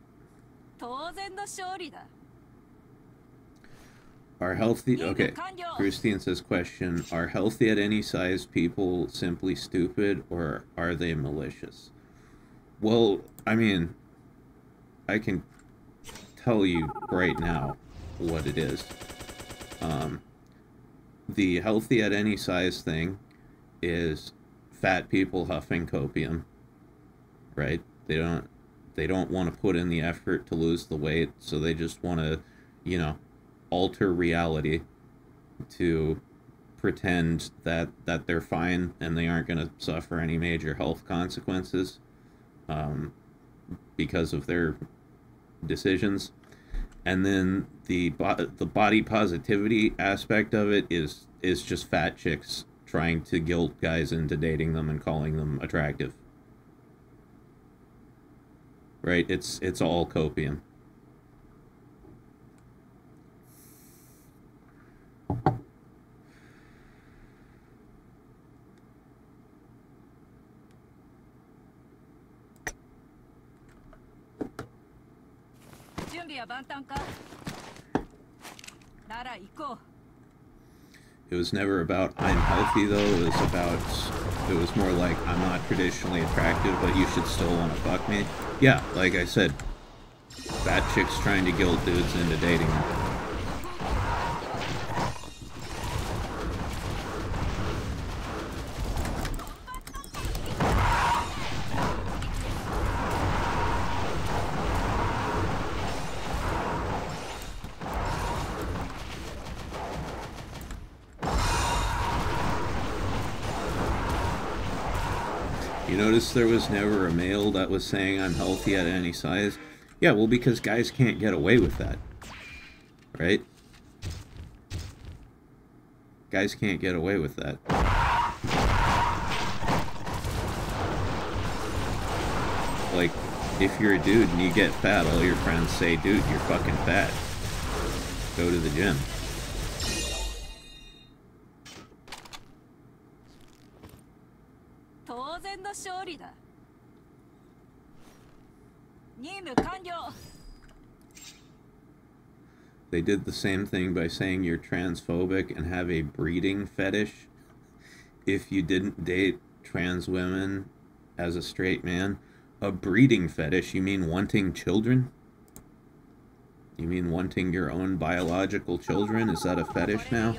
Are healthy... Okay. Christine says, question, are healthy at any size people simply stupid, or are they malicious? Well, I mean, I can tell you right now what it is. The healthy at any size thing is fat people huffing copium, right? They don't want to put in the effort to lose the weight, so they just want to, you know, alter reality to pretend that they're fine and they aren't going to suffer any major health consequences because of their decisions. And then the body positivity aspect of it is just fat chicks trying to guilt guys into dating them and calling them attractive. Right? It's all copium. It was never about I'm healthy though, it was more like I'm not traditionally attractive but you should still want to fuck me. Yeah, like I said, fat chicks trying to guilt dudes into dating them. You notice there was never a male that was saying I'm healthy at any size? Yeah, well, because guys can't get away with that. Right? Guys can't get away with that. Like, if you're a dude and you get fat, all your friends say, dude, you're fucking fat. Go to the gym. They did the same thing by saying you're transphobic and have a breeding fetish. If you didn't date trans women as a straight man, a breeding fetish, you mean wanting children? You mean wanting your own biological children? Is that a fetish now?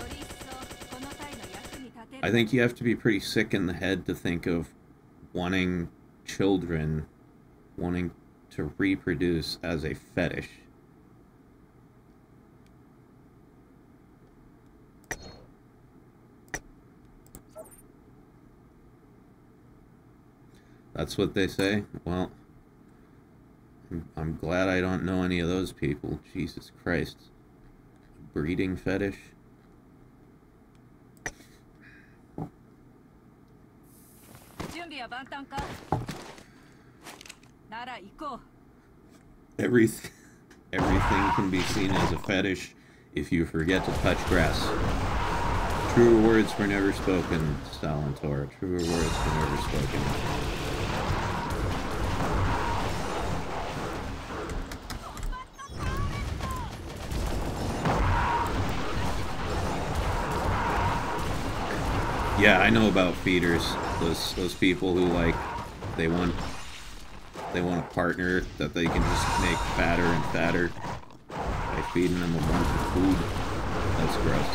I think you have to be pretty sick in the head to think of wanting children, wanting to reproduce as a fetish. That's what they say? Well, I'm glad I don't know any of those people. Jesus Christ. Breeding fetish? Everything can be seen as a fetish if you forget to touch grass. Truer words were never spoken, Stalintor. Truer words were never spoken. Yeah, I know about feeders. Those people who like they want a partner that they can just make fatter and fatter by feeding them a bunch of food. That's gross.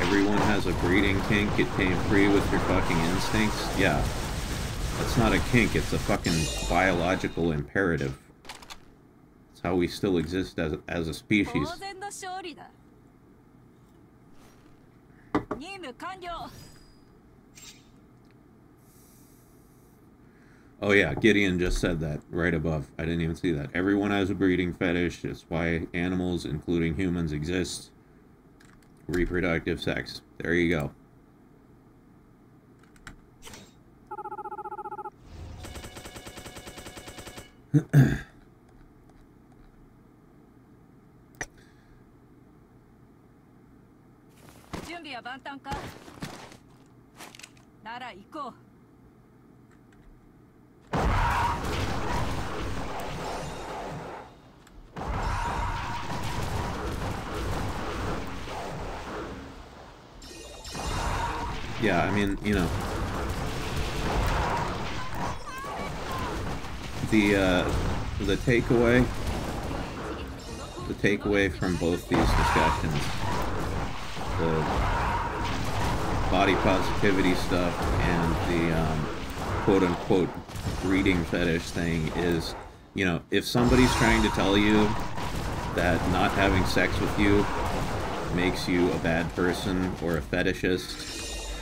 Everyone has a breeding kink. Get tame free with your fucking instincts. Yeah. That's not a kink, it's a fucking biological imperative. It's how we still exist as a species. Oh yeah, Gideon just said that right above. I didn't even see that. Everyone has a breeding fetish. It's why animals, including humans, exist. Reproductive sex. There you go. Yeah, I mean, you know, the takeaway from both these discussions, the body positivity stuff and the quote-unquote breeding fetish thing is, you know, if somebody's trying to tell you that not having sex with you makes you a bad person or a fetishist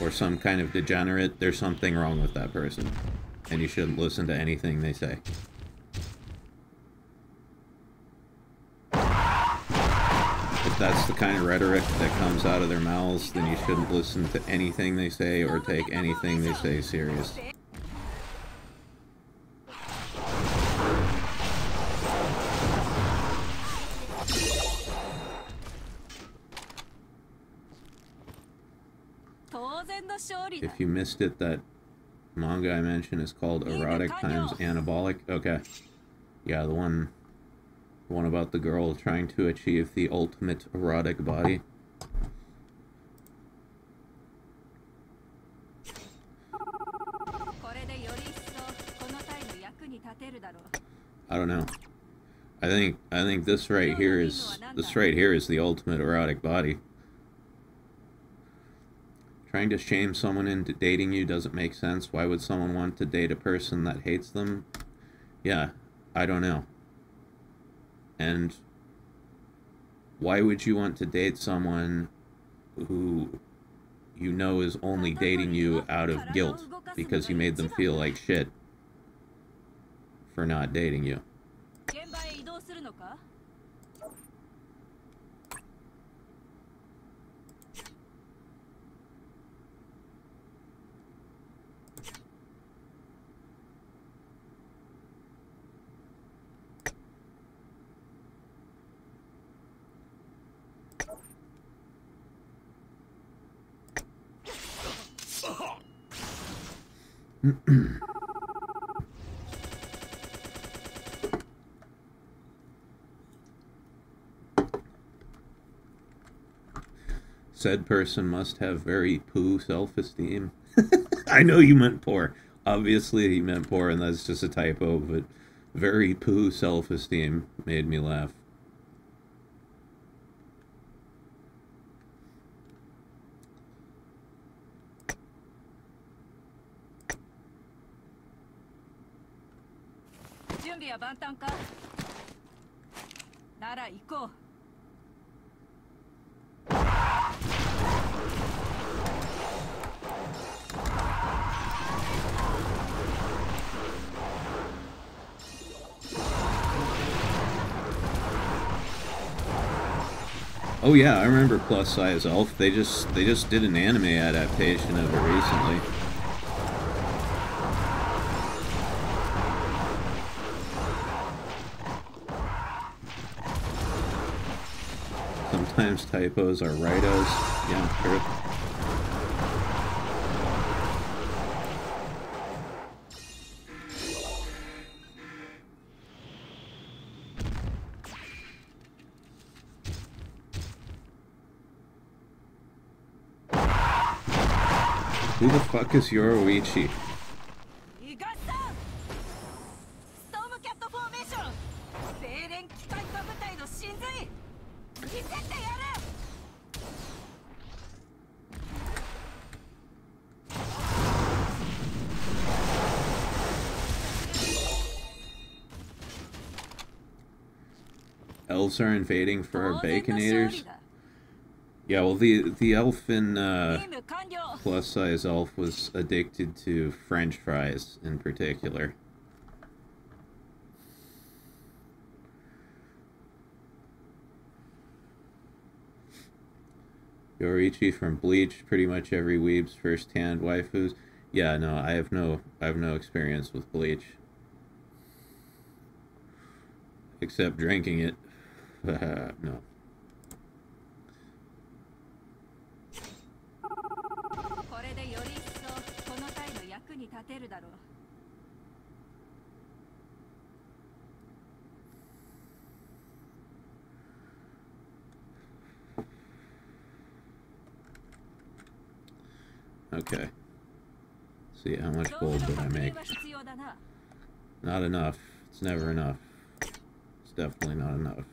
or some kind of degenerate, there's something wrong with that person, and you shouldn't listen to anything they say. If that's the kind of rhetoric that comes out of their mouths, then you shouldn't listen to anything they say or take anything they say serious. If you missed it, that manga I mentioned is called Erotic Times Anabolic. Okay. Yeah, the one about the girl trying to achieve the ultimate erotic body. I don't know. I think this right here is the ultimate erotic body. Trying to shame someone into dating you doesn't make sense. Why would someone want to date a person that hates them? Yeah, I don't know. And why would you want to date someone who you know is only dating you out of guilt because you made them feel like shit for not dating you? Said person must have very poo self-esteem. I know you meant poor. Obviously he meant poor, and that's just a typo, but very poo self-esteem made me laugh. Oh yeah, I remember Plus Size Elf. They just did an anime adaptation of it recently. Sometimes typos are rightos. Yeah, sure. Who the fuck is Yoroichi? Elves are invading for our Baconators? Yeah, well, the elf in Plus Size Elf was addicted to French fries in particular. Yorichi from Bleach, pretty much every weeb's first-hand waifus. Yeah, no, I have no experience with Bleach. Except drinking it. No. Okay. See, how much gold did I make? Not enough. It's never enough. It's definitely not enough.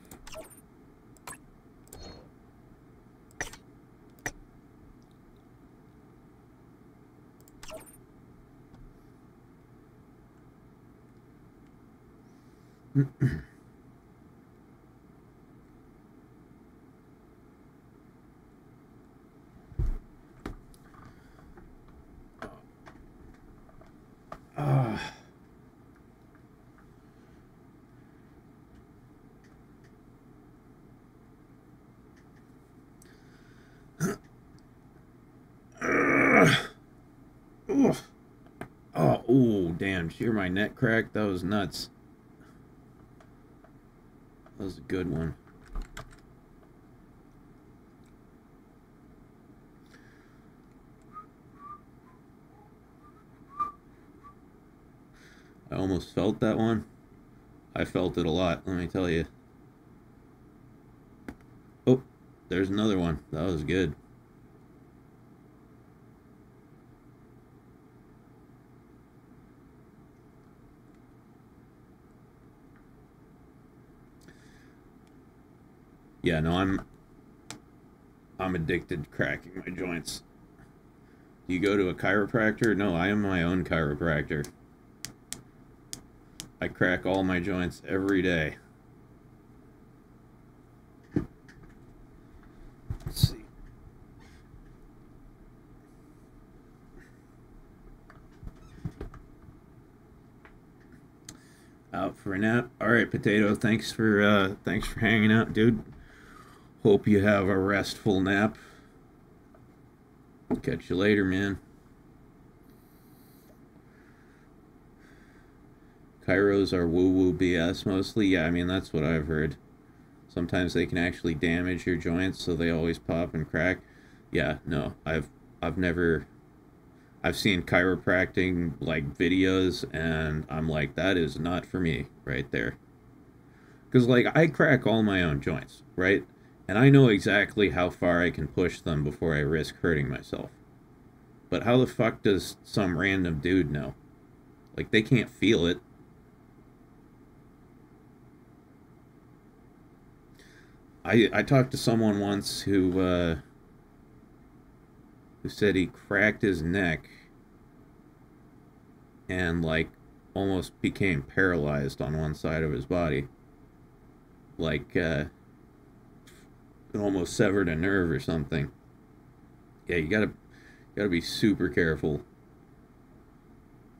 Oh, damn. Did you hear my neck crack? That was nuts. That was a good one. I almost felt that one. I felt it a lot, let me tell you. Oh, there's another one. That was good. Yeah, no, I'm addicted to cracking my joints. Do you go to a chiropractor? No, I am my own chiropractor. I crack all my joints every day. Let's see. Out for a nap. All right, Potato. Thanks for hanging out, dude. Hope you have a restful nap. Catch you later, man. Chiros are woo-woo BS mostly. Yeah, I mean, that's what I've heard. Sometimes they can actually damage your joints, so they always pop and crack. Yeah, no, I've seen chiropractic like videos, and I'm like, that is not for me right there. Because like I crack all my own joints, right? And I know exactly how far I can push them before I risk hurting myself. But how the fuck does some random dude know? Like, they can't feel it. I talked to someone once who said he cracked his neck and, like, almost became paralyzed on one side of his body. Like, it almost severed a nerve or something. Yeah, you gotta be super careful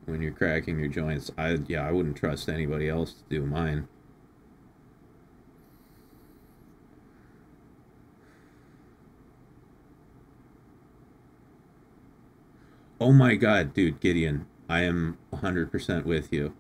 when you're cracking your joints. I wouldn't trust anybody else to do mine. Oh my god, dude, Gideon, I am 100% with you.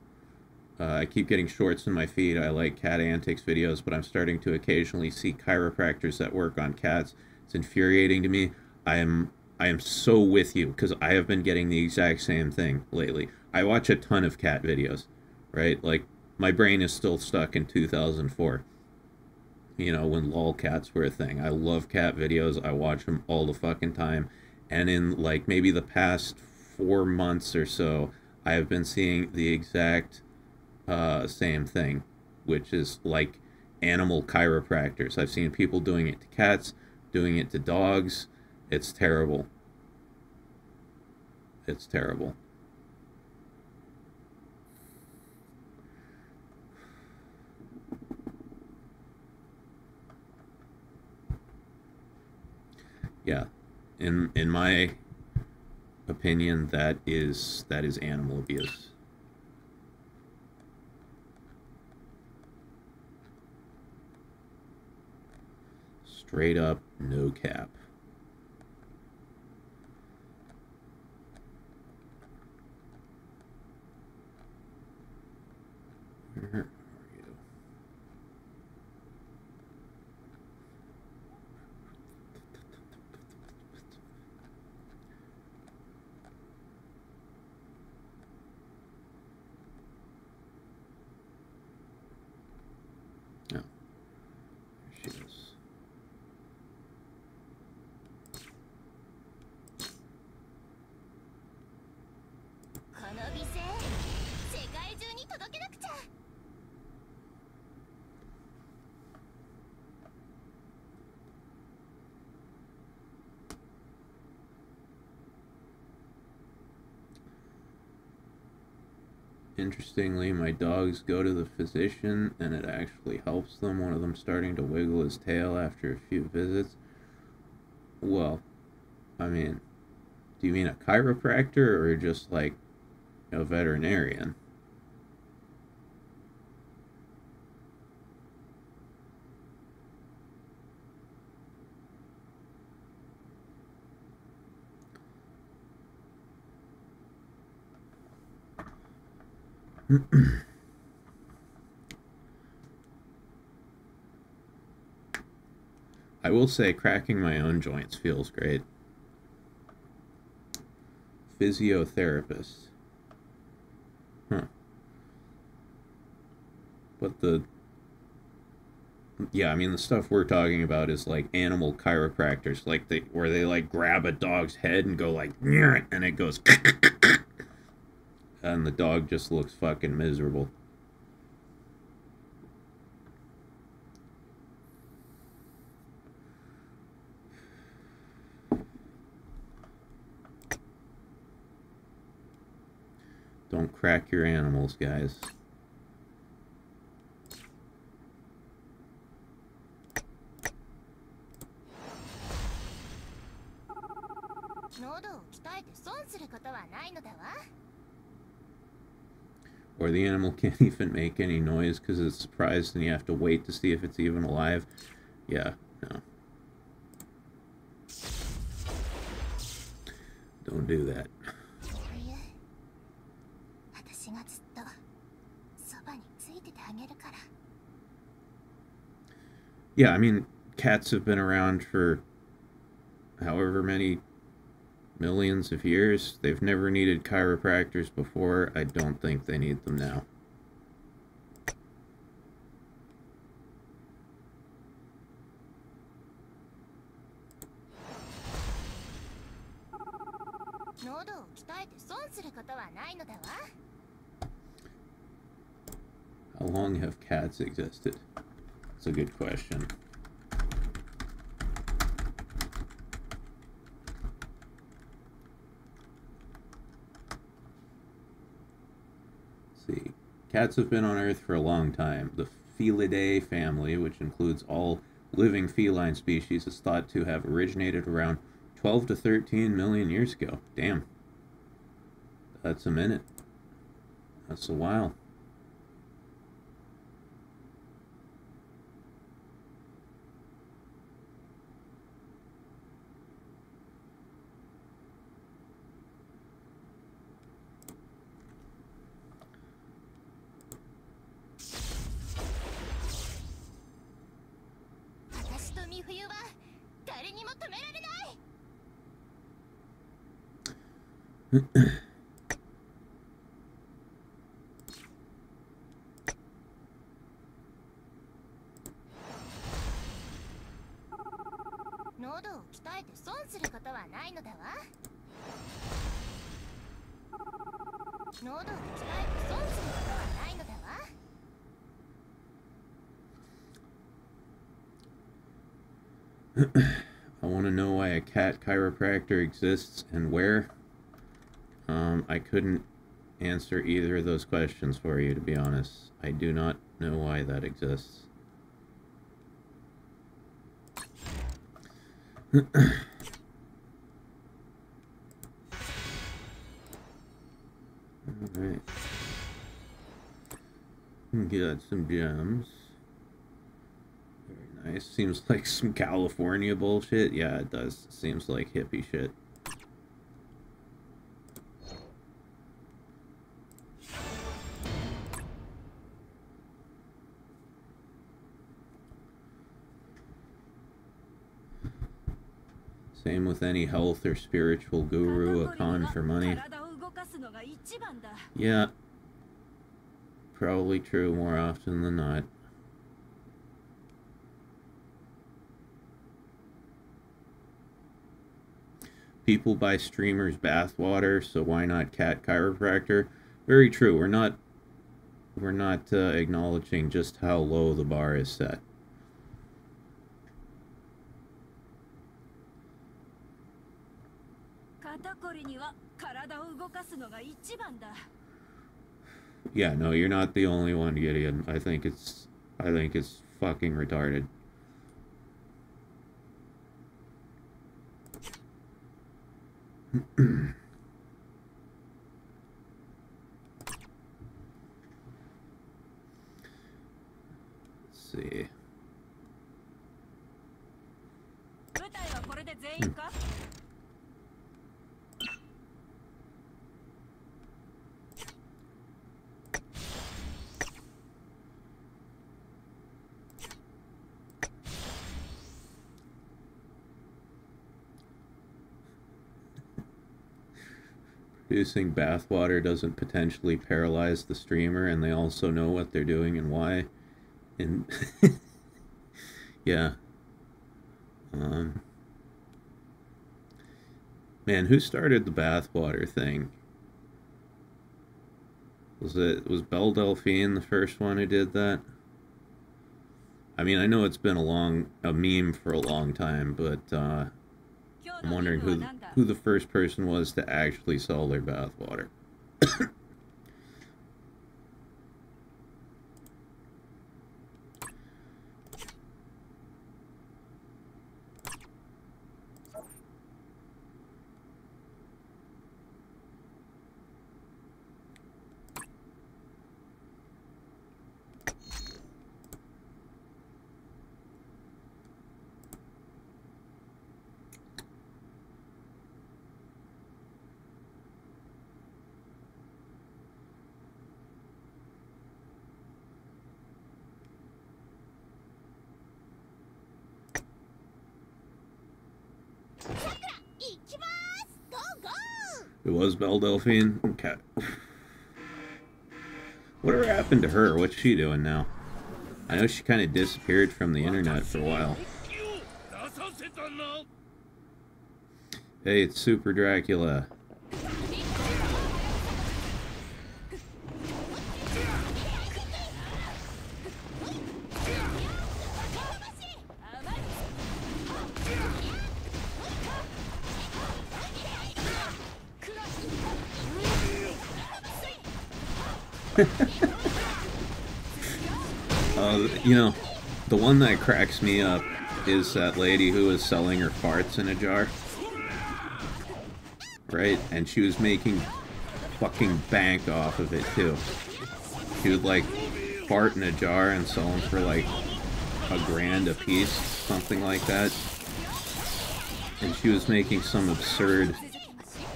I keep getting shorts in my feed. I like cat antics videos, but I'm starting to occasionally see chiropractors that work on cats. It's infuriating to me. I am so with you because I have been getting the exact same thing lately. I watch a ton of cat videos, right? Like, my brain is still stuck in 2004. You know, when lolcats were a thing. I love cat videos. I watch them all the fucking time. And in, like, maybe the past 4 months or so, I have been seeing the exact same thing, which is, like, animal chiropractors. I've seen people doing it to cats, doing it to dogs. It's terrible. It's terrible. Yeah, in my opinion, that is animal abuse. Straight up, no cap. Where are you? No. There she is. Interestingly, my dogs go to the physician and it actually helps them. One of them starting to wiggle his tail after a few visits. Well, I mean, do you mean a chiropractor or just like a veterinarian? I will say cracking my own joints feels great. Physiotherapist. Huh. But yeah, I mean, the stuff we're talking about is like animal chiropractors, like where they like grab a dog's head and go like, and it goes, and the dog just looks fucking miserable. Don't crack your animals, guys. Or the animal can't even make any noise because it's surprised and you have to wait to see if it's even alive. Yeah, no. Don't do that. Yeah, I mean, cats have been around for however many millions of years. They've never needed chiropractors before. I don't think they need them now. How long have cats existed? That's a good question. Let's see. Cats have been on Earth for a long time. The Felidae family, which includes all living feline species, is thought to have originated around 12 to 13 million years ago. Damn. That's a minute. That's a while. I want to know why a cat chiropractor exists and where. I couldn't answer either of those questions for you, to be honest. I do not know why that exists. Alright. Got some gems. Very nice. Seems like some California bullshit. Yeah, it does. Seems like hippie shit. Same with any health or spiritual guru, a con for money. Yeah. Probably true more often than not. People buy streamers bathwater, so why not cat chiropractor? Very true. We're not acknowledging just how low the bar is set. Yeah, no, you're not the only one, Gideon. I think it's fucking retarded. Let's see. Producing bathwater doesn't potentially paralyze the streamer, and they also know what they're doing and why. And yeah. Man, who started the bathwater thing? Was Belle Delphine the first one who did that? I mean, I know it's been a meme for a long time, but I'm wondering who the first person was to actually sell their bathwater. It was Belle Delphine? Okay. Whatever happened to her? What's she doing now? I know she kind of disappeared from the internet for a while. Hey, it's Super Dracula. You know, the one that cracks me up is that lady who was selling her farts in a jar. Right? And she was making fucking bank off of it, too. She would, like, fart in a jar and sell them for, like, $1,000 a piece, something like that. And she was making some absurd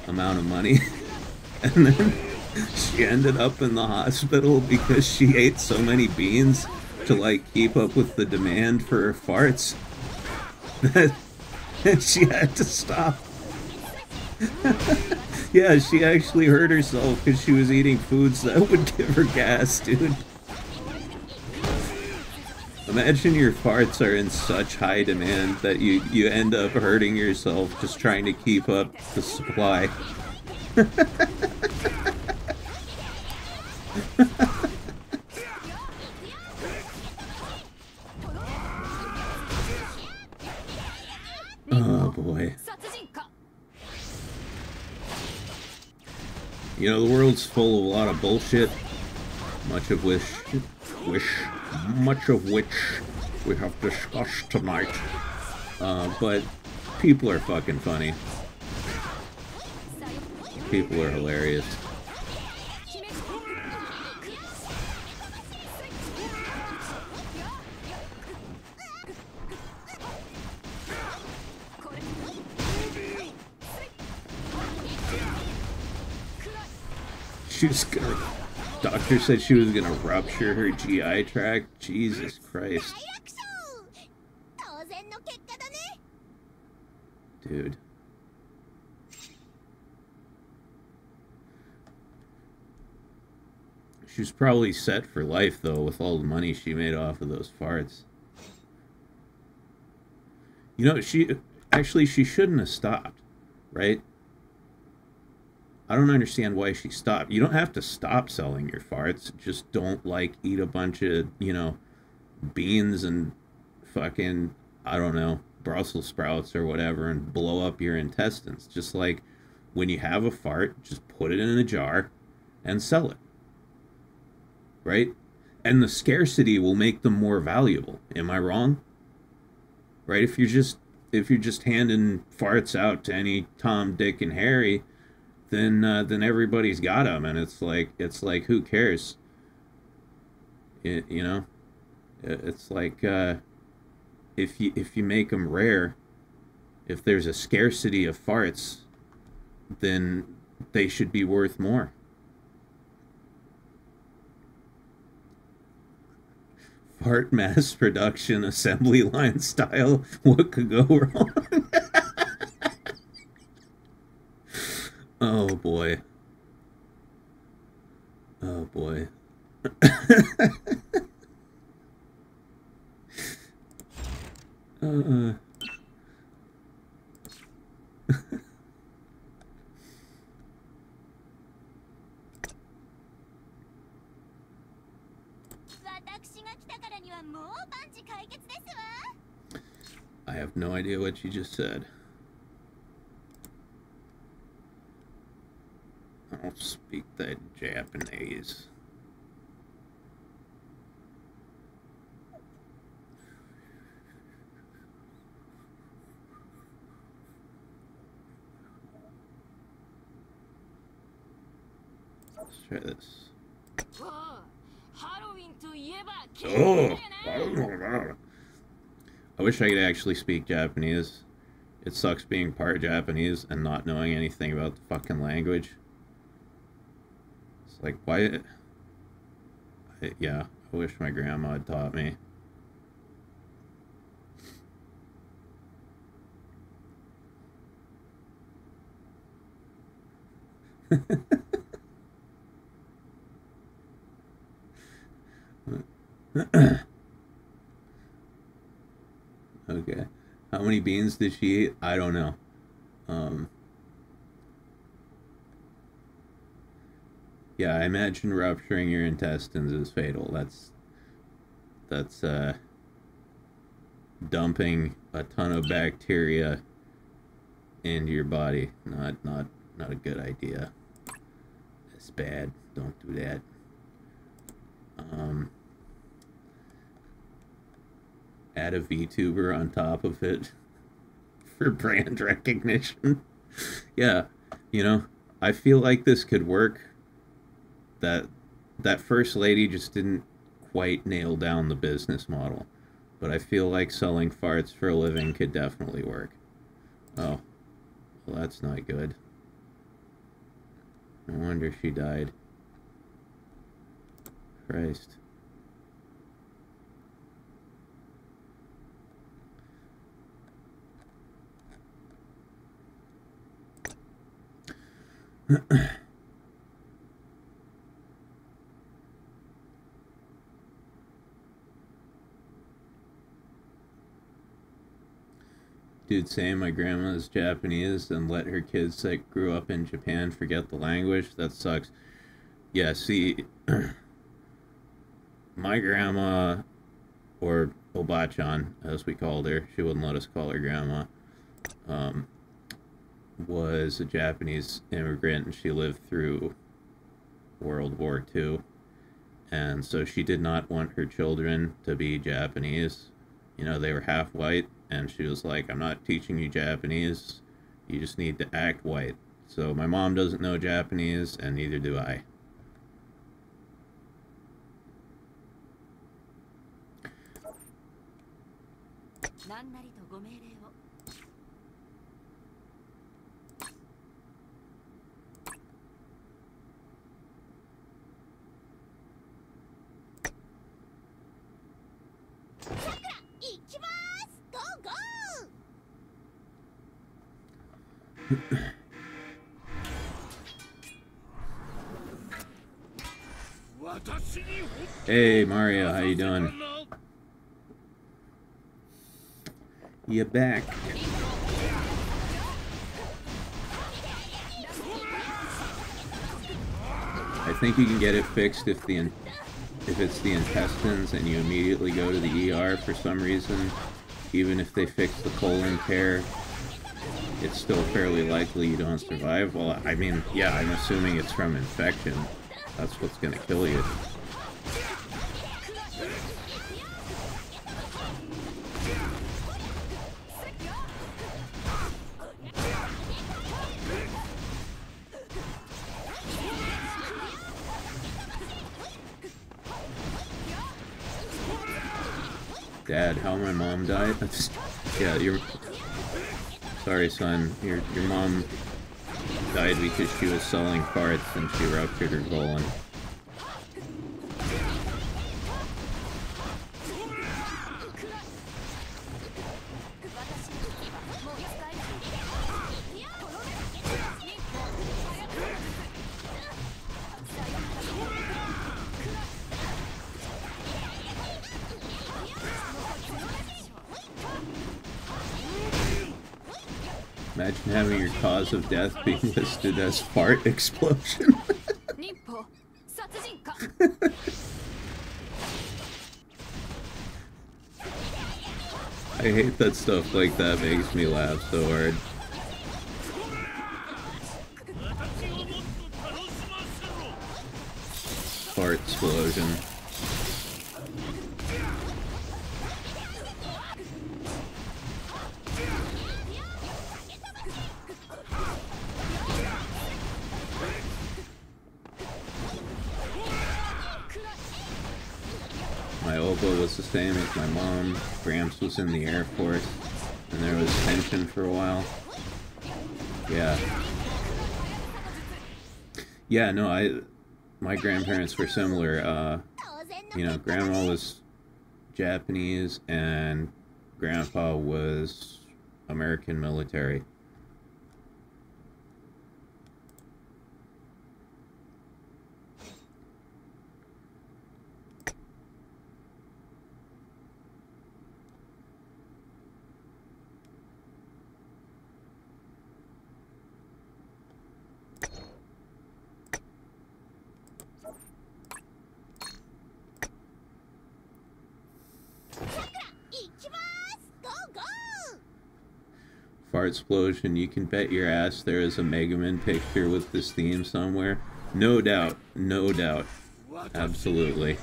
amount of money. And then she ended up in the hospital because she ate so many beans to, like, keep up with the demand for her farts. And she had to stop. Yeah, she actually hurt herself because she was eating foods that would give her gas, dude. Imagine your farts are in such high demand that you end up hurting yourself just trying to keep up the supply. Oh boy. You know, the world's full of a lot of bullshit, much of which we have discussed tonight. But people are fucking funny. People are hilarious. She was gonna... Doctor said she was gonna rupture her GI tract. Jesus Christ. Dude. She was probably set for life, though, with all the money she made off of those farts. You know, she shouldn't have stopped, right? I don't understand why she stopped. You don't have to stop selling your farts. Just don't, like, eat a bunch of, you know, beans and fucking, I don't know, Brussels sprouts or whatever and blow up your intestines. Just like, when you have a fart, just put it in a jar and sell it. Right? And the scarcity will make them more valuable. Am I wrong? Right? If you're just handing farts out to any Tom, Dick, and Harry, then everybody's got them, and it's like who cares? You know, it's like if you make them rare, if there's a scarcity of farts, then they should be worth more. Fart mass production, assembly line style. What could go wrong? Oh boy. Oh boy. I have no idea what you just said. I don't speak that Japanese. Let's try this. Oh, I wish I could actually speak Japanese. It sucks being part Japanese and not knowing anything about the fucking language. It's like, why? Yeah, I wish my grandma had taught me. Okay. How many beans did she eat? I don't know. Yeah, I imagine rupturing your intestines is fatal. That's dumping a ton of bacteria into your body. Not a good idea. It's bad. Don't do that. Add a VTuber on top of it for brand recognition. Yeah, you know, I feel like this could work. That first lady just didn't quite nail down the business model, but I feel like selling farts for a living could definitely work. Oh, well, that's not good. No wonder she died. Christ. Dude, saying my grandma is Japanese and let her kids that grew up in Japan forget the language, that sucks. Yeah, see, my grandma, or Obachan, as we called her, she wouldn't let us call her grandma, was a Japanese immigrant, and she lived through World War II. And so she did not want her children to be Japanese. You know, they were half white, and she was like, I'm not teaching you Japanese, you just need to act white. So my mom doesn't know Japanese, and neither do I. Hey Mario, how you doing? You back? I think you can get it fixed if it's the intestines and you immediately go to the ER for some reason. Even if they fix the colon care, it's still fairly likely you don't survive. Well, I mean, yeah, I'm assuming it's from infection. That's what's gonna kill you. Dad, how my mom died? Yeah, sorry, son. Your mom died because she was selling farts and she ruptured her colon. Imagine having your cause of death being listed as fart explosion. I hate that stuff like that makes me laugh so hard. Fart explosion. My Opa was the same as my mom. Gramps was in the Air Force, and there was tension for a while. Yeah. Yeah, no, my grandparents were similar. You know, Grandma was Japanese, and Grandpa was American military. Fart explosion, you can bet your ass there is a Mega Man picture with this theme somewhere. No doubt, no doubt. Absolutely.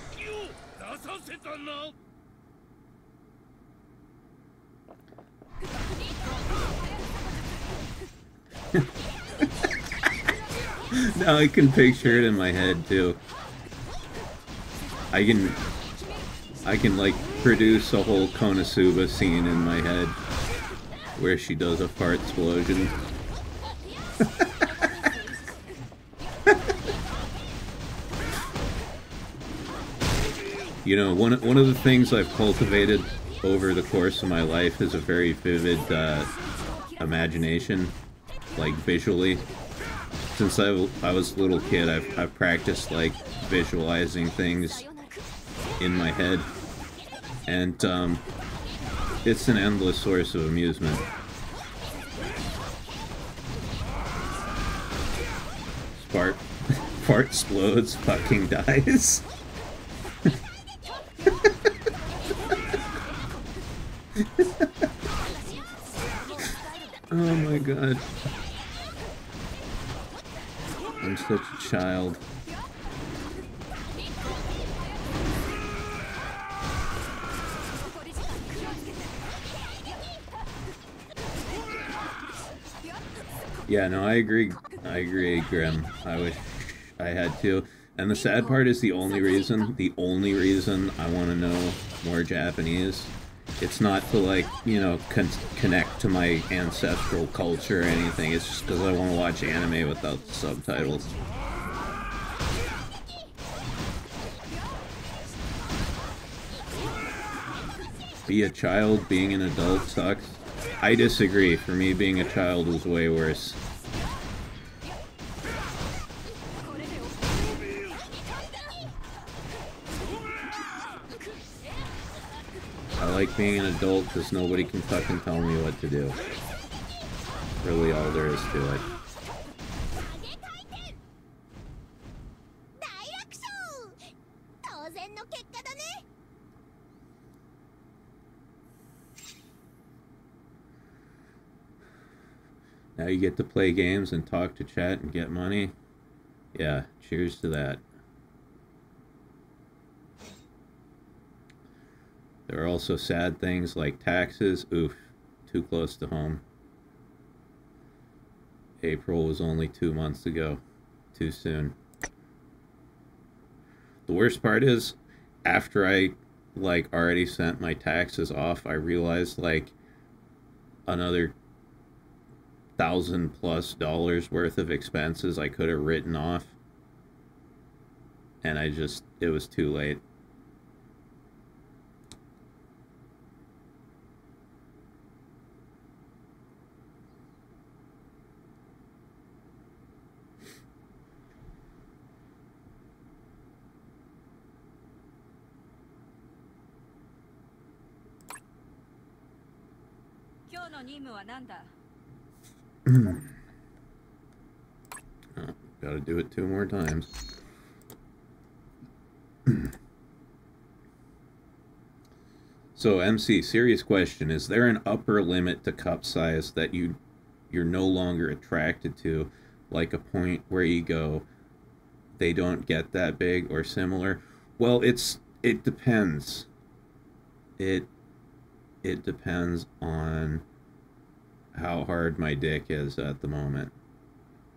Now I can picture it in my head too. I can like produce a whole Konosuba scene in my head where she does a fart explosion. You know, one of the things I've cultivated over the course of my life is a very vivid imagination, like visually. since I was a little kid, I've practiced like visualizing things in my head, and it's an endless source of amusement. Fart explodes, fucking dies. Oh my god. I'm such a child. Yeah, no, I agree, Grim. I wish I had to. And the sad part is the only reason I want to know more Japanese, it's not to, like, you know, connect to my ancestral culture or anything. It's just because I want to watch anime without the subtitles. Be a child, being an adult sucks. I disagree. For me, being a child was way worse. I like being an adult because nobody can fucking tell me what to do. Really all there is to it. Now you get to play games and talk to chat and get money. Yeah, cheers to that. There are also sad things like taxes. Oof, too close to home. April was only 2 months ago. Too soon. The worst part is, after I, like, already sent my taxes off, I realized, like, another $1,000+ worth of expenses I could have written off. And it was too late. Oh, gotta do it 2 more times. So, MC, serious question. Is there an upper limit to cup size that you're no longer attracted to? Like a point where you go, they don't get that big or similar? Well, it depends. It depends on how hard my dick is at the moment.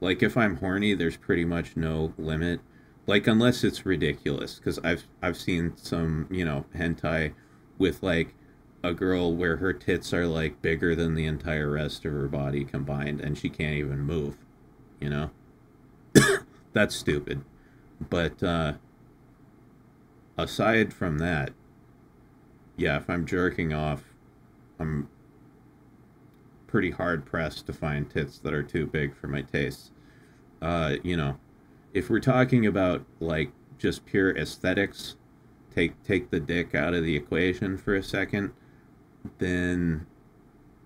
Like, if I'm horny, there's pretty much no limit. Like, unless it's ridiculous, because I've seen some, you know, hentai with, like, a girl where her tits are, like, bigger than the entire rest of her body combined, and she can't even move, you know? That's stupid. But, aside from that, yeah, if I'm jerking off, I'm pretty hard-pressed to find tits that are too big for my tastes. You know, if we're talking about, like, just pure aesthetics, take the dick out of the equation for a second, then,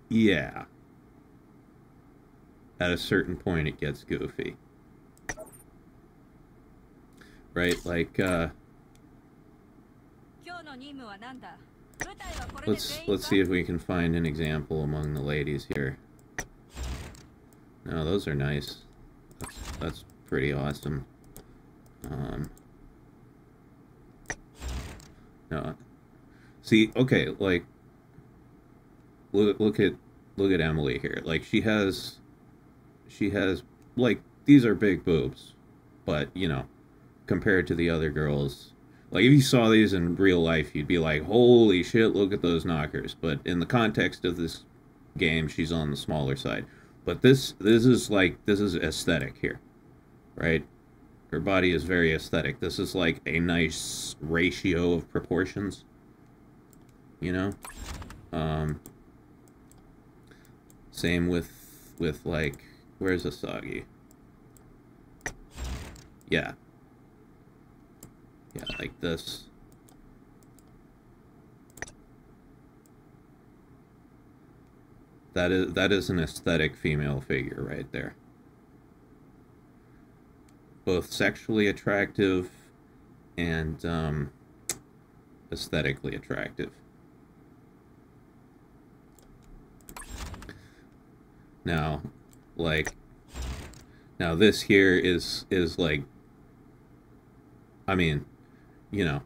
yeah. At a certain point, it gets goofy. Right? Like, let's see if we can find an example among the ladies here. No, those are nice. That's pretty awesome. No. See, okay, like, look at Emily here. Like, she has like, these are big boobs, but, you know, compared to the other girls, like, if you saw these in real life, you'd be like, holy shit, look at those knockers. But in the context of this game, she's on the smaller side. But this is aesthetic here, right? Her body is very aesthetic. This is like a nice ratio of proportions, you know? Same with like, where's Asagi? Yeah. Yeah, like this. That is an aesthetic female figure right there. Both sexually attractive and aesthetically attractive. Now, like, now this here is like, I mean, you know,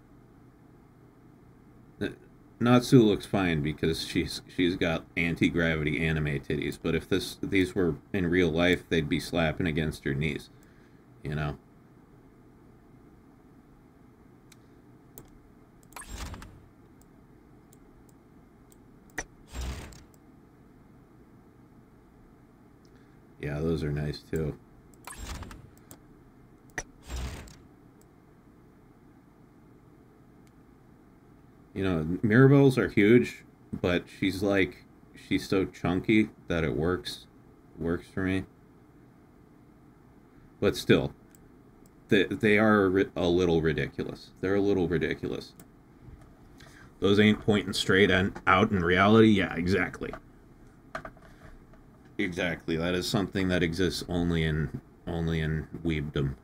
Natsu looks fine because she's got anti-gravity anime titties, but if these were in real life, they'd be slapping against her knees, you know. Yeah, those are nice too. You know, Mirabells are huge, but she's so chunky that it works for me. But still, they are a little ridiculous. They're a little ridiculous. Those ain't pointing straight out in reality. Yeah, exactly. Exactly. That is something that exists only in weebdom.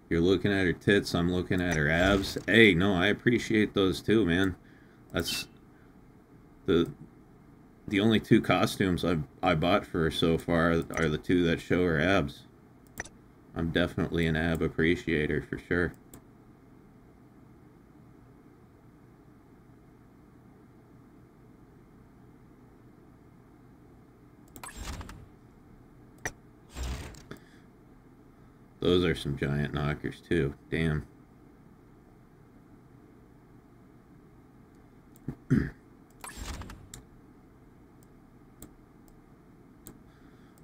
You're looking at her tits, I'm looking at her abs. Hey, no, I appreciate those too, man. That's the only two costumes I bought for her so far are the two that show her abs. I'm definitely an ab appreciator for sure. Those are some giant knockers too. Damn.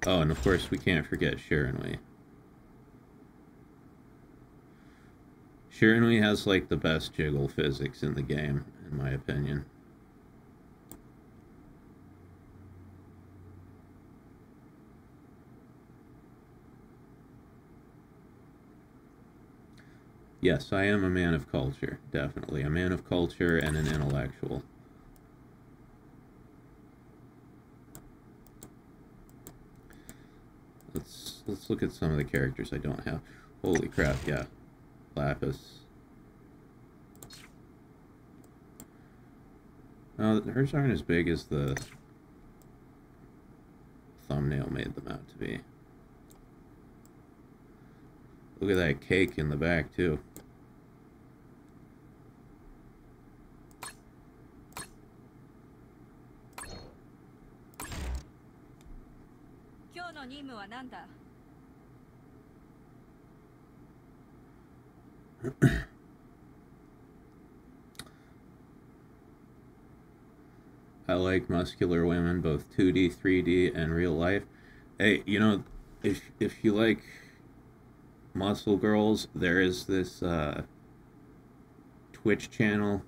Oh, and of course we can't forget Shiranui. Shiranui has like the best jiggle physics in the game, in my opinion. Yes, I am a man of culture, definitely. A man of culture and an intellectual. Let's look at some of the characters I don't have. Holy crap, yeah. Lapis. No, hers aren't as big as the thumbnail made them out to be. Look at that cake in the back, too. I like muscular women, both 2D, 3D, and real life. Hey, you know, if you like muscle girls, there is this Twitch channel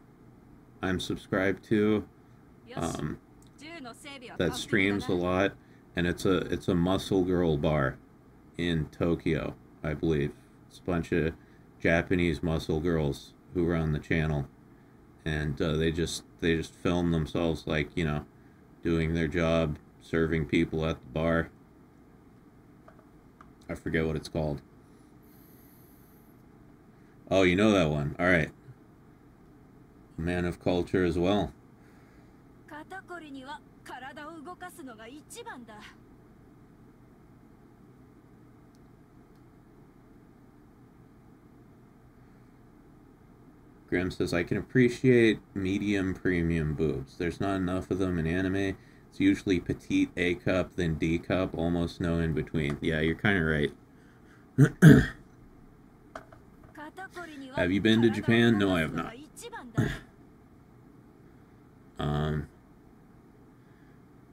I'm subscribed to that streams a lot, and it's a muscle girl bar in Tokyo, I believe. It's a bunch of Japanese muscle girls who run the channel, and they just film themselves, like, you know, doing their job, serving people at the bar. I forget what it's called. Oh, you know that one. All right. A man of culture as well. Grim says, I can appreciate medium premium boobs. There's not enough of them in anime. It's usually petite A cup, then D cup, almost no in between. Yeah, you're kind of right. Have you been to Japan? No, I have not.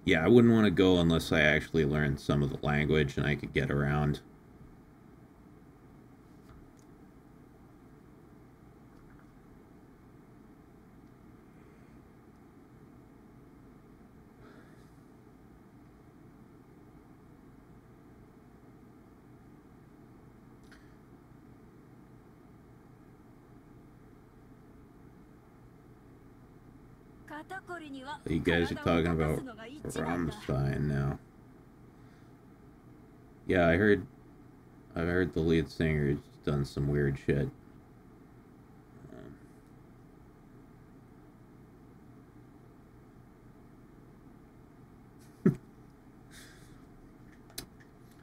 Yeah, I wouldn't want to go unless I actually learned some of the language and I could get around. You guys are talking about Rammstein now. Yeah, I've heard the lead singer's done some weird shit.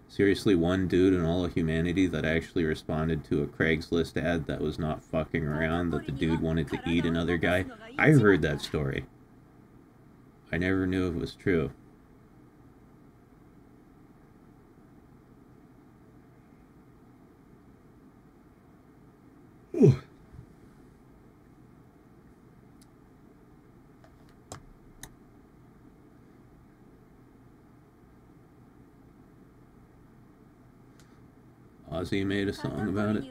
Seriously, one dude in all of humanity that actually responded to a Craigslist ad that was not fucking around, that the dude wanted to eat another guy. I heard that story. I never knew it was true. Ooh. Ozzy made a song about it.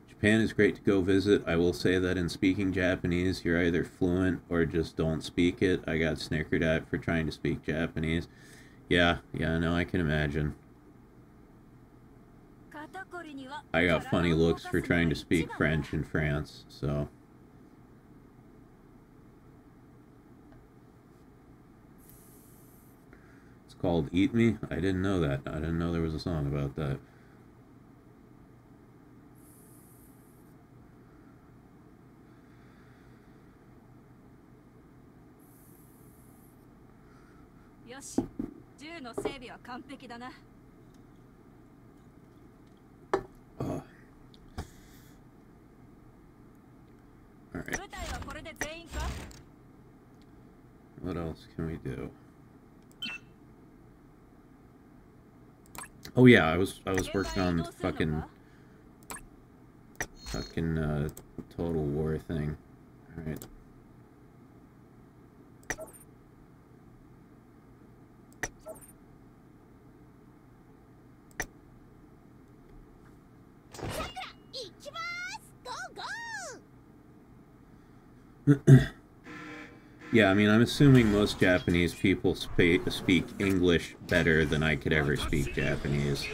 Japan is great to go visit. I will say that in speaking Japanese, you're either fluent or just don't speak it. I got snickered at for trying to speak Japanese. Yeah, no, I can imagine. I got funny looks for trying to speak French in France, so... It's called Eat Me? I didn't know that. I didn't know there was a song about that. Oh. Alright. What else can we do? Oh yeah, I was working on the fucking Total War thing. Alright. Yeah, I mean, I'm assuming most Japanese people speak English better than I could ever speak Japanese.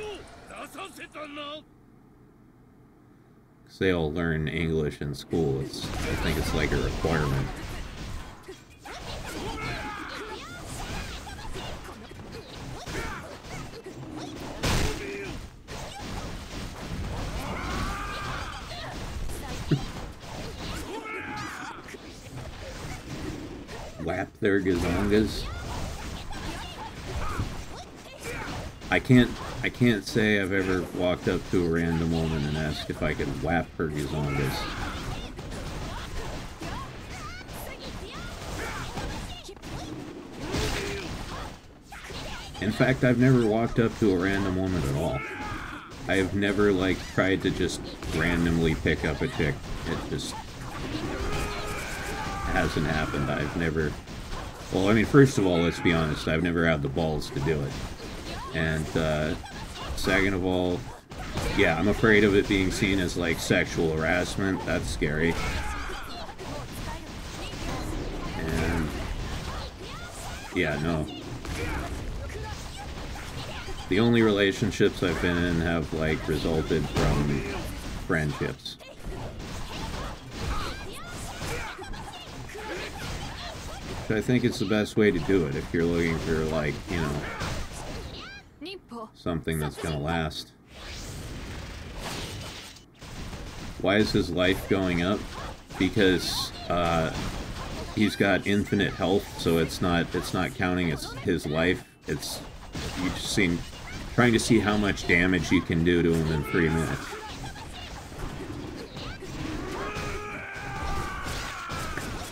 Because they all learn English in school. I think it's like a requirement. Whap their gazongas. I can't say I've ever walked up to a random woman and asked if I could whap her gazongas. In fact, I've never walked up to a random woman at all. I've never, like, tried to just randomly pick up a chick. It just hasn't happened. I've never... Well, I mean, first of all, let's be honest, I've never had the balls to do it. And, second of all, yeah, I'm afraid of it being seen as, like, sexual harassment. That's scary. And, yeah, no. The only relationships I've been in have, like, resulted from friendships. I think it's the best way to do it if you're looking for, like, you know, something that's gonna last. Why is his life going up? Because he's got infinite health, so it's not counting as his life. It's you just trying to see how much damage you can do to him in 3 minutes.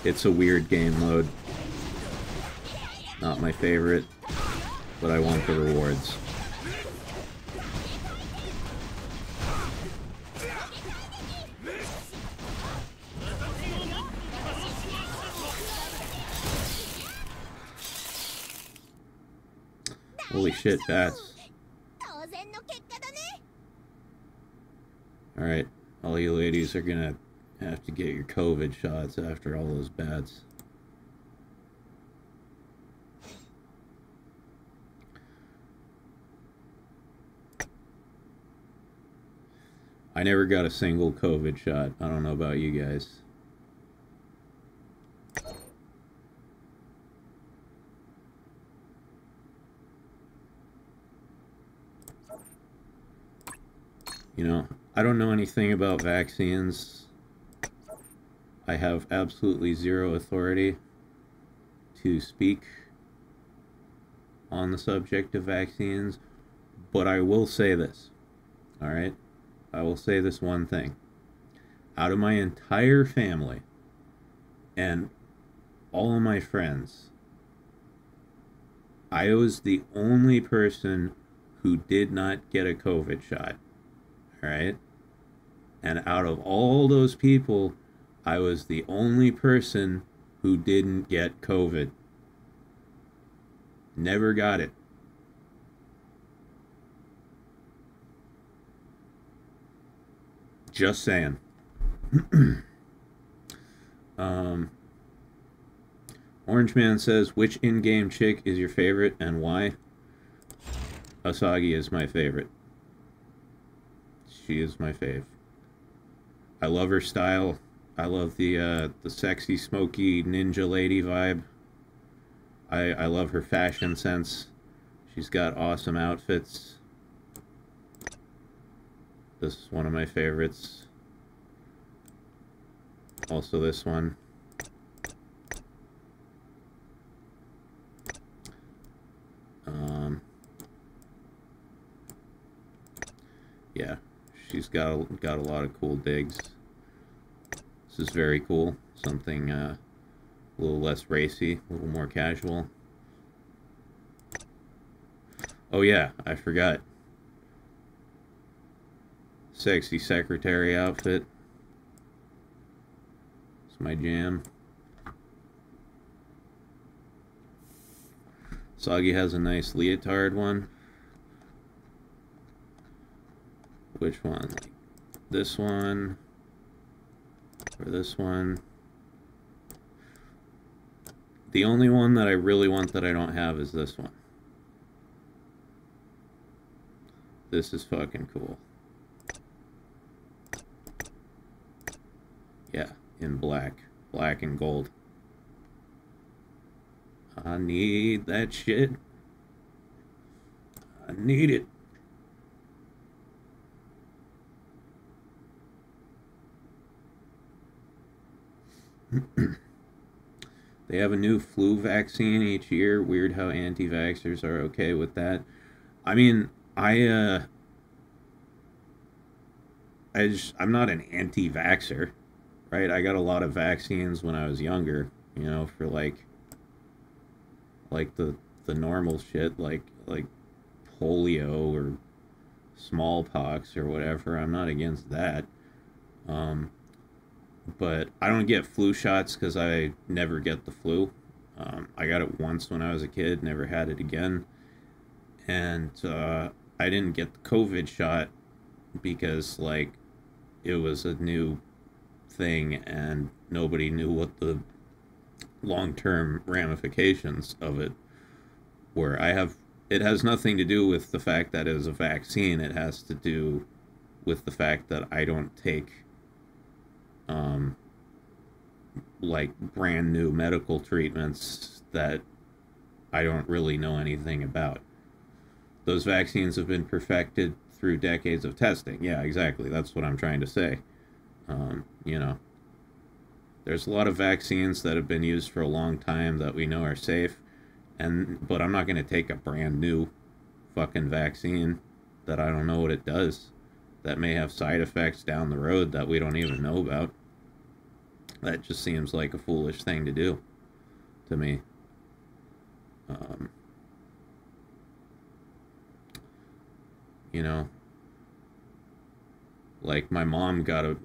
It's a weird game mode. Not my favorite, but I want the rewards. Holy shit, bats. Alright, all you ladies are gonna have to get your COVID shots after all those bats. I never got a single COVID shot. I don't know about you guys. You know, I don't know anything about vaccines. I have absolutely zero authority to speak on the subject of vaccines, but I will say this, all right? I will say this one thing. Out of my entire family and all of my friends, I was the only person who did not get a COVID shot, all right? And out of all those people, I was the only person who didn't get COVID. Never got it. Just saying. Orange Man says, which in-game chick is your favorite and why? Asagi is my favorite. She is my fave. I love her style. I love the sexy, smoky ninja lady vibe. I love her fashion sense. She's got awesome outfits. This is one of my favorites. Also this one. Yeah, she's got a lot of cool digs. This is very cool. Something a little less racy, a little more casual. Oh yeah, I forgot. Sexy secretary outfit. It's my jam. Soggy has a nice leotard one. Which one? Like this one? Or this one? The only one that I really want that I don't have is this one. This is fucking cool. Yeah, in black. Black and gold. I need that shit. I need it. They have a new flu vaccine each year. Weird how anti-vaxxers are okay with that. I mean, I'm not an anti-vaxxer, right? I got a lot of vaccines when I was younger, you know, for like the normal shit, like polio or smallpox or whatever. I'm not against that. But I don't get flu shots because I never get the flu. I got it once when I was a kid, never had it again. And I didn't get the COVID shot because, like, it was a new thing and nobody knew what the long-term ramifications of it were. It has nothing to do with the fact that it is a vaccine. It has to do with the fact that I don't take like brand new medical treatments that I don't really know anything about. Those vaccines have been perfected through decades of testing. Yeah, exactly. That's what I'm trying to say. You know, there's a lot of vaccines that have been used for a long time that we know are safe, but I'm not going to take a brand new fucking vaccine that I don't know what it does, that may have side effects down the road that we don't even know about. That just seems like a foolish thing to do to me. You know, like my mom got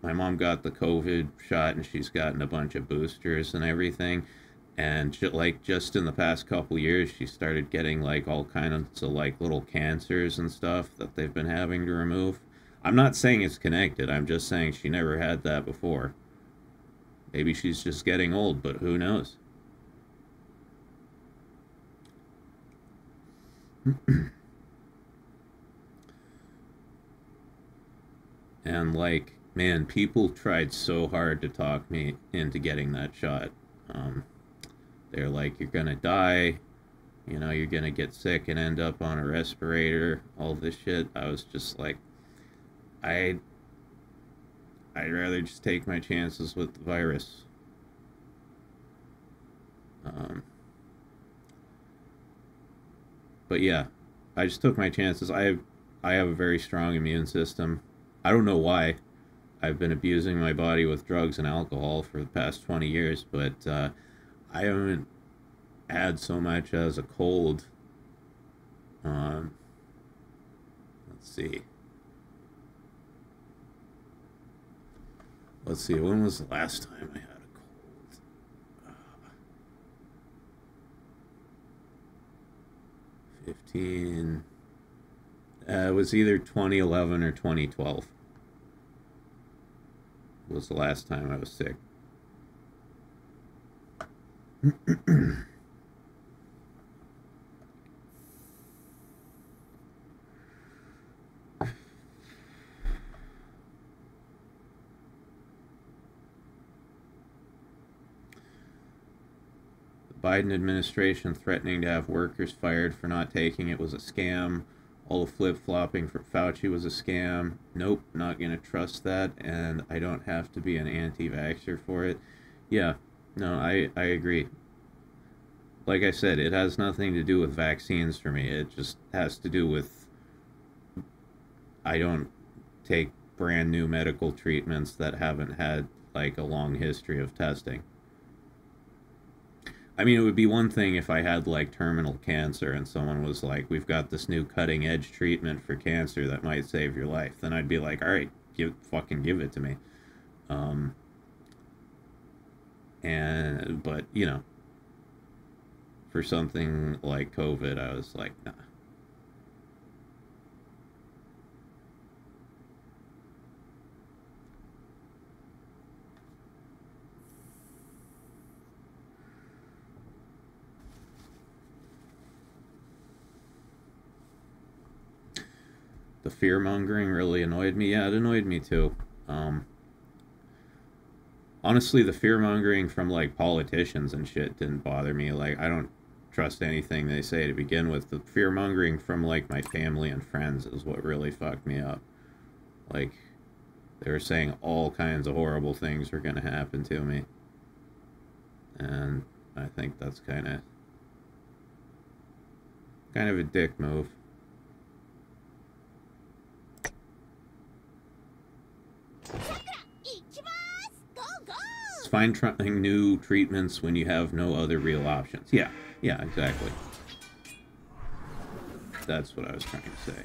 my mom got the COVID shot and she's gotten a bunch of boosters and everything. And like just in the past couple years, she started getting like all kinds of like little cancers and stuff that they've been having to remove. I'm not saying it's connected. I'm just saying she never had that before. Maybe she's just getting old, but who knows? And, like, man, people tried so hard to talk me into getting that shot. They're like, you're gonna die, you know, you're gonna get sick and end up on a respirator, all this shit. I was just like, I'd rather just take my chances with the virus. But yeah, I just took my chances. I have a very strong immune system. I don't know why. I've been abusing my body with drugs and alcohol for the past 20 years, but I haven't had so much as a cold. Let's see. When was the last time I had a cold? 15. It was either 2011 or 2012. Was the last time I was sick. Biden administration threatening to have workers fired for not taking it was a scam. All the flip-flopping for Fauci was a scam. Nope, not going to trust that, and I don't have to be an anti-vaxxer for it. Yeah, no, I agree. Like I said, it has nothing to do with vaccines for me. It just has to do with I don't take brand new medical treatments that haven't had, like, a long history of testing. I mean, it would be one thing if I had, like, terminal cancer and someone was like, we've got this new cutting-edge treatment for cancer that might save your life. Then I'd be like, all right, fucking give it to me. But, you know, for something like COVID, I was like, nah. The fear-mongering really annoyed me. Yeah, it annoyed me too. Honestly, the fear-mongering from, like, politicians and shit didn't bother me. Like, I don't trust anything they say to begin with. The fear-mongering from, like, my family and friends is what really fucked me up. Like, they were saying all kinds of horrible things were going to happen to me. And I think that's kind of a dick move. It's fine trying new treatments when you have no other real options. Yeah, exactly. That's what I was trying to say.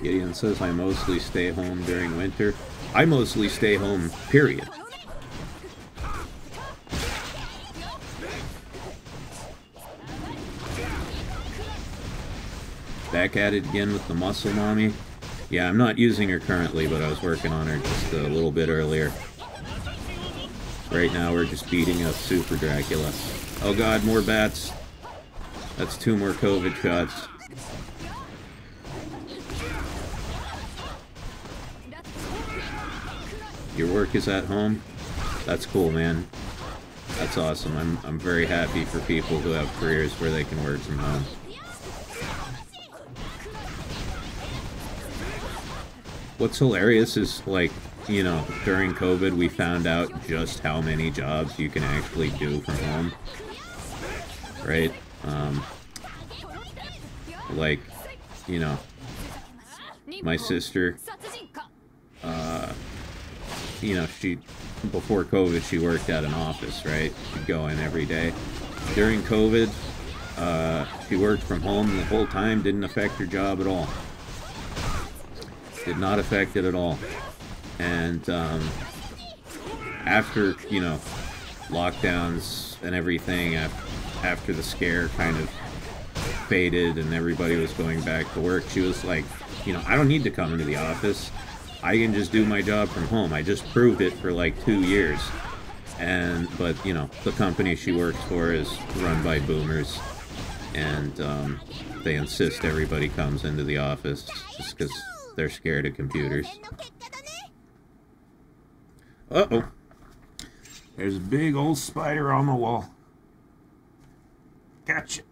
Gideon says I mostly stay home during winter. I mostly stay home, period. Back at it again with the muscle mommy. Yeah, I'm not using her currently, but I was working on her just a little bit earlier. Right now we're just beating up Super Dracula. Oh god, more bats. That's 2 more COVID shots. Your work is at home? That's cool, man. That's awesome. I'm very happy for people who have careers where they can work from home. What's hilarious is, like, you know, during COVID we found out just how many jobs you can actually do from home. Right? Like, you know, my sister, you know, before COVID, she worked at an office, right? She'd go in every day. During COVID, she worked from home the whole time, didn't affect her job at all. Did not affect it at all. And after, you know, lockdowns and everything, after the scare kind of faded and everybody was going back to work, she was like, you know, I don't need to come into the office. I can just do my job from home. I just proved it for like 2 years. But, you know, the company she works for is run by boomers. And they insist everybody comes into the office just because they're scared of computers. Uh-oh. There's a big old spider on the wall. Gotcha.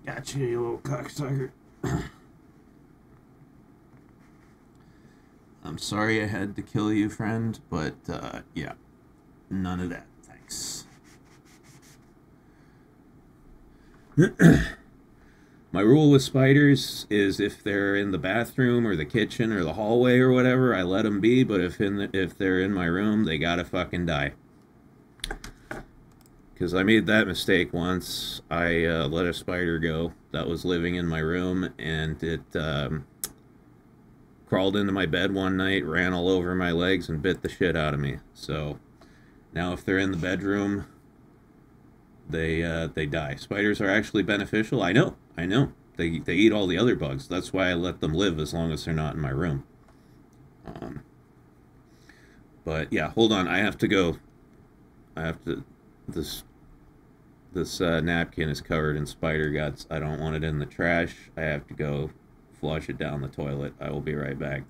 Gotcha, you little cocksucker. I'm sorry I had to kill you, friend, but, yeah. None of that. Thanks. My rule with spiders is if they're in the bathroom or the kitchen or the hallway or whatever, I let them be, but if they're in my room, they gotta fucking die. Because I made that mistake once. I let a spider go that was living in my room, and it crawled into my bed one night, ran all over my legs, and bit the shit out of me. So now if they're in the bedroom, they die. Spiders are actually beneficial. I know. They eat all the other bugs. That's why I let them live as long as they're not in my room. But yeah, hold on. I have to go. This napkin is covered in spider guts. I don't want it in the trash. I have to go flush it down the toilet. I will be right back.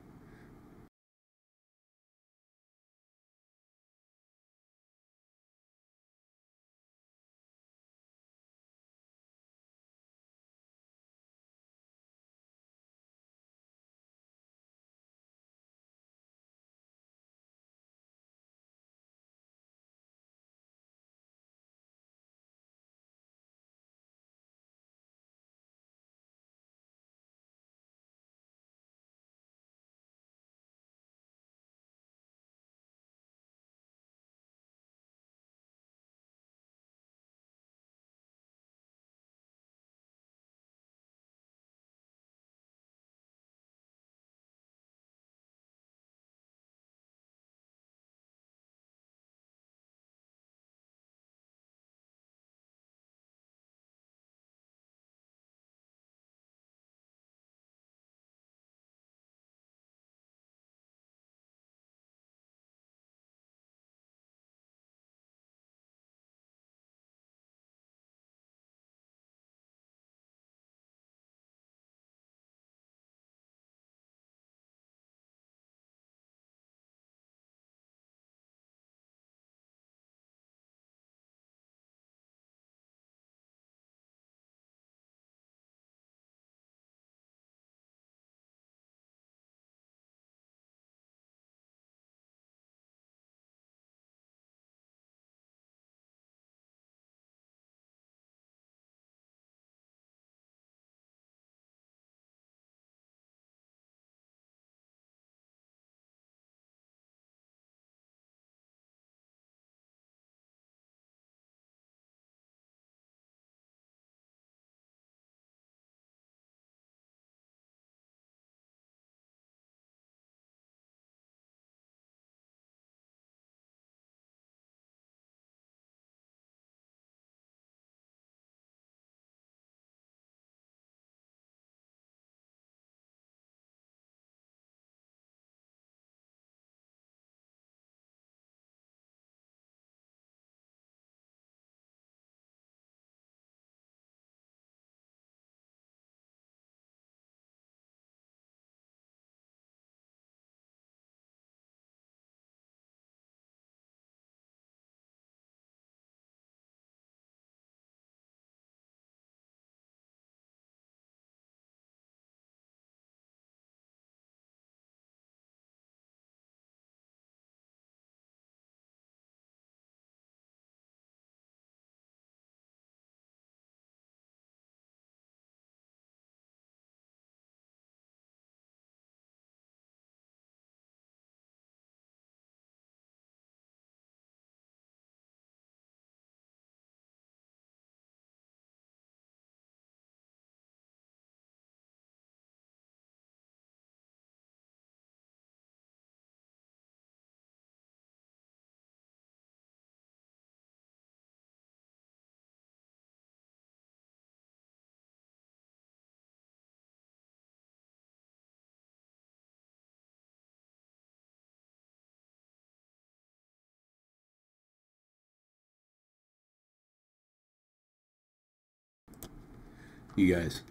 You guys.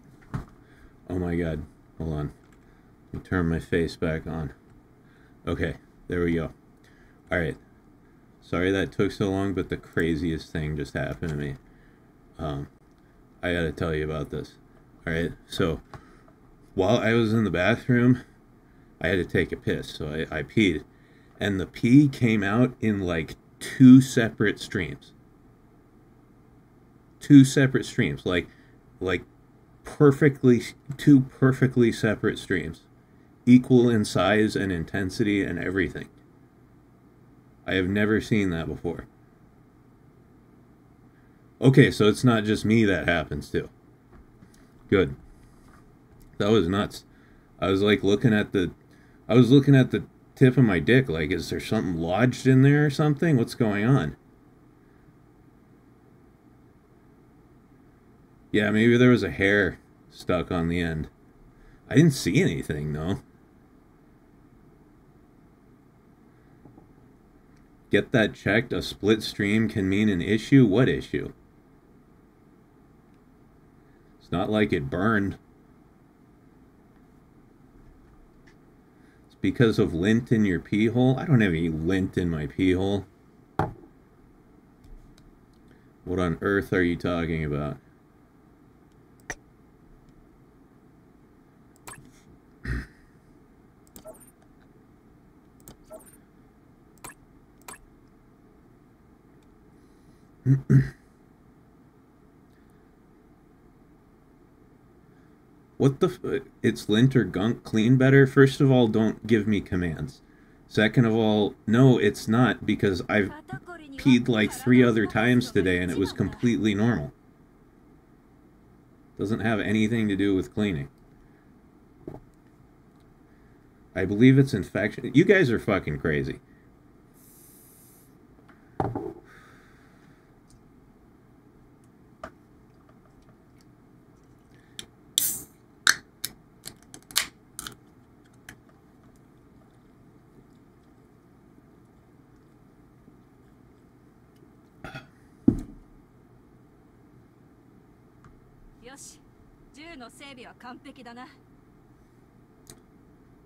Oh my god. Hold on. Let me turn my face back on. Okay, there we go. Alright. Sorry that took so long, but the craziest thing just happened to me. I gotta tell you about this. Alright, so while I was in the bathroom, I had to take a piss, so I peed. And the pee came out in like 2 separate streams. 2 separate streams. Like perfectly, 2 perfectly separate streams. Equal in size and intensity and everything. I have never seen that before. Okay, so it's not just me that happens to. Good. That was nuts. I was like looking at the tip of my dick, like, is there something lodged in there or something? What's going on? Yeah, maybe there was a hair stuck on the end. I didn't see anything, though. Get that checked. A split stream can mean an issue. What issue? It's not like it burned. It's because of lint in your pee hole. I don't have any lint in my pee hole. What on earth are you talking about? What the it's lint or gunk, clean better? First of all, don't give me commands. Second of all, no, it's not, because I've peed like 3 other times today and it was completely normal. Doesn't have anything to do with cleaning. I believe it's infection. You guys are fucking crazy.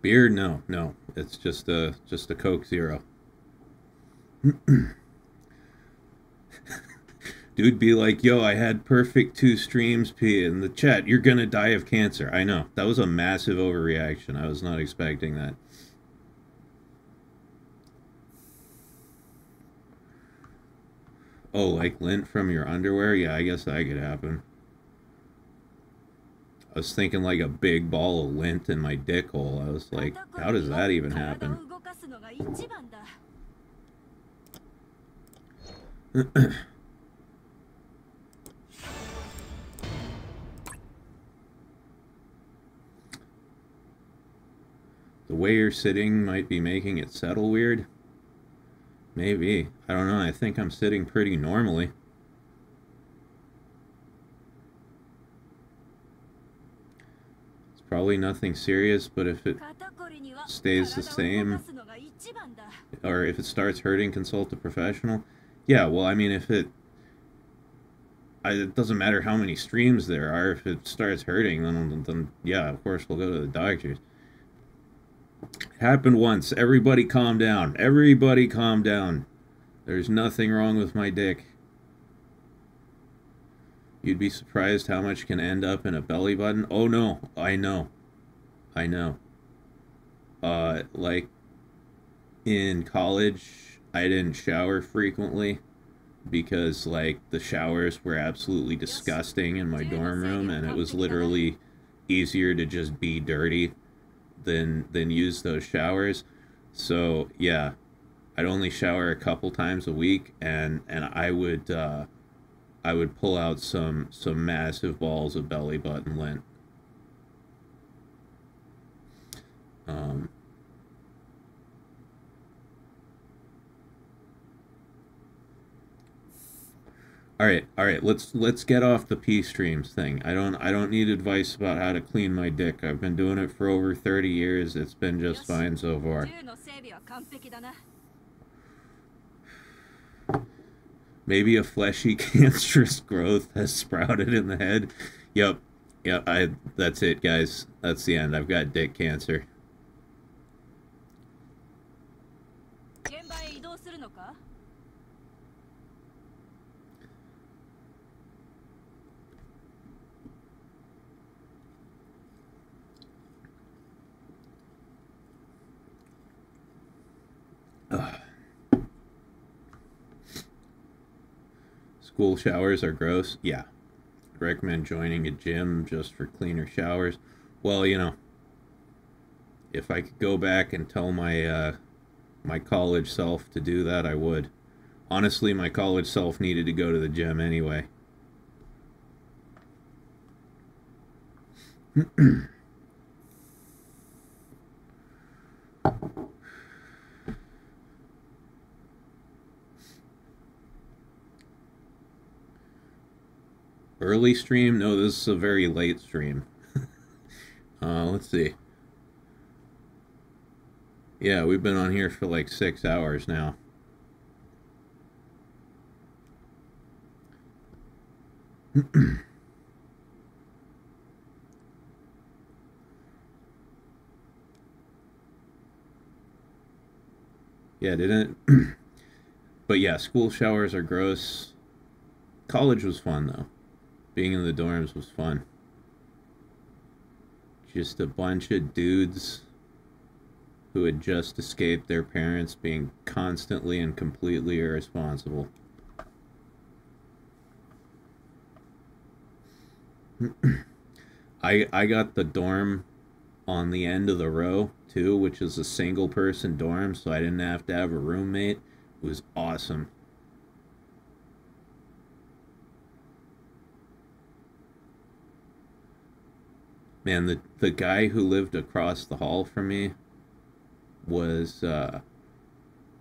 Beer? No, no. It's just a Coke Zero. Dude be like, yo, I had perfect 2 streams pee in the chat. You're gonna die of cancer. I know. That was a massive overreaction. I was not expecting that. Oh, like lint from your underwear? Yeah, I guess that could happen. I was thinking like a big ball of lint in my dick hole. I was like, how does that even happen? The way you're sitting might be making it settle weird. Maybe. I don't know. I think I'm sitting pretty normally. It's probably nothing serious, but if it stays the same, or if it starts hurting, consult a professional. Yeah, well, I mean, if it doesn't matter how many streams there are. If it starts hurting, then yeah, of course we'll go to the doctors. It happened once. Everybody calm down. Everybody calm down. There's nothing wrong with my dick. You'd be surprised how much can end up in a belly button. Oh no, I know. I know. Like in college, I didn't shower frequently because like the showers were absolutely disgusting in my dorm room, and it was literally easier to just be dirty than use those showers. So yeah, I'd only shower a couple times a week, and I would pull out some massive balls of belly button lint. All right. Let's get off the pee streams thing. I don't need advice about how to clean my dick. I've been doing it for over 30 years. It's been just fine so far. Maybe a fleshy cancerous growth has sprouted in the head. Yep. Yeah, that's it, guys. That's the end. I've got dick cancer. School showers are gross. Yeah. Recommend joining a gym just for cleaner showers. Well, you know, if I could go back and tell my my college self to do that, I would. Honestly, my college self needed to go to the gym anyway. Early stream? No, this is a very late stream. Let's see. Yeah, we've been on here for like 6 hours now. Yeah, didn't it? But yeah, school showers are gross. College was fun though. Being in the dorms was fun. Just a bunch of dudes who had just escaped their parents being constantly and completely irresponsible. I got the dorm on the end of the row too, which is a single person dorm, so I didn't have to have a roommate. It was awesome. Man, the guy who lived across the hall from me was a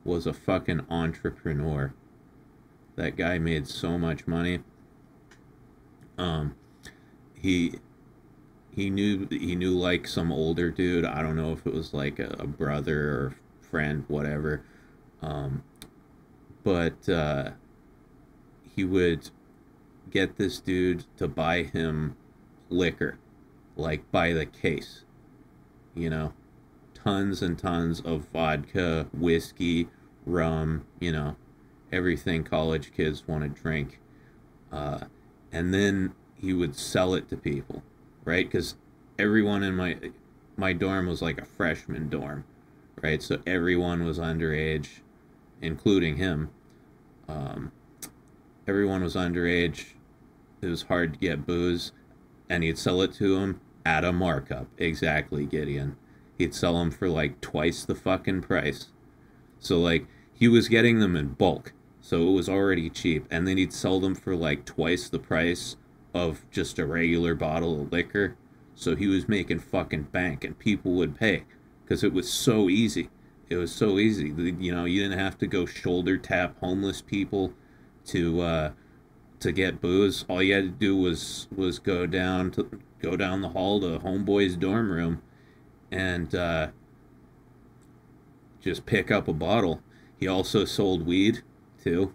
fucking entrepreneur. That guy made so much money. He knew like some older dude. I don't know if it was like a brother or friend, whatever. But he would get this dude to buy him liquor, like by the case, you know, tons and tons of vodka, whiskey, rum, you know, everything college kids want to drink. And then he would sell it to people, right? Because everyone in my dorm was like a freshman dorm, right? So everyone was underage, including him. Everyone was underage. It was hard to get booze, and he'd sell it to them at a markup. Exactly, Gideon. He'd sell them for like twice the fucking price. So like he was getting them in bulk, so it was already cheap, and then he'd sell them for like twice the price of just a regular bottle of liquor. So he was making fucking bank, and people would pay because it was so easy. It was so easy. You know, you didn't have to go shoulder tap homeless people to get booze. All you had to do was go down the hall to homeboy's dorm room and just pick up a bottle. He also sold weed too.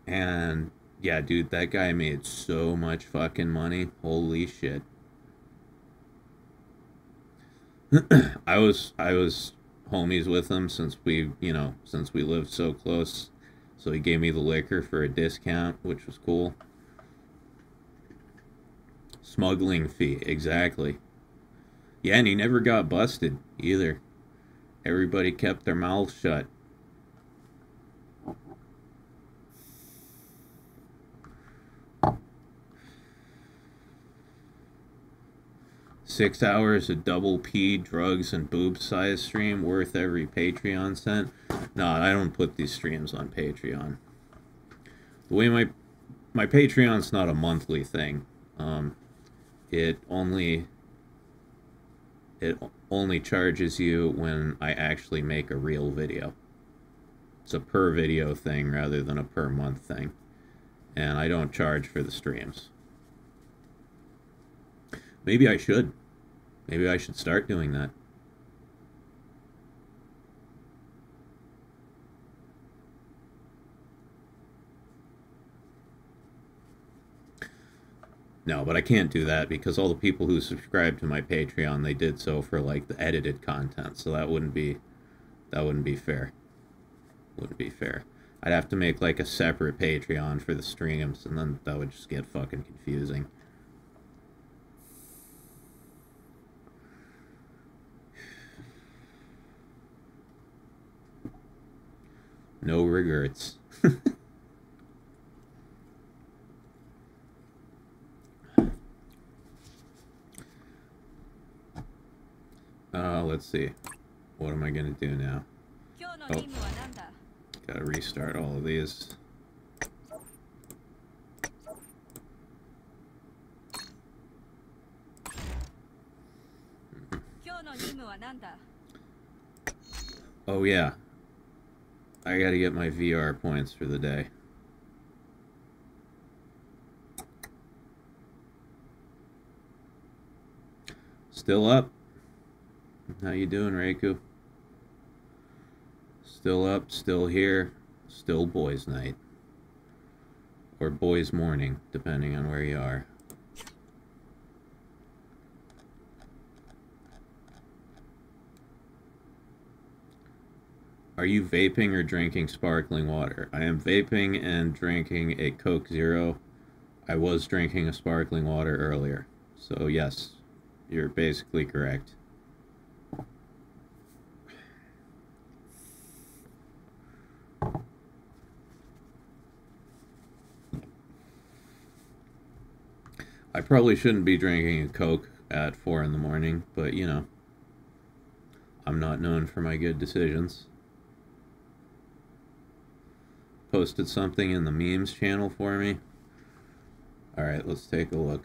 And yeah, dude, that guy made so much fucking money. Holy shit. I was homies with him since we lived so close. So he gave me the liquor for a discount, which was cool. Smuggling fee, exactly. Yeah, and he never got busted either. Everybody kept their mouths shut. Six hours of double P, drugs, and boob size stream worth every Patreon cent. No, I don't put these streams on Patreon. The way my Patreon's not a monthly thing. It only charges you when I actually make a real video. It's a per video thing rather than a per month thing. And I don't charge for the streams. Maybe I should. Maybe I should start doing that. No, but I can't do that because all the people who subscribe to my Patreon, they did so for like the edited content, so that wouldn't be fair. Wouldn't be fair. I'd have to make like a separate Patreon for the streams, and then that would just get fucking confusing. No regrets. Let's see. What am I gonna do now? Oh, gotta restart all of these. Oh yeah. I gotta get my VR points for the day. Still up? How you doing, Reiku? Still up, still here, still boys' night. Or boys' morning, depending on where you are. Are you vaping or drinking sparkling water? I am vaping and drinking a Coke Zero. I was drinking a sparkling water earlier. So yes, you're basically correct. I probably shouldn't be drinking a Coke at 4 in the morning, but you know, I'm not known for my good decisions. Posted something in the memes channel for me. Alright, let's take a look.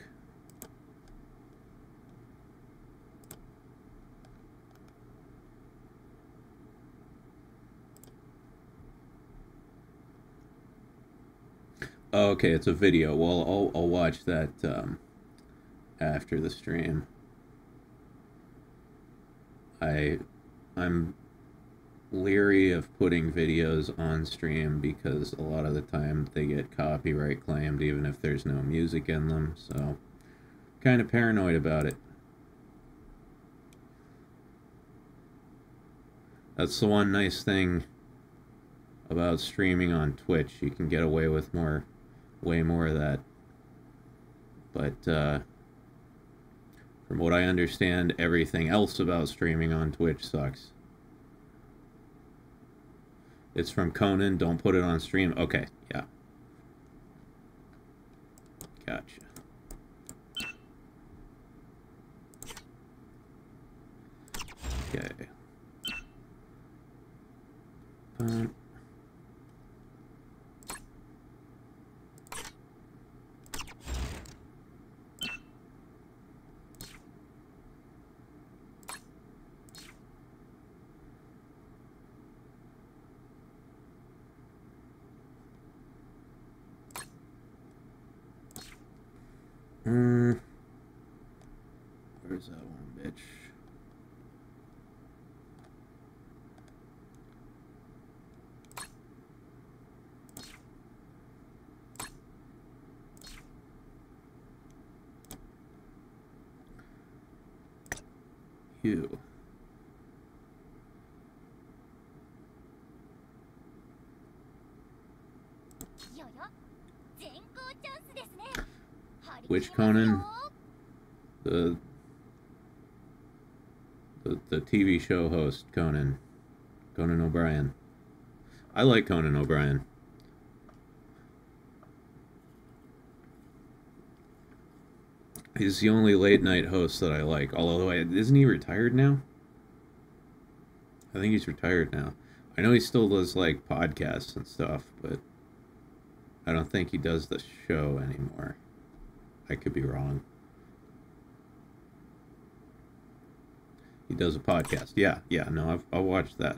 Oh, okay, it's a video. Well, I'll watch that after the stream. I'm leery of putting videos on stream because a lot of the time they get copyright claimed even if there's no music in them, so kind of paranoid about it. That's the one nice thing about streaming on Twitch. You can get away with way more of that. But from what I understand, everything else about streaming on Twitch sucks. It's from Conan, don't put it on stream. Okay, yeah. Gotcha. Okay. Where's that one, bitch? You. Which Conan? The TV show host, Conan O'Brien. I like Conan O'Brien. He's the only late night host that I like. Although, isn't he retired now? I think he's retired now. I know he still does like podcasts and stuff, but I don't think he does the show anymore. I could be wrong. He does a podcast. Yeah, no, I'll watch that.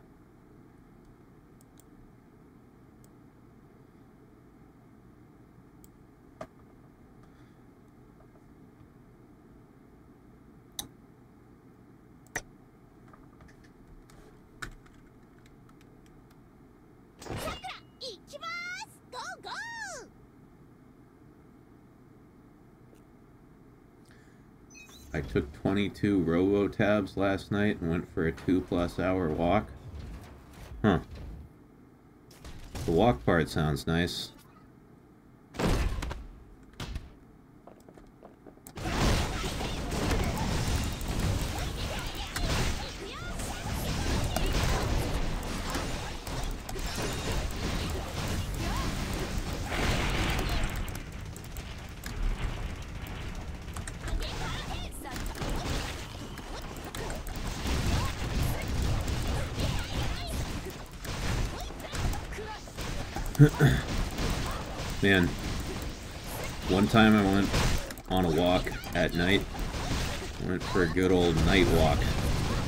I took 22 robo tabs last night and went for a 2+ hour walk. Huh. The walk part sounds nice. Man, one time I went on a walk at night. I went for a good old night walk,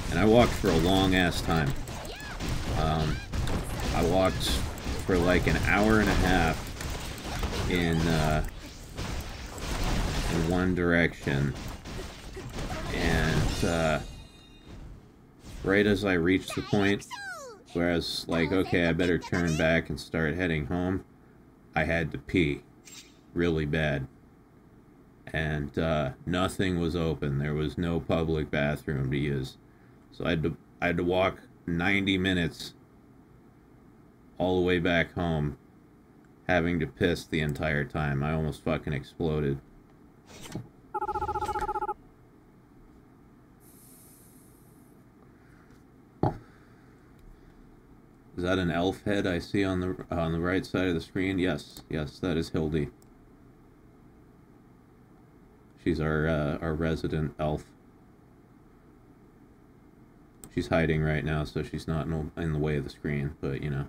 and I walked for a long ass time. I walked for like an hour and a half in one direction, and right as I reached the point where I was like, okay, I better turn back and start heading home, I had to pee really bad. And nothing was open. There was no public bathroom to use. So I had to walk 90 minutes all the way back home, having to piss the entire time. I almost fucking exploded. Is that an elf head I see on the right side of the screen? Yes, yes, that is Hildy. She's our resident elf. She's hiding right now, so she's not in the way of the screen, but you know.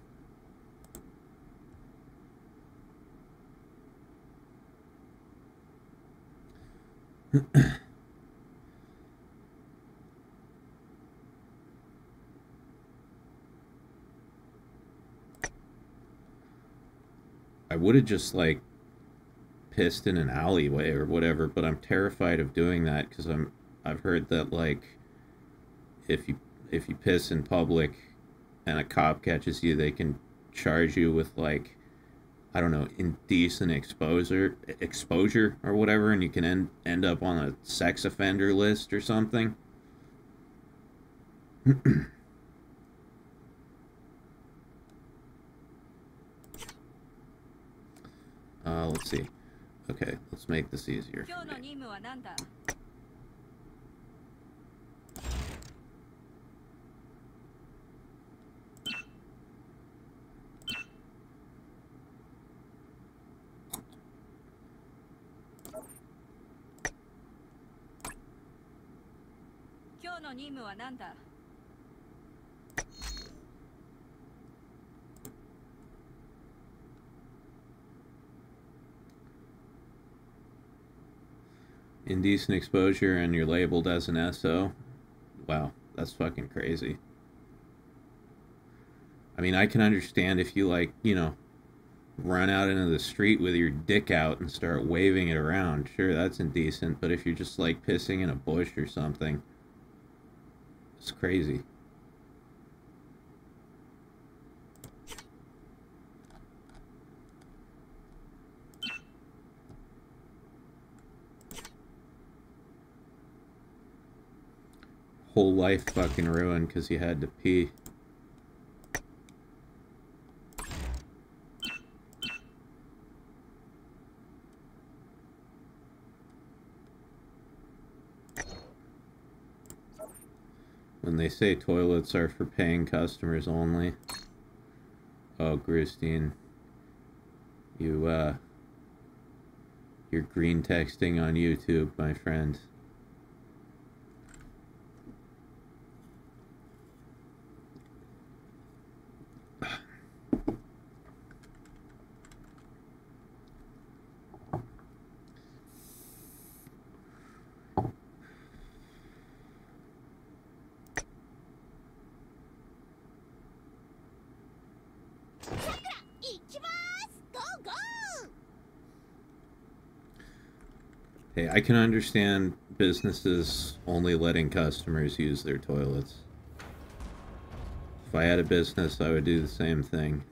I would have just like pissed in an alleyway or whatever, but I'm terrified of doing that because I've heard that like if you piss in public and a cop catches you, they can charge you with like, I don't know, indecent exposure or whatever, and you can end up on a sex offender list or something. Let's see. Okay, let's make this easier for me. Indecent exposure and you're labeled as an SO? Wow, that's fucking crazy. I mean, I can understand if you like, you know, run out into the street with your dick out and start waving it around. Sure, that's indecent, but if you're just like pissing in a bush or something, it's crazy. Whole life fucking ruined because you had to pee. When they say toilets are for paying customers only. Oh, Christine. You're green texting on YouTube, my friend. Hey, I can understand businesses only letting customers use their toilets. If I had a business, I would do the same thing.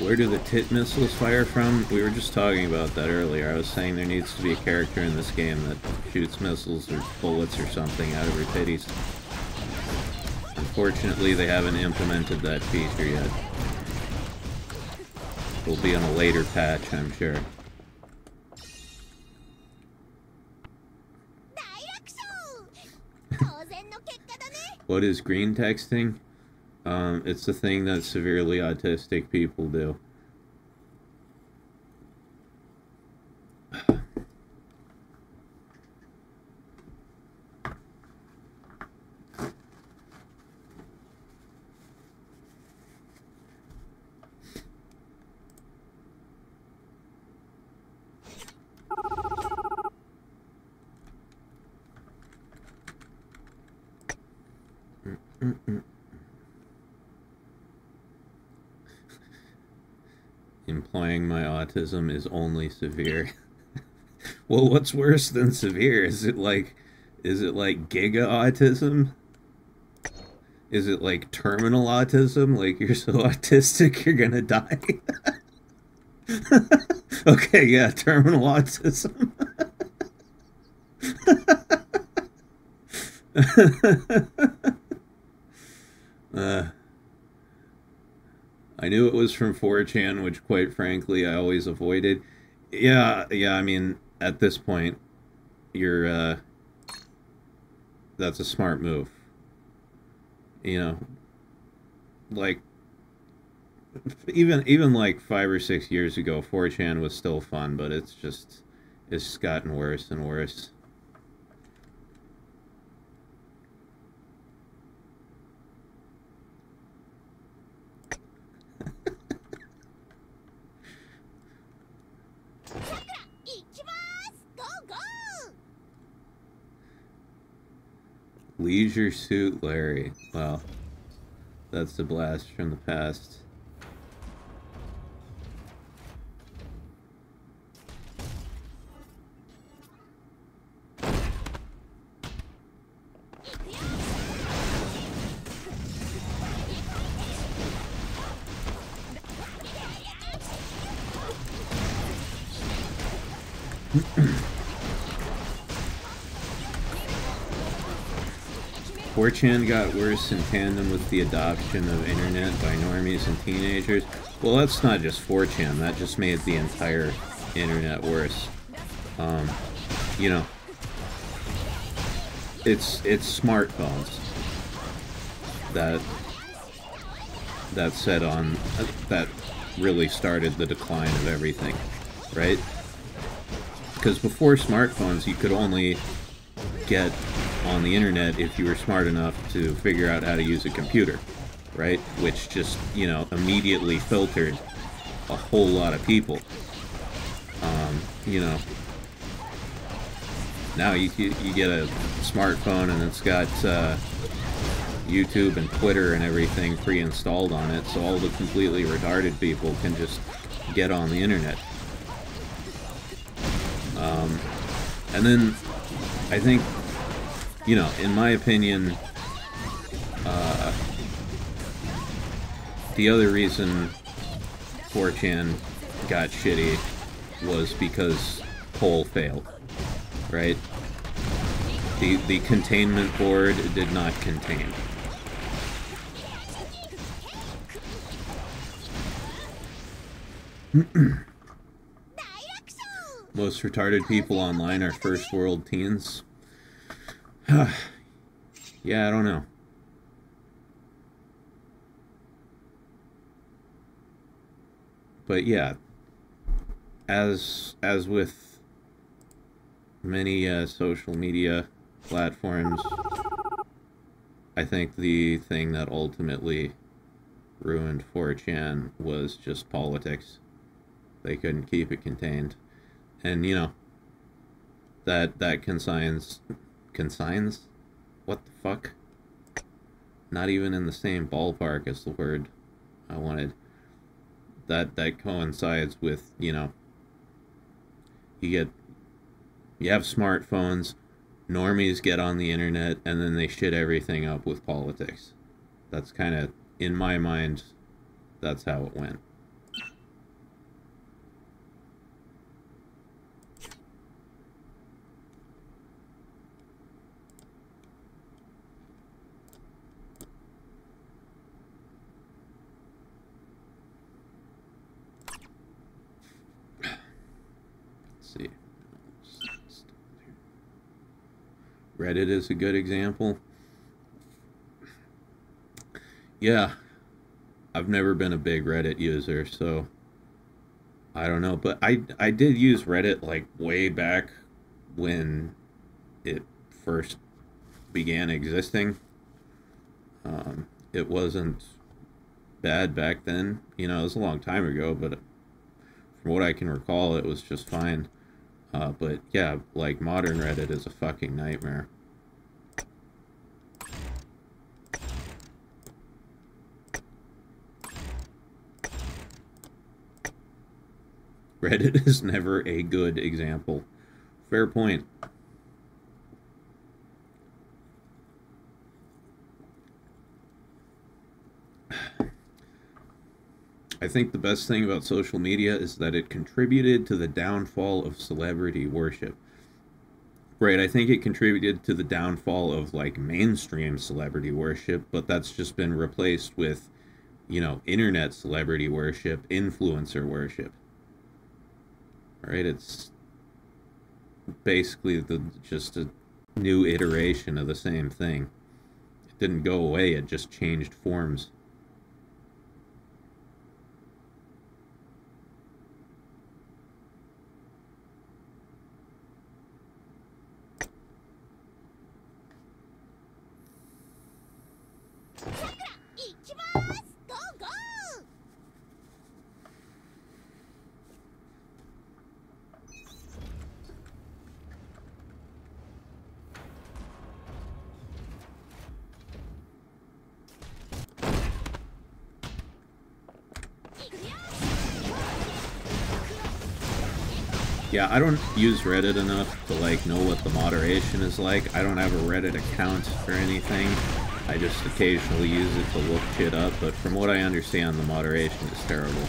Where do the tit missiles fire from? We were just talking about that earlier. I was saying there needs to be a character in this game that shoots missiles or bullets or something out of her titties. Unfortunately, they haven't implemented that feature yet. Will be on a later patch, I'm sure. What is green texting? It's the thing that severely autistic people do. Implying my autism is only severe. Well, what's worse than severe? Is it like giga autism? Is it like terminal autism? Like you're so autistic you're gonna die? Okay, yeah, terminal autism. I knew it was from 4chan, which quite frankly I always avoided. Yeah, I mean, at this point, you're, that's a smart move. You know, like, even like 5 or 6 years ago, 4chan was still fun, but it's just gotten worse and worse. Leisure Suit Larry. Wow. That's a blast from the past. Chan got worse in tandem with the adoption of internet by normies and teenagers. Well, that's not just 4chan, that just made the entire internet worse. You know, it's smartphones that really started the decline of everything, right? Because before smartphones, you could only get on the internet if you were smart enough to figure out how to use a computer, right? Which just, you know, immediately filtered a whole lot of people. You know, now you get a smartphone and it's got YouTube and Twitter and everything pre-installed on it, so all the completely retarded people can just get on the internet. And then I think, you know, in my opinion, the other reason 4chan got shitty was because Poll failed, right? The containment board did not contain. Most retarded people online are first world teens. Yeah, I don't know. But yeah, as with many social media platforms, I think the thing that ultimately ruined 4chan was just politics. They couldn't keep it contained. And, you know, that consigns... What the fuck? Not even in the same ballpark as the word I wanted. That coincides with, you know, you have smartphones, normies get on the internet, and then they shit everything up with politics. That's kind of, in my mind, that's how it went. see. Reddit is a good example. Yeah, I've never been a big Reddit user, so I don't know. But I did use Reddit like way back when it first began existing. It wasn't bad back then. You know, it was a long time ago, but from what I can recall, it was just fine. But yeah, like modern Reddit is a fucking nightmare. Reddit is never a good example. Fair point. I think the best thing about social media is that it contributed to the downfall of celebrity worship. Right, I think it contributed to the downfall of, like, mainstream celebrity worship, but that's just been replaced with, you know, internet celebrity worship, influencer worship. Right, it's basically just a new iteration of the same thing. It didn't go away, it just changed forms. Yeah, I don't use Reddit enough to, like, know what the moderation is like. I don't have a Reddit account or anything. I just occasionally use it to look shit up, but from what I understand, the moderation is terrible.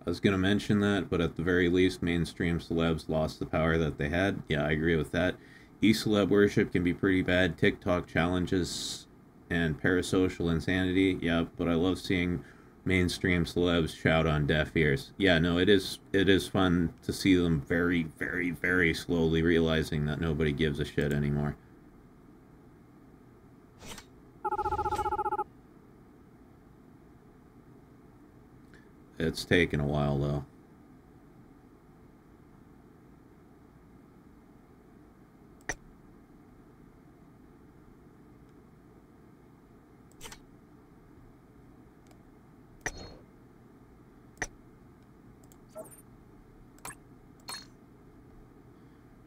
I was going to mention that, but at the very least, mainstream celebs lost the power that they had. Yeah, I agree with that. E-celeb worship can be pretty bad. TikTok challenges and parasocial insanity. Yeah, but I love seeing mainstream celebs shout on deaf ears. Yeah, no, it is fun to see them very, very, very slowly realizing that nobody gives a shit anymore. It's taken a while, though.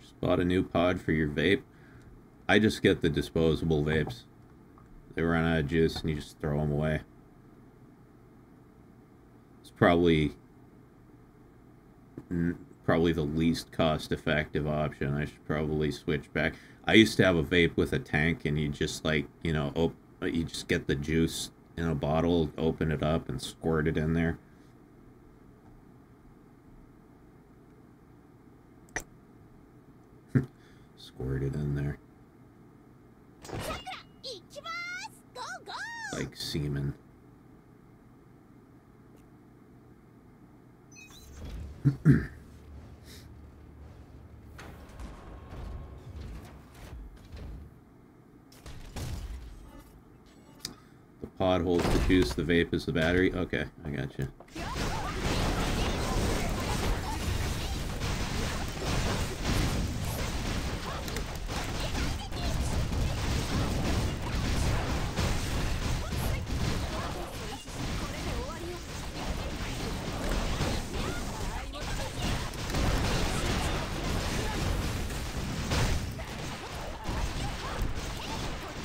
Just bought a new pod for your vape. I just get the disposable vapes. They run out of juice and you just throw them away. Probably the least cost-effective option. I should probably switch back. I used to have a vape with a tank, and you just, like, you know, you just get the juice in a bottle, open it up, and squirt it in there. Squirt it in there. Like semen. The pod holds the juice, the vape is the battery. Okay, I got you.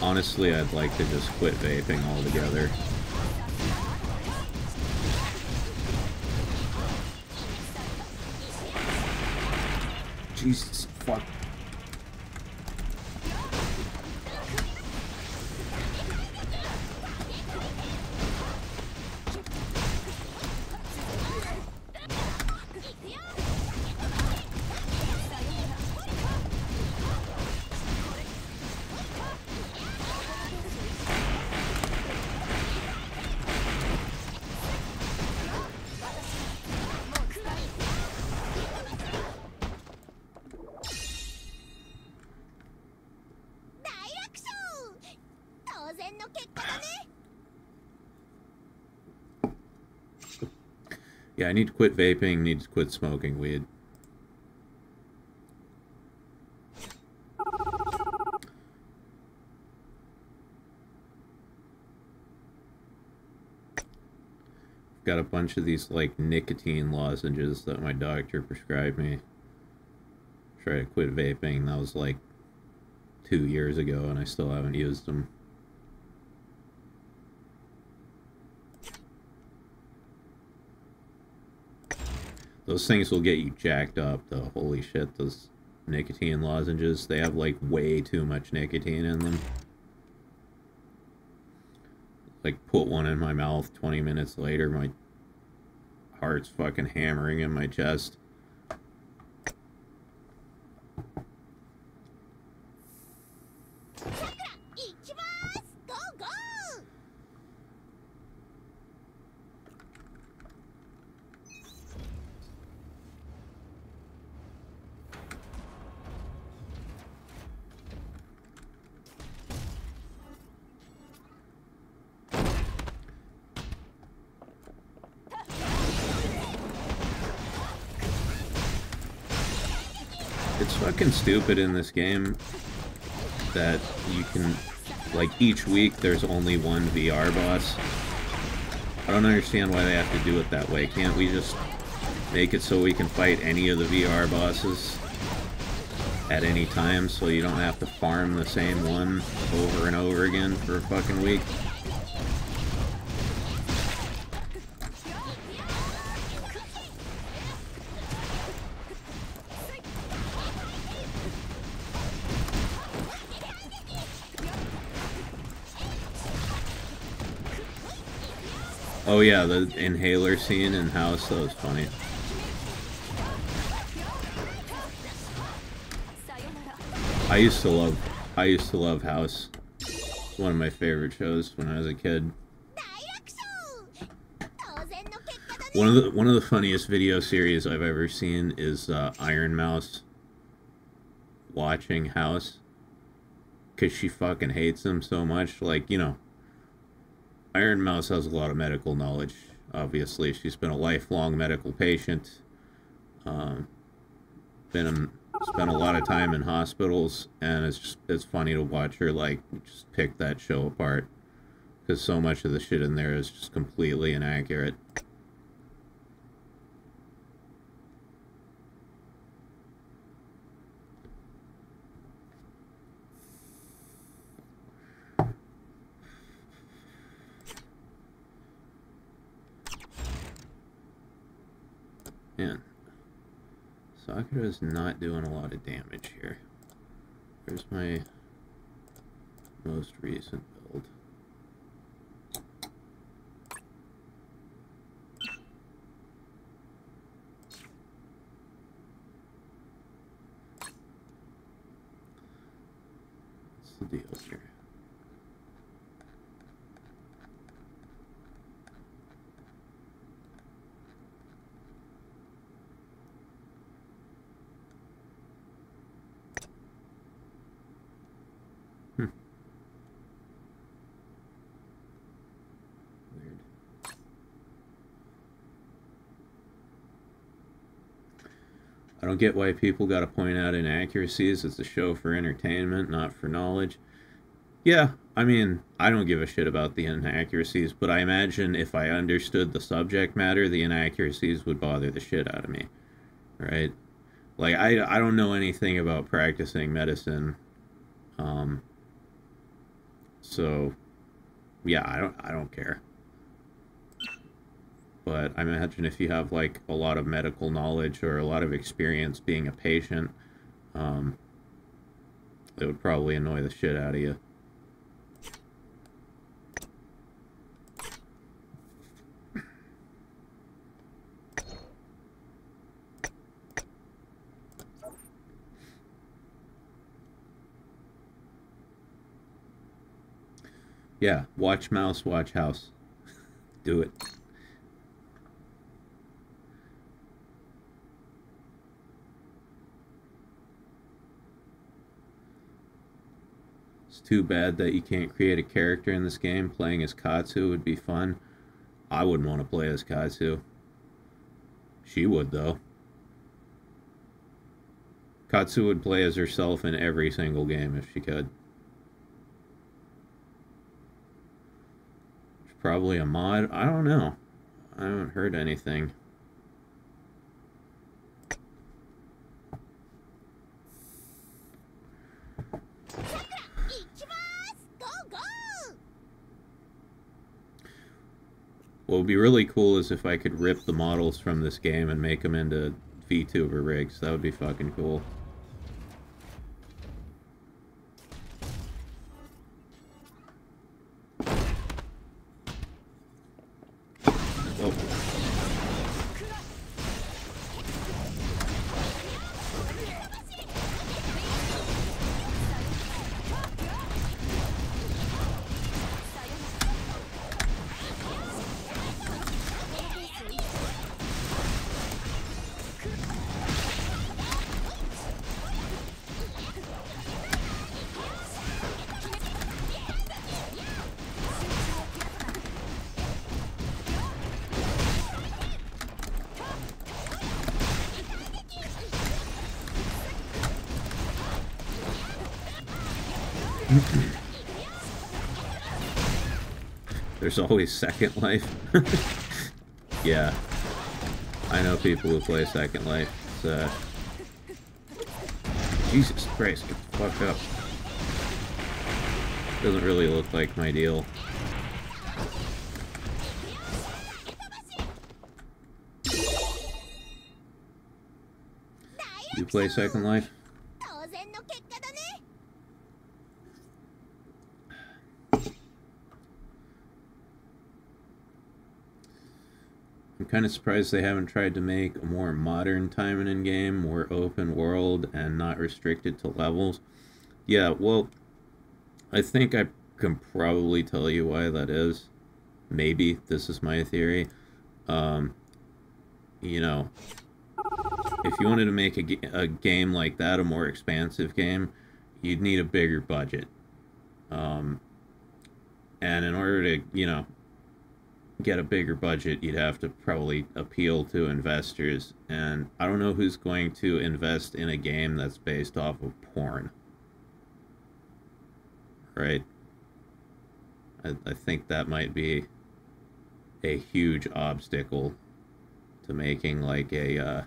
Honestly, I'd like to just quit vaping altogether. Jesus, fuck. Yeah, I need to quit vaping, need to quit smoking weed. Got a bunch of these, like, nicotine lozenges that my doctor prescribed me. Try to quit vaping. That was, like, 2 years ago, and I still haven't used them. Those things will get you jacked up, though. Holy shit, those nicotine lozenges. They have, like, way too much nicotine in them. Like, put one in my mouth, 20 minutes later, my heart's fucking hammering in my chest. It's fucking stupid in this game that you can, like, each week there's only one VR boss. I don't understand why they have to do it that way. Can't we just make it so we can fight any of the VR bosses at any time so you don't have to farm the same one over and over again for a fucking week? Oh yeah, the inhaler scene in House, that was funny. I used to love House. It's one of my favorite shows when I was a kid. One of the funniest video series I've ever seen is Iron Mouse watching House, because she fucking hates him so much. Like, you know, Iron Mouse has a lot of medical knowledge, obviously. She's been a lifelong medical patient. Spent a lot of time in hospitals, and it's funny to watch her, like, just pick that show apart. Because so much of the shit in there is just completely inaccurate. Man, Sakura is not doing a lot of damage here. Where's my most recent build? What's the deal here? I don't get why people gotta point out inaccuracies. It's a show for entertainment, not for knowledge. Yeah, I mean, I don't give a shit about the inaccuracies, but I imagine if I understood the subject matter, the inaccuracies would bother the shit out of me, right? Like, I don't know anything about practicing medicine, So, yeah, I don't care. But I imagine if you have like a lot of medical knowledge or a lot of experience being a patient, it would probably annoy the shit out of you. Yeah, watch mouse, watch house. Do it. It's too bad that you can't create a character in this game. Playing as Katsu would be fun. I wouldn't want to play as Katsu. She would, though. Katsu would play as herself in every single game if she could. Probably a mod. I don't know. I haven't heard anything. What would be really cool is if I could rip the models from this game and make them into VTuber rigs. That would be fucking cool. There's always Second Life. Yeah. I know people who play Second Life. It's, Jesus Christ, get the fuck up. Doesn't really look like my deal. You play Second Life? I'm kind of surprised they haven't tried to make a more modern Taimanin game, more open world, and not restricted to levels. Yeah, well, I think I can probably tell you why that is. Maybe. This is my theory. You know, if you wanted to make a game like that, a more expansive game, you'd need a bigger budget. And in order to, you know, get a bigger budget, you'd have to probably appeal to investors, and I don't know who's going to invest in a game that's based off of porn, right? I think that might be a huge obstacle to making like a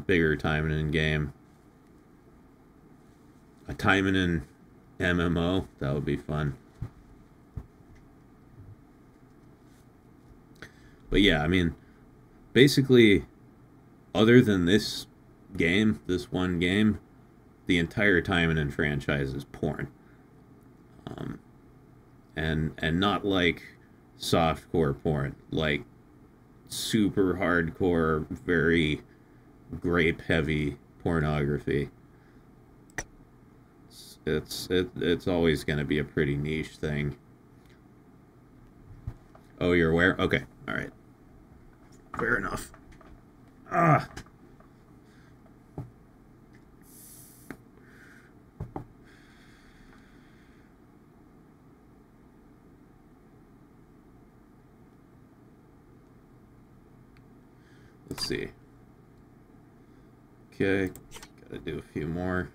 bigger Taimanin game, a Taimanin MMO. That would be fun. But yeah, I mean, basically, other than this game, this one game, the entire Taimanin franchise is porn. And not like softcore porn, like super hardcore, very grape-heavy pornography. It's always going to be a pretty niche thing. Oh, you're aware? Okay, all right. Fair enough. Ah. Let's see. Okay, gotta do a few more.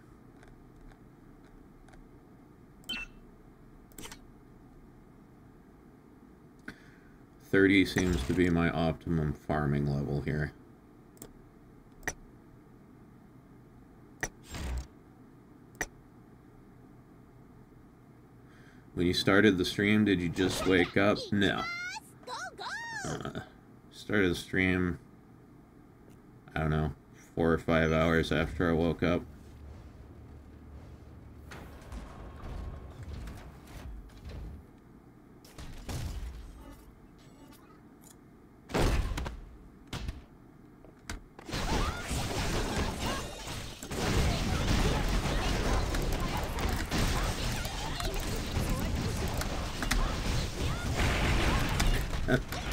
$30 seems to be my optimum farming level here. When you started the stream, did you just wake up? No. Started the stream, I don't know, 4 or 5 hours after I woke up.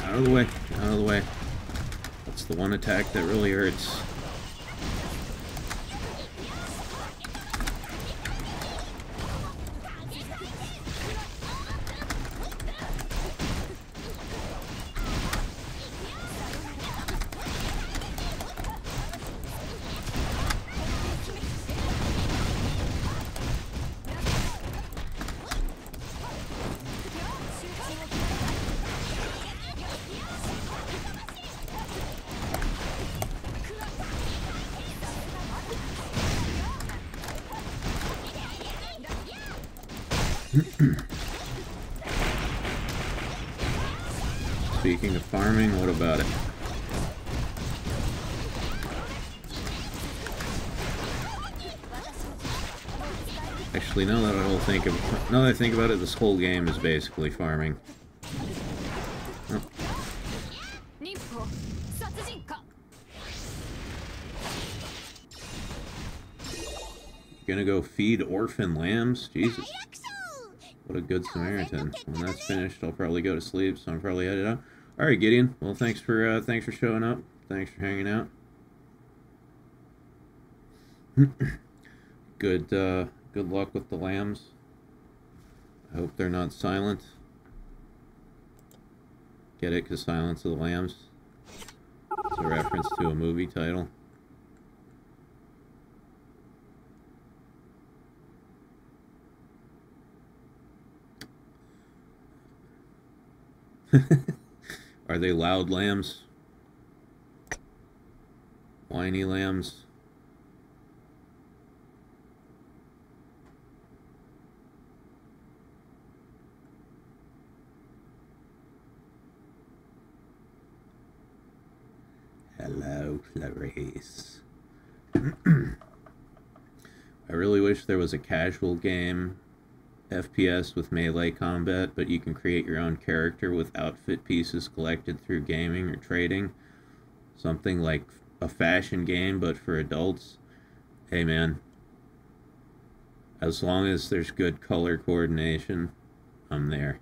Out of the way, out of the way. That's the one attack that really hurts. Speaking of farming, what about it? Actually, now that I think about it, this whole game is basically farming. Oh. You gonna go feed orphan lambs? Jesus. What a good Samaritan. When that's finished, I'll probably go to sleep, so I'm probably headed out. Alright, Gideon. Well, thanks for showing up. Thanks for hanging out. Good luck with the lambs. I hope they're not silent. Get it? Because Silence of the Lambs. It's a reference to a movie title. Are they loud lambs? Whiny lambs? Hello, Clarice. I really wish there was a casual game FPS with melee combat, but you can create your own character with outfit pieces collected through gaming or trading. Something like a fashion game, but for adults. Hey man, as long as there's good color coordination, I'm there.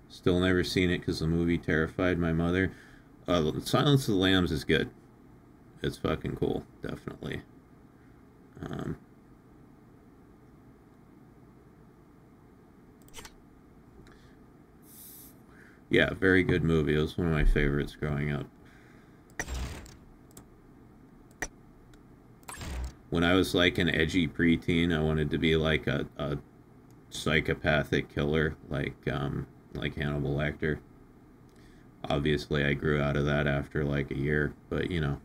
Still never seen it because the movie terrified my mother. Silence of the Lambs is good. It's fucking cool, definitely. Yeah, very good movie. It was one of my favorites growing up. When I was like an edgy preteen, I wanted to be like a psychopathic killer, like Hannibal Lecter. Obviously, I grew out of that after like a year, but you know.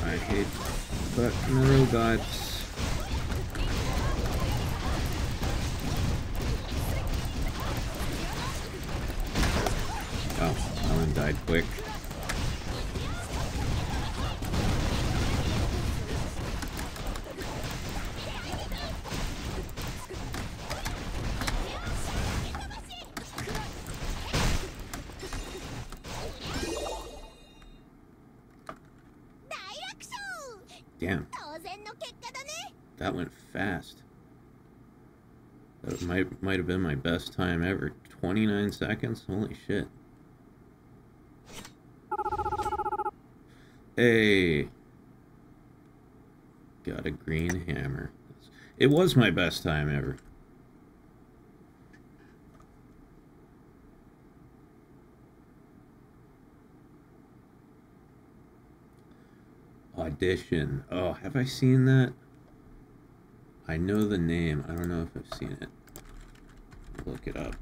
I hate fucking robots. Oh, that one died quick. Damn. That went fast. That might have been my best time ever. 29 seconds? Holy shit. Hey. Got a green hammer. It was my best time ever. Audition. Oh, have I seen that? I know the name. I don't know if I've seen it. Look it up.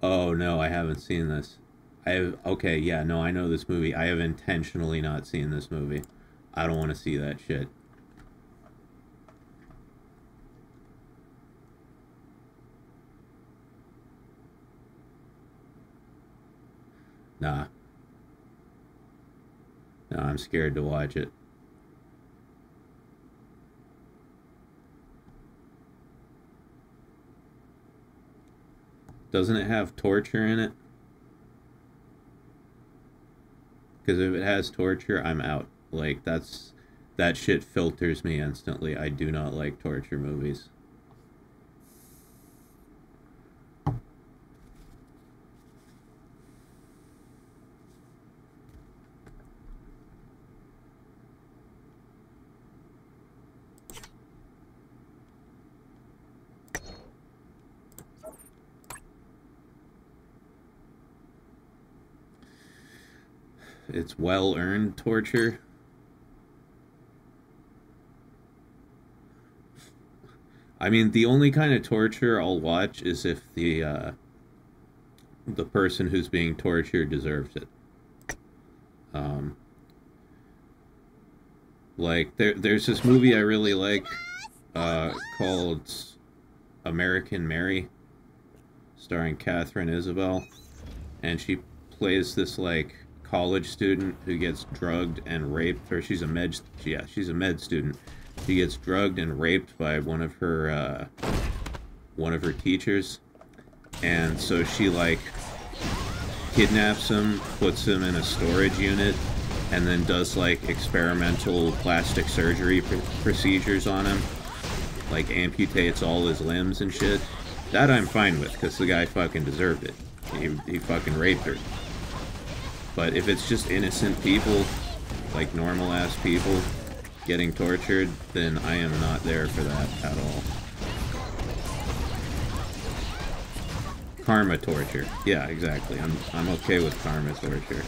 Oh, no, I haven't seen this. Okay, yeah, no, I know this movie. I have intentionally not seen this movie. I don't want to see that shit. Nah. No, I'm scared to watch it. Doesn't it have torture in it? Because if it has torture, I'm out. Like, that shit filters me instantly. I do not like torture movies. It's well-earned torture. I mean, the only kind of torture I'll watch is if the person who's being tortured deserves it. Like, there's this movie I really like called American Mary, starring Catherine Isabel, and she plays this, like, college student who gets drugged and raped, or she's a med student. She gets drugged and raped by one of her teachers, and so she, like, kidnaps him, puts him in a storage unit, and then does, like, experimental plastic surgery procedures on him, like amputates all his limbs and shit. That I'm fine with, because the guy fucking deserved it. He fucking raped her. But if it's just innocent people, like normal-ass people, getting tortured, then I am not there for that at all. Karma torture. Yeah, exactly. I'm okay with karma torture.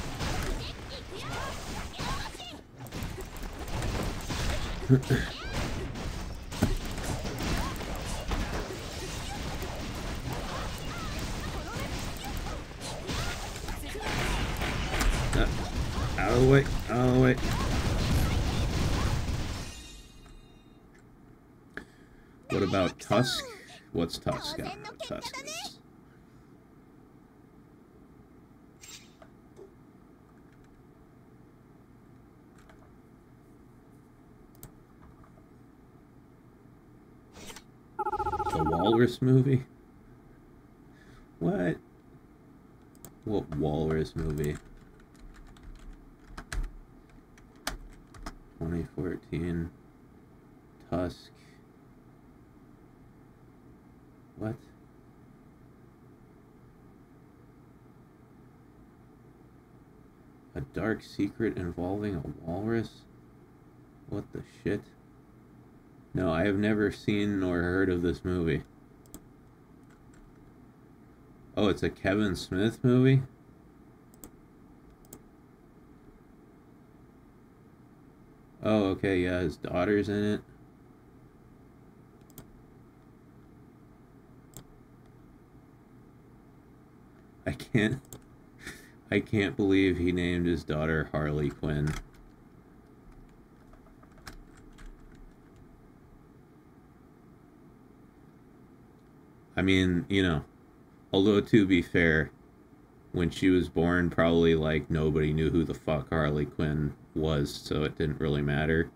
Out of the way, out of the way. What about Tusk? What's Tusk? I don't know what Tusk is. The Walrus movie? What? What Walrus movie? 2014. Tusk. What? A dark secret involving a walrus? What the shit? No, I have never seen nor heard of this movie. Oh, it's a Kevin Smith movie? Oh, okay, yeah, his daughter's in it. I can't believe he named his daughter Harley Quinn. I mean, you know, although to be fair, when she was born, probably, like, nobody knew who the fuck Harley Quinn was, so it didn't really matter.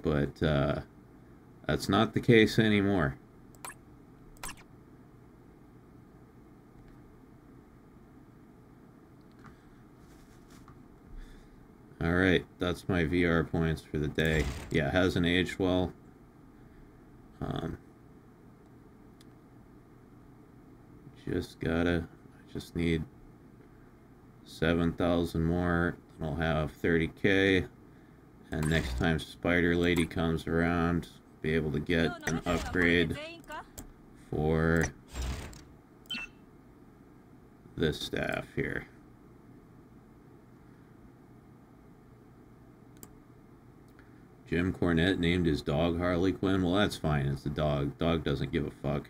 But, that's not the case anymore. Alright, that's my VR points for the day. Yeah, it hasn't aged well. I just need 7,000 more, and I'll have 30K, And next time Spider Lady comes around, be able to get an upgrade for this staff here. Jim Cornette named his dog Harley Quinn. Well, that's fine. It's a dog. Dog doesn't give a fuck.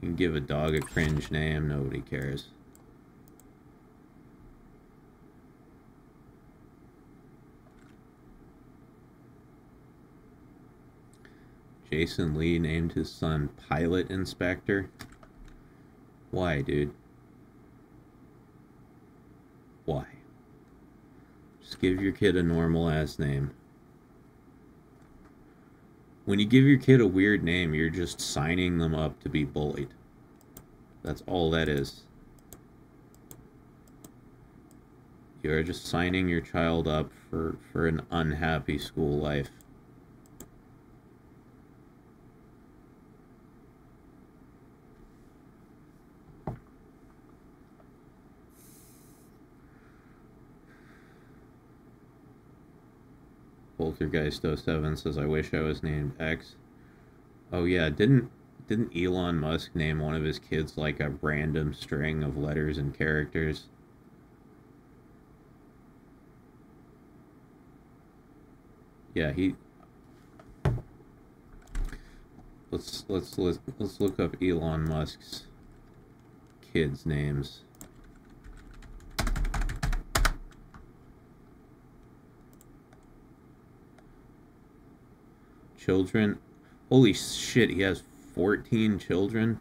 You can give a dog a cringe name. Nobody cares. Jason Lee named his son Pilot Inspector. Why, dude? Why? Just give your kid a normal ass name. When you give your kid a weird name, you're just signing them up to be bullied. That's all that is. You're just signing your child up for an unhappy school life. Poltergeist 07 says, I wish I was named X. Oh yeah, didn't Elon Musk name one of his kids like a random string of letters and characters? Yeah, he... Let's look up Elon Musk's kids' names. Children. Holy shit, he has 14 children?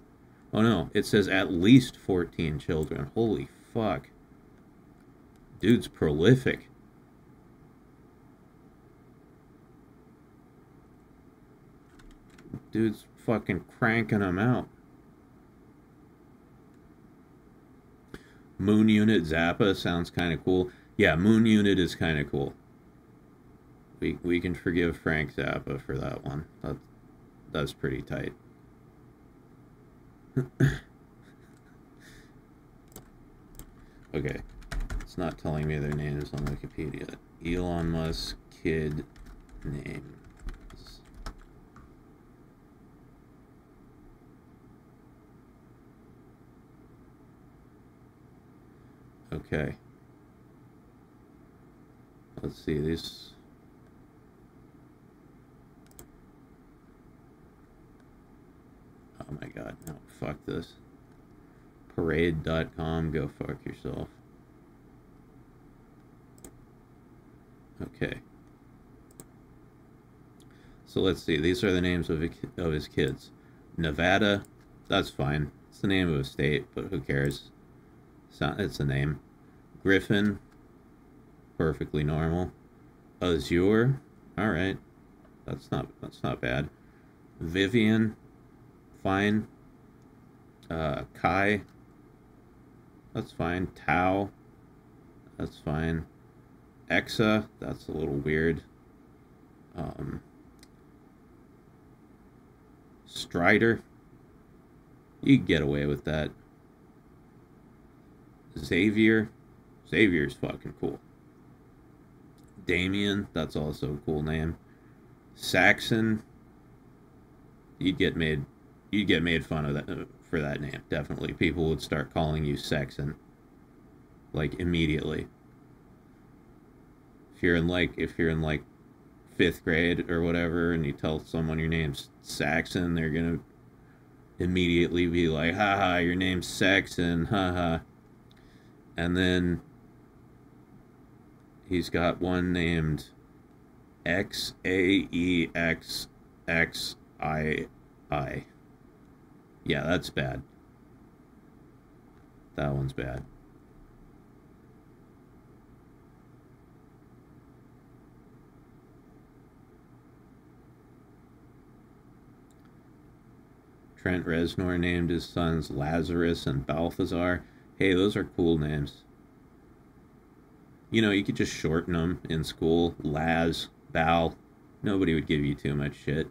Oh no, it says at least 14 children. Holy fuck. Dude's prolific. Dude's fucking cranking them out. Moon Unit Zappa sounds kind of cool. Yeah, Moon Unit is kind of cool. We can forgive Frank Zappa for that one. That's pretty tight. Okay. It's not telling me their names on Wikipedia. Elon Musk kid names. Okay. Let's see these. Oh my god, no, fuck this. Parade.com, go fuck yourself. Okay. So let's see, these are the names of his kids. Nevada, that's fine. It's the name of a state, but who cares? It's a name. Griffin, perfectly normal. Azure, alright. That's not bad. Vivian, fine. Kai, that's fine. Tau, that's fine. Exa, that's a little weird. Strider, you can get away with that. Xavier's fucking cool. Damien, that's also a cool name. Saxon, you'd get made fun of that for that name. Definitely, people would start calling you Saxon, like immediately. If you're in like 5th grade or whatever, and you tell someone your name's Saxon, they're gonna immediately be like, haha, your name's Saxon, haha. And then he's got one named XAEXXII. Yeah, that's bad. That one's bad. Trent Reznor named his sons Lazarus and Balthazar. Hey, those are cool names. You know, you could just shorten them in school. Laz, Bal. Nobody would give you too much shit.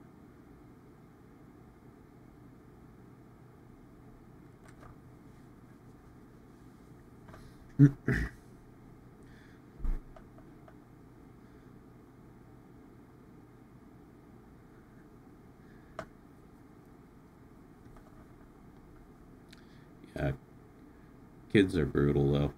Kids are brutal, though.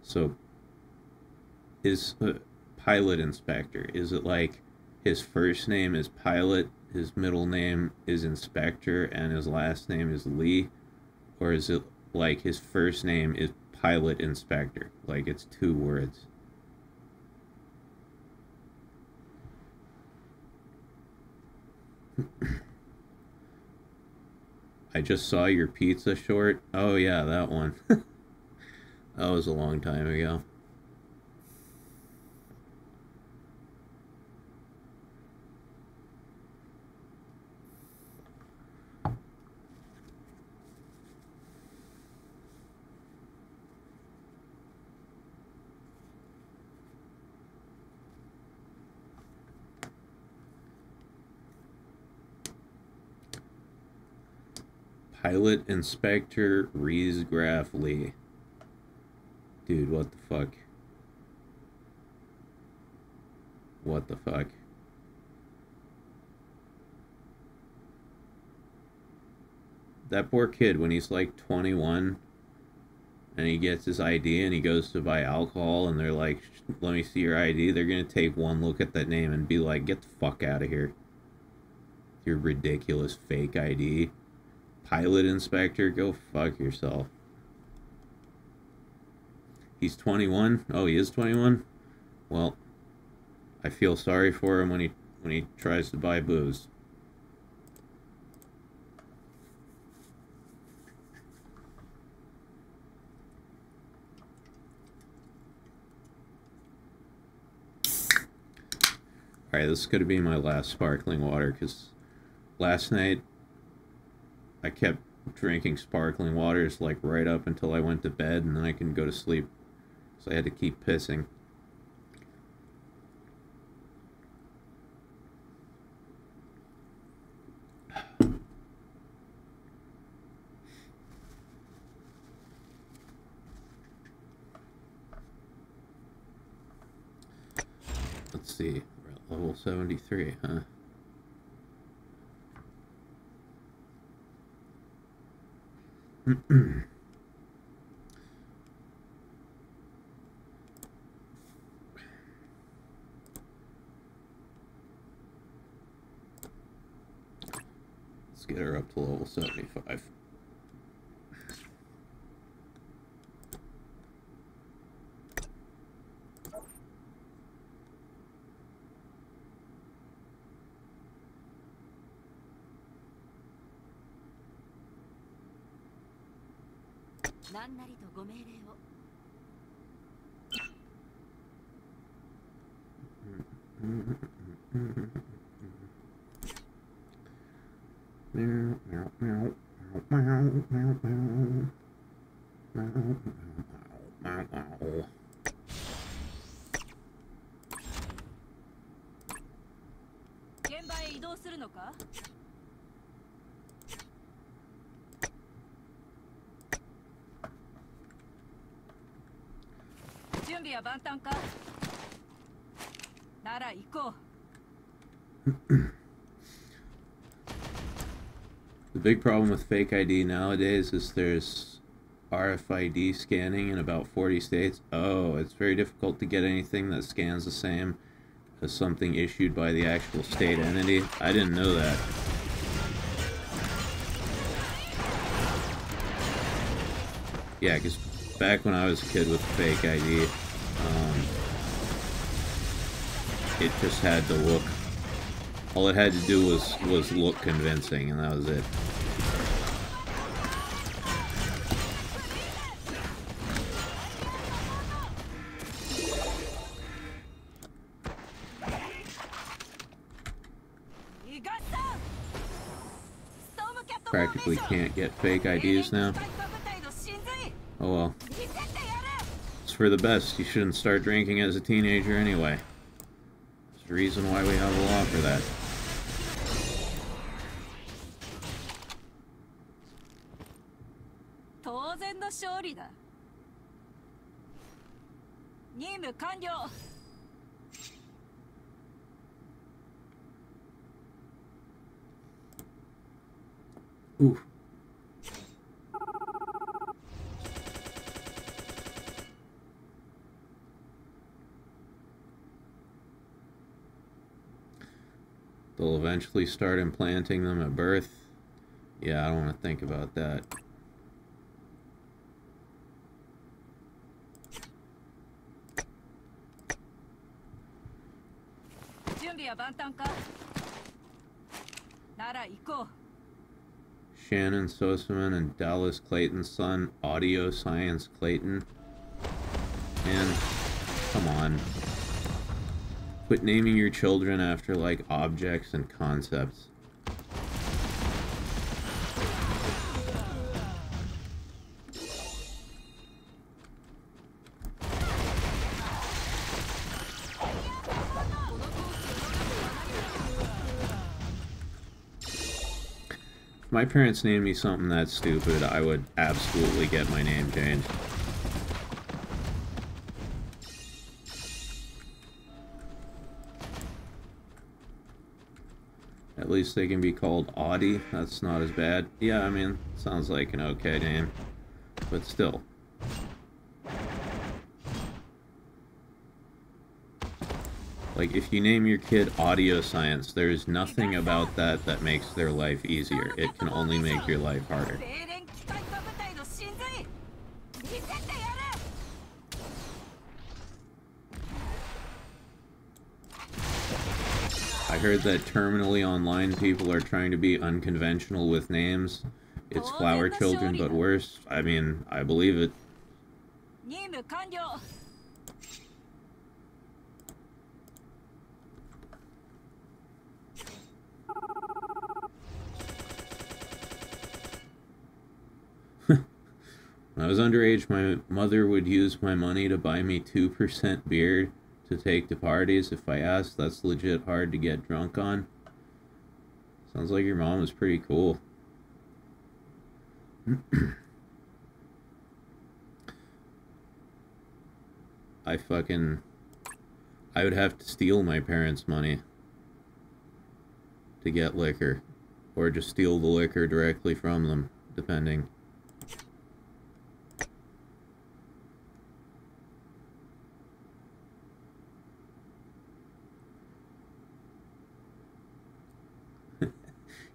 So, is pilot inspector, is it like his first name is Pilot, his middle name is Inspector, and his last name is Li? Or is it like his first name is Pilot Inspector, like it's 2 words? I just saw your pizza short. Oh yeah, that one. That was a long time ago. Pilot Inspector Riesgraf Li. Dude, what the fuck? What the fuck? That poor kid, when he's like 21 and he gets his ID and he goes to buy alcohol and they're like, let me see your ID, they're gonna take one look at that name and be like, get the fuck out of here. Your ridiculous fake ID. Pilot Inspector, go fuck yourself. He's 21? Oh, he is 21? Well, I feel sorry for him when he tries to buy booze. Alright, this is going to be my last sparkling water, because last night I kept drinking sparkling waters like right up until I went to bed, and then I couldn't go to sleep. So I had to keep pissing. Let's see, we're at level 73, huh? Let's get her up to level 75. The big problem with fake ID nowadays is there's RFID scanning in about 40 states. Oh, it's very difficult to get anything that scans the same as something issued by the actual state entity. I didn't know that. Yeah, because back when I was a kid with fake ID, it just had to look, all it had to do was look convincing, and that was it. Practically can't get fake IDs now. Oh well. It's for the best. You shouldn't start drinking as a teenager anyway. There's a reason why we have a law for that. 当然の勝利だ。任務完了。 Ooh. They'll eventually start implanting them at birth. Yeah, I don't want to think about that. Shannon Sosaman and Dallas Clayton's son, Audio Science Clayton. And come on. Quit naming your children after, like, objects and concepts. If my parents named me something that stupid, I would absolutely get my name changed. At least they can be called Audie. That's not as bad. Yeah, I mean, sounds like an okay name. But still. Like, if you name your kid Audio Science, there's nothing about that that makes their life easier. It can only make your life harder. I heard that terminally online people are trying to be unconventional with names. It's Flower Children, but worse. I mean, I believe it. When I was underage, my mother would use my money to buy me 2% beer to take to parties. If I asked, that's legit hard to get drunk on. Sounds like your mom was pretty cool. I would have to steal my parents' money to get liquor. Or just steal the liquor directly from them, depending.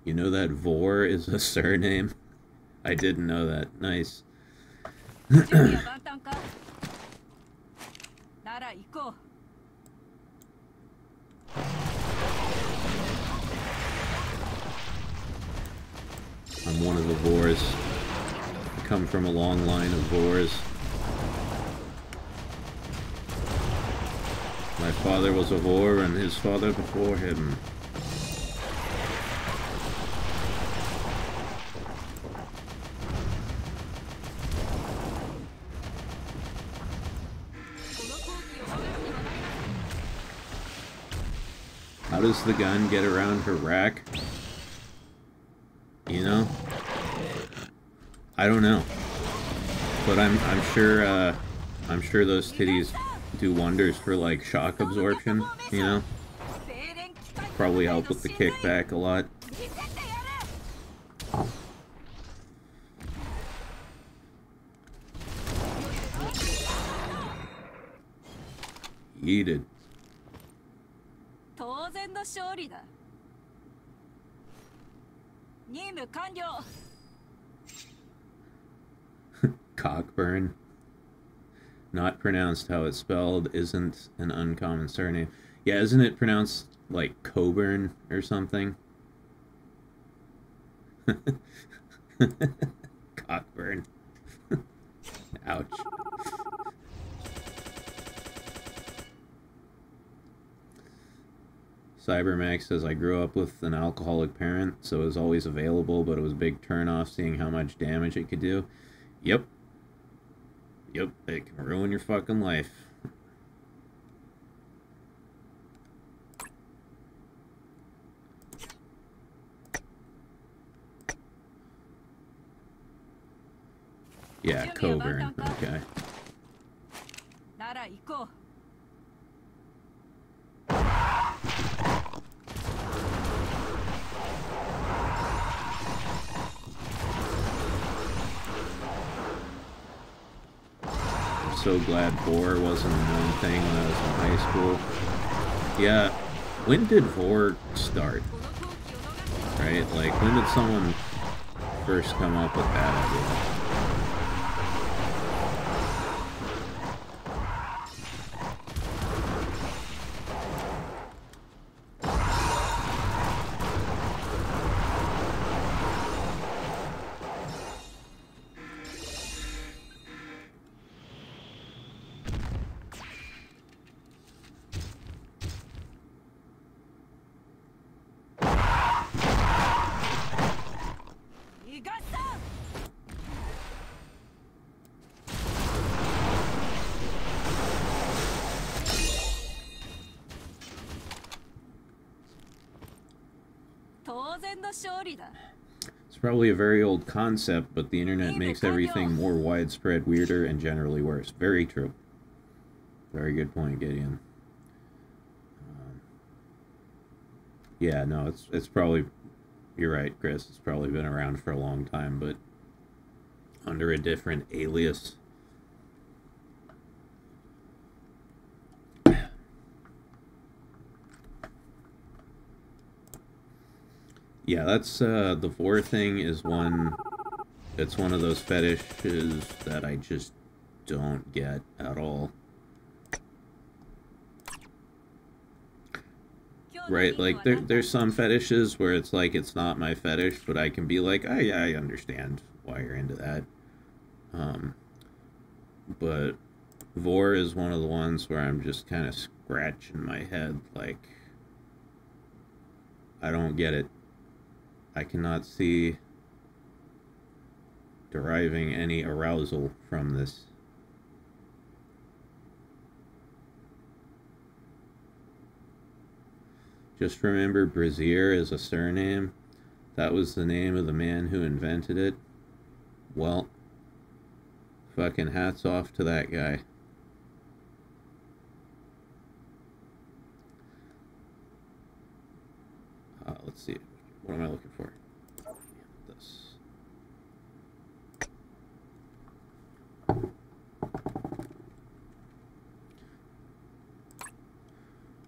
You know that Vor is a surname? I didn't know that. Nice. I'm one of the Vors. I come from a long line of Vors. My father was a Vor and his father before him. How does the gun get around her rack? You know? I don't know. But I'm sure those titties do wonders for, like, shock absorption, you know? Probably help with the kickback a lot. Yeeted. Cockburn. Not pronounced how it's spelled, isn't an uncommon surname. Yeah, isn't it pronounced like Coburn or something? Cockburn. Ouch. Cybermax says, I grew up with an alcoholic parent, so it was always available, but it was a big turn-off seeing how much damage it could do. Yep. Yep, it can ruin your fucking life. Yeah, Coburn. Okay. なら行こう。 I'm so glad Vor wasn't a known thing when I was in high school. Yeah, when did Vor start? Right? Like, when did someone first come up with that idea? It's probably a very old concept, but the internet makes everything more widespread, weirder, and generally worse. Very true. Very good point, Gideon. Yeah, no, it's probably... You're right, Chris. It's probably been around for a long time, but under a different alias. Yeah, that's, the Vor thing is one, it's one of those fetishes that I just don't get at all. Right, like, there's some fetishes where it's like, it's not my fetish, but I can be like, oh yeah, I understand why you're into that. But Vor is one of the ones where I'm just kind of scratching my head, like, I don't get it. I cannot see deriving any arousal from this. Just remember, Brazier is a surname. That was the name of the man who invented it. Well, fucking hats off to that guy. Let's see. What am I looking for? This.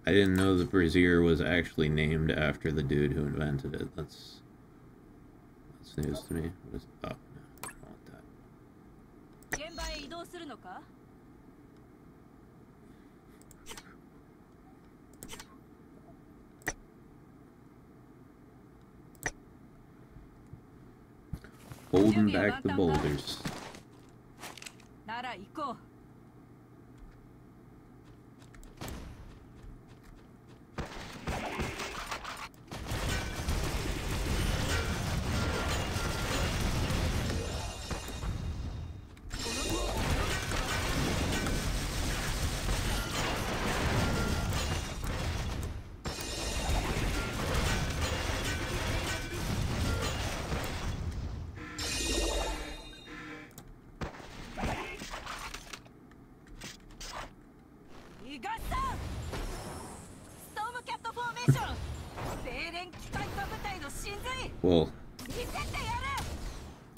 I didn't know the Brazier was actually named after the dude who invented it. That's news to me. What is, oh, no, I don't want that. Holding back the boulders. Well,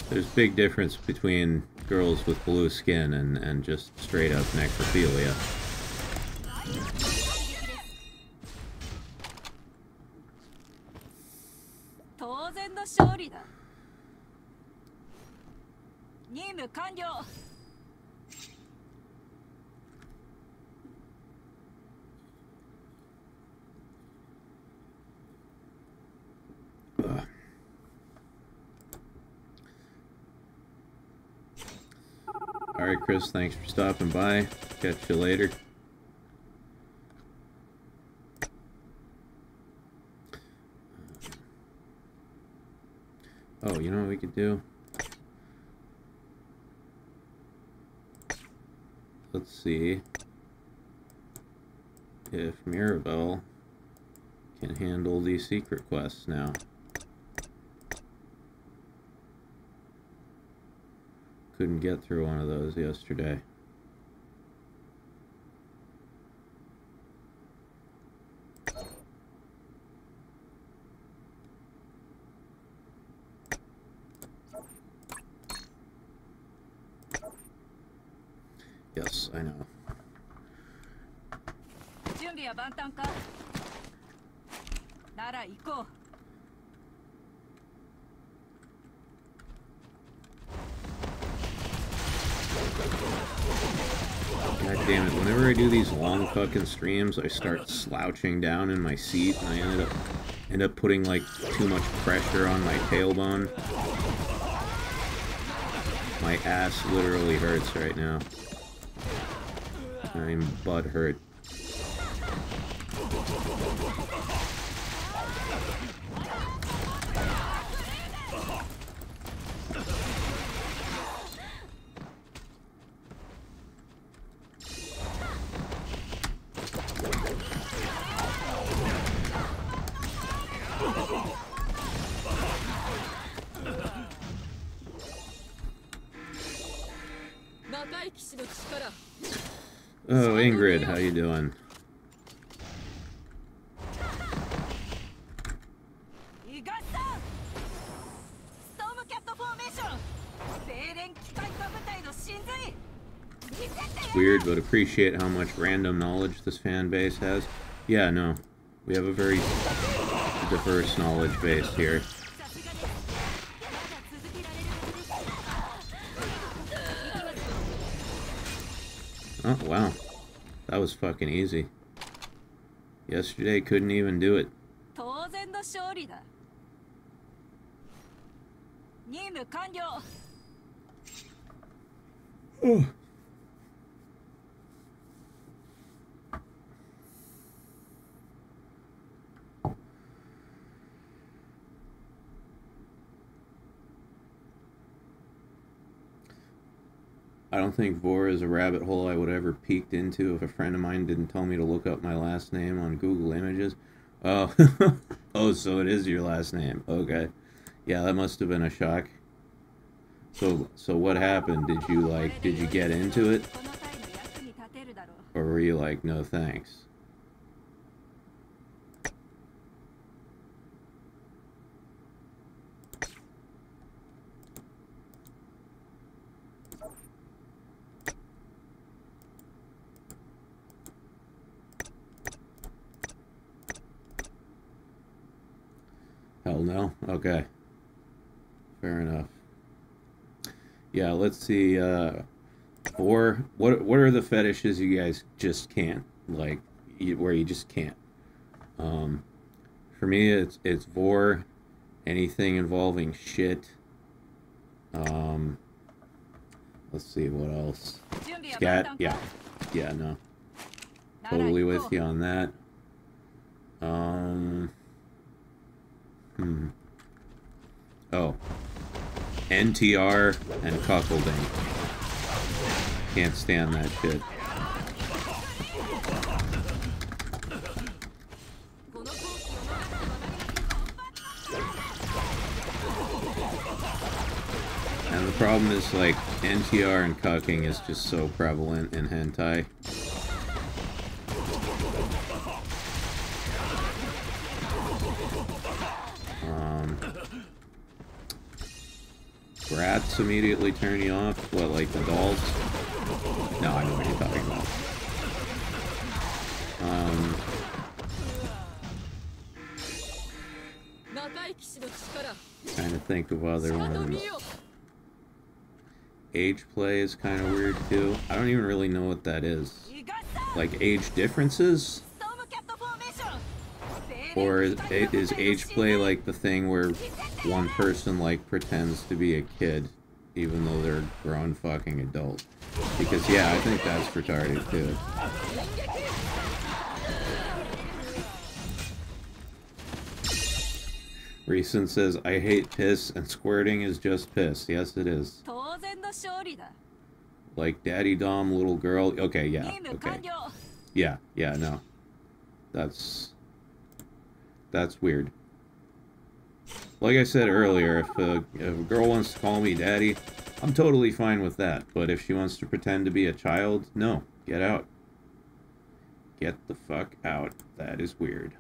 there's a big difference between girls with blue skin and just straight up necrophilia. Alright, Chris, thanks for stopping by. Catch you later. Oh, you know what we could do? Let's see if Mirabell can handle these secret quests now. couldn't get through one of those yesterday. Yes, I know. God damn it, whenever I do these long fucking streams, I start slouching down in my seat, and I end up putting, like, too much pressure on my tailbone. My ass literally hurts right now. I'm butt hurt. Oh, Ingrid, how you doing? It's weird, but appreciate how much random knowledge this fan base has. Yeah, no. We have a very diverse knowledge base here. Oh, wow. That was fucking easy. Yesterday, couldn't even do it. Oh. I don't think Vor is a rabbit hole I would ever peeked into if a friend of mine didn't tell me to look up my last name on Google Images. Oh, oh, so it is your last name. Okay. Yeah, that must have been a shock. So what happened? Did you get into it? Or were you like, no thanks? Hell no? Okay. Fair enough. Yeah, let's see, Vor, what are the fetishes you guys just can't, like, where you just can't? For me, it's Vor, anything involving shit. Let's see, what else? Scat, yeah, no. Totally with you on that. Oh. NTR and cuckolding. Can't stand that shit. And the problem is, like, NTR and cucking is just so prevalent in hentai. Brats immediately turn you off? What, like the dolls? No, I know what you're talking about. Trying to think of other ones. Age play is kind of weird too. I don't even really know what that is. Like age differences? Or is age play like the thing where one person like pretends to be a kid even though they're a grown fucking adult? Because yeah, I think that's retarded too. Recent says, I hate piss and squirting is just piss. Yes, it is. Like daddy dom little girl. Okay, yeah. Okay. Yeah, no. That's weird. Like I said earlier, if a girl wants to call me daddy, I'm totally fine with that. But if she wants to pretend to be a child, no. Get out. Get the fuck out. That is weird.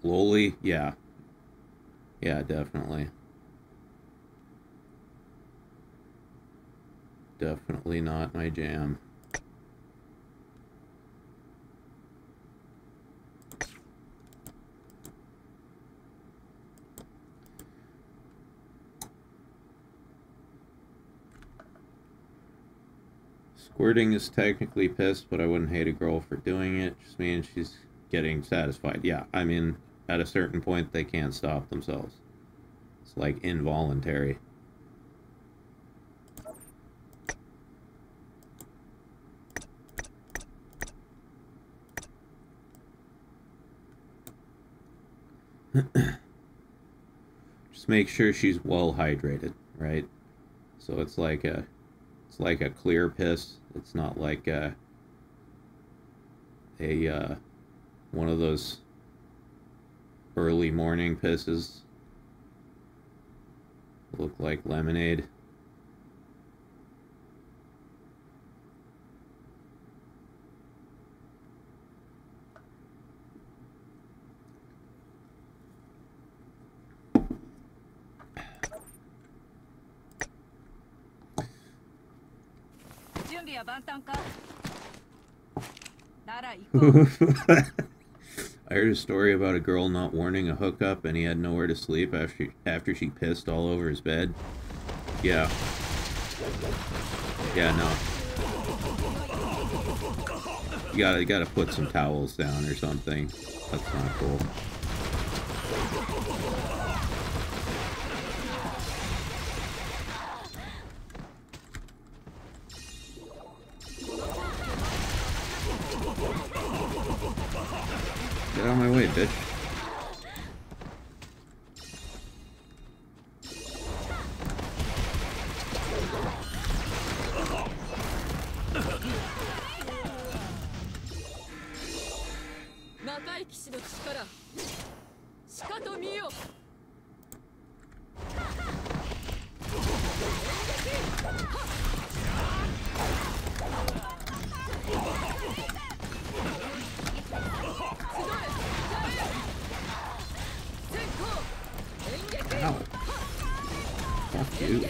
Loli? Yeah. Yeah, definitely. Definitely not my jam. Squirting is technically pissed, but I wouldn't hate a girl for doing it. Just means she's getting satisfied. Yeah, I mean, at a certain point, they can't stop themselves. It's like involuntary. Just make sure she's well hydrated, right? So it's like a clear piss. It's not like one of those early morning pisses. Look like lemonade. I heard a story about a girl not warning a hookup and he had nowhere to sleep after she pissed all over his bed. Yeah. Yeah, no. You gotta put some towels down or something. That's not cool. Get out of my way, bitch. Ow. Fuck you.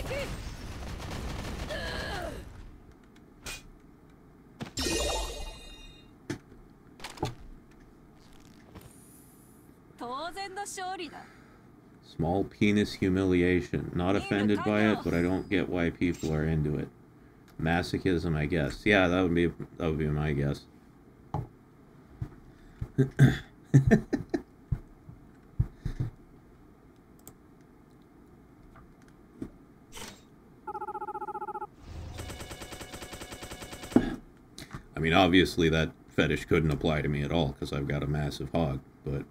Small penis humiliation. Not offended by it, but I don't get why people are into it. Masochism, I guess. Yeah, that would be my guess. I mean, obviously that fetish couldn't apply to me at all because I've got a massive hog, but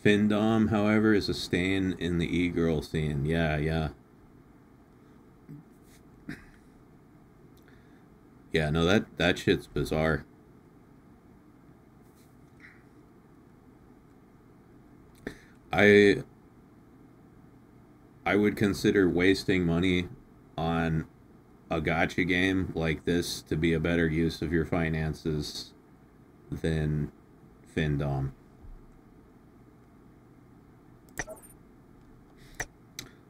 Findom, however, is a stain in the e-girl scene. Yeah, yeah. Yeah, no, that shit's bizarre. I would consider wasting money on a gacha game like this to be a better use of your finances than Findom.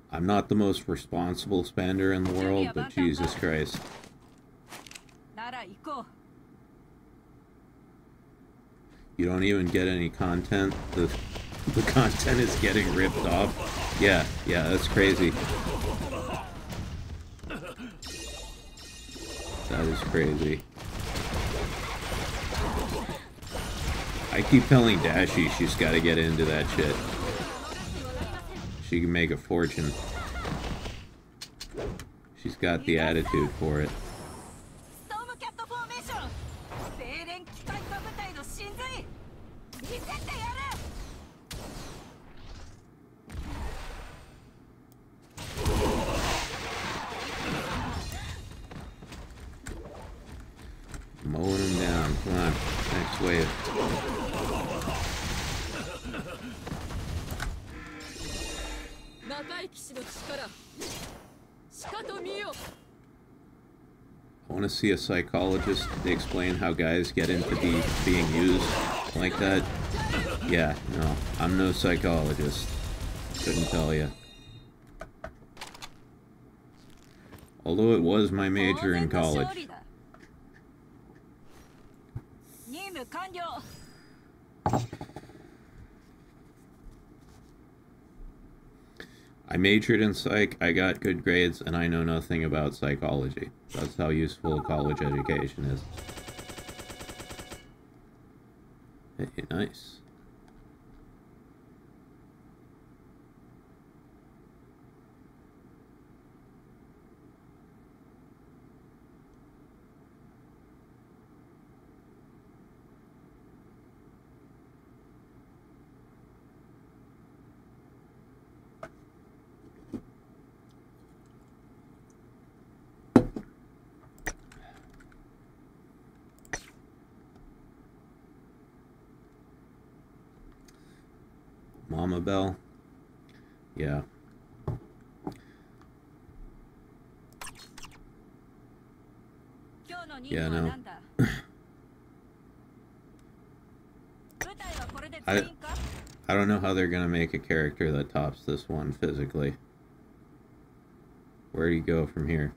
I'm not the most responsible spender in the world, but Jesus Christ. You don't even get any content. The content is getting ripped off. Yeah, that's crazy. That is crazy. I keep telling Dashie she's got to get into that shit. She can make a fortune. She's got the attitude for it. next wave. I want to see a psychologist explain how guys get into being used like that. Yeah, no, I'm no psychologist. Couldn't tell you. Although it was my major in college. I majored in psych, I got good grades, and I know nothing about psychology. That's how useful college education is. Hey, nice. Mama Bell. Yeah. Yeah, no. I don't know how they're gonna make a character that tops this one physically. Where do you go from here?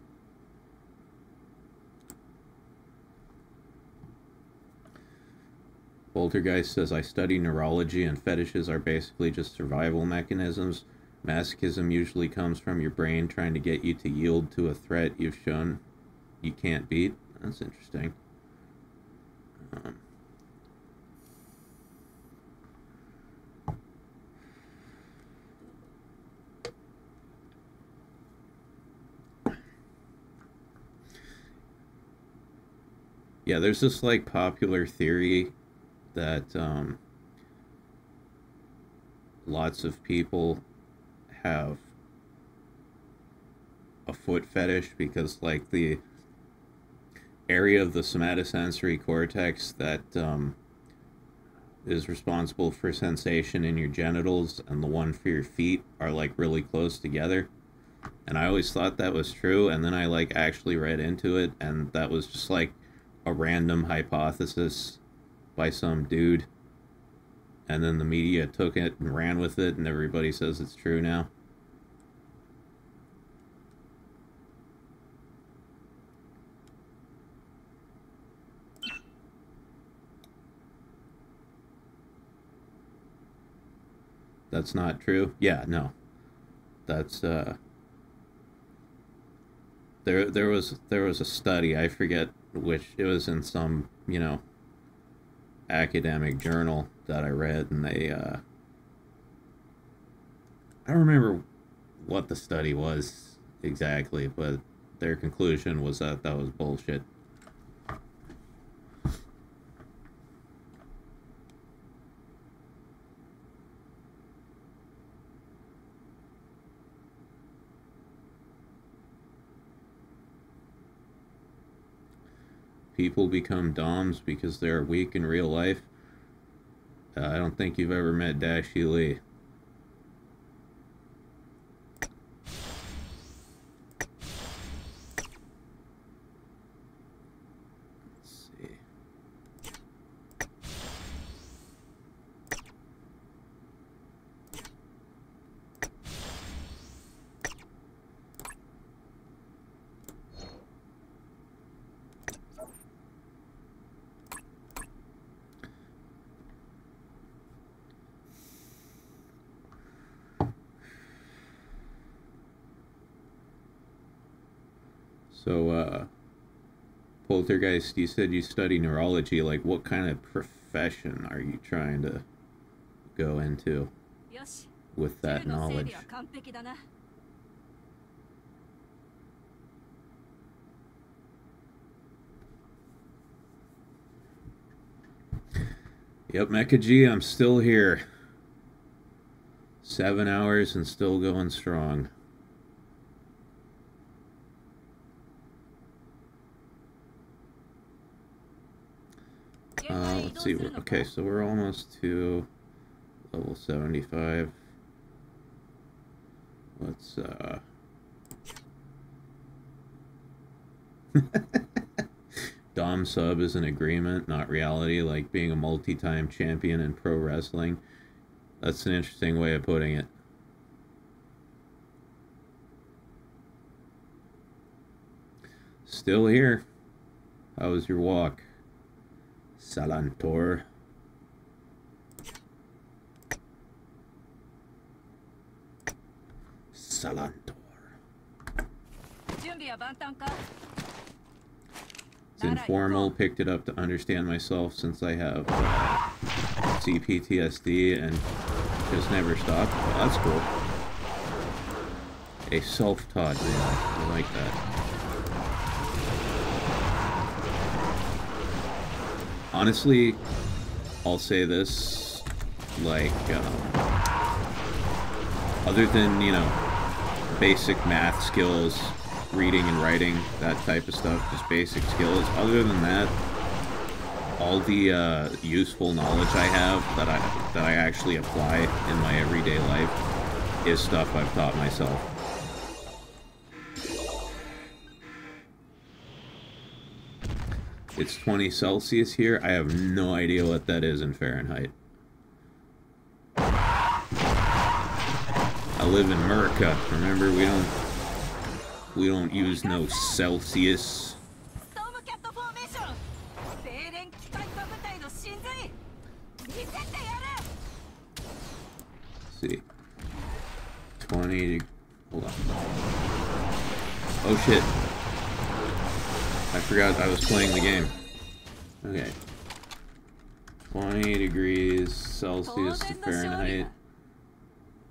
Poltergeist says, I study neurology and fetishes are basically just survival mechanisms. Masochism usually comes from your brain trying to get you to yield to a threat you've shown you can't beat. That's interesting. Yeah, there's this like popular theory that lots of people have a foot fetish because like the area of the somatosensory cortex that is responsible for sensation in your genitals and the one for your feet are like really close together. And I always thought that was true, and then I like actually read into it, and that was just like a random hypothesis by some dude, and then the media took it and ran with it, and everybody says it's true now. That's not true? Yeah, no. That's there was a study, I forget which, it was in some, you know, academic journal that I read, and they I don't remember what the study was exactly, but their conclusion was that that was bullshit. People become doms because they're weak in real life. I don't think you've ever met Dashie Li. Let's see. So, Poltergeist, you said you study neurology. Like, what kind of profession are you trying to go into with that knowledge? Yep, Mecha G, I'm still here. 7 hours and still going strong. Let's let's see. Okay, so we're almost to level 75. Let's, Dom sub is an agreement, not reality, like being a multi-time champion in pro wrestling. That's an interesting way of putting it. Still here. How was your walk? Salantor. Salantor. It's informal, picked it up to understand myself since I have CPTSD and just never stopped. Well, that's cool. A self-taught man. I like that. Honestly, I'll say this, like, other than, you know, basic math skills, reading and writing, that type of stuff, just basic skills. Other than that, all the useful knowledge I have that I actually apply in my everyday life is stuff I've taught myself. It's 20 Celsius here. I have no idea what that is in Fahrenheit. I live in America. Remember, we don't use no Celsius. Let's see. 20. Hold on. Oh shit. I forgot I was playing the game. Okay. 20 degrees Celsius to Fahrenheit.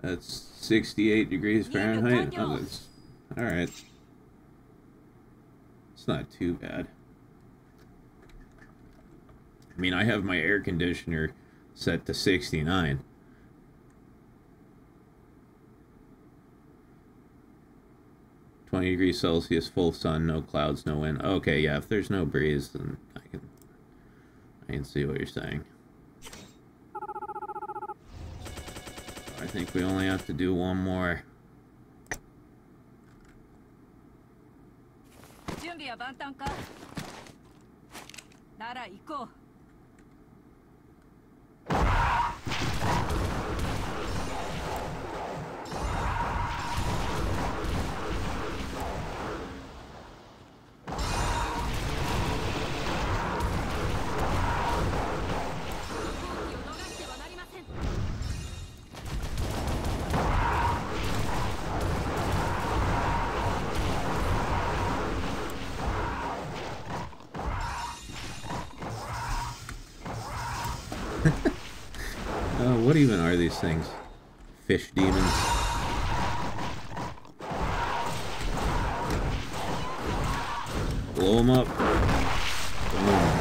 That's 68 degrees Fahrenheit. Oh, that's alright. It's not too bad. I mean, I have my air conditioner set to 69. .20 Celsius, full sun, no clouds, no wind. Okay, yeah, if there's no breeze, then I can see what you're saying. I think we only have to do one more. What even are these things? Fish demons? Blow them up. Boom.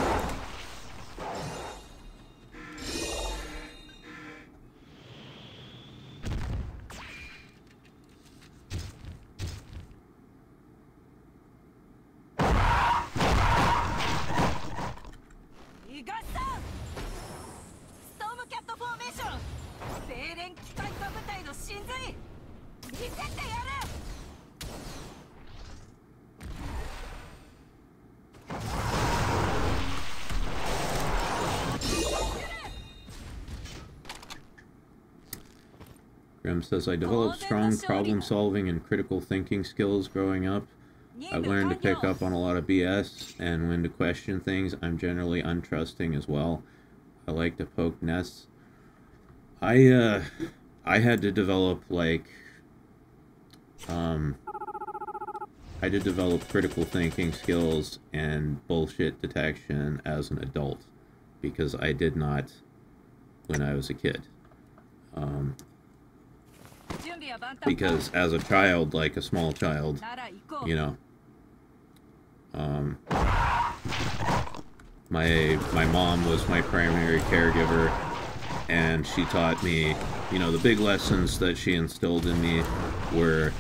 Grim says, I developed strong problem-solving and critical thinking skills growing up. I've learned to pick up on a lot of BS, and when to question things, I'm generally untrusting as well. I like to poke nests. I had to develop, like, I had to develop critical thinking skills and bullshit detection as an adult, because I did not when I was a kid. Because as a child, like a small child, you know, my mom was my primary caregiver, and she taught me, you know, the big lessons that she instilled in me were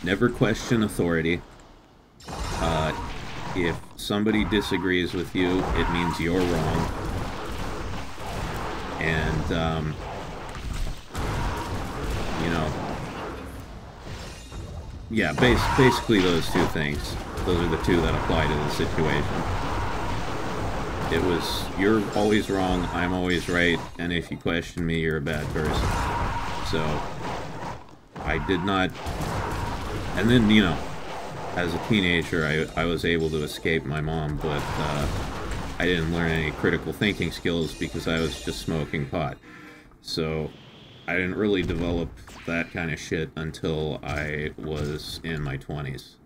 never question authority. If somebody disagrees with you, it means you're wrong. And, you know, yeah, basically those two things. Those are the two that apply to the situation. It was, you're always wrong, I'm always right, and if you question me, you're a bad person. So, I did not... And then, you know, as a teenager, I was able to escape my mom, but I didn't learn any critical thinking skills because I was just smoking pot. So, I didn't really develop that kind of shit until I was in my 20s.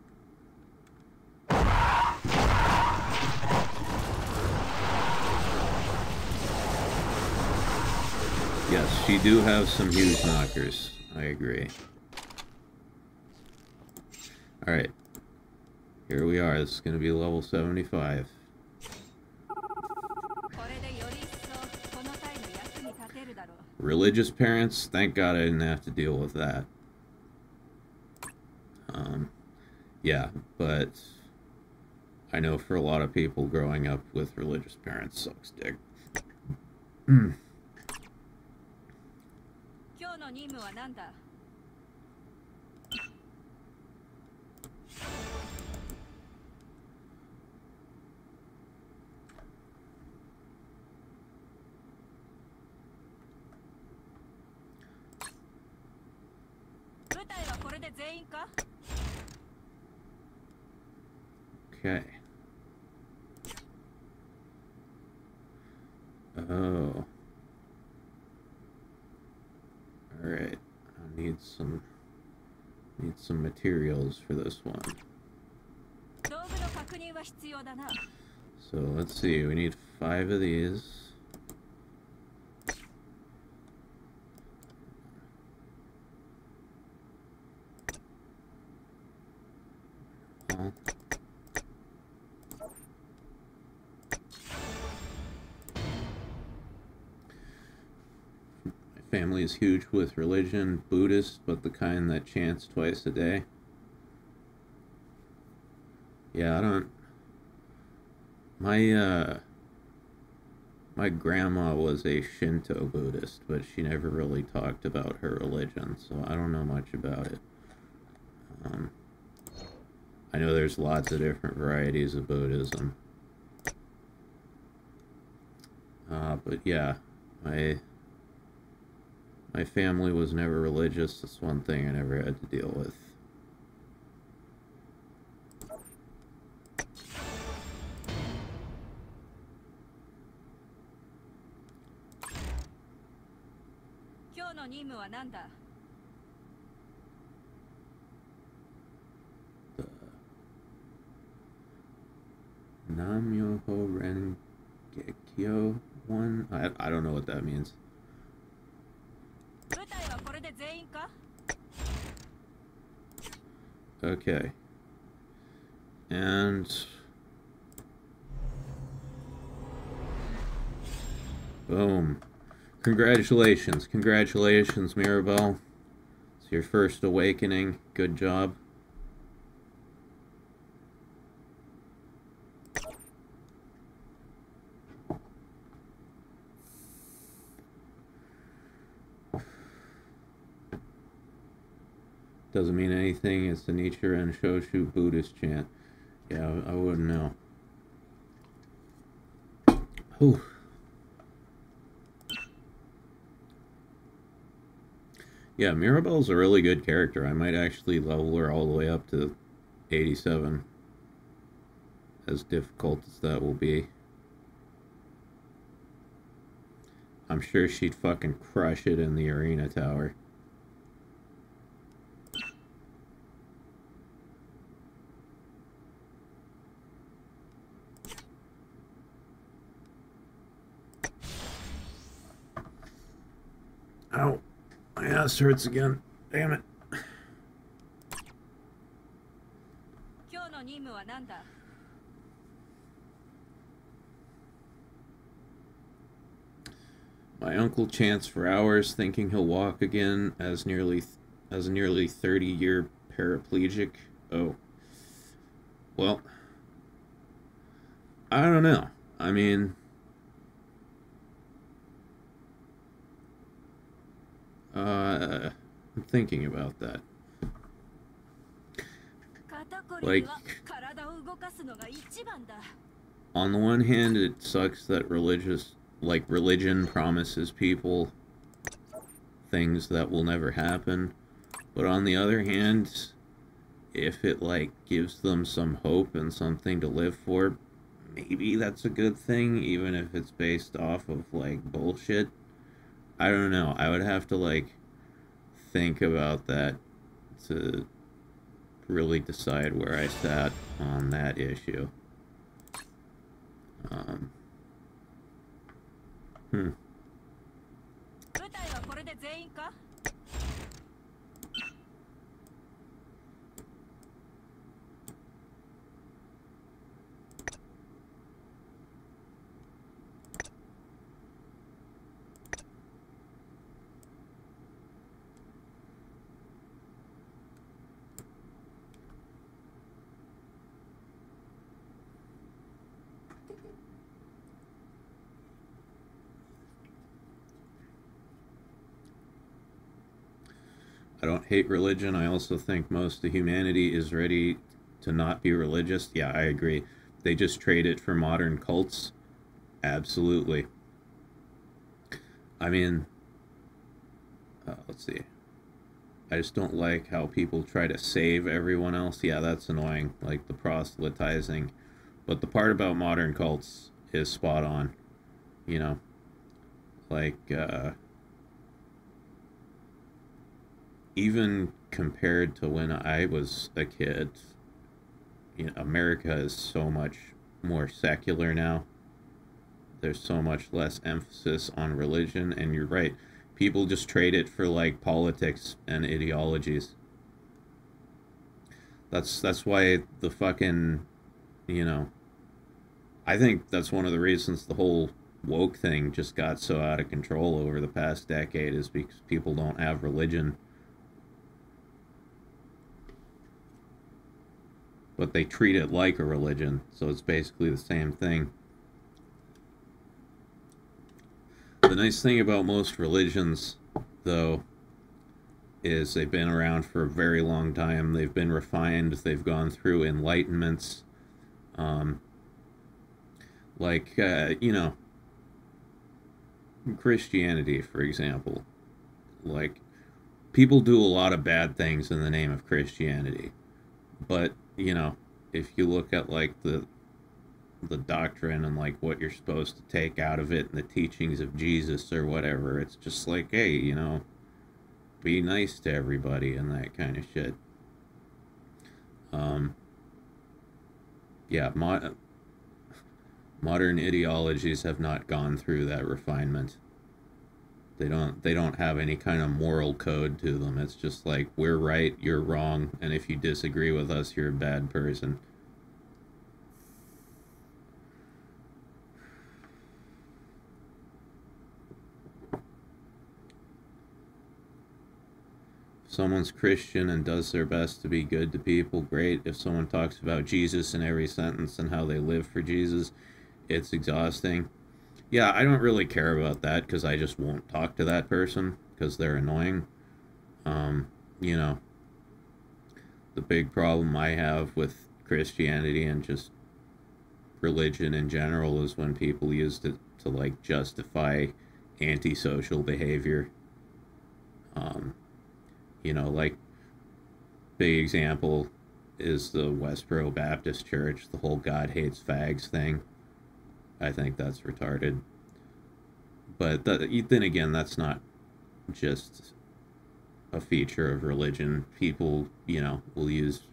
Yes, she do have some huge knockers. I agree. Alright. Here we are. This is going to be level 75. Religious parents? Thank God I didn't have to deal with that. Yeah, but I know for a lot of people growing up with religious parents sucks dick. Okay. Oh. Alright. I need some materials for this one. So let's see, we need 5 of these. Oh. Family is huge with religion, Buddhist, but the kind that chants twice a day. Yeah, I don't... My grandma was a Shinto Buddhist, but she never really talked about her religion, so I don't know much about it. I know there's lots of different varieties of Buddhism. But yeah, my family was never religious. That's one thing I never had to deal with. The Nam-myoho Renge-kyo one? I don't know what that means. Okay. And... boom. Congratulations. Congratulations, Mirabell. It's your first awakening. Good job. Doesn't mean anything. It's the Nichiren Shoshu Buddhist chant. Yeah, I wouldn't know. Whew. Yeah, Mirabell's a really good character. I might actually level her all the way up to 87. As difficult as that will be. I'm sure she'd fucking crush it in the arena tower. Ow. My ass hurts again. Damn it. My uncle chants for hours, thinking he'll walk again as a nearly 30-year paraplegic. Oh. Well. I don't know. I mean, I'm thinking about that. Like, on the one hand, it sucks that religion promises people things that will never happen. But on the other hand, if it, like, gives them some hope and something to live for, maybe that's a good thing, even if it's based off of, like, bullshit. I don't know. I would have to, like, think about that to really decide where I sat on that issue. I don't hate religion. I also think most of humanity is ready to not be religious. Yeah, I agree. They just trade it for modern cults. Absolutely. I mean, let's see. I just don't like how people try to save everyone else. Yeah, that's annoying, like the proselytizing. But the part about modern cults is spot on. You know, like, even compared to when I was a kid, you know, America is so much more secular now. There's so much less emphasis on religion, and you're right. People just trade it for, like, politics and ideologies. That's why the fucking, you know, I think that's one of the reasons the whole woke thing just got so out of control over the past decade, is because people don't have religion. But they treat it like a religion, so it's basically the same thing. The nice thing about most religions, though, is they've been around for a very long time. They've been refined. They've gone through enlightenments. You know, Christianity, for example. Like, people do a lot of bad things in the name of Christianity. But, you know, if you look at, like, the doctrine and, like, what you're supposed to take out of it and the teachings of Jesus or whatever, it's just like, hey, you know, be nice to everybody and that kind of shit. Yeah, modern ideologies have not gone through that refinement. They don't have any kind of moral code to them. It's just like, we're right, you're wrong, and if you disagree with us, you're a bad person. If someone's Christian and does their best to be good to people, great. If someone talks about Jesus in every sentence and how they live for Jesus, it's exhausting. Yeah, I don't really care about that, because I just won't talk to that person because they're annoying. You know, the big problem I have with Christianity and just religion in general is when people use it to, like, justify antisocial behavior. You know, like, big example is the Westboro Baptist Church, the whole God hates fags thing. I think that's retarded. But then again, that's not just a feature of religion. People, you know, will use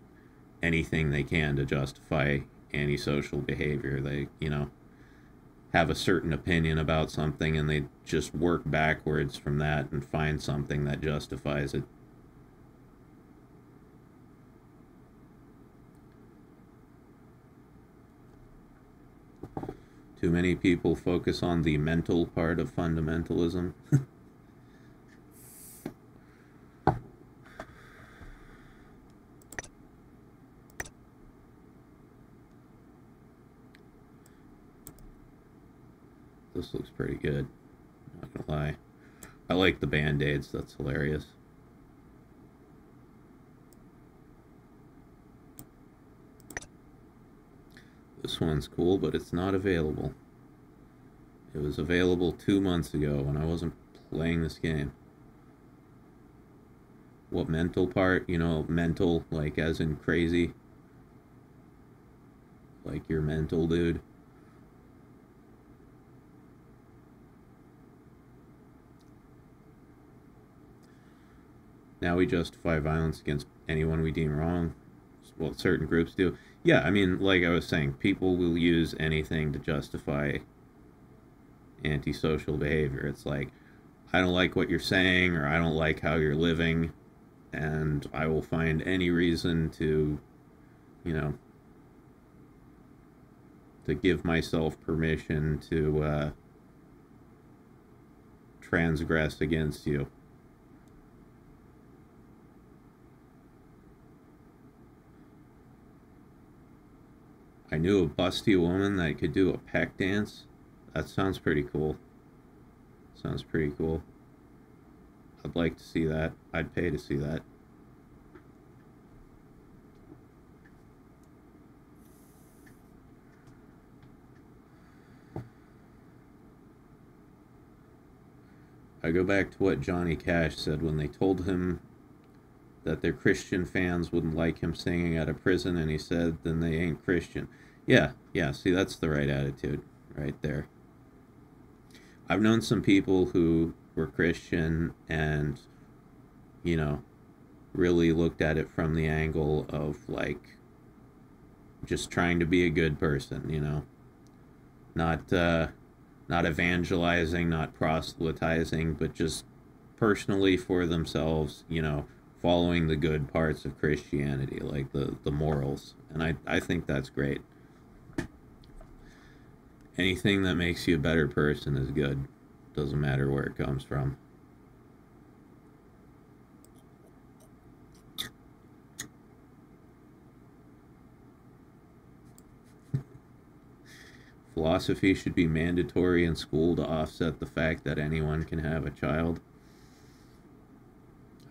anything they can to justify antisocial behavior. They, you know, have a certain opinion about something and they just work backwards from that and find something that justifies it. Too many people focus on the mental part of fundamentalism. This looks pretty good. Not gonna lie. I like the band-aids. That's hilarious. This one's cool, but it's not available. It was available 2 months ago when I wasn't playing this game. What mental part? You know, mental, like as in crazy. Like you're mental, dude. Now we justify violence against anyone we deem wrong. Well, certain groups do. Yeah, I mean, like I was saying, people will use anything to justify antisocial behavior. It's like, I don't like what you're saying, or I don't like how you're living, and I will find any reason to, you know, to give myself permission to transgress against you. I knew a busty woman that could do a peck dance. That sounds pretty cool. Sounds pretty cool. I'd like to see that. I'd pay to see that. I go back to what Johnny Cash said when they told him that their Christian fans wouldn't like him singing out of prison, and he said, then they ain't Christian. Yeah, see, that's the right attitude right there. I've known some people who were Christian and, you know, really looked at it from the angle of, like, just trying to be a good person, you know. Not evangelizing, not proselytizing, but just personally for themselves, you know, following the good parts of Christianity, like the morals. And I think that's great. Anything that makes you a better person is good. Doesn't matter where it comes from. Philosophy should be mandatory in school to offset the fact that anyone can have a child.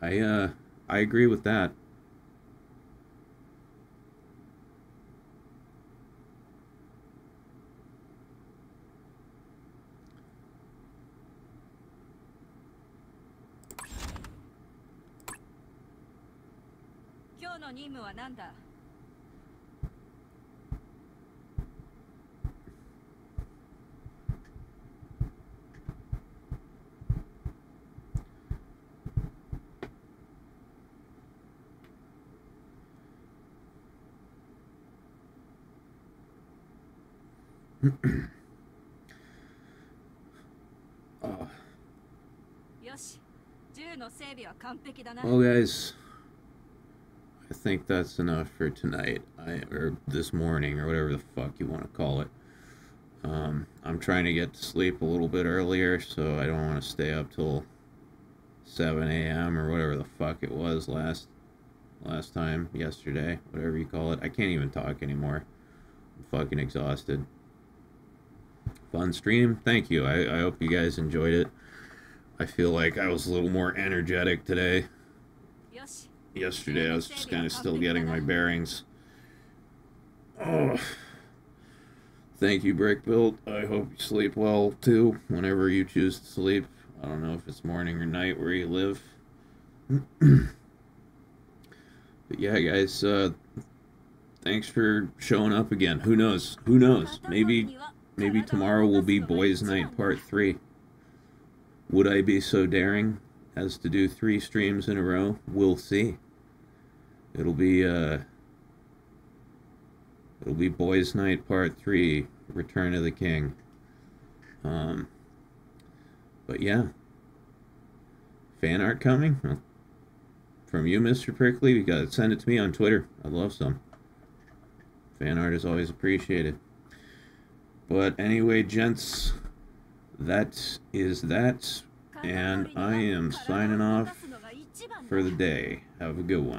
I agree with that. Well, guys, I think that's enough for tonight, or this morning, or whatever the fuck you want to call it. I'm trying to get to sleep a little bit earlier, so I don't want to stay up till 7 a.m. or whatever the fuck it was last time, yesterday, whatever you call it. I can't even talk anymore. I'm fucking exhausted. Fun stream. Thank you. I hope you guys enjoyed it. I feel like I was a little more energetic today. Yesterday I was just kind of still getting my bearings. Oh. Thank you, Brick Built. I hope you sleep well too, whenever you choose to sleep. I don't know if it's morning or night where you live. But yeah, guys, thanks for showing up again. Who knows? Who knows? Maybe tomorrow will be Boys Night Part 3. Would I be so daring as to do 3 streams in a row? We'll see. It'll be Boys Night Part 3, Return of the King. But yeah. Fan art coming? Well, from you, Mr. Prickly, you gotta send it to me on Twitter. I'd love some. Fan art is always appreciated. But anyway, gents, that is that, and I am signing off for the day. Have a good one.